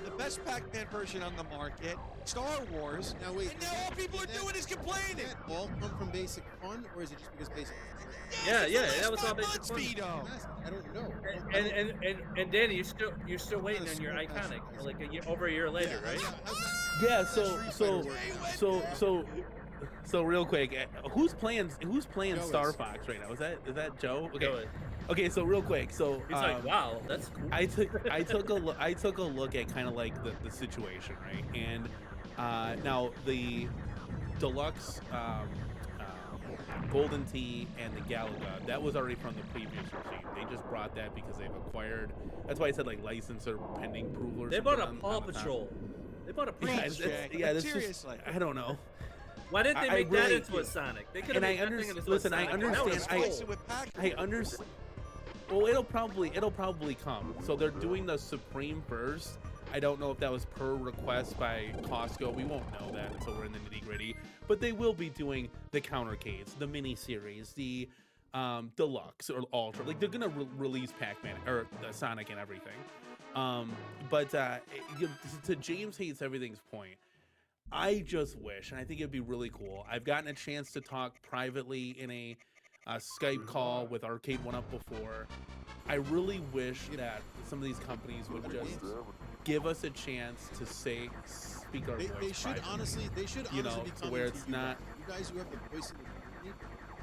the best Pac-Man version on the market, Star Wars. Now wait, And now all people are doing is complaining. Did that all come from Basic Fun, or is it just because Basic Fun? Yeah, it's yeah, the last that was all 5 Basic months, Fun. VITO. I don't know. And Danny, you're still waiting on your iconic like over a year later, right? Yeah, so real quick, who's playing Joe Star is. Fox right now? Is that Joe? Okay. Joe is. Okay, so real quick, so He's like, wow, that's cool. I took a look at kind of like the situation, right? And now the deluxe Golden Tee and the Galaga, that was already from the previous regime. They just brought that because they've acquired. That's why I said like license or pending approval. Or They bought a something Paw on the top. Patrol. They bought a Paw Yeah, Patrol. that's just, Seriously. I don't know. Why didn't they I make that really- into a Sonic? They could And have I made that thing understand. into Listen, a I Sonic. That understand. was Replace cool. it with Pac-Man. I understand. Well, it'll probably come. So they're doing the Supreme first. I don't know if that was per request by Costco. We won't know that until we're in the nitty gritty. But they will be doing the countercades, the mini series, the Deluxe or Ultra. Like they're gonna release Pac-Man or Sonic and everything. But to James Hates Everything's point, I just wish, and I think it'd be really cool. I've gotten a chance to talk privately in a Skype call with Arcade One Up before. I really wish that some of these companies would just give us a chance to speak our voice. They should honestly be coming to where it's you not. You guys who have the voice of the company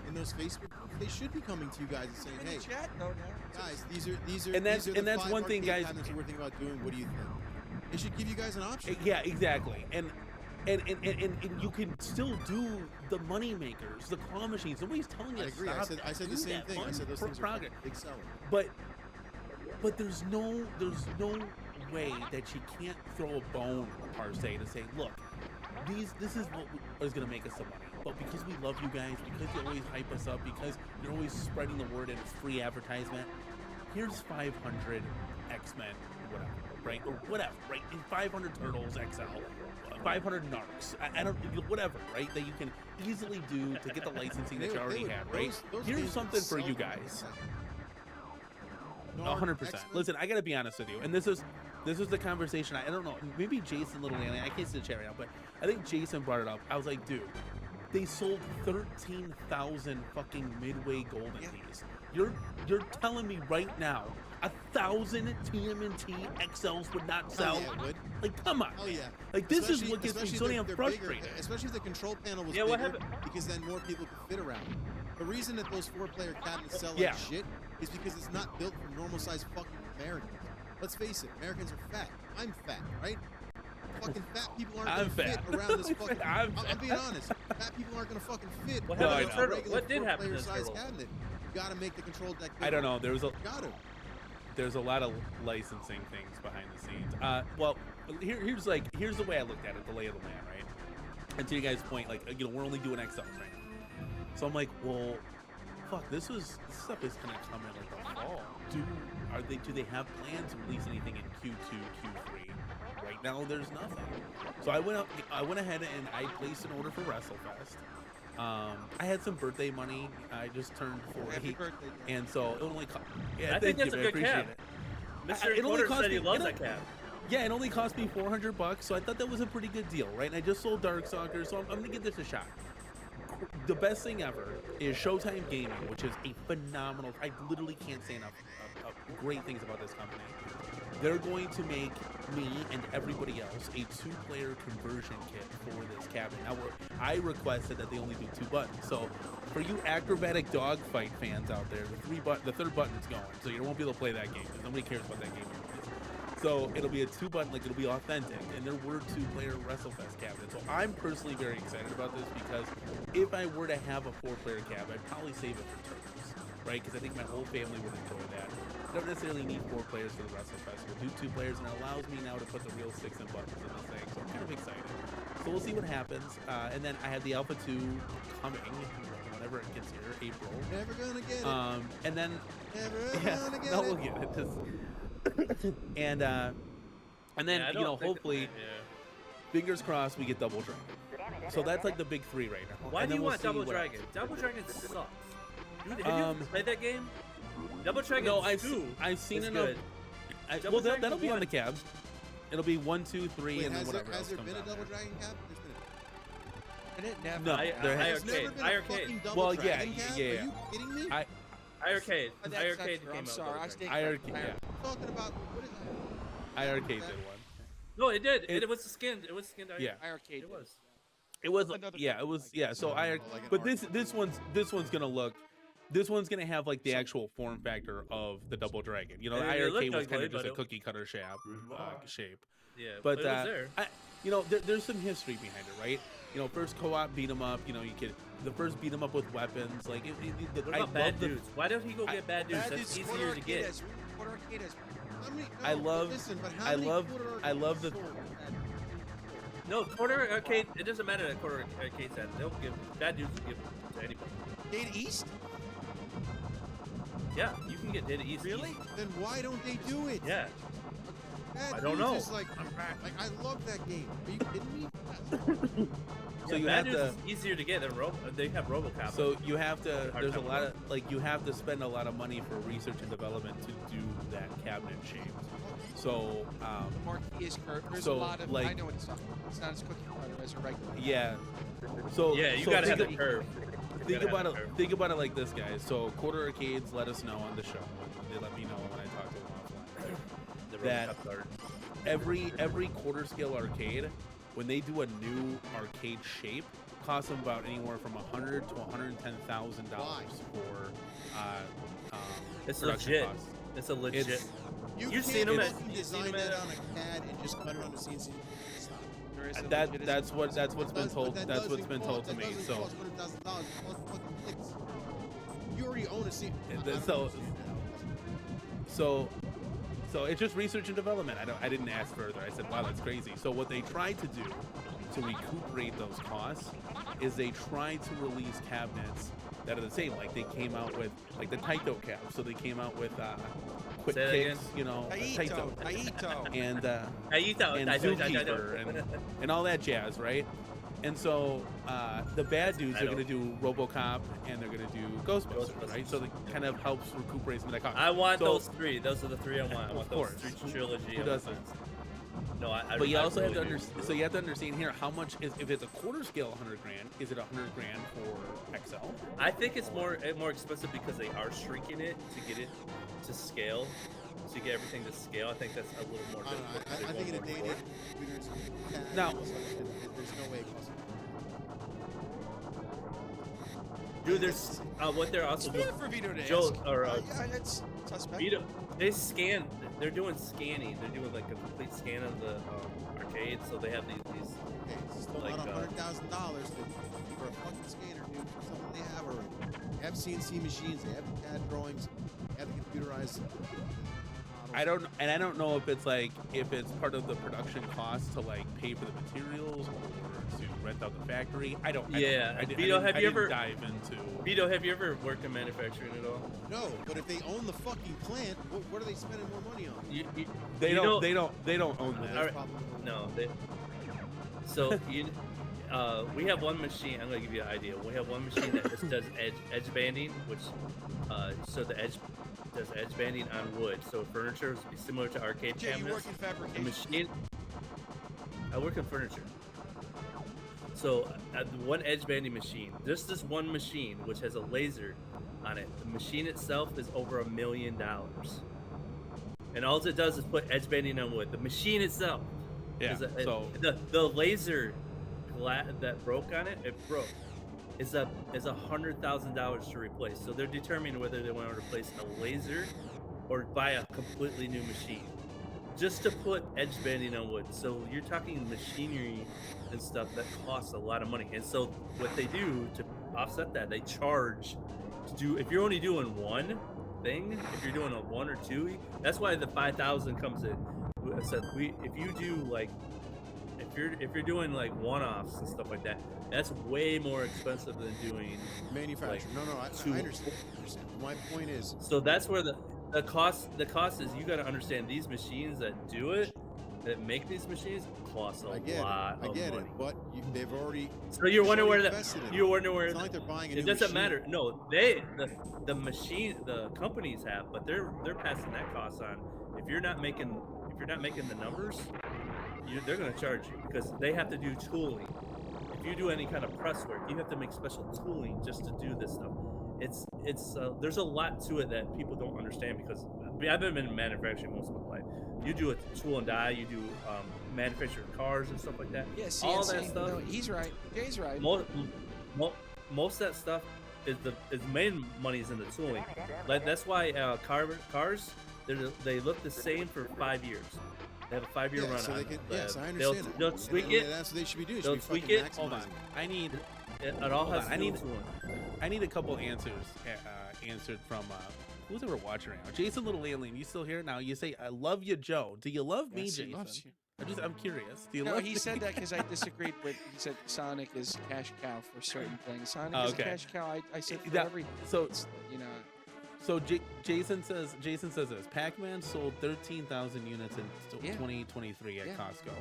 in those Facebook groups, they should be coming to you guys and saying, "Hey, chat though now. Guys, these are And that's the 5 one thing, arcade guys. cabinets we're thinking about doing. What do you think?" They should give you guys an option. Yeah, exactly. And you can still do the money makers, the claw machines. Nobody's telling you I to agree. stop. I said the same thing. I said those things are big seller. But there's no way that you can't throw a bone per se to say, look, this is what is going to make us some money. But because we love you guys, because you always hype us up, because you're always spreading the word and it's free advertisement, here's 500 X-Men, whatever, right? Or whatever, right? And 500 Turtles XL, 500 Narcs, I don't, whatever, right? That you can easily do to get the licensing that you already had, right? Here's something for you guys. 100%. Listen, I gotta be honest with you, and this is the conversation. I don't know, maybe Jason Little Nanny, I can't see the chat right now, but I think Jason brought it up. I was like, dude, they sold 13,000 fucking Midway Golden Tees. You're telling me right now 1,000 TMNT XLs would not sell? Oh, yeah, it would. Like, come on. Oh yeah. Like, this is what gets me so damn frustrated. Bigger, especially if the control panel was bigger, because then more people could fit around it. The reason that those 4-player cabinets sell like shit is because it's not built for normal-sized fucking Americans. Let's face it, Americans are fat. I'm fat, right? Fucking fat people aren't gonna fit around this fucking. I'm being honest. Fat people aren't gonna fucking fit. What did happen to this turtle? Cabinet. You gotta make the control deck bigger. I don't know. There's a lot of licensing things behind the scenes. Well, here's the way I looked at it, the lay of the land, right? And to you guys' point, like, we're only doing XLs right now. So I'm like, well, fuck, this stuff is gonna come in like the fall. Do they have plans to release anything in Q2, Q3? Right now, there's nothing. So I went ahead and I placed an order for WrestleFest. I had some birthday money. I just turned 40. Happy birthday. And so it only cost. Yeah, I think that's a good appreciate cab. it. Mr. It only Encoder cost said he me- loves it that cab. Yeah, it only cost me $400, so I thought that was a pretty good deal, right? And I just sold Darkstalker, so I'm gonna give this a shot. The best thing ever is Showtime Gaming, which is a phenomenal. I literally can't say enough great things about this company. They're going to make me and everybody else a 2-player conversion kit for this cabinet. Now, I requested that they only do 2 buttons. So, for you acrobatic dogfight fans out there, the third button's going, so you won't be able to play that game because nobody cares about that game. So it'll be a 2-button, like it'll be authentic, and there were 2-player WrestleFest cabinets. So I'm personally very excited about this because if I were to have a 4-player cab, I'd probably save it for Turtles, right? Because I think my whole family would enjoy that. I don't necessarily need 4 players for the WrestleFest. We'll do 2 players, and it allows me now to put the real sticks and buttons in the thing. So I'm kind of excited. So we'll see what happens. And then I have the Alpha 2 coming whenever it gets here, April. Never gonna get it. And then gonna get we'll get it. And then hopefully, fingers crossed, we get Double Dragon. So that's like the big 3 right now. Why and do you we'll want see Double what Dragon? else. Double Dragon sucks. Dude, have you played that game? Double Dragon. No, I've seen enough. Good. Well, that'll be on the cabs. It'll be 1, 2, 3, Wait, and then whatever has else there comes been a out Double there. Dragon cab? There's been No, there There's never been a fucking Double Well, Dragon yeah, cab? yeah. Are you kidding me? iArcade. That's iArcade true. came I'm out. sorry. I Double stayed. iArcade, I'm talking about what is iArcade did one. No, it did. It was the skin. It was skinned. Yeah. iArcade. It was. It was Another yeah, it was yeah. So like but an this one's gonna look. This one's gonna have like the actual form factor of the Double Dragon. You know, the It looked iArcade was kind ugly, of just a but cookie cutter shape. Yeah, But it was there. there's some history behind it, right? You know, first co-op beat 'em up. You know, you could the first beat 'em up with weapons. Like, What about Bad Dudes? Why don't he go get Bad Dudes? That's easier to get. I love the. No, Quarter Arcade. It doesn't matter that Quarter Arcade's at. They'll give Bad Dudes will give to anybody. Data East? Yeah, you can get Data East. Really? Then why don't they do it? Yeah. Bad I don't News know. is like I love that game. Are you kidding me? So you Bad have News to. is easier to get than they have RoboCop. So you have to. Hard There's a time lot to of like you have to spend a lot of money for research and development to do that cabinet shape. So The marquee is curved. There's so, a lot of. I like- know what it's talking about. It's not as cookie cutter as a regular. yeah. So yeah, you so gotta have think the of- curve. Think about it. Think about it like this, guys. So Quarter Arcades let us know on the show. They let me know when I talked to them offline. The that RoboCop card. every quarter scale arcade, when they do a new arcade shape, costs them about anywhere from $100,000 to $110,000 for It's production legit. costs. It's a legit. It's- You You've can't seen 'em just at- you've design seen 'em that at- on a CAD and just cut it on the CNC. Stop. There is a That's legitimacy. what's been told. That's what's been told to me. So $100,000 plus fucking clicks. You already own a CNC. So it's just research and development. I didn't ask further. I said, wow, that's crazy. So what they tried to do to recuperate those costs is they tried to release cabinets that are the same. Like they came out with like the Taito cap. So they came out with quick Say that kicks, again? you know, Taito. Taito. and Taito, and Taito, Zookeeper and all that jazz, right? And so the bad dudes are going to do RoboCop and they're going to do Ghostbusters, right? So it kind of helps recuperate some of that cost. I want So- those three. Those are the three I want. I want Of those course. three trilogy. Who doesn't? No, I. But you I also have to really do. understand. So you have to understand here how much is if it's a quarter scale 100 grand. Is it 100 grand for XL? I think it's more expensive because they are shrinking it to get it to scale, to get everything to scale. I think that's a little more I don't know. difficult. I think in a day and age, computers, Now- there's no way it goes. Dude, there's what they're also doing. For Vito to Joe, ask. or Yeah, it's suspect. Vito, they scan. They're doing scanning. They're doing like a complete scan of the arcade. So they have these Okay, it's still like, not $100,000 for a fucking scanner, dude. For something they have already. They have CNC machines. They have the CAD drawings. They have the computerized. I don't know if it's like if it's part of the production cost to like pay for the materials or to rent out the factory. I don't. Yeah, I, Vito, have I you didn't ever dive into? Vito, have you ever worked in manufacturing at all? No, but if they own the fucking plant, what are they spending more money on? They you don't. know- They don't own that. All right. No, they. So we have one machine. I'm gonna give you an idea. We have one machine that just does edge banding, which so the edge does edge banding on wood. So furniture would be similar to arcade Jay, you cabinets. work in The fabrication. machine. I work in furniture. So one edge banding machine. Just this one machine, which has a laser on it. The machine itself is over $1 million. And all it does is put edge banding on wood. The machine itself. Yeah. So The laser that broke on it, broke. Is $100,000 to replace. So they're determining whether they want to replace a laser or buy a completely new machine, just to put edge banding on wood. So you're talking machinery and stuff that costs a lot of money. And so what they do to offset that, they charge to do. If you're only doing one thing, if you're doing a one or two, that's why the 5,000 comes in. I said if you do like. If you're doing like one-offs and stuff like that, that's way more expensive than doing Manufacturing. like, No, I understand. I understand. My point is. So that's where the cost is. You got to understand these machines that do it, that make these machines, cost a lot of money. I get it, but they've already. So you're wondering where invested in it. you're wondering where It's not like they're buying a it new doesn't machine. matter. No, the companies have, but they're passing that cost on. If you're not making the numbers, they're going to charge you because they have to do tooling. If you do any kind of press work, you have to make special tooling just to do this stuff. It's there's a lot to it that people don't understand because I've been in manufacturing most of my life. You do a tool and die, you do manufacture cars and stuff like that. Yeah, CNC. All that stuff. No, he's right. Jay's right. Most of that stuff is main money is in the tooling. Like that's why cars they look the same for 5 years. They have a 5-year run so on they it. can, yes, I understand. They'll tweak it. That's what they should be doing. They'll Should be tweak fucking it. hold on. maximizing. It all has to do with tooling. I need a couple answers answered from who's ever watching right now. Jason Little Alien, you still here? Now you say I love you, Joe. Do you love me, Yes, he Jason? loves you. I'm curious. Do you No, love he me? said that because I disagreed with. He said Sonic is cash cow for certain things. Sonic Oh, is okay. cash cow. I said for That- everything. so- It's, you know. So Jason says this. Pac-Man sold 13,000 units in 2023 at Costco.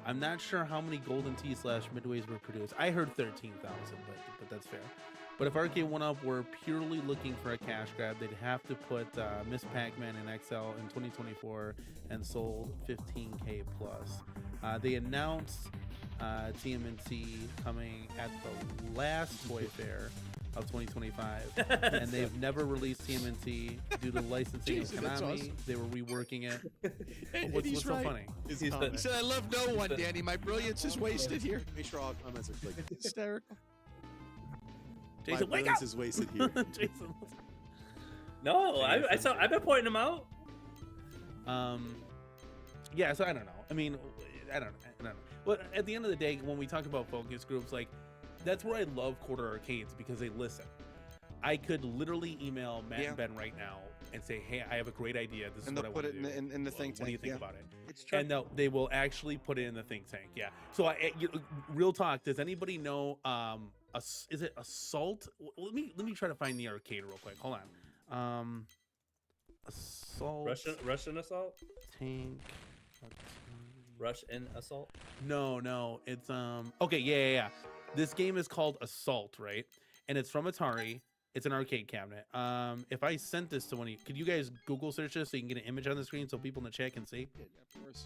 I'm not sure how many Golden Tee / Midways were produced. I heard 13,000, but that's fair. But if Arcade 1-Up were purely looking for a cash grab, they'd have to put Miss Pac-Man in XL in 2024 and sold 15K plus. They announced TMNT coming at the last Toy Fair of 2025, and they've never released TMNT due to licensing of Konami. Awesome. They were reworking it. And What's he's so right. funny? He said, "I love no one, Danny. My brilliance is wasted here." Make sure all comments are clicked. Hysterical. Jason, My wake brilliance up! is wasted here. Jason. No, I've been pointing them out. Yeah, so I don't know. I mean, I don't know. But at the end of the day, when we talk about focus groups, like, that's where I love Quarter Arcades, because they listen. I could literally email Matt and Ben right now and say, "Hey, I have a great idea. This is what I want to do. in the think tank. What do you think about it?" It's true. And they will actually put it in the think tank. Yeah. So, real talk. Does anybody know? Is it Assault? Let me try to find the arcade real quick. Hold on. Assault. Russian assault. Tank. Russian assault. No. It's Okay. Yeah. This game is called Assault, right? And it's from Atari. It's an arcade cabinet. If I sent this to one of you, could you guys Google search this so you can get an image on the screen so people in the chat can see? Yeah, of course.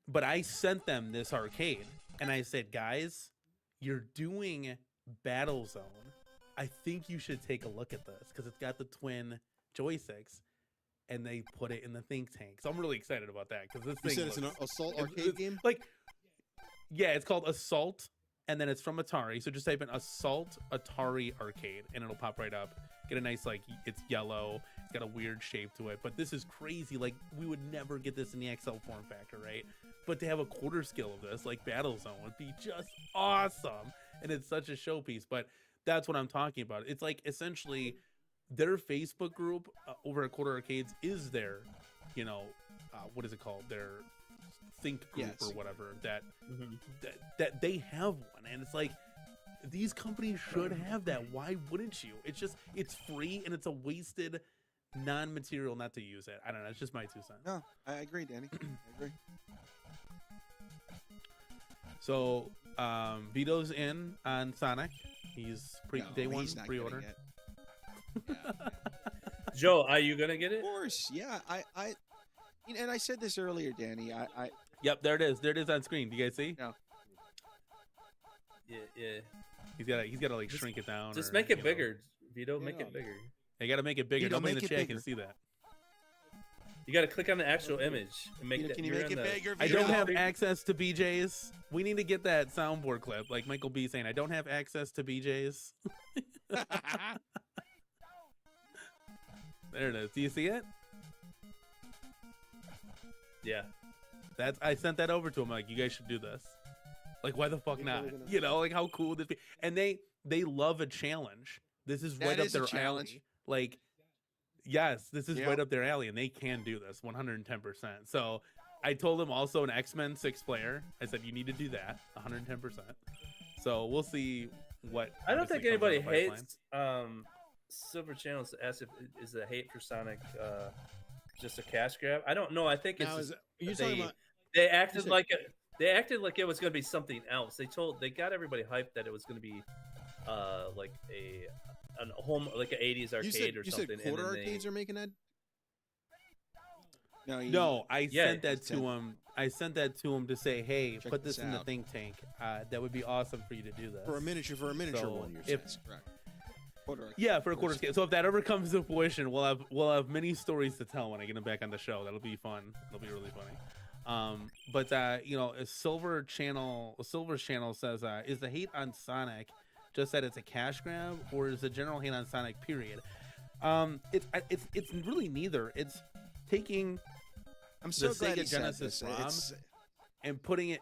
But I sent them this arcade, and I said, "Guys, you're doing Battle Zone. I think you should take a look at this because it's got the twin joysticks." And they put it in the think tank. So I'm really excited about that because this You thing said it's an Assault arcade it's game? Like, yeah, it's called Assault, and then it's from Atari. So just type in Assault Atari Arcade, and it'll pop right up. Get a nice, like, it's yellow. It's got a weird shape to it. But this is crazy. Like, we would never get this in the XL form factor, right? But to have a quarter scale of this, like Battle Zone, would be just awesome. And it's such a showpiece. But that's what I'm talking about. It's like essentially their Facebook group over at Quarter Arcades is their, what is it called? Their think group or whatever that they have one. And it's like, these companies should have that. Why wouldn't you? It's free and it's a wasted non-material not to use it. I don't know. It's just my 2 cents. No, I agree, Danny. I agree. So, VITO's in on Sonic. He's day one he's not pre-order. getting it. Joe, are you gonna get it? Of course, yeah. And I said this earlier, Danny. Yep, there it is. There it is on screen. Do you guys see? No. Yeah. He's gotta like shrink it down. Just or, make it bigger, Vito. Make it bigger. You gotta make it bigger. Vito, Nobody in make the it chat bigger. can see that. You gotta click on the actual image and make Vito, that. can you you're make in it the- bigger, I Vito? don't have access to BJ's. We need to get that soundboard clip, like Michael B saying, "I don't have access to BJ's." There it is. Do you see it? Yeah. I sent that over to him. Like, you guys should do this. Like, why the fuck not? Like, how cool would this be? And they love a challenge. This is right That up is a their challenge. alley. Like, yes, this is Yep. right up their alley, and they can do this 110%. So I told him also an X-Men 6-player. I said, you need to do that 110%. So we'll see what. I don't obviously think comes anybody down the pipeline. hates Silver Channels asked if is the hate for Sonic just a cash grab. I don't know. I think it's Now, just, are you talking about? they acted said- like it was going to be something else. They got everybody hyped that it was going to be like a home, like an 80s arcade or you something. said Quarter Arcades are making that? No, I sent that to him. I sent that to him to say, "Hey, Check put this this in the out. think tank. That would be awesome for you to do this For a miniature So, one, you're if- saying. Correct. Yeah, for a quarter scale. So if that ever comes to fruition, we'll have many stories to tell when I get him back on the show. That'll be fun. It'll be really funny. But a Silver's channel says, is the hate on Sonic just that it's a cash grab, or is the general hate on Sonic period? It's really neither. It's taking I'm so the glad he Sega said Genesis this. ROM It's- and putting it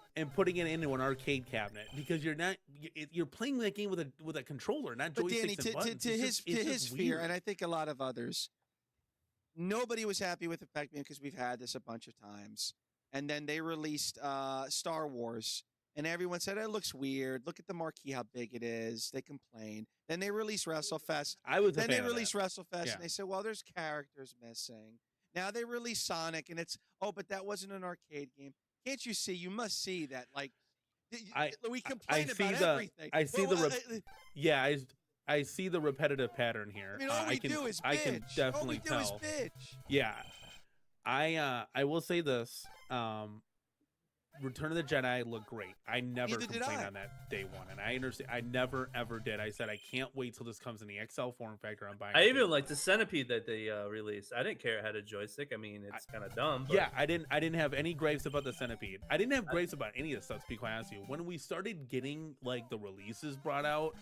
into an arcade cabinet, because you're playing that game with a controller, not But joysticks Danny, and buttons. to It's his just fear, weird. and I think a lot of others, nobody was happy with the Pac-Man because we've had this a bunch of times. And then they released Star Wars, and everyone said it looks weird. Look at the marquee, how big it is. They complained. Then they released WrestleFest. I was a Then they fan of released that. WrestleFest, Yeah. and they said, well, there's characters missing. Now they released Sonic, and it's but that wasn't an arcade game. Can't you see? You must see that. Like, we complain about everything. I see Well, yeah, I see the repetitive pattern here. I mean, all we do is bitch. I can definitely all we tell. do is bitch. Yeah, I will say this. Return of the Jedi looked great. I never Neither did complained I. on that day one, and I understand. I never ever did. I said I can't wait till this comes in the XL form factor. I'm buying. I it even day like one. the Centipede that they released. I didn't care it had a joystick. I mean, it's kind of dumb. But... Yeah, I didn't have any gripes about the Centipede. I didn't have gripes about any of the stuff, to be quite honest with you. When we started getting like the releases brought out,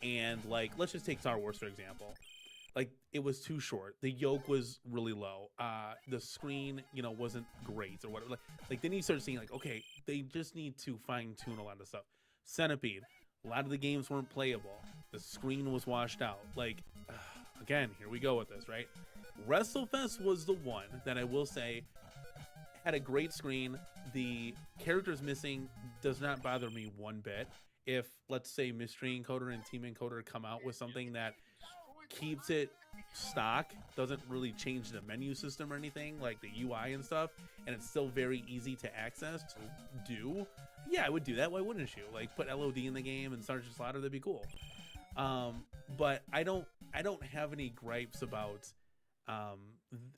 and like let's just take Star Wars for example. Like it was too short. The yoke was really low. The screen, wasn't great or whatever. Like then you start seeing like, okay, they just need to fine tune a lot of stuff. Centipede, a lot of the games weren't playable. The screen was washed out. Like, again, here we go with this, right? WrestleFest was the one that I will say had a great screen. The characters missing does not bother me one bit. If let's say Mystery Encoder and Team Encoder come out with something that keeps it stock, doesn't really change the menu system or anything like the UI and stuff, and it's still very easy to access to do, yeah, I would do that. Why wouldn't you? Like put LOD in the game and Sergeant Slaughter, that'd be cool. But I don't have any gripes about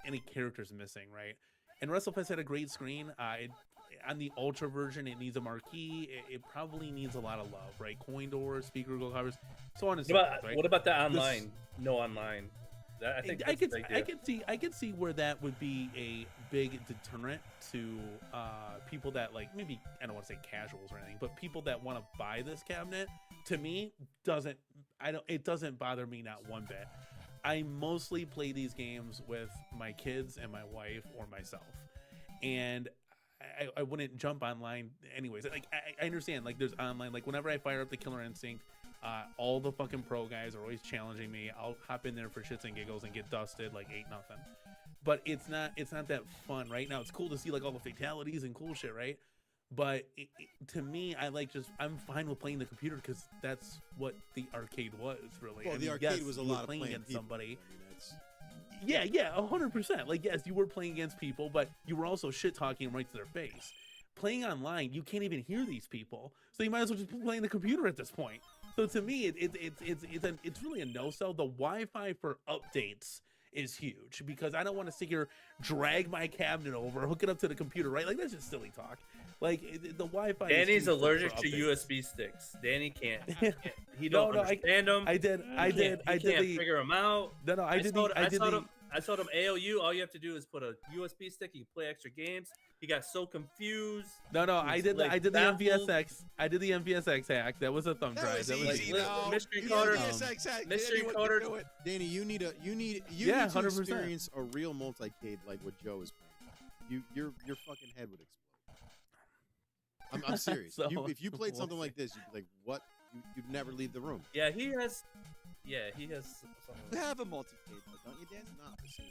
any characters missing, right? And WrestleFest had a great screen. On the Ultra version, it needs a marquee. It probably needs a lot of love, right? Coin doors, speaker gold covers, so on and so forth. Right? What about the online? No online. I think I could see where that would be a big deterrent to people that like maybe I don't want to say casuals or anything, but people that want to buy this cabinet. To me, it doesn't bother me not one bit. I mostly play these games with my kids and my wife or myself, and I wouldn't jump online anyways. Like I understand like there's online, like whenever I fire up the Killer Instinct, all the fucking pro guys are always challenging me. I'll hop in there for shits and giggles and get dusted like 8-0. But it's not that fun right now. It's cool to see like all the fatalities and cool shit, right? But to me, I'm fine with playing the computer because that's what the arcade was really. Well, the arcade was a lot of playing against people. somebody. I mean, that's... Yeah, 100%. Like, yes, you were playing against people, but you were also shit talking them right to their face. Playing online, you can't even hear these people, so you might as well just be playing the computer at this point. So to me, it's really a no sell. The Wi-Fi for updates is huge because I don't want to sit here, drag my cabinet over, hook it up to the computer, right? Like that's just silly talk. Like the Wi-Fi. Danny's allergic to USB sticks. Danny can't. He don't understand them. I did. He can't figure them out. No, I told him AOU. All you have to do is put a USB stick. You can play extra games. He got so confused. No, I did the MVSX. I did the MVSX hack. That was a thumb drive. That was easy, mystery encoder. Mystery encoder. Danny, you need to 100%. experience a real multi-cade like what Joe is playing. Your fucking head would explode. I'm serious. So, if you played something like this, you'd be like, what? You'd never leave the room. Yeah, he has. You have a multi-cade, don't you, Dan? Not the same.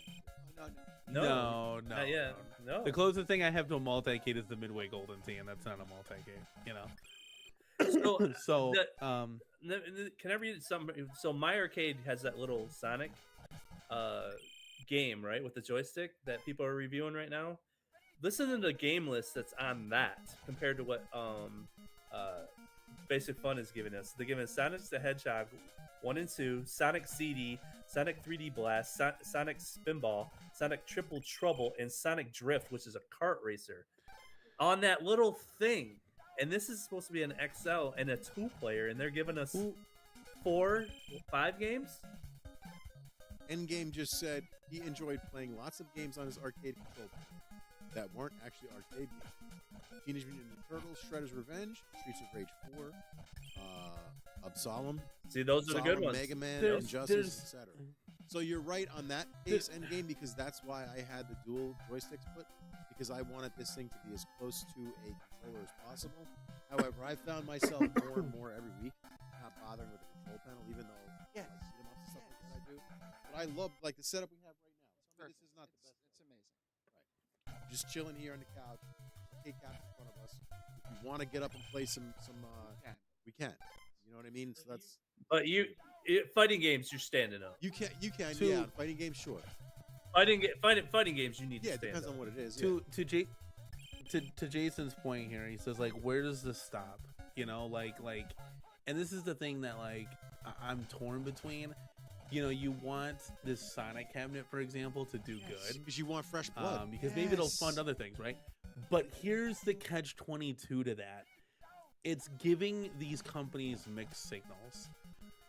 No. Not yet. No. The closest thing I have to a multi-cade is the Midway Golden Tee, and that's not a multi-cade, Can I read something? So my arcade has that little Sonic game, right, with the joystick that people are reviewing right now. Listen to the game list that's on that compared to what Basic Fun is giving us. They're giving Sonic the Hedgehog 1 and 2, Sonic CD, Sonic 3D Blast, Sonic Spinball, Sonic Triple Trouble, and Sonic Drift, which is a kart racer, on that little thing. And this is supposed to be an XL and a 2-player, and they're giving us 4-5 games? Endgame just said he enjoyed playing lots of games on his arcade controller that weren't actually arcade games. Teenage Mutant Ninja Turtles, Shredder's Revenge, Streets of Rage 4, Absalom. See, those are the good ones. Mega Man, Injustice, etc. So you're right on that case, Endgame, because that's why I had the dual joysticks put, because I wanted this thing to be as close to a controller as possible. However, I found myself more and more every week not bothering with the control panel, even though I see them up and stuff like that I do. But I love like the setup we have right now. Tell me this is not the best. It's amazing. Right. Just chilling here on the couch. Arcade couch in front of us. If you want to get up and play we can. You know what I mean? So that's. But fighting games, you're standing up. You can, yeah. Fighting games, sure. Fighting games, you need to stand up. Yeah, it depends on what it is. To Jason's point here, he says like, where does this stop? You know, like, and this is the thing that like I'm torn between. You know, you want this Sonic cabinet, for example, to do good because you want fresh blood. Because maybe it'll fund other things, right? But here's the catch-22 to that. It's giving these companies mixed signals.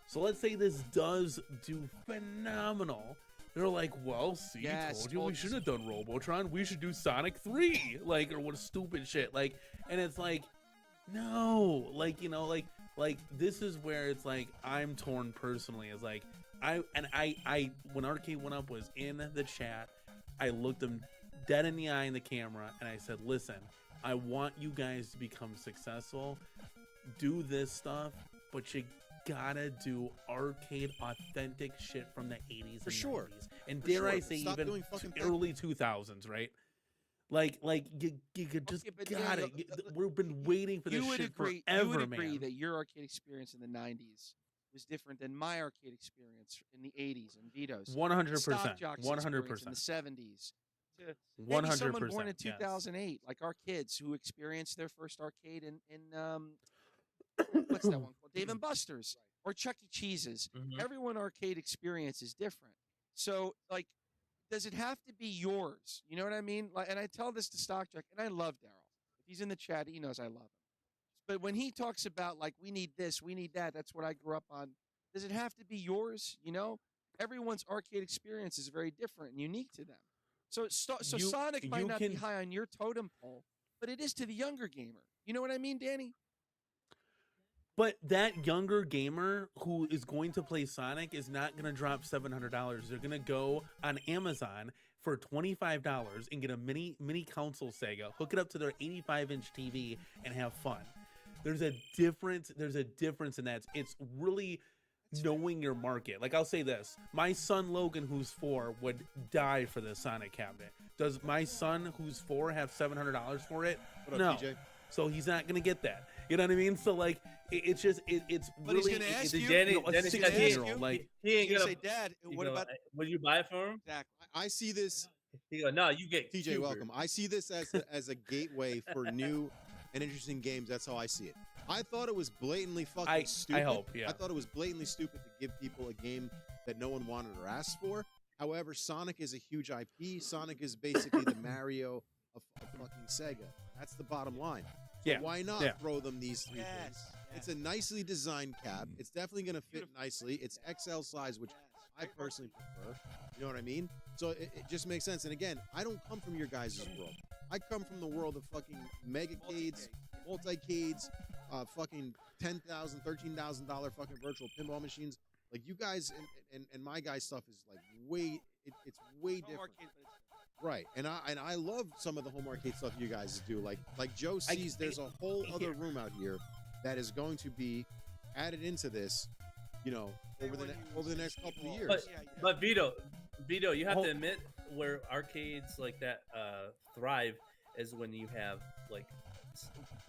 So let's say this does do phenomenal. They're like, well, see, told you we shouldn't have done Robotron. We should do Sonic 3, like, or what stupid shit, like, and it's like, no, like, you know, like this is where it's like I'm torn personally. Is like I when Arcade One Up was in the chat, I looked him dead in the eye in the camera and I said, listen, I want you guys to become successful. Do this stuff, but you gotta do arcade authentic shit from the 80s and 90s. And dare I say even early 2000s, right? Like you could just got it. We've been waiting for this shit forever, you would agree man. that your arcade experience in the 90s was different than my arcade experience in the 80s and VITO's. 100%. 100%. In the 70s. 100%. Someone born in 2008, like our kids who experienced their first arcade in what's that one called? Dave and Buster's or Chuck E. Cheese's. Everyone arcade experience is different. So, like, does it have to be yours? You know what I mean? Like, and I tell this to Stockjack, and I love Daryl. If he's in the chat, he knows I love him. But when he talks about, like, we need this, we need that, that's what I grew up on. Does it have to be yours? You know, everyone's arcade experience is very different and unique to them. So Sonic might not be high on your totem pole, but it is to the younger gamer. You know what I mean, Danny? But that younger gamer who is going to play Sonic is not going to drop $700. They're going to go on Amazon for $25 and get a mini console Sega, hook it up to their 85-inch TV, and have fun. There's a difference in that. It's really knowing your market. Like, I'll say this. My son Logan, who's 4, would die for the Sonic cabinet. Does my son, who's 4, have $700 for it? What up, no. TJ? So he's not going to get that. You know what I mean? So, like, it's just, it's but really... He's going to ask you. Danny, a 16-year-old, like, he ain't gonna say, Dad, what about... Would you buy it for him? Exactly. I see this... He go, no, you get TJ, welcome. I see this as a gateway for new and interesting games. That's how I see it. I thought it was blatantly fucking stupid. I hope, yeah. I thought it was blatantly stupid to give people a game that no one wanted or asked for. However, Sonic is a huge IP. Sonic is basically the Mario of fucking Sega. That's the bottom line. So yeah. why not throw them these three things? It's a nicely designed cab. It's definitely going to fit nicely. It's XL size, which I personally prefer. You know what I mean? So it just makes sense. And again, I don't come from your guys' world. I come from the world of fucking megacades, multicades, fucking $10,000, $13,000 fucking virtual pinball machines. Like, you guys and my guys' stuff is like it's way different. Right, and I love some of the home arcade stuff you guys do. Like Joe sees, there's a whole other room out here that is going to be added into this, you know, over the next couple of years. But Vito, you have to admit where arcades like that thrive is when you have like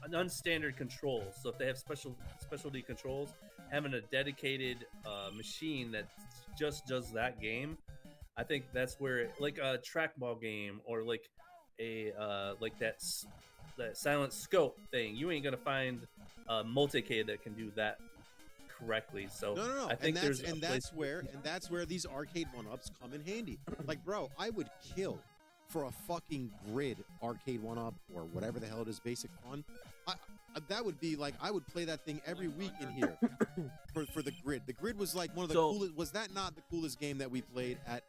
unstandard controls. So if they have specialty controls, having a dedicated machine that just does that game, I think that's where like a trackball game or like a like that silent scope thing, you ain't gonna find a multicade that can do that correctly. So no. I think that's where these arcade one-ups come in handy. Like, bro, I would kill for a fucking grid arcade one-up or whatever the hell it is, basic fun. That would be like, I would play that thing every week in here for the grid. The grid was like one of the coolest. Was that not the coolest game that we played at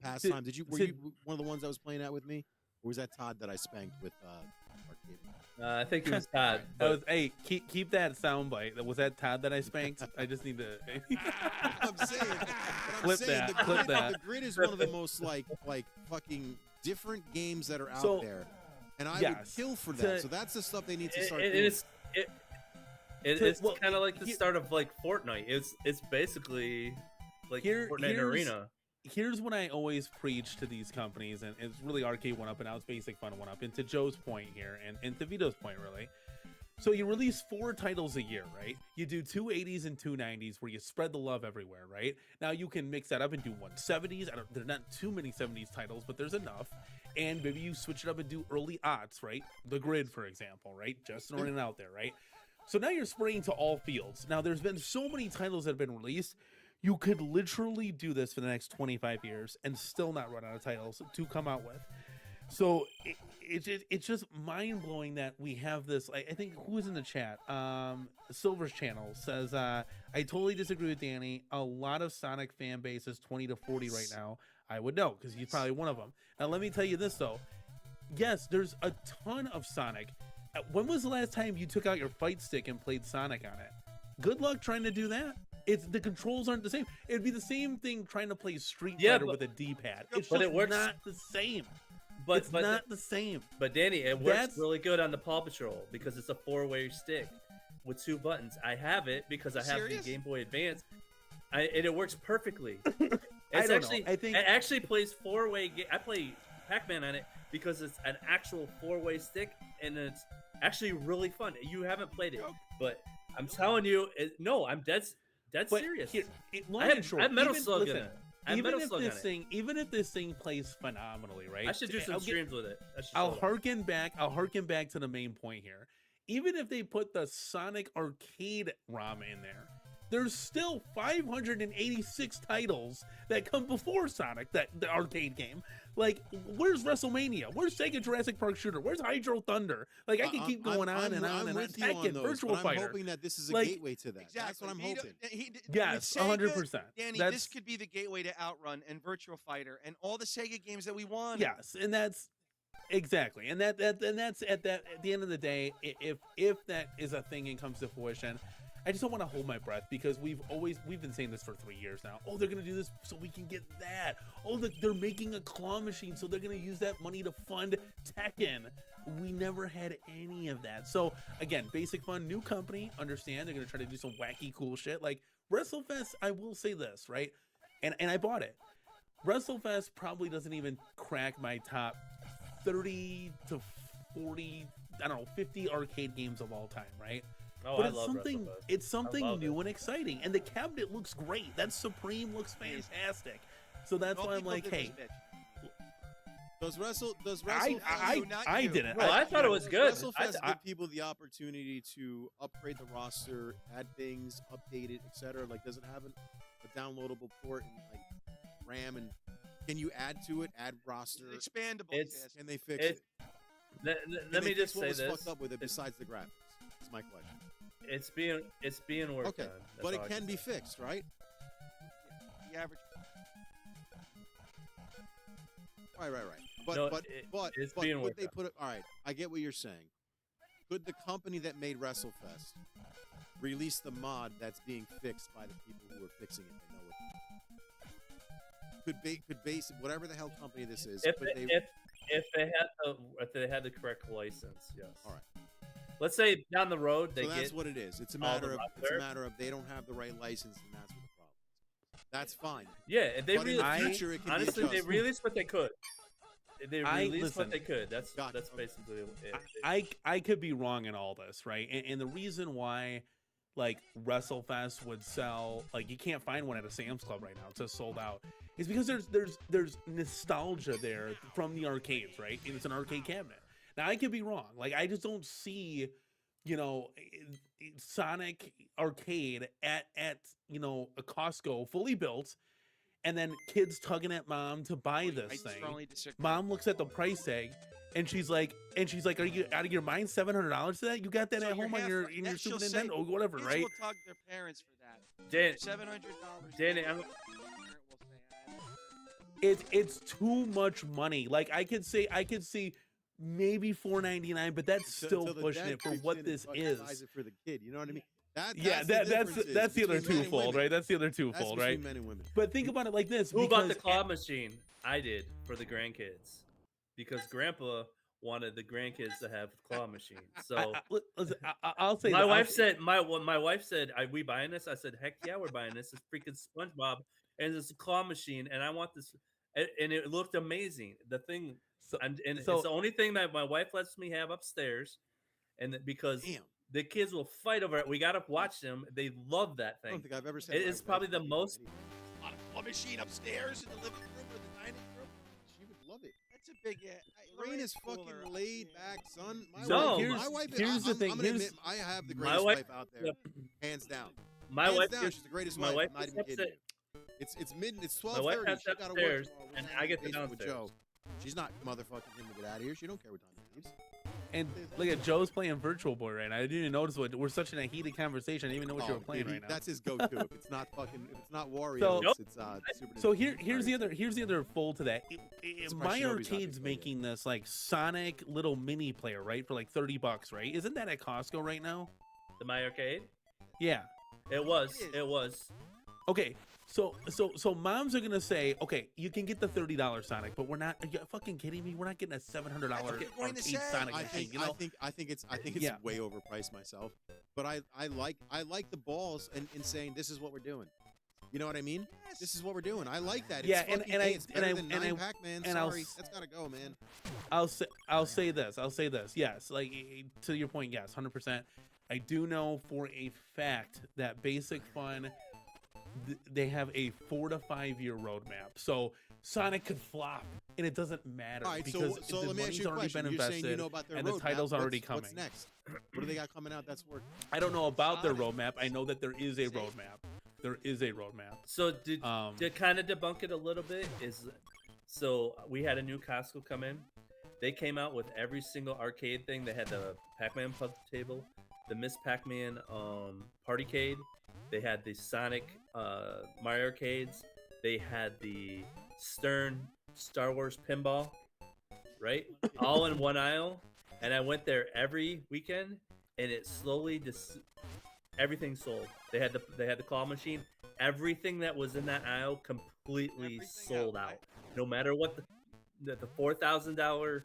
Pastime? Were you one of the ones that was playing that with me, or was that Todd that I spanked with arcade? I think it was Todd. Hey, keep that soundbite. Was that Todd that I spanked? I just need to. I'm saying, clip that. The grid is one of the most like fucking different games that are out there, and I would kill for that. So that's the stuff they need to start doing. It's kind of like the start of like Fortnite. It's basically like Fortnite Arena. here's what I always preach to these companies, and it's really Arcade 1-Up, and now it's Basic Fun 1-Up, and to Joe's point here, and to Vito's point, really. So you release 4 titles a year, right? You do 2 80s and 2 90s where you spread the love everywhere, right? Now you can mix that up and do 170s. There's not too many 70s titles, but there's enough. And maybe you switch it up and do early aughts, right? The Grid, for example, right? Just throwing it out there, right? So now you're spraying to all fields. Now there's been so many titles that have been released. You could literally do this for the next 25 years and still not run out of titles to come out with. So it's just mind blowing that we have this. I think who is in the chat? Silver's channel says, I totally disagree with Danny. A lot of Sonic fan base is 20 to 40 right now. I would know because he's probably one of them. Now let me tell you this though. Yes, there's a ton of Sonic. When was the last time you took out your fight stick and played Sonic on it? Good luck trying to do that. The controls aren't the same. It'd be the same thing trying to play Street Fighter with a D-pad. It's just it works, not the same. But it's not the same. But Danny, it works really good on the Paw Patrol because it's a 4-way stick with 2 buttons. I have it because I have the Game Boy Advance, and it works perfectly. It actually plays 4-way. I play Pac-Man on it because it's an actual 4-way stick, and it's actually really fun. You haven't played it, but I'm telling you, no, I'm dead serious. I have Metal Slug in it. Even if this thing plays phenomenally, right? I should do some streams with it. I'll harken back to the main point here. Even if they put the Sonic Arcade ROM in there, there's still 586 titles that come before Sonic, the arcade game. Like, where's WrestleMania? Where's Sega Jurassic Park Shooter? Where's Hydro Thunder? Like, I can keep going on and on and on. Tekken, Virtual Fighter. I'm hoping that this is a gateway to that. Exactly. That's what I'm hoping. Yes, 100%. Danny, this could be the gateway to Outrun and Virtual Fighter and all the Sega games that we want. Yes, and that's exactly, and that's at the end of the day, if that is a thing and comes to fruition, I just don't want to hold my breath because we've been saying this for 3 years now. Oh, they're gonna do this so we can get that. Oh, they're making a claw machine, so they're gonna use that money to fund Tekken. We never had any of that. So again, Basic Fun, new company, understand they're gonna try to do some wacky cool shit. Like WrestleFest, I will say this, right? And I bought it. WrestleFest probably doesn't even crack my top 30 to 40, I don't know, 50 arcade games of all time, right? Oh, but it's something new and exciting, and the cabinet looks great. That Supreme looks fantastic. So that's why I'm like, hey, does I didn't. Well, I thought it was good. WrestleFest give people the opportunity to upgrade the roster, add things, update it, etc. Like, does it have a downloadable port and like RAM, and can you add to it? Add roster. It's expandable. Can they fix it? Let me just say what was this. fucked up with it besides the graphics? That's my question. It's being worked on. But it can be fixed, right? The average. Right. But it's being would worked they on. put it? All right, I get what you're saying. Could the company that made WrestleFest release the mod that's being fixed by the people who are fixing it? They know it. Could base whatever the hell company this is. If they had the correct license, yes. All right. Let's say down the road they so that's get what it is. It's a matter of they don't have the right license, and that's what the problem is. That's fine. Yeah, if they but in the future, it can honestly, be they released what they could. They released what they could. That's basically it. I could be wrong in all this, right? And the reason why, like, WrestleFest would sell, like, you can't find one at a Sam's Club right now. It's just sold out. Is because there's nostalgia there from the arcades, right? And it's an arcade cabinet. Now, I could be wrong. Like, I just don't see, Sonic Arcade at a Costco fully built, and then kids tugging at mom to buy this thing. Mom looks at the price tag, and she's like, "Are you out of your mind? $700 for that? You got that at home on your Super Nintendo or whatever, kids right?" Will tug their parents for that. $700. Danny, it's too much money. Like, I could see maybe $4.99, but that's still pushing it for what this is. Buys it for the kid, you know what I mean? That's the other twofold, right? That's the other twofold, right? Men and women. But think about it like this: who bought the claw machine? I did for the grandkids, because Grandpa wanted the grandkids to have the claw machine. So I'll say my wife said, "Are we buying this?" I said, "Heck yeah, we're buying this. It's freaking SpongeBob and it's a claw machine, and I want this, and it looked amazing. The thing, it's the only thing that my wife lets me have upstairs, and because the kids will fight over it. We gotta watch them. They love that thing. I don't think I've ever said it's probably the most. On a claw machine upstairs in the living room or the dining room. She would love it. That's a big. Rain is fucking laid back, son. My wife. Here's the thing. I'm gonna admit, I have the greatest wife out there, hands down. My hands wife, down, she's the greatest my wife. wife I'm not even kidding you. It's 12:30. My wife has She gotta upstairs, work tomorrow. and We're I get the basement with downstairs. Joe. She's not motherfucking him to get out of here. She don't care what time he leaves. And look at Joe's playing Virtual Boy right now. I didn't even notice what we're such in a heated conversation. I didn't even know what you were playing right now. That's his go-to. If it's not Wario, it's Super So Nintendo. here's the other fold to that. My Shinobi's not arcade's big making this like Sonic little mini player, right, for like $30, right? Isn't that at Costco right now? The My Arcade? Yeah. It was. Okay. So moms are gonna say, okay, you can get the $30 Sonic, but we're not. Are you fucking kidding me? We're not getting a $700 arcade Sonic machine. I think it's way overpriced myself. But I like the balls in saying this is what we're doing. You know what I mean? Yes. This is what we're doing. I like that. Yeah, it's better than 9 Pac-Man. Sorry, that's gotta go, man. I'll say this. Yes, like to your point, yes, 100%. I do know for a fact that Basic Fun, they have a 4 to 5 year roadmap. So Sonic could flop, and it doesn't matter because so the let me ask money's you a already question. been You're saying invested, you know about their and the roadmap. title's already coming. What's next? What do they got coming out that's working? I don't know about their roadmap. I know that there is a roadmap. There is a roadmap. So to kind of debunk it a little bit so we had a new Costco come in. They came out with every single arcade thing. They had the Pac-Man puzzle table, the Miss Pac-Man Partycade. They had the Sonic Mario arcades. They had the Stern Star Wars pinball, right? All in one aisle. And I went there every weekend, and it slowly everything sold. They had the claw machine. Everything that was in that aisle completely sold out. No matter what the $4,000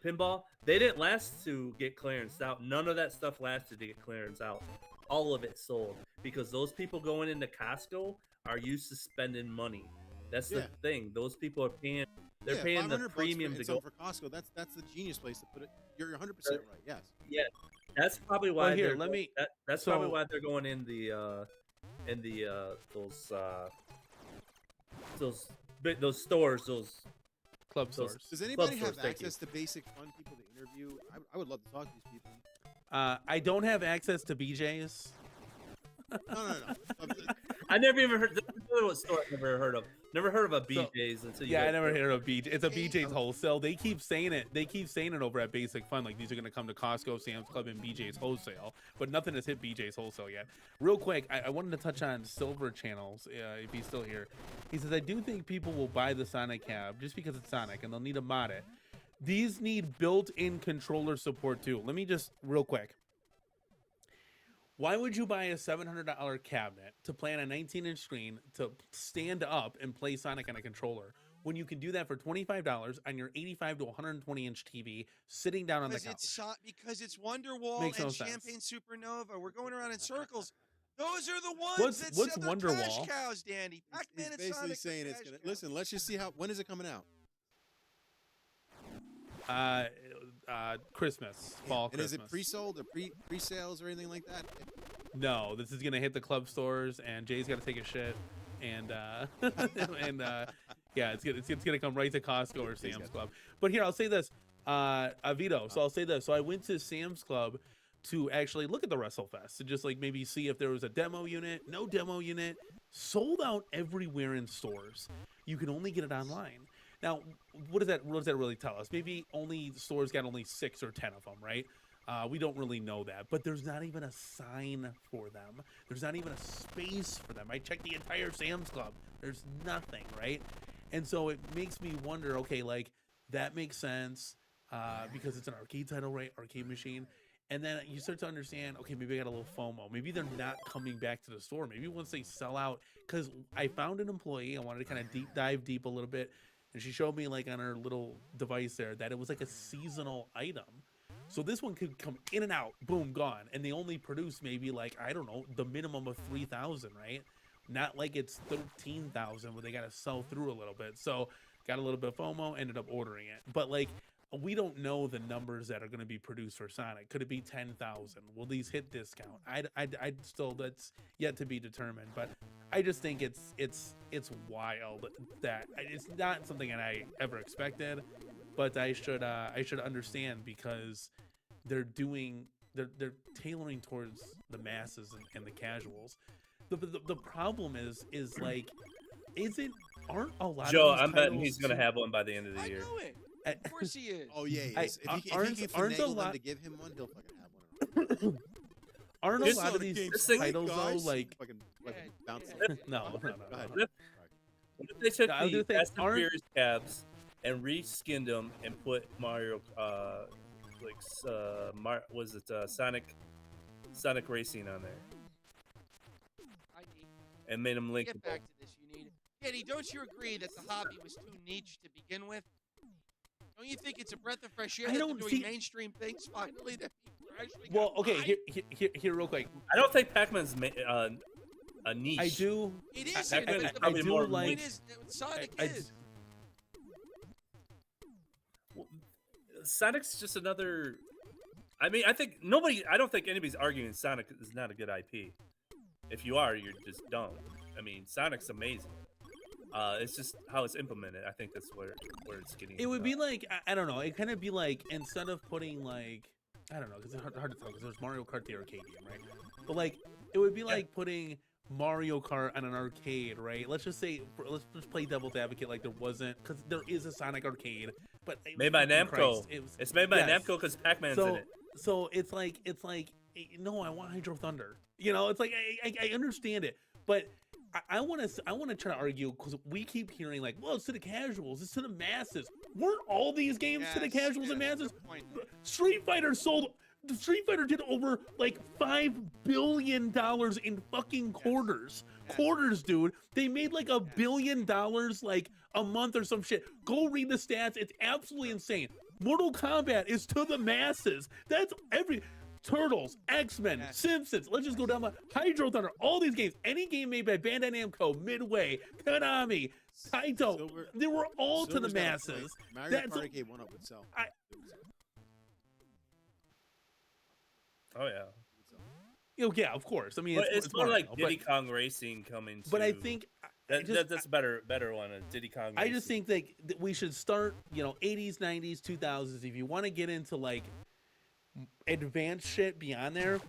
pinball, they didn't last to get clearance out. None of that stuff lasted to get clearance out. All of it sold because those people going into Costco are used to spending money. That's the thing. Those people are paying. They're paying the premium to go for Costco. That's the genius place to put it. You're 100% right. Yes. Yeah, that's probably why. That's probably why they're going in those stores, those club stores. Does anybody have access to Basic Fun people to interview? I would love to talk to these people. I don't have access to BJ's. No. I never even heard. What store I never heard of. Never heard of a BJ's until you. Yeah, I never heard of BJ. It's a BJ's wholesale. They keep saying it. They keep saying it over at Basic Fun. Like these are gonna come to Costco, Sam's Club, and BJ's wholesale. But nothing has hit BJ's wholesale yet. Real quick, I wanted to touch on Silver Channels. If he's still here, he says I do think people will buy the Sonic Cab just because it's Sonic, and they'll need to mod it. These need built-in controller support too. Let me just real quick. Why would you buy a $700 cabinet to play on a 19-inch screen to stand up and play Sonic on a controller when you can do that for $25 on your 85 to 120-inch TV sitting down on the couch? Because it's Wonderwall Makes and no sense. Champagne Supernova. We're going around in circles. Those are the ones that what's sell the cash Wonderwall? Cows, Danny. He's basically saying it's gonna. Listen, let's just see when is it coming out? Christmas, fall. And Christmas. is it pre-sold or pre-sales or anything like that? No, this is gonna hit the club stores, and Jay's got to take a shit, and yeah, it's gonna come right to Costco or Sam's Club. But here, I'll say this, VITO. So I'll say this. So I went to Sam's Club to actually look at the WrestleFest to just like maybe see if there was a demo unit. No demo unit. Sold out everywhere in stores. You can only get it online. Now, what does that really tell us? Maybe stores got only 6 or 10 of them, right? We don't really know that, but there's not even a sign for them. There's not even a space for them. I checked the entire Sam's Club. There's nothing, right? And so it makes me wonder, okay, like that makes sense because it's an arcade title, right? Arcade machine. And then you start to understand, okay, maybe I got a little FOMO. Maybe they're not coming back to the store. Maybe once they sell out, because I found an employee, I wanted to kind of dive deep a little bit. And she showed me like on her little device there that it was like a seasonal item. So this one could come in and out, boom, gone. And they only produce maybe like, I don't know, the minimum of 3,000, right? not like it's 13,000 where they got to sell through a little bit. So got a little bit of FOMO, ended up ordering it. But like, we don't know the numbers that are going to be produced for Sonic. Could it be 10,000? Will these hit discount? I still, that's yet to be determined. But I just think it's wild that it's not something that I ever expected. But I should understand, because they're tailoring towards the masses and the casuals. The problem is like, aren't a lot Joe, of these I'm betting titles he's gonna have one by the end of the year. I know it. Of course he is. Oh yeah, he is. If he can finagle them to give him one, he'll fucking have one. Aren't a lot of these titles though like fucking bounce? no. What if they took the Fast and Furious cabs and reskinned them and put Mario, Sonic Racing on there, and made them link? Get back to this, you need. Kitty, don't you agree that the hobby was too niche to begin with? Don't you think it's a breath of fresh air that they're doing mainstream things finally that people are actually? Well, okay, here, real quick. I don't think Pac-Man's a niche. I do. It is. I do like. Sonic is. Sonic's just another. I mean, I don't think anybody's arguing Sonic is not a good IP. If you are, you're just dumb. I mean, Sonic's amazing. It's just how it's implemented. I think that's where it's getting. It would be like, I don't know. It kind of be like, instead of putting like, I don't know, because it's hard to tell, because there's Mario Kart the arcade game, right? But like, it would be like putting Mario Kart on an arcade, right? Let's just say, let's just play devil's advocate, like there wasn't, because there is a Sonic arcade, but made by Namco. It's made by Namco because Pac-Man's in it. So it's like, no, I want Hydro Thunder. You know, it's like I understand it, but I want to try to argue, because we keep hearing like, well, it's to the casuals, it's to the masses. Weren't all these games to the casuals and masses? Street Fighter did over like $5 billion in fucking quarters. Quarters, dude. They made like $1 billion like a month or some shit. Go read the stats. It's absolutely insane. Mortal Kombat is to the masses. That's Turtles, X-Men, Simpsons, let's just go down the Hydro Thunder, all these games, any game made by Bandai Namco, Midway, Konami, Taito, they were all to the masses. Mario Kart arcade went up itself. Oh yeah. Yeah, of course. I mean, but it's more like Diddy Kong Racing coming. But I think that's a better one. Diddy Kong. I just think that we should start, 80s, 90s, 2000s. If you want to get into like advanced shit beyond there,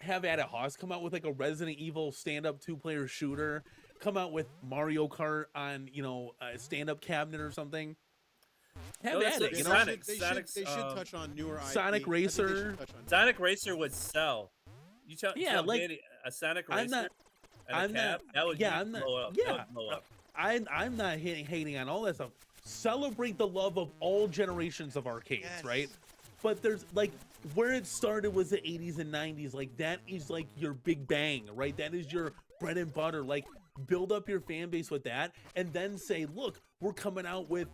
have Ada Hoss come out with like a Resident Evil stand-up 2-player shooter, come out with Mario Kart on a stand-up cabinet or something. Have at it. They should touch on newer IP. Sonic Racer. Sonic Racer would sell. You tell like a Sonic Racer. I'm not. Blow up. I'm not hating on all that stuff. Celebrate the love of all generations of arcades, right? But there's like, where it started was the 80s and 90s. Like, that is like your big bang, right? That is your bread and butter. Like, build up your fan base with that, and then say, look, we're coming out with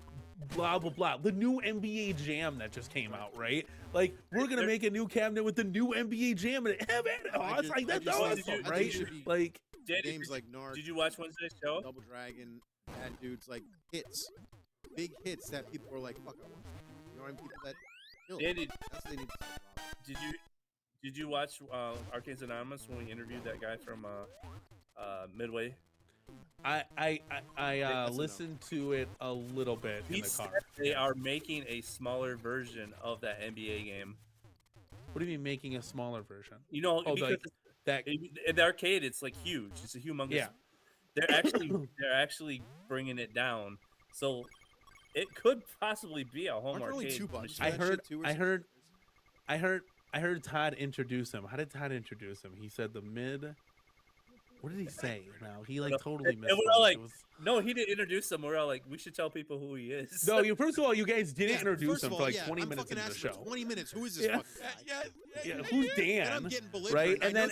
blah blah blah, the new NBA Jam that just came out, right? Like, we're gonna make a new cabinet with the new NBA Jam, and have it. Like, that's awesome, right? Like games like Narc. Did you watch Wednesday's show? Double Dragon, Bad Dudes, like hits, big hits that people were like, fuck, I want. You know what I mean? People that. That's what they need to Did you watch Arcades Anonymous when we interviewed that guy from Midway? I listened to it a little bit in the car. They are making a smaller version of that NBA game. What do you mean making a smaller version? Because in the arcade, it's like huge. It's a humongous. Yeah. They're actually bringing it down. So it could possibly be a home arcade. I heard Todd introduce him. How did Todd introduce him? He said the mid. What did he say? Now he like totally missed. No, he didn't introduce him. We're all like, we should tell people who he is. No, first of all, you guys didn't introduce him for like 20 minutes into the show. 20 minutes. Who is this fucking guy? Who's Dan? Right, and then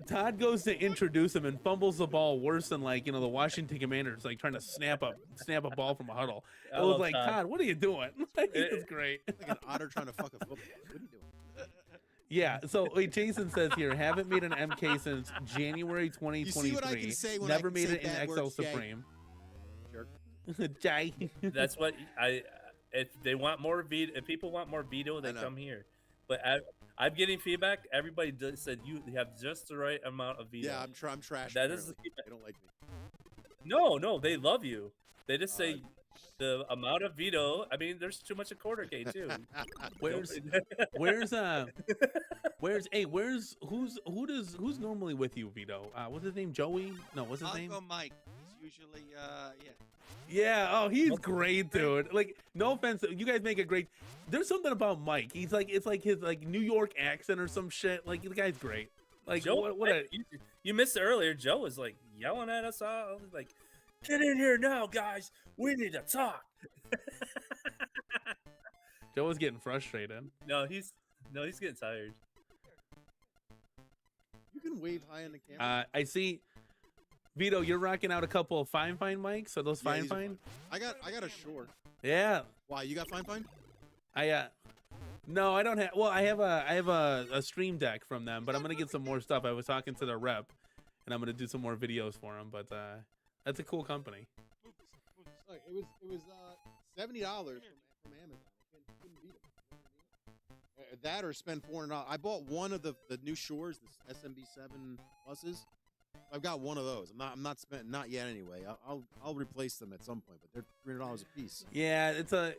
Todd goes to introduce him and fumbles the ball worse than like the Washington Commanders, like trying to snap a ball from a huddle. It was like, Todd, what are you doing? It's great. Like an otter trying to fuck a football. What are you doing? Yeah. So wait, Jason says here, haven't made an MK since January 2023. You see what I can say when Never I can made say it in bad XL words, Jay? Supreme. Jerk. Jay. That's what if they want more VITO, if people want more VITO, they come here. But I'm getting feedback. Everybody said you have just the right amount of VITO. Yeah, I'm trash. That is the apparently. They don't like me. No, they love you. They just say the amount of VITO. I mean, there's too much of quarter-K too. Where's who's normally with you, Vito? What's his name? Joey? No, what's his name? Uncle Mike. He's usually yeah. Yeah, oh, he's great, dude. Like, no offense, you guys make a great. There's something about Mike. He's like, it's like his like New York accent or some shit. Like, the guy's great. Like, Joe, you missed it earlier. Joe was like yelling at us all. Like, get in here now, guys. We need to talk. Joe was getting frustrated. No, he's getting tired. You can wave high on the camera. I see. Vito, you're rocking out a couple of fine mics. Are those fine? I got a Shure. Yeah. Why, you got fine? No, I don't have. Well, I have a Stream Deck from them, but I'm gonna get some more stuff. I was talking to the rep, and I'm gonna do some more videos for them. But that's a cool company. Look, it was $70 from Amazon. I couldn't beat it. That or spend $400. I bought one of the new Shores, the SMB7 pluses. I've got one of those. I'm not spent, not yet anyway. I'll replace them at some point, but they're $300 a piece. Yeah, it's a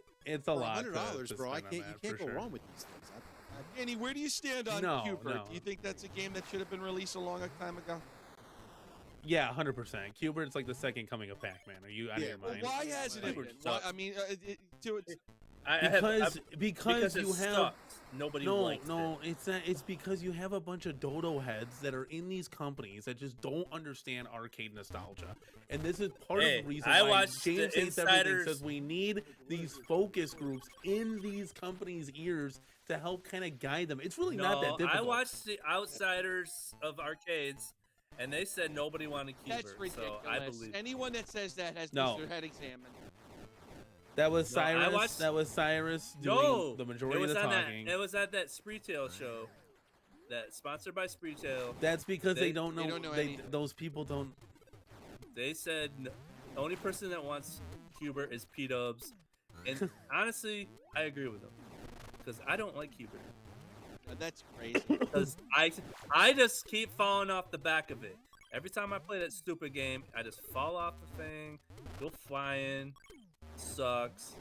lot. $100, bro. You can't go wrong with these things. Danny, where do you stand on Cubert? Do you think that's a game that should have been released a long time ago? Yeah, 100%. Cubert's like the second coming of Pac-Man. Are you out of your mind? Well, why hasn't it been? I mean, because you have sucks. Nobody likes it. It's not. It's because you have a bunch of dodo heads that are in these companies that just don't understand arcade nostalgia, and this is part of the reason why James Hates Everything says we need these focus groups in these companies' ears to help kind of guide them. It's really not that difficult. I watched the Outsiders of Arcades, and they said nobody wanted Cubert. That's ridiculous. So I believe anyone that says that has their head examined. That was Cyrus. That was Cyrus doing the majority of the talking. It was at that Spreetail show, that sponsored by Spreetail. That's because they don't know. Those people don't. They said the only person that wants Cubert is P-Dubs, and honestly, I agree with them because I don't like Cubert. That's crazy. Because I just keep falling off the back of it. Every time I play that stupid game, I just fall off the thing, go flying. Sucks.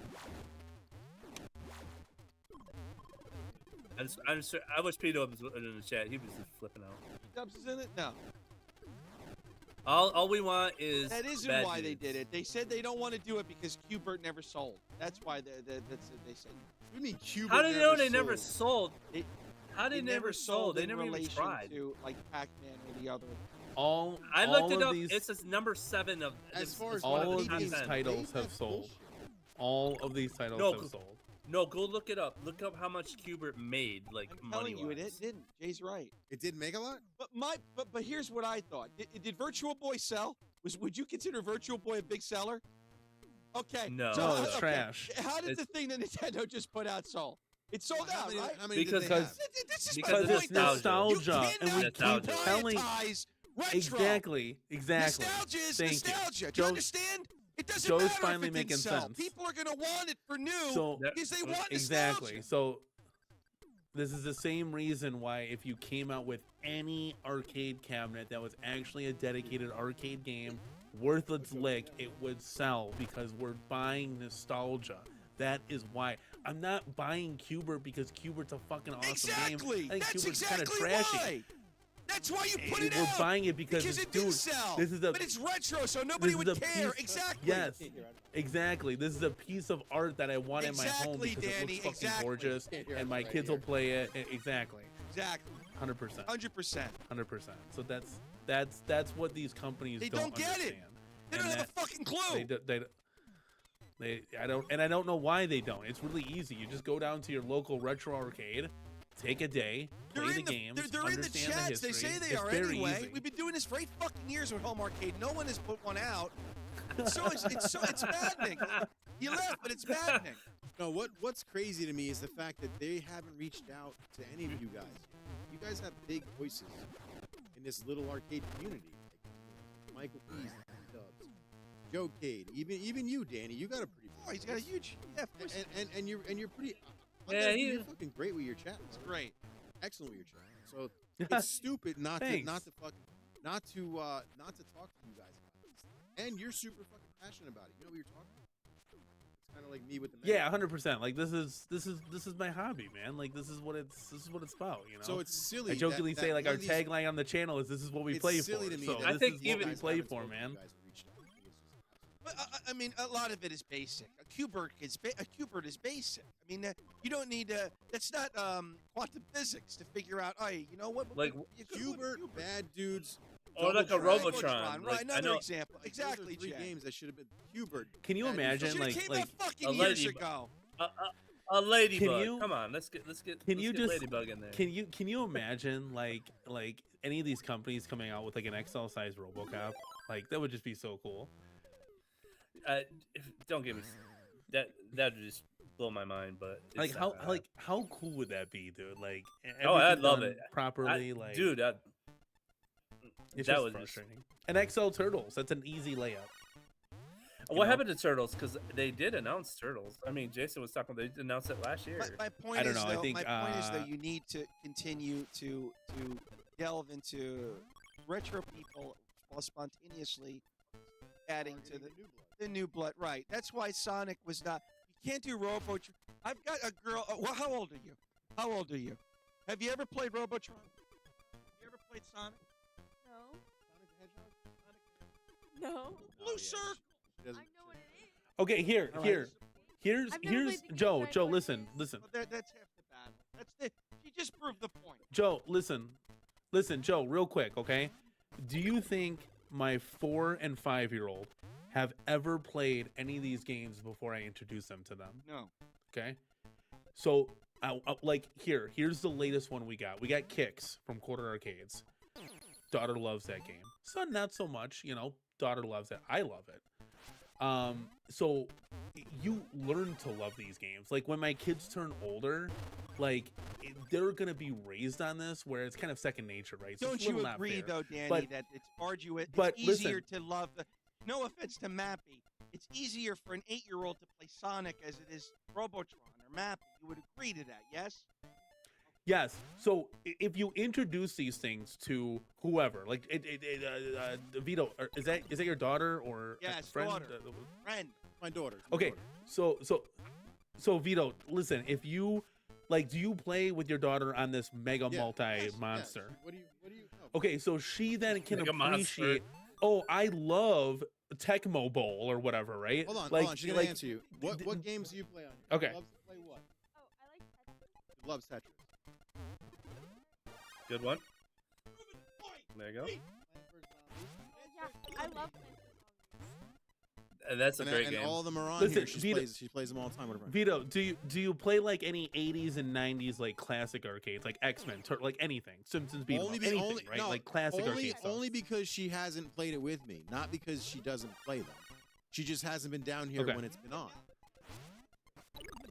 I wish P-Dubs was in the chat. He was just flipping out. P-Dubs is in it? No. All we want is that isn't bad why news. they did it. They said they don't want to do it because Cubert never sold. That's why they said. What do you mean Cubert? How do you know they never sold? How did they they never sold? They never even tried. To like Pac-Man or the other. I looked it up. It's just number 7 of. As far as all of these titles have sold. All of these titles have sold. No, go look it up. Look up how much Cubert made, like I'm money. telling you, it didn't. Jay's right. It did make a lot. But here's what I thought. Did Virtual Boy sell? Would you consider Virtual Boy a big seller? Okay. No. No, it's trash. How did the thing that Nintendo just put out sold? It sold out, right? How many because did they have? Because it's nostalgia, and we keep telling. Retro. Exactly. Nostalgia is Thank nostalgia. You. Do you understand? It doesn't Joe's matter finally if it didn't making sell. sense. People are gonna want it for new because they want exactly. nostalgia. So this is the same reason why if you came out with any arcade cabinet that was actually a dedicated arcade game worth its lick, it would sell because we're buying nostalgia. That is why. I'm not buying Cubert because Cubert's a fucking awesome game. I think Cubert's kind of trashy. Why. That's why you put it We're out. buying it because it didn't sell. This is but it's retro, so nobody would care. Exactly. Yes, exactly. This is a piece of art that I want in my home because it looks fucking gorgeous, and my kids will play it. Exactly. 100%. 100%. 100%. So that's what these companies they don't get understand. it. They don't have a fucking clue. I don't know why they don't. It's really easy. You just go down to your local retro arcade. Take a day, play the games, they're in the understand chats. the history. They say they it's are very anyway. easy. We've been doing this for 8 fucking years with Home Arcade. No one has put one out. It's maddening. You laugh, but it's maddening. No, what's crazy to me is the fact that they haven't reached out to any of you guys. You guys have big voices in this little arcade community. Like Michael Pease, Dubs, JoeCade, even you, Danny. You got a pretty. Oh, he's got a huge. Yeah, and you're pretty. Yeah, you're fucking great with your chat. It's great. Excellent with your chat. So it's stupid not to talk to you guys about this. And you're super fucking passionate about it. You know what you're talking about. It's kind of like me with the Yeah, 100%. Like this is my hobby, man. Like this is what it's about, you know. So it's silly. I jokingly that say like our these, tagline on the channel is "This is what we play for." silly to me so that I think this is what even we play for, man. But I mean, a lot of it is basic. A Q-Bird is basic. I mean, you don't need to. That's not quantum physics to figure out. Oh, you know what? Like Q-Bird, bad dudes. Or like a Robotron. Right, Like, another example. Exactly, Those are 3 Chad. games that should have been Q-Bird. Can you imagine Should've like came out fucking a years lady- ago. A ladybug. Can you- Come on, let's get can you just ladybug in there. Can you imagine like any of these companies coming out with like an XL size RoboCop? Like that would just be so cool. Don't give me that. That would just blow my mind. But it's Like not bad. how cool would that be, dude? Like Oh, I'd everything love done it properly. Like dude, it's that just was frustrating. And XL Turtles, that's an easy layup. What happened to Turtles? Because they did announce Turtles. I mean, Jason was talking. They announced it last year. My point I don't is, know, I though, think, my point is, though, you need to continue to delve into retro people while spontaneously adding to the new blood. Right. That's why Sonic was not. You can't do Robo. I've got a girl. Well, how old are you? How old are you? Have you ever played Robotron? Have you ever played Sonic? No. Sonic the Hedgehog? No. Blue Circle. I know what it is. Okay, here's I've never here's played the game, Joe. but I Joe, know what it listen. is. Well, that's half the battle. That's the. She just proved the point. Joe, listen, Joe, real quick, okay? Do you think my 4 and 5-year-old have ever played any of these games before I introduce them to them? No. Okay. So, like, here's the latest one we got. We got Kicks from Quarter Arcades. Daughter loves that game. Son, not so much. You know, daughter loves it. I love it. So you learn to love these games. Like when my kids turn older, like they're gonna be raised on this, where it's kind of second nature, right? So Don't it's a you little not agree, fair. though, Danny, But- that it's arduous? but It's easier listen. to love the. No offense to Mappy, it's easier for an 8-year-old to play Sonic as it is Robotron or Mappy. You would agree to that, yes? Yes. So if you introduce these things to whoever, like Vito, is that your daughter or Yes, friend? daughter. Friend. My daughter. It's my Okay. daughter. So Vito, listen. If you like, do you play with your daughter on this mega Yeah, multi yes, monster? yes. What do you? Oh, Okay, so she then can Mega monster. appreciate. Oh, I love Tecmo Bowl or whatever, right? Hold on, like, hold on. She's gonna answer you. What games do you play on? Okay. She loves to play what? Oh, I like Tetris. She loves Tetris. Good one. There you go. Yeah, I love Tetris. That's a great And game. all of them are on Listen, here. She plays them all the time with her friends. Vito, do you play like any 80s and 90s like classic arcades, like X-Men, like anything, Simpsons, beat 'em up, anything, right? no, like classic arcade stuff. only because she hasn't played it with me, not because she doesn't play them. She just hasn't been down here Okay. when it's been on.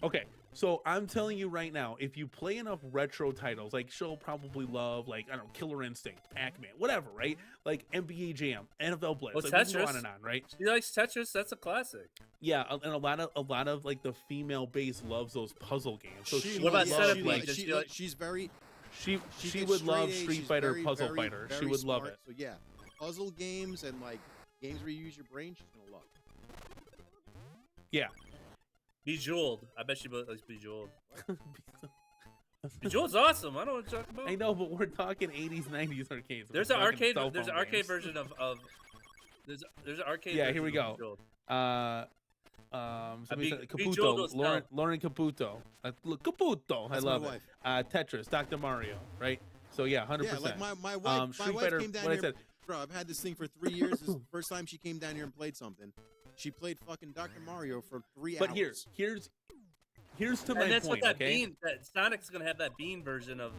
Okay, so I'm telling you right now, if you play enough retro titles, like she'll probably love, like, I don't know, Killer Instinct, Pac-Man, whatever, right? Like NBA Jam, NFL Blitz, Well, like, we can go Tetris. on and on, right? She likes Tetris. That's a classic. Yeah, and a lot of like the female base loves those puzzle games. So she What about would Setup love, League? like, Does she like- she's very. she gets would love straight A's. Street She's Fighter, very, Puzzle very, Fighter. She very would love smart. it. So yeah, puzzle games and like games where you use your brain, she's gonna love. Yeah. Bejeweled. I bet she likes Bejeweled. Bejeweled's awesome. I know what you're talking about. I know, but we're talking 80s, 90s arcades. There's We're an talking arcade. cell There's an phone arcade games. version of. There's an arcade. Yeah, version here we of go. Bejeweled. Somebody said Bejeweled Caputo, was Lauren Caputo. Look, Caputo, I That's my love it. wife. Tetris, Dr. Mario, right? So yeah, 100%. Yeah, like my wife. Street my wife Fighter, came down what I here. said. Bro, I've had this thing for 3 years. This is the first time she came down here and played something. She played fucking Dr. Mario for 3 hours. But here's to my And that's point, what that okay? bean. That Sonic's gonna have that bean version of.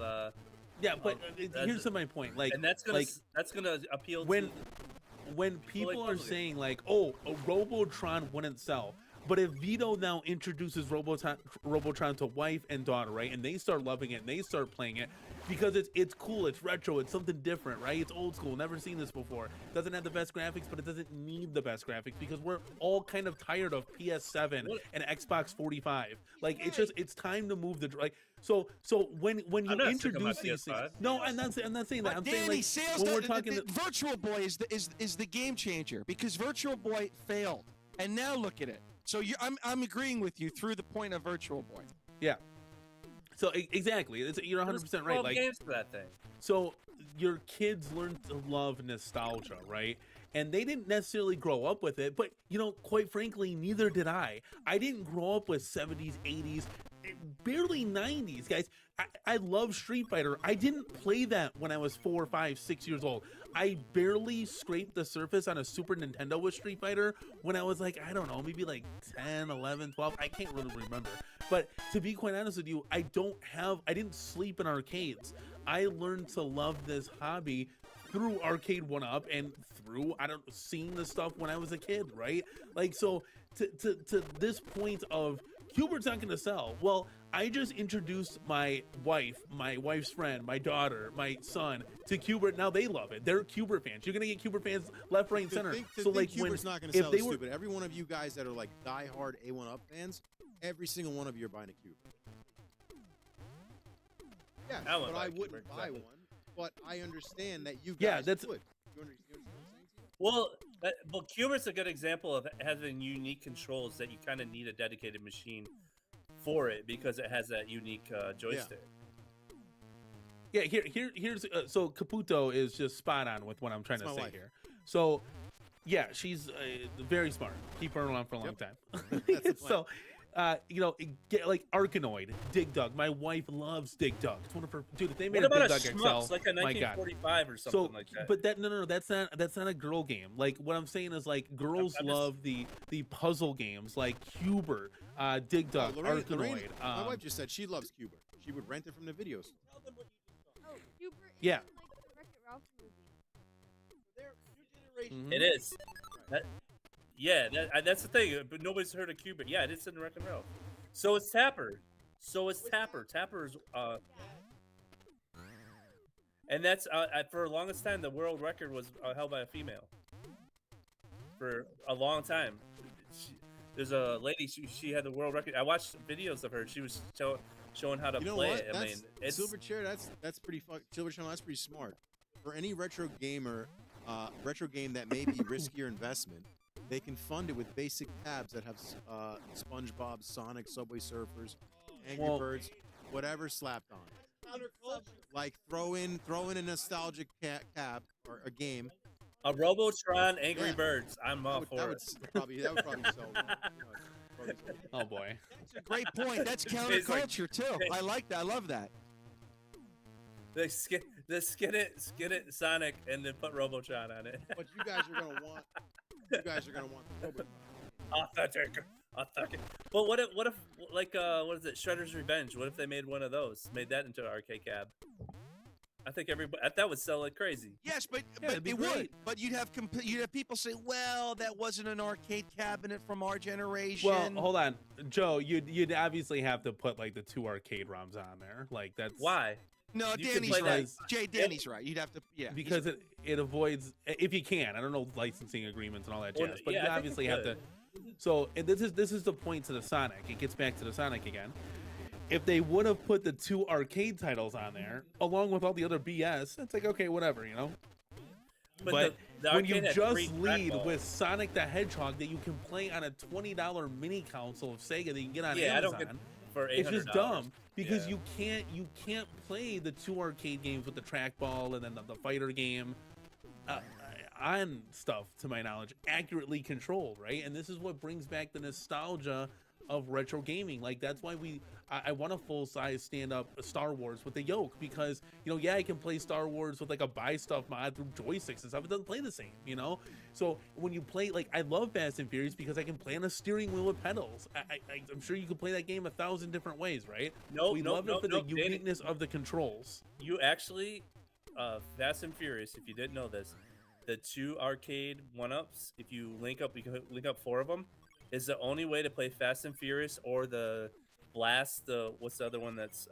Yeah, but that's here's it. to my point. Like, And that's gonna like appeal when to. when People people like are puzzle saying like, oh, a Robotron wouldn't sell. But if Vito now introduces Robotron to wife and daughter, right, and they start loving it and they start playing it because it's cool, it's retro, it's something different, right? It's old school, never seen this before. Doesn't have the best graphics, but it doesn't need the best graphics because we're all kind of tired of PS7 and Xbox 45. Like it's time to move the like. So when you introduce these things, no, I'm not saying that. I'm Danny, saying like when we're talking, Virtual Boy is the game changer because Virtual Boy failed, and now look at it. So I'm agreeing with you through the point of Virtual Boy. Yeah. So exactly, you're 100% right. Like games for that thing. So your kids learn to love nostalgia, right? And they didn't necessarily grow up with it, but quite frankly, neither did I. I didn't grow up with 70s, 80s, barely 90s, guys. I love Street Fighter. I didn't play that when I was 4, 5, 6 years old. I barely scraped the surface on a Super Nintendo with Street Fighter when I was like, I don't know, maybe like 10, 11, 12. I can't really remember. But to be quite honest with you, I didn't sleep in arcades. I learned to love this hobby through Arcade 1-Up and through seeing this stuff when I was a kid, right? Like, so to this point of Hubert's not gonna sell. Well, I just introduced my wife's friend, my daughter, my son to Hubert. Now they love it. They're Hubert fans. You're gonna get Hubert fans left, right, and center. So like, Hubert's not gonna sell is stupid. Every one of you guys that are like diehard A1-Up fans, every single one of you are buying a Cube. Yeah, but I wouldn't buy one. But I understand that you guys would. You understand what I'm saying? Well, Cubert's a good example of having unique controls that you kind of need a dedicated machine for it because it has that unique joystick. Yeah, here's so Caputo is just spot on with what I'm trying to say here. So, yeah, she's very smart. Keep her around for a long time. So, get like Arkanoid, Dig Dug. My wife loves Dig Dug. It's one of her. Dude, if they made what a about Dig Dug Schmucks, XL, like a 1945 or something like that? But that no, that's not a girl game. Like what I'm saying is like girls love the puzzle games like Hubert, Dig Dug, Arkanoid. My wife just said she loves Hubert. She would rent it from the videos. Oh, Hubert is yeah. like the Wreck-It Ralph movie. It is. That's the thing. But nobody's heard of Hubert. Yeah, it is in the Wreck-It Ralph. So it's Tapper. Tapper's and that's for the longest time the world record was held by a female. For a long time. There's a lady. She had the world record. I watched videos of her. She was showing how to play it. I mean, it's Silverchair. That's pretty Silverchair. That's pretty smart. For any retro gamer, retro game that may be riskier investment, they can fund it with basic tabs that have SpongeBob, Sonic, Subway Surfers, Angry Birds, whatever slapped on. Like throw in a nostalgic cab or a game. A Robotron, Angry Birds. I'm all for it. That would probably sell. Oh boy, that's a great point. That's counterculture too. I like that. I love that. The skin it Sonic and then put Robotron on it. But you guys are gonna want the Robotron. Authentic. But what if like what is it? Shredder's Revenge. What if they made one of those? Made that into an arcade cab. I think that would sell like crazy. Yes, but it would. But you'd have people say, "Well, that wasn't an arcade cabinet from our generation." Well, hold on, Joe. You'd obviously have to put like the 2 arcade ROMs on there. Like that's why. No, Danny's right. Danny's right. You'd have to, because it avoids if you can. I don't know licensing agreements and all that jazz, but you obviously have to. So and this is the point to the Sonic. It gets back to the Sonic again. If they would have put the 2 arcade titles on there, along with all the other BS, it's like, okay, whatever, But the when you just lead with Sonic the Hedgehog that you can play on a $20 mini console of Sega that you can get on Amazon, I don't get for $800. It's just dumb because you can't play the 2 arcade games with the trackball and then the fighter game on stuff, to my knowledge, accurately controlled, right? And this is what brings back the nostalgia of retro gaming. Like that's why I want a full-size stand-up Star Wars with the yoke, because I can play Star Wars with like a buy stuff mod through joysticks and stuff. It doesn't play the same, so when you play, like, I love Fast and Furious because I can play on a steering wheel with pedals. I'm sure you can play that game 1,000 different ways, right? We love it for the uniqueness of the controls. You actually Fast and Furious, if you didn't know this, the 2 arcade 1-ups, if you link up 4 of them, is the only way to play Fast and Furious or the Blast. What's the other one that's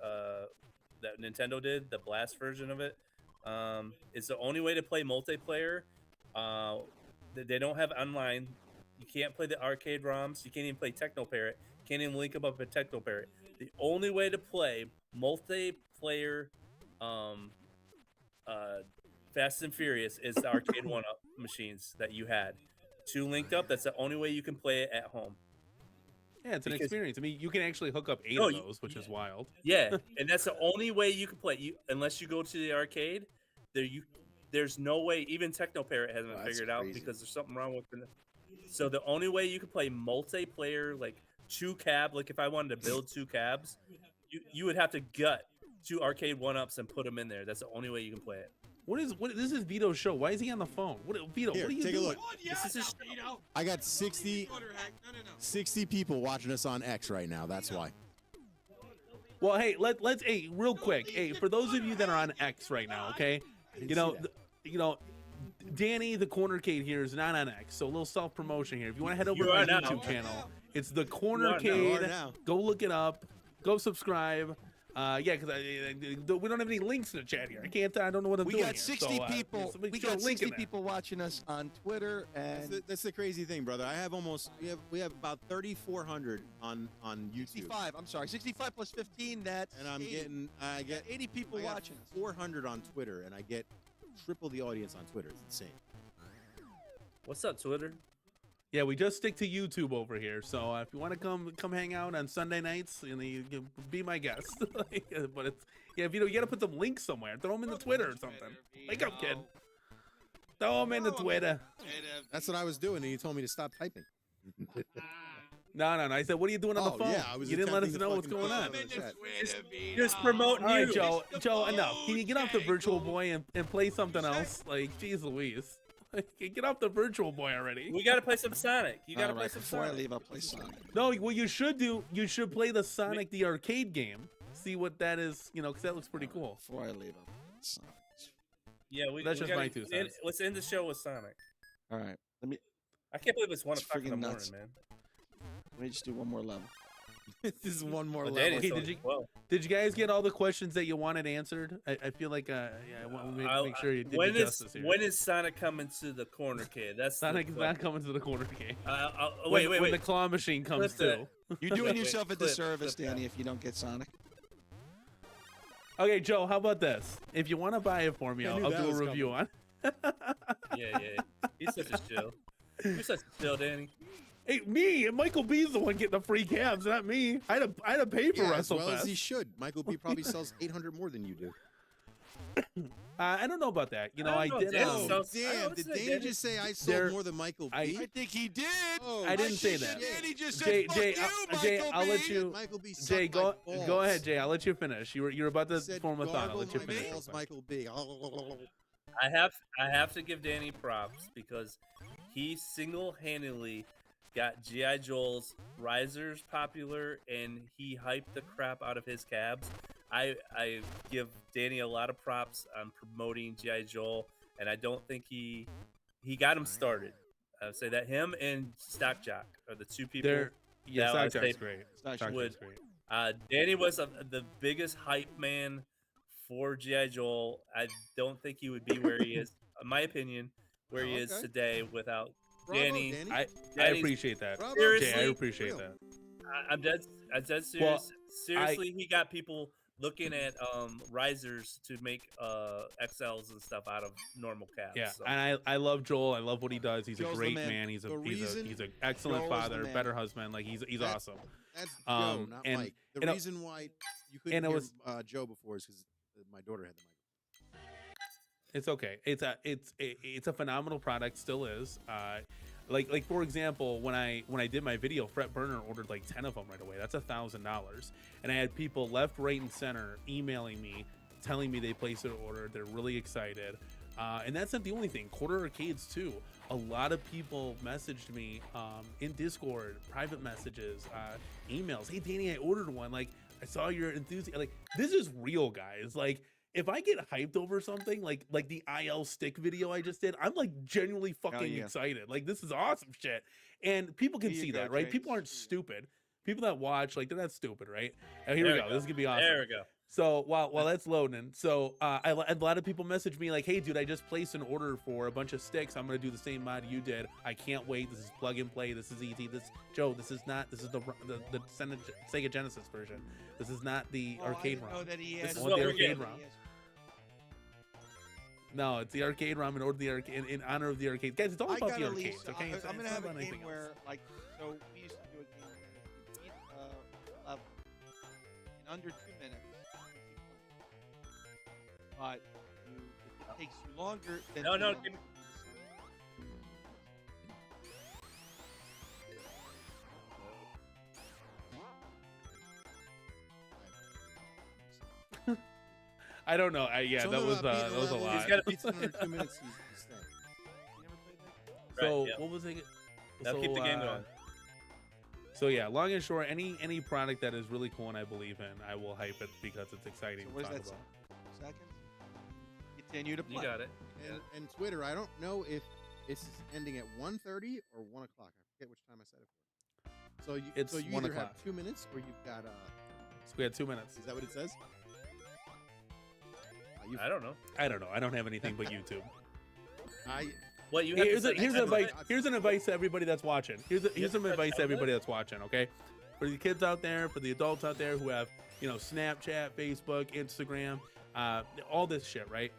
that Nintendo did? The Blast version of it. It's the only way to play multiplayer. They don't have online. You can't play the arcade ROMs. You can't even play Techno Parrot. Can't even link them up with Techno Parrot. The only way to play multiplayer Fast and Furious is the arcade one-up machines that you had. 2 linked up. That's the only way you can play it at home. Yeah, it's an experience. I mean, you can actually hook up 8 of those, which is wild. Yeah, and that's the only way you can play. Unless you go to the arcade, there's no way. Even Techno Parrot hasn't figured out because there's something wrong with it. So the only way you can play multiplayer, like 2 cab, like if I wanted to build 2 cabs, you would have to gut 2 arcade one-ups and put them in there. That's the only way you can play it. This is Vito's show. Why is he on the phone? Vito, Here, what are you take doing? a look. This is I got 60 people watching us on X right now. That's why. Well, hey, let's real quick. Hey, for those of you that are on X right now, okay? You know, Danny the Cornercade here is not on X, so a little self-promotion here. If you want to head over to my YouTube channel, it's the Cornercade. Go look it up. Go subscribe. Yeah, because we don't have any links in the chat here. I don't know what I'm doing. We got 60 people. We got 60 people watching us on Twitter, and That's the crazy thing, brother. I have we have about 3,400 on YouTube. 65. I'm sorry, 65 plus 15. That's And 80. I get 80 people I got watching us. 400 on Twitter, and I get triple the audience on Twitter. It's insane. What's up, Twitter? Yeah, we just stick to YouTube over here. So if you want to come hang out on Sunday nights, you can be my guest. But it's you got to put some links somewhere. Throw them in the Twitter or something. Wake up, kid. Throw them in the Twitter. That's what I was doing, and you told me to stop typing. No. I said, what are you doing on the phone? Yeah, I was you didn't let us attempting know to what's fucking going on. put it in the chat. Just promoting All right, you. Joe, enough. Can you get off the Virtual Boy and play something else? Like, geez Louise. Get off the Virtual Boy already. We got to play some Sonic. You got to play some Before Sonic. I leave, I'll play Sonic. No, what you should do, you should play the Sonic the arcade game. See what that is, because that looks pretty cool. Before I leave, I'll play Sonic. Yeah, That's just my 2 end, cents. let's end the show with Sonic. All right. I can't believe it's 1 It's o'clock in the friggin' morning, nuts. man. Let me just do one more level. This is one more Well, level. Danny's Hey, so- did you guys get all the questions that you wanted answered? I feel like I want to make sure you did when your is justice here. when is Sonic coming to the corner, kid? That's Sonic is not coming to the corner game. Wait. When the claw machine comes Clip too. You're doing Wait, yourself a clip disservice, that. Danny, if you don't get Sonic. Okay, Joe, how about this? If you want to buy it for me, I I'll knew do that a was review on. Yeah. He's such a chill. You're such a chill, Danny. Hey, me and Michael B's the one getting the free cabs, not me. I had to pay for Yeah, as well WrestleFest. as he should. Michael B probably sells 800 more than you do. I don't know about that. I don't know, did. Dan Oh, sells- damn. Did Danny- Danny just say I sold There- more than Michael B? I think he did. Oh, I didn't say that. Danny just Jay, said, Jay, "Fuck Jay, you, I'll let Michael you. B." Michael B. Jay, sucked my go balls. ahead, Jay. I'll let you finish. You're about to Said form a thought. I'll gargle let you my finish. balls, Michael B. I have to give Danny props because he single-handedly got G.I. Joe's risers popular and he hyped the crap out of his cabs. I give Danny a lot of props on promoting G.I. Joe, and I don't think he got him started. I would say that him and Stock Jock are the 2 people. Yeah, that I would Stock say Jock's great. Stock Stock would- Jock's great. Danny was the biggest hype man for G.I. Joe. I don't think he would be where he is, in my opinion, where he is okay. today without Bravo, Danny. Danny. I Danny's- appreciate that. Bravo. Seriously, Jay, I appreciate real. that. I'm dead serious. Well, Seriously, he got people looking at risers to make XLs and stuff out of normal cabs. Yeah, so. and I love Joel. I love what he does. He's Joel's a the great man. man. He's The an reason excellent Joel's the father, man. better husband. Like he's That- awesome. That's Joe, not and- Mike. The and it- reason why you and couldn't it hear was- Joe before is because my daughter had the mic. It's okay. It's a phenomenal product. Still is. Like for example, when I did my video, Fret Burner ordered like 10 of them right away. That's $1,000, and I had people left, right, and center emailing me, telling me they placed their order. They're really excited, and that's not the only thing. Quarter Arcades too. A lot of people messaged me in Discord, private messages, emails. Hey Danny, I ordered one. Like I saw your enthusiasm. Like this is real, guys. Like if I get hyped over something like the IL stick video I just did, I'm like genuinely fucking excited. Like this is awesome shit. And people can see that, right? People aren't stupid. People that watch, like they're not stupid, right? And here we go. This is gonna be awesome. There we go. So while that's loading, so a lot of people message me like, "Hey, dude, I just placed an order for a bunch of sticks. I'm gonna do the same mod you did. I can't wait. This is plug and play. This is easy. Joe, this is the Sega Genesis version. This is not the arcade ROM. This is the arcade ROM. No, it's the arcade ROM in order the arcade in honor of the arcade. Guys, it's all about the arcades. Okay, I'm gonna have a game where like so we used to do a game where you beat level in under 2 minutes. But it takes you longer than no. I don't know. Yeah, that was a lot. He's got to beat under 2 minutes. He's staying. You never played that? So Right, what was it? Now keep the game going. So yeah, long and short, any product that is really cool and I believe in, I will hype it because it's exciting So to where's talk that about. seconds? Continue to play. You got it. And Twitter, I don't know if it's ending at 1:30 or 1 o'clock. I forget which time I set it for. So you 1 either o'clock. have 2 minutes or you've got So we had 2 minutes. Is that what it says? I don't know. I don't know. I don't have anything but YouTube. What you have Here's an advice to everybody that's watching. Here's some advice to everybody that's watching. Okay, for the kids out there, for the adults out there who have Snapchat, Facebook, Instagram, all this shit, right?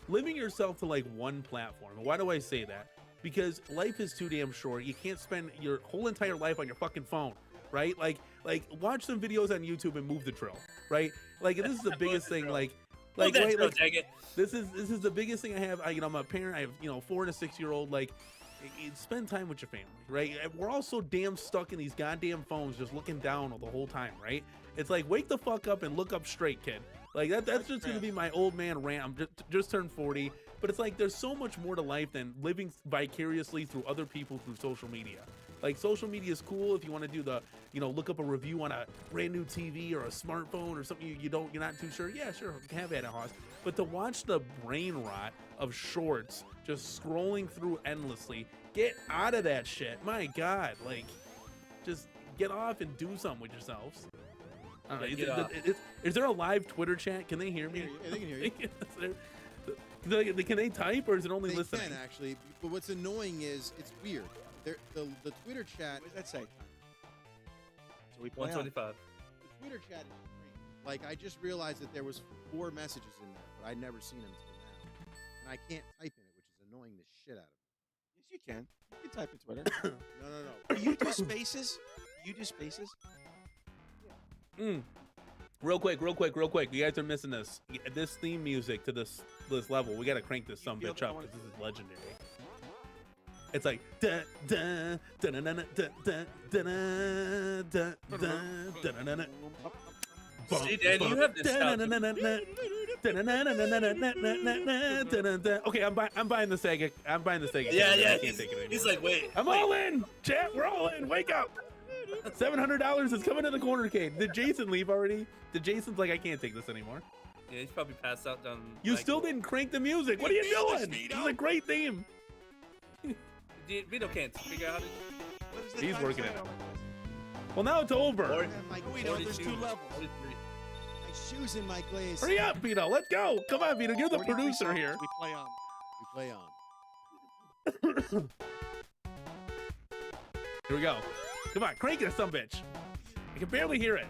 Limiting yourself to like one platform. And why do I say that? Because life is too damn short. You can't spend your whole entire life on your fucking phone, right? Like watch some videos on YouTube and move the drill, right? Like this is the biggest thing. This is the biggest thing I have. I'm a parent. I have 4 and a 6-year-old. Like, spend time with your family, right? We're all so damn stuck in these goddamn phones, just looking down the whole time, right? It's like wake the fuck up and look up straight, kid. Like that's just gonna be my old man rant. I'm just turned 40, but it's like there's so much more to life than living vicariously through other people through social media. Like social media is cool if you want to do the, look up a review on a brand new TV or a smartphone or something you're not too sure. Yeah, sure, have at it, Hoss. But to watch the brain rot of shorts just scrolling through endlessly, get out of that shit. My God, like, just get off and do something with yourselves. I don't know. Is there a live Twitter chat? Can they hear me? Yeah, they can hear you. Can they type or is it only listening? They can actually, but what's annoying is it's weird. The Twitter chat. What does that say? So we play 125. The Twitter chat is strange. Like I just realized that there was 4 messages in there, but I'd never seen them until now, and I can't type in it, which is annoying the shit out of me. Yes, you can. You can type in Twitter. No. Do you do spaces? You do spaces? Real quick. You guys are missing this. This theme music to this level. We gotta crank this some bitch up because this is legendary. It's like da da da da da da da da da da da. See, Danny, you have this. Okay, I'm buying the Sega. Yeah. I can't take it anymore. He's like, wait. I'm all in. Chat, we're all in. Wake up. $700 is coming to the corner cade. Did Jason leave already? Jason's like, I can't take this anymore. Yeah, he's probably passed out down. You still didn't crank the music. What are you doing? This is a great theme. Vito can't figure out how to. He's working it. Well, now it's over. There's 2 levels. My shoes in my glaze. Hurry up, Vito. Let's go. Come on, Vito. You're the producer here. We play on. Here we go. Come on, crank it, some bitch. I can barely hear it.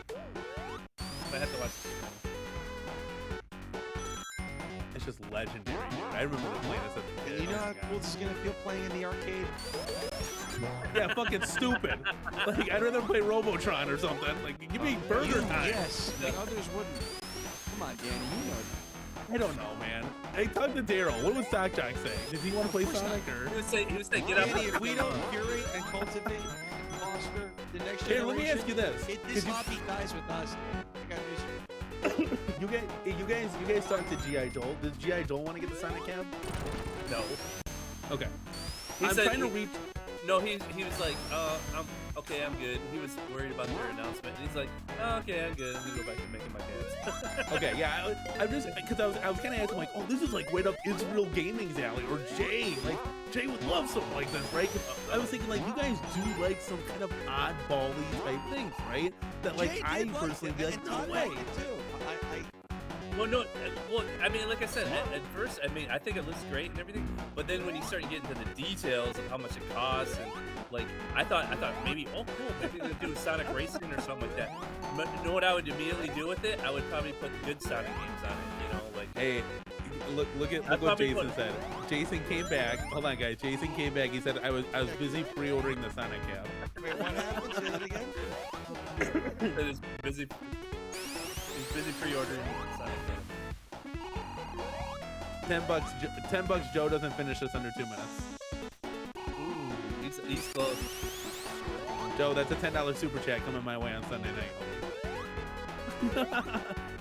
I have to watch. It's just legendary. I remember playing this as a kid. You know how cool this is gonna feel playing in the arcade? Yeah, fucking stupid. Like I'd rather play Robotron or something. Like give me Burger Time. Yes, like others wouldn't. Come on, Danny, you know. I don't know, man. Hey, talk to Daryl. What was Sock Jock saying? Did he want to play Sonic or? He would say, get up. Danny, if we don't curate and cultivate and foster the next generation. Here, let me ask you this. If this hobby dies with us, I got news. You guys talked to G.I. Joel. Does G.I. Joel want to get the Sonic Cab? No. Okay. He I'm said trying to reach. No, he was like, I'm okay, I'm good. He was worried about their announcement. And he's like, oh, okay, I'm good. I'm gonna go back to making my cabs. Okay, yeah, I'm just because I was kind of asking like, oh, this is like right up Israel Gaming's alley, or Jay, like Jay would love something like this, right? 'Cause I was thinking like you guys do like some kind of oddball-y type things, right? That like Jay I did like personally it, be like, and no Todd way. liked it too. Well, no, well, I mean, like I said, at first, I mean, I think it looks great and everything, but then when you start getting into the details of how much it costs, and like, I thought maybe, oh, cool, maybe they're gonna do Sonic Racing or something like that. But you know what I would immediately do with it? I would probably put good Sonic games on it, you know, like. Hey, look what Jason said. Jason came back. Hold on, guys. Jason came back. He said I was busy pre-ordering the Sonic Cab. Wait, what happened? Say that again. He's busy pre-ordering Sonic Cab. $10. Joe doesn't finish this under 2 minutes. Ooh, he's close. Joe, that's a $10 super chat coming my way on Sunday night.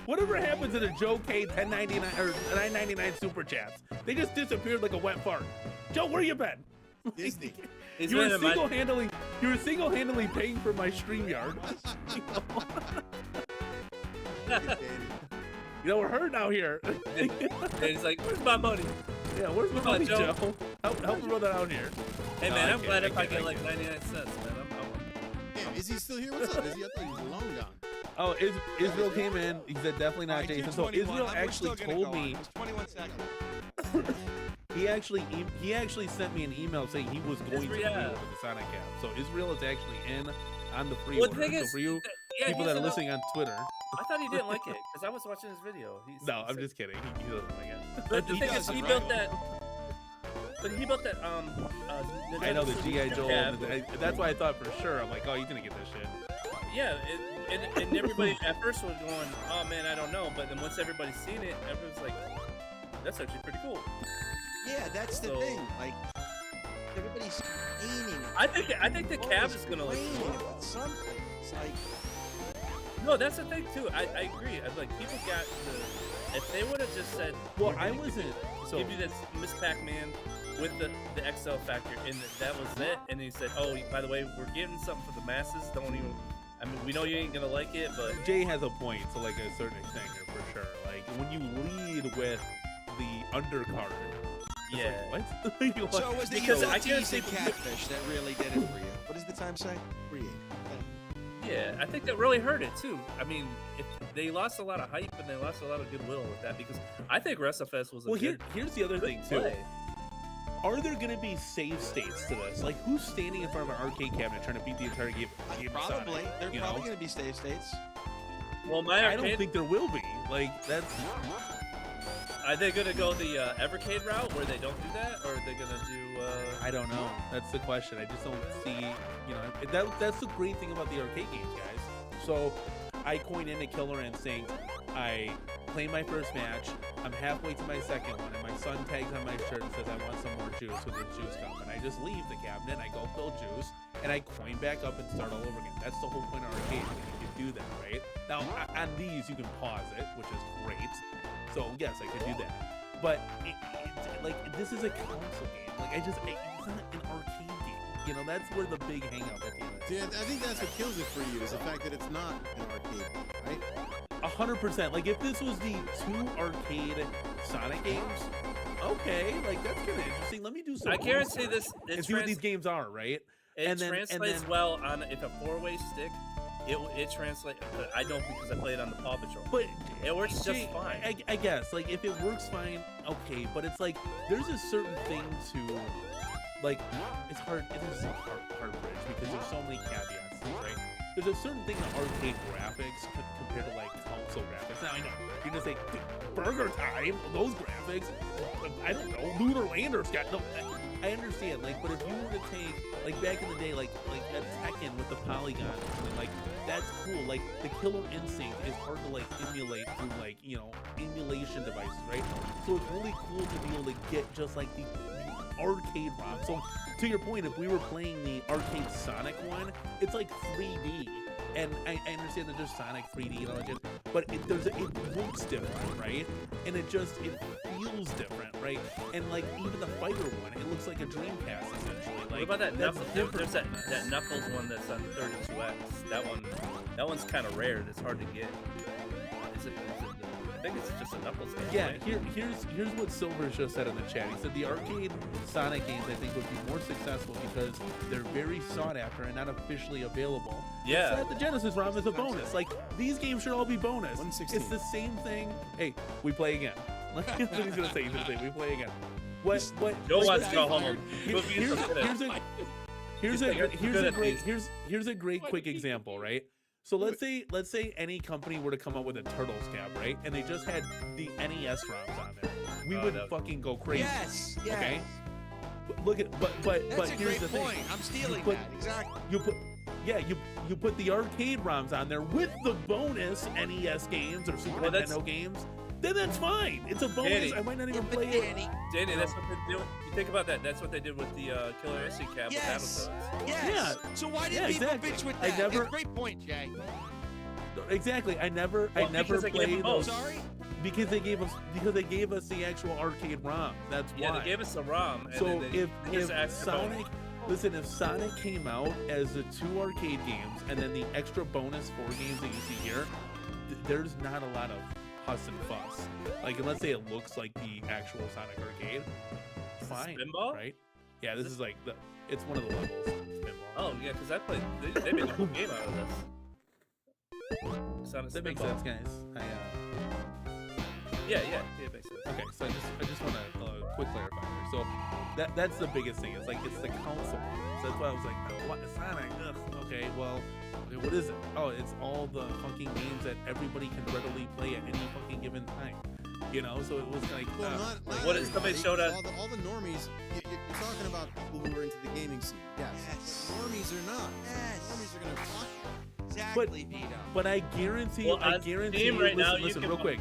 Whatever happens to the JoeCade $10.99 or $9.99 super chats? They just disappeared like a wet fart. Joe, where you been? Disney. You were single-handedly paying for my StreamYard. You know, we're hurting out here. And he's like, where's my money? Yeah, where's my money, Joe? Help me roll that out here. Hey, man, I'm glad if I get like 99 cents, man. Damn, is he still here? What's up? Is he? I thought he was long gone. Oh, Israel came in. He said definitely not Jason. So Israel actually told me. It's 21 seconds. He actually sent me an email saying he was going to pre-order the Sonic Cap. So Israel is actually in on the pre-order. So for you people that are listening on Twitter. I thought he didn't like it because I was watching his video. No, I'm just kidding. He doesn't like it. But the thing is, he built that. But he built that. I know the GI Joe. That's why I thought for sure. I'm like, oh, he's gonna get this shit. Yeah, and everybody at first was going, oh man, I don't know. But then once everybody's seen it, everyone's like, that's actually pretty cool. Yeah, that's the thing. Like everybody's complaining. I think the cab is gonna look cool. About something. It's like. No, that's the thing too. I agree. I'm like, people got the. If they would have just said, well, I wasn't. So give you this Miss Pac-Man with the XL factor, and that was it. And he said, oh, by the way, we're getting something for the masses. Don't even. I mean, we know you ain't gonna like it, but Jay has a point to like a certain extent here for sure. Like when you lead with the undercard. Yeah. Like, what? So it was the because I can't can't say catfish that really did it for you. What does the time say? 3:08. Yeah, I think that really hurt it too. I mean, they lost a lot of hype and they lost a lot of goodwill with that because I think WrestleFest was a here's the other thing too. play. Are there going to be save states to this? Like, who's standing in front of an arcade cabinet trying to beat the entire game? Probably. Sonic, They're probably going to be save states. Well, I don't think there will be. Like, that's. Are they going to go the Evercade route where they don't do that, or are they going to do? I don't know. That's the question. I just don't see. You know, that's the great thing about the arcade games, guys. So, I coin in a Killer Instinct. I play my first match. I'm halfway to my second one, and my son tags on my shirt and says, "I want some more juice with the juice cup." And I just leave the cabinet. I go fill juice, and I coin back up and start all over again. That's the whole point of arcade. You can do that, right? Now, on these, you can pause it, which is great. So yes, I could do that. But like this is a console game. Like it's not an arcade game. You know, that's where the big hang up at the end. Yeah, I think that's what kills it for you is the fact that it's not an arcade game, right? 100%. Like if this was the 2 arcade Sonic games, okay, like that's kind of interesting. Let me do some. I guarantee this. And see what these games are, right? It translates well on if a 4-way stick. It translates. I don't because I played on the Paw Patrol. But it works just fine. I guess like if it works fine, okay. But it's like there's a certain thing to like. It's hard. It is a hard bridge because there's so many caveats, right? There's a certain thing in arcade graphics compared to like console graphics. Now I know you're gonna say Burger Time, those graphics. I don't know. Lunar Landers got no. I understand, like, but if you were to take, like, back in the day, like a Tekken with the polygons, like, that's cool. Like, the Killer Instinct is hard to, like, emulate through, like, you know, emulation devices, right? So it's really cool to be able to get just, like, the arcade ROM. So, to your point, if we were playing the arcade Sonic one, it's, like, 3D. And I understand that there's Sonic 3D and all that shit, but it looks different, right? And it feels different, right? And like even the fighter one, it looks like a Dreamcast essentially. Like, what about that Knuckles? There's that Knuckles one that's on 32X. That one's kind of rare. That's hard to get. Is it it's just a knuckles game. Yeah, right? here's what Silver just said in the chat. He said the arcade Sonic games I think would be more successful because they're very sought after and not officially available. Yeah. Instead, the Genesis ROM is a bonus. Like these games should all be bonus. 116. It's the same thing. Hey, we play again. That's what he's gonna say. He's gonna say we play again. What Joe like, wants to go home. Here's a great quick example, right? So let's say any company were to come up with a Turtles cab, right? And they just had the NES ROMs on there. We would fucking go crazy. Yes. Okay. Look at but That's a here's great the thing. point. I'm stealing put- that. Exactly. You put the arcade ROMs on there with the bonus NES games or Super Nintendo games. Then that's fine. It's a bonus. Danny. I might not even play it. Danny, that's what they do. You think about that. That's what they did with the Killer Instinct cab Yes. with Battletoads. Yes. Yeah. So why did Yeah, people exactly. bitch with I that? never- It's a great point, Jay. Exactly. I never because they gave played them those. both. Sorry. Because they gave us the actual arcade ROM. That's why. Yeah, they gave us a ROM. And So then they if just asked for Sonic, bonus. listen, if Sonic came out as the 2 arcade games and then the extra bonus 4 games that you see here, there's not a lot of fuss and fuss. Like, let's say it looks like the actual Sonic arcade, fine, Spinball? right? Yeah, this is like it's one of the levels. Spinball. Oh yeah, because I played. They made a whole game out of this. Sonic That makes Spinball. sense, guys. Yeah, it makes sense. Okay, so I just want to quick clarify there. So that's the biggest thing. It's like it's the console. So that's why I was like, oh, what Sonic? Ugh. Okay, well, okay, what is it? Oh, it's all the fucking games that everybody can readily play at any fucking given time. You know, so it was like, Well, not what if somebody showed up? All the normies. You're talking about people who are into the gaming scene. Yes. But normies are not. Yes. Normies are gonna fuck. Exactly, Vito. But I guarantee, Well, I on guarantee Steam you, right now, listen, you real can- quick.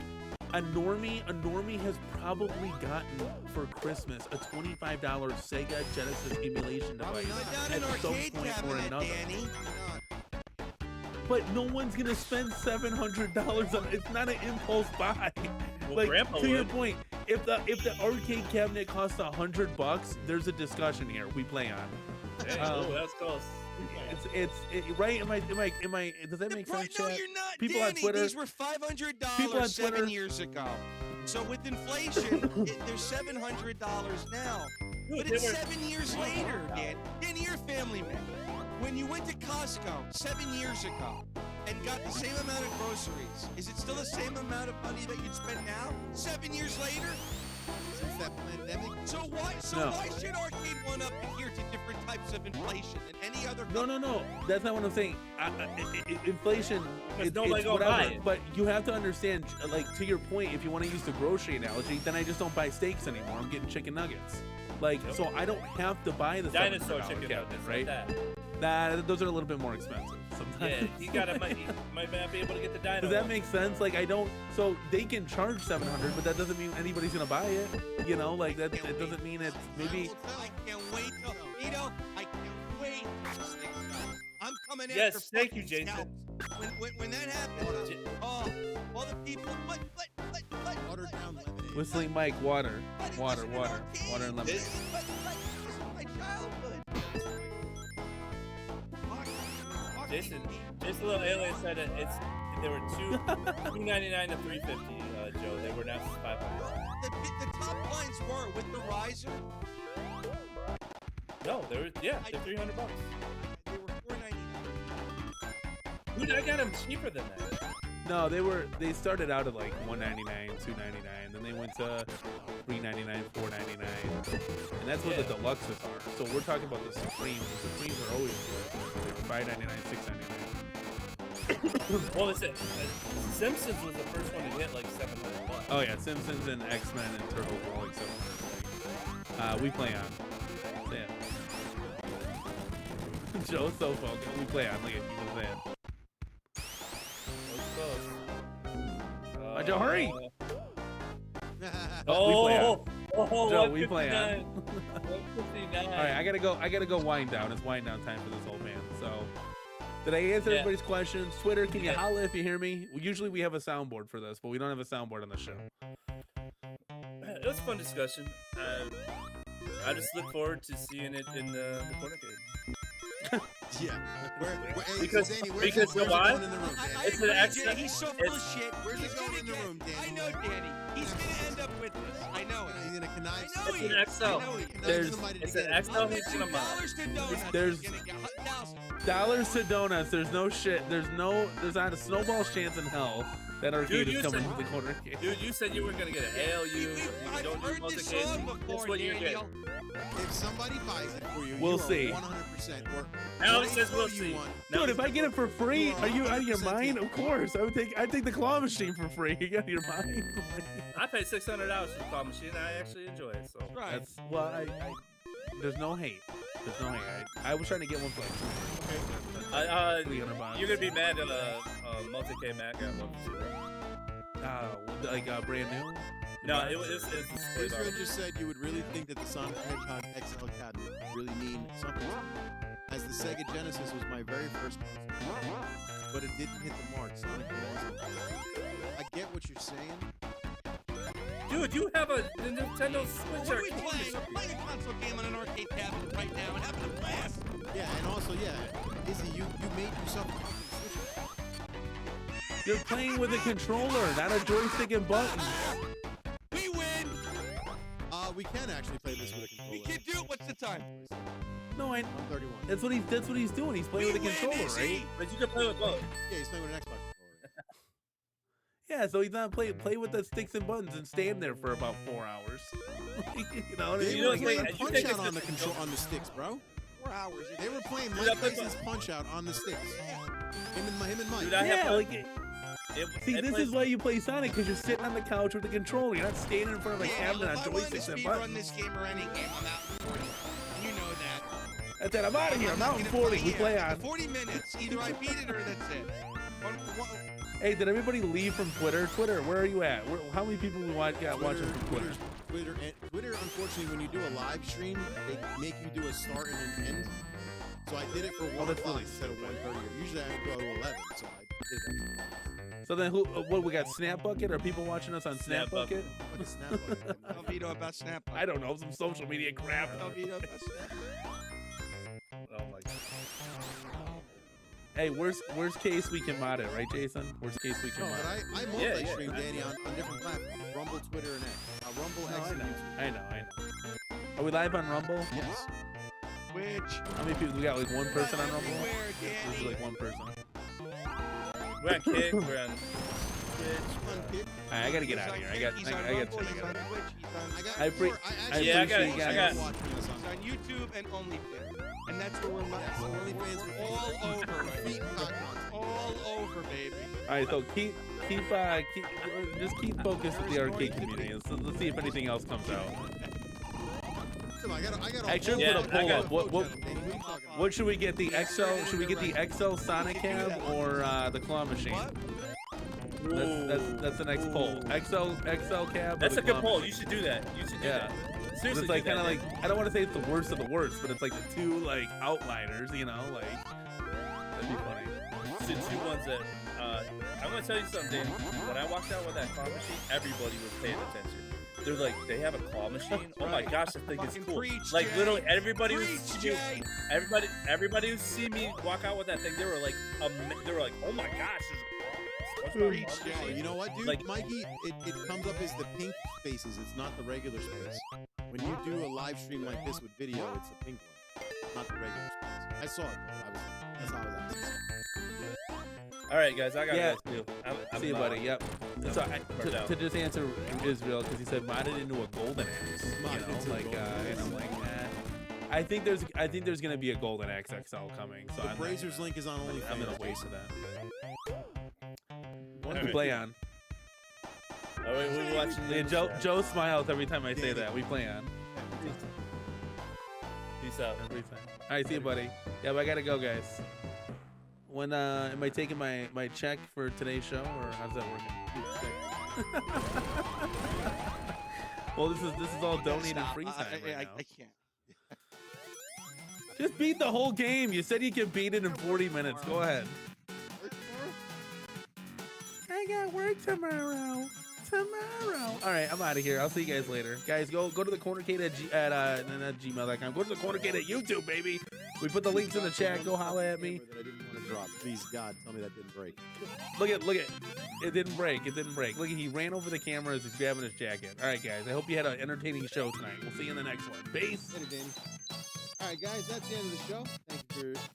A normie has probably gotten for Christmas a $25 Sega Genesis emulation device Not at an some arcade point or cabinet, another. Danny. But no one's gonna spend $700 on it. It's not an impulse buy. Well, Like Grandpa to your would. point, if the arcade cabinet costs $100, there's a discussion here. We play on. Hey, Um, that was close. It's right. Am I? Does that make sense? No, chat? you're not. People Danny, on Twitter. These were $500 People on 7 Twitter. years ago. So with inflation, they're $700 now. But they it's were- 7 years later, Dan. Dan, you're a family man. When you went to Costco 7 years ago and got the same amount of groceries, is it still the same amount of money that you'd spend now? 7 years later? Since that pandemic. So No. why should arcade one up adhere to different types of inflation than any other No. That's not what I'm saying. Inflation. Because It's nobody gonna whatever. buy it. But you have to understand, like to your point, if you want to use the grocery analogy, then I just don't buy steaks anymore. I'm getting chicken nuggets. Like, Yep. so I don't have to buy the Dinosaur $700 chicken cabinet, nuggets, right? like that. Nah, those are a little bit more expensive sometimes. Yeah, you might not be able to get the dino. Does that make sense? Like, I don't. So they can charge $700, but that doesn't mean anybody's gonna buy it. You know, like that. It doesn't mean it's maybe. I can't wait till Vito. I can't wait till this thing's done. I'm coming after Yes, thank you, fucking Jason. scalps. When that happens, all the people. What? Watered down lemonade. Whistling Mike, water, and lemon. This is my childhood. Jason, Little Alien said that there were $299 to $350. Joe, they were now $500. The top lines were with the riser. No, they're $300. They were $499. Dude, I got them cheaper than that. No, they started out at like $199, $299, then they went to $399, $499, and that's what the deluxes are. So we're talking about the Supremes. The Supremes are always good. $599, $699. Well, listen, Simpsons was the first one to hit like $700. Oh yeah, Simpsons and X-Men and Turtles were all like $700. We play on. So, yeah. Joe's so focused. We play on. Look at you just saying. Joe, hurry! Oh, Joe, we play on. 159. All right, I gotta go wind down. It's wind down time for this old man. So, did I answer everybody's questions? Twitter, can you holla if you hear me? Usually we have a soundboard for this, but we don't have a soundboard on the show. It was a fun discussion. I just look forward to seeing it in the corner game. Yeah. Hey, Because- Danny, because you know where's it why? going in the room, Danny? It's an extra. He's so full of It's, shit. Where's He's it going gonna in the get- room, Danny? I know, Danny. He's gonna end up with this. I know it. He's gonna connive. I know it's he an is. XL. I know he is. There's- It's an XL. He's gonna mod. $2 to donuts. There's- He's gonna get $1,000. Dollars to donuts. There's no shit. There's not a snowball's chance in hell that arcade Dude, is you coming said- to the corner arcade. Dude, you said you were gonna get an ALU. You I've don't do heard this song multiplication. before, That's what you're Daniel. getting. If somebody buys it for you, We'll you are see. 100%. Or Alex says whatever we'll you see. want. Dude, if I get it for free, You are are you out of your 100% mind? in. Of course, I'd take the claw machine for free. You out of your mind? I paid $600 for the claw machine. And I actually enjoy it. So Right. That's well, there's no hate. There's no hate. I was trying to get one for like $300. you're gonna be mad at multi-K Mac got one too. Like brand new. No, it was Israel just said you would really think that the Sonic Hedgehog XL Cabinet would really mean something to me, as the Sega Genesis was my very first console, but it didn't hit the mark. Sonic wasn't. I get what you're saying. Dude, you have a Nintendo Switch What are we arcade. playing? We're playing a console game on an arcade cabinet right now and having a blast. Yeah, and also, Izzy, you made yourself a fucking Switch. You're playing with a controller, not a joystick and buttons. We win. We can actually play this with a controller. We can do it. What's the time? No, 131. That's what he's doing. He's playing with a controller, right? But you can play with both. Yeah, he's playing with an Xbox controller. Yeah, so he's not play with the sticks and buttons and stand there for about 4 hours. You know what I They mean? were Like, playing you Punch think Out it's on the just- control on the sticks, bro. 4 hours. They were playing Dude, Mike I played Tyson's Punch Out on the sticks. Him and Mike. Dude, I yeah, have like see, it this plays- is why you play Sonic, because you're sitting on the couch with the controller. You're not standing in front of a cabinet on if I wanted to joysticks and speed run buttons. this game or any game, I'm out in 40. You know that. That's it. I'm out of here. I'm out in 40. We play on. 40 minutes. Either I beat it or that's it. One, Hey, did everybody leave from Twitter? Twitter, where are you at? How many people we watching from Twitter? Twitter, unfortunately, when you do a live stream, they make you do a start and an end. So I did it for 1 that's o'clock really instead of 1:30. Usually I go to 11, so I did that. So then, what we got? Snap Bucket? Are people watching us on Snap Bucket? What is Snap Bucket? Tell Vito about Snap. I don't know, some social media crap. Tell Vito about Snap. Oh my god. Hey, worst case we can mod it, right, Jason? Worst case we can No, mod but it. I multi-stream, Danny, on different platforms. Rumble, Twitter, and X. Rumble, No, X, I and know. YouTube. I know. Are we live on Rumble? Yes. Which? How many people? We got like one person on Rumble? Everywhere, This is Danny. like one person. We're on Kick, we're on Twitch. Alright, I gotta get out of here. I got He's on I Rumble, got he's on check. Twitch, he's on... I got I pre- four. I Yeah, I appreciate got- you I guys. got- He's on YouTube and OnlyFans. And that's where we're Yes, we're OnlyFans for all over right feet now. and cock content. All over, baby. All right, so just keep focused with the arcade community. And so let's see if anything else comes out. Come on, I got I should Yeah, put a poll I got- up. What should we get? The XL? Should we get the XL Sonic Cab or the claw machine? That's the next poll. XL Cab. That's or a the good claw poll. machine? You should do that. You should do Yeah. that. Seriously, It's like do that, kind of Nick. like, I don't want to say it's the worst of the worst, but it's like the two like outliners, you know, like that'd be funny. The two ones that I'm gonna tell you something, Danny. When I walked out with that claw machine, everybody was paying attention. They're like, they have a claw machine. Oh my gosh, this thing is Fucking cool. preach, Like Jay. literally, everybody Preach, was Jay. everybody who see me walk out with that thing, they were like, oh my gosh, there's a claw Preach, machine. Jay. You know what, dude? Like- Mikey, it comes up as the pink spaces. It's not the regular space. When you do a live stream like this with video, it's the pink one, not the regular space. I saw it, though. That's how I was asking. All right, guys, I got Yeah. guys too. I'm See you, buddy. Yep. So burnt out. to just answer Israel, because he said modded into a golden axe. Modded into a golden and I'm like, I think there's gonna be a golden axe XL coming. So The I'm Brazers link is on OnlyFans. I'm gonna wait for that. All We right. play on. Oh, wait, we're watching. Yeah, Joe smiles every time I say that. We play on. Peace out. Every time. All right, see you, buddy. Yeah, but I gotta go, guys. When am I taking my check for today's show, or how's that working? Well, this is all donated free time right now. I can't. Just beat the whole game. You said you could beat it in 40 minutes. Go ahead. I got work tomorrow. All right, I'm out of here. I'll see you guys later. Guys, go to the cornercade at gmail.com. Go to the cornercade at YouTube, baby. We put the links in the chat. Go holla at me. That I didn't want to drop. Please, God, tell me that didn't break. Look at it didn't break. It didn't break. Look, he ran over the camera as he's grabbing his jacket. All right, guys. I hope you had an entertaining show tonight. We'll see you in the next one. Peace. Later, Danny. All right, guys, that's the end of the show. Thank you for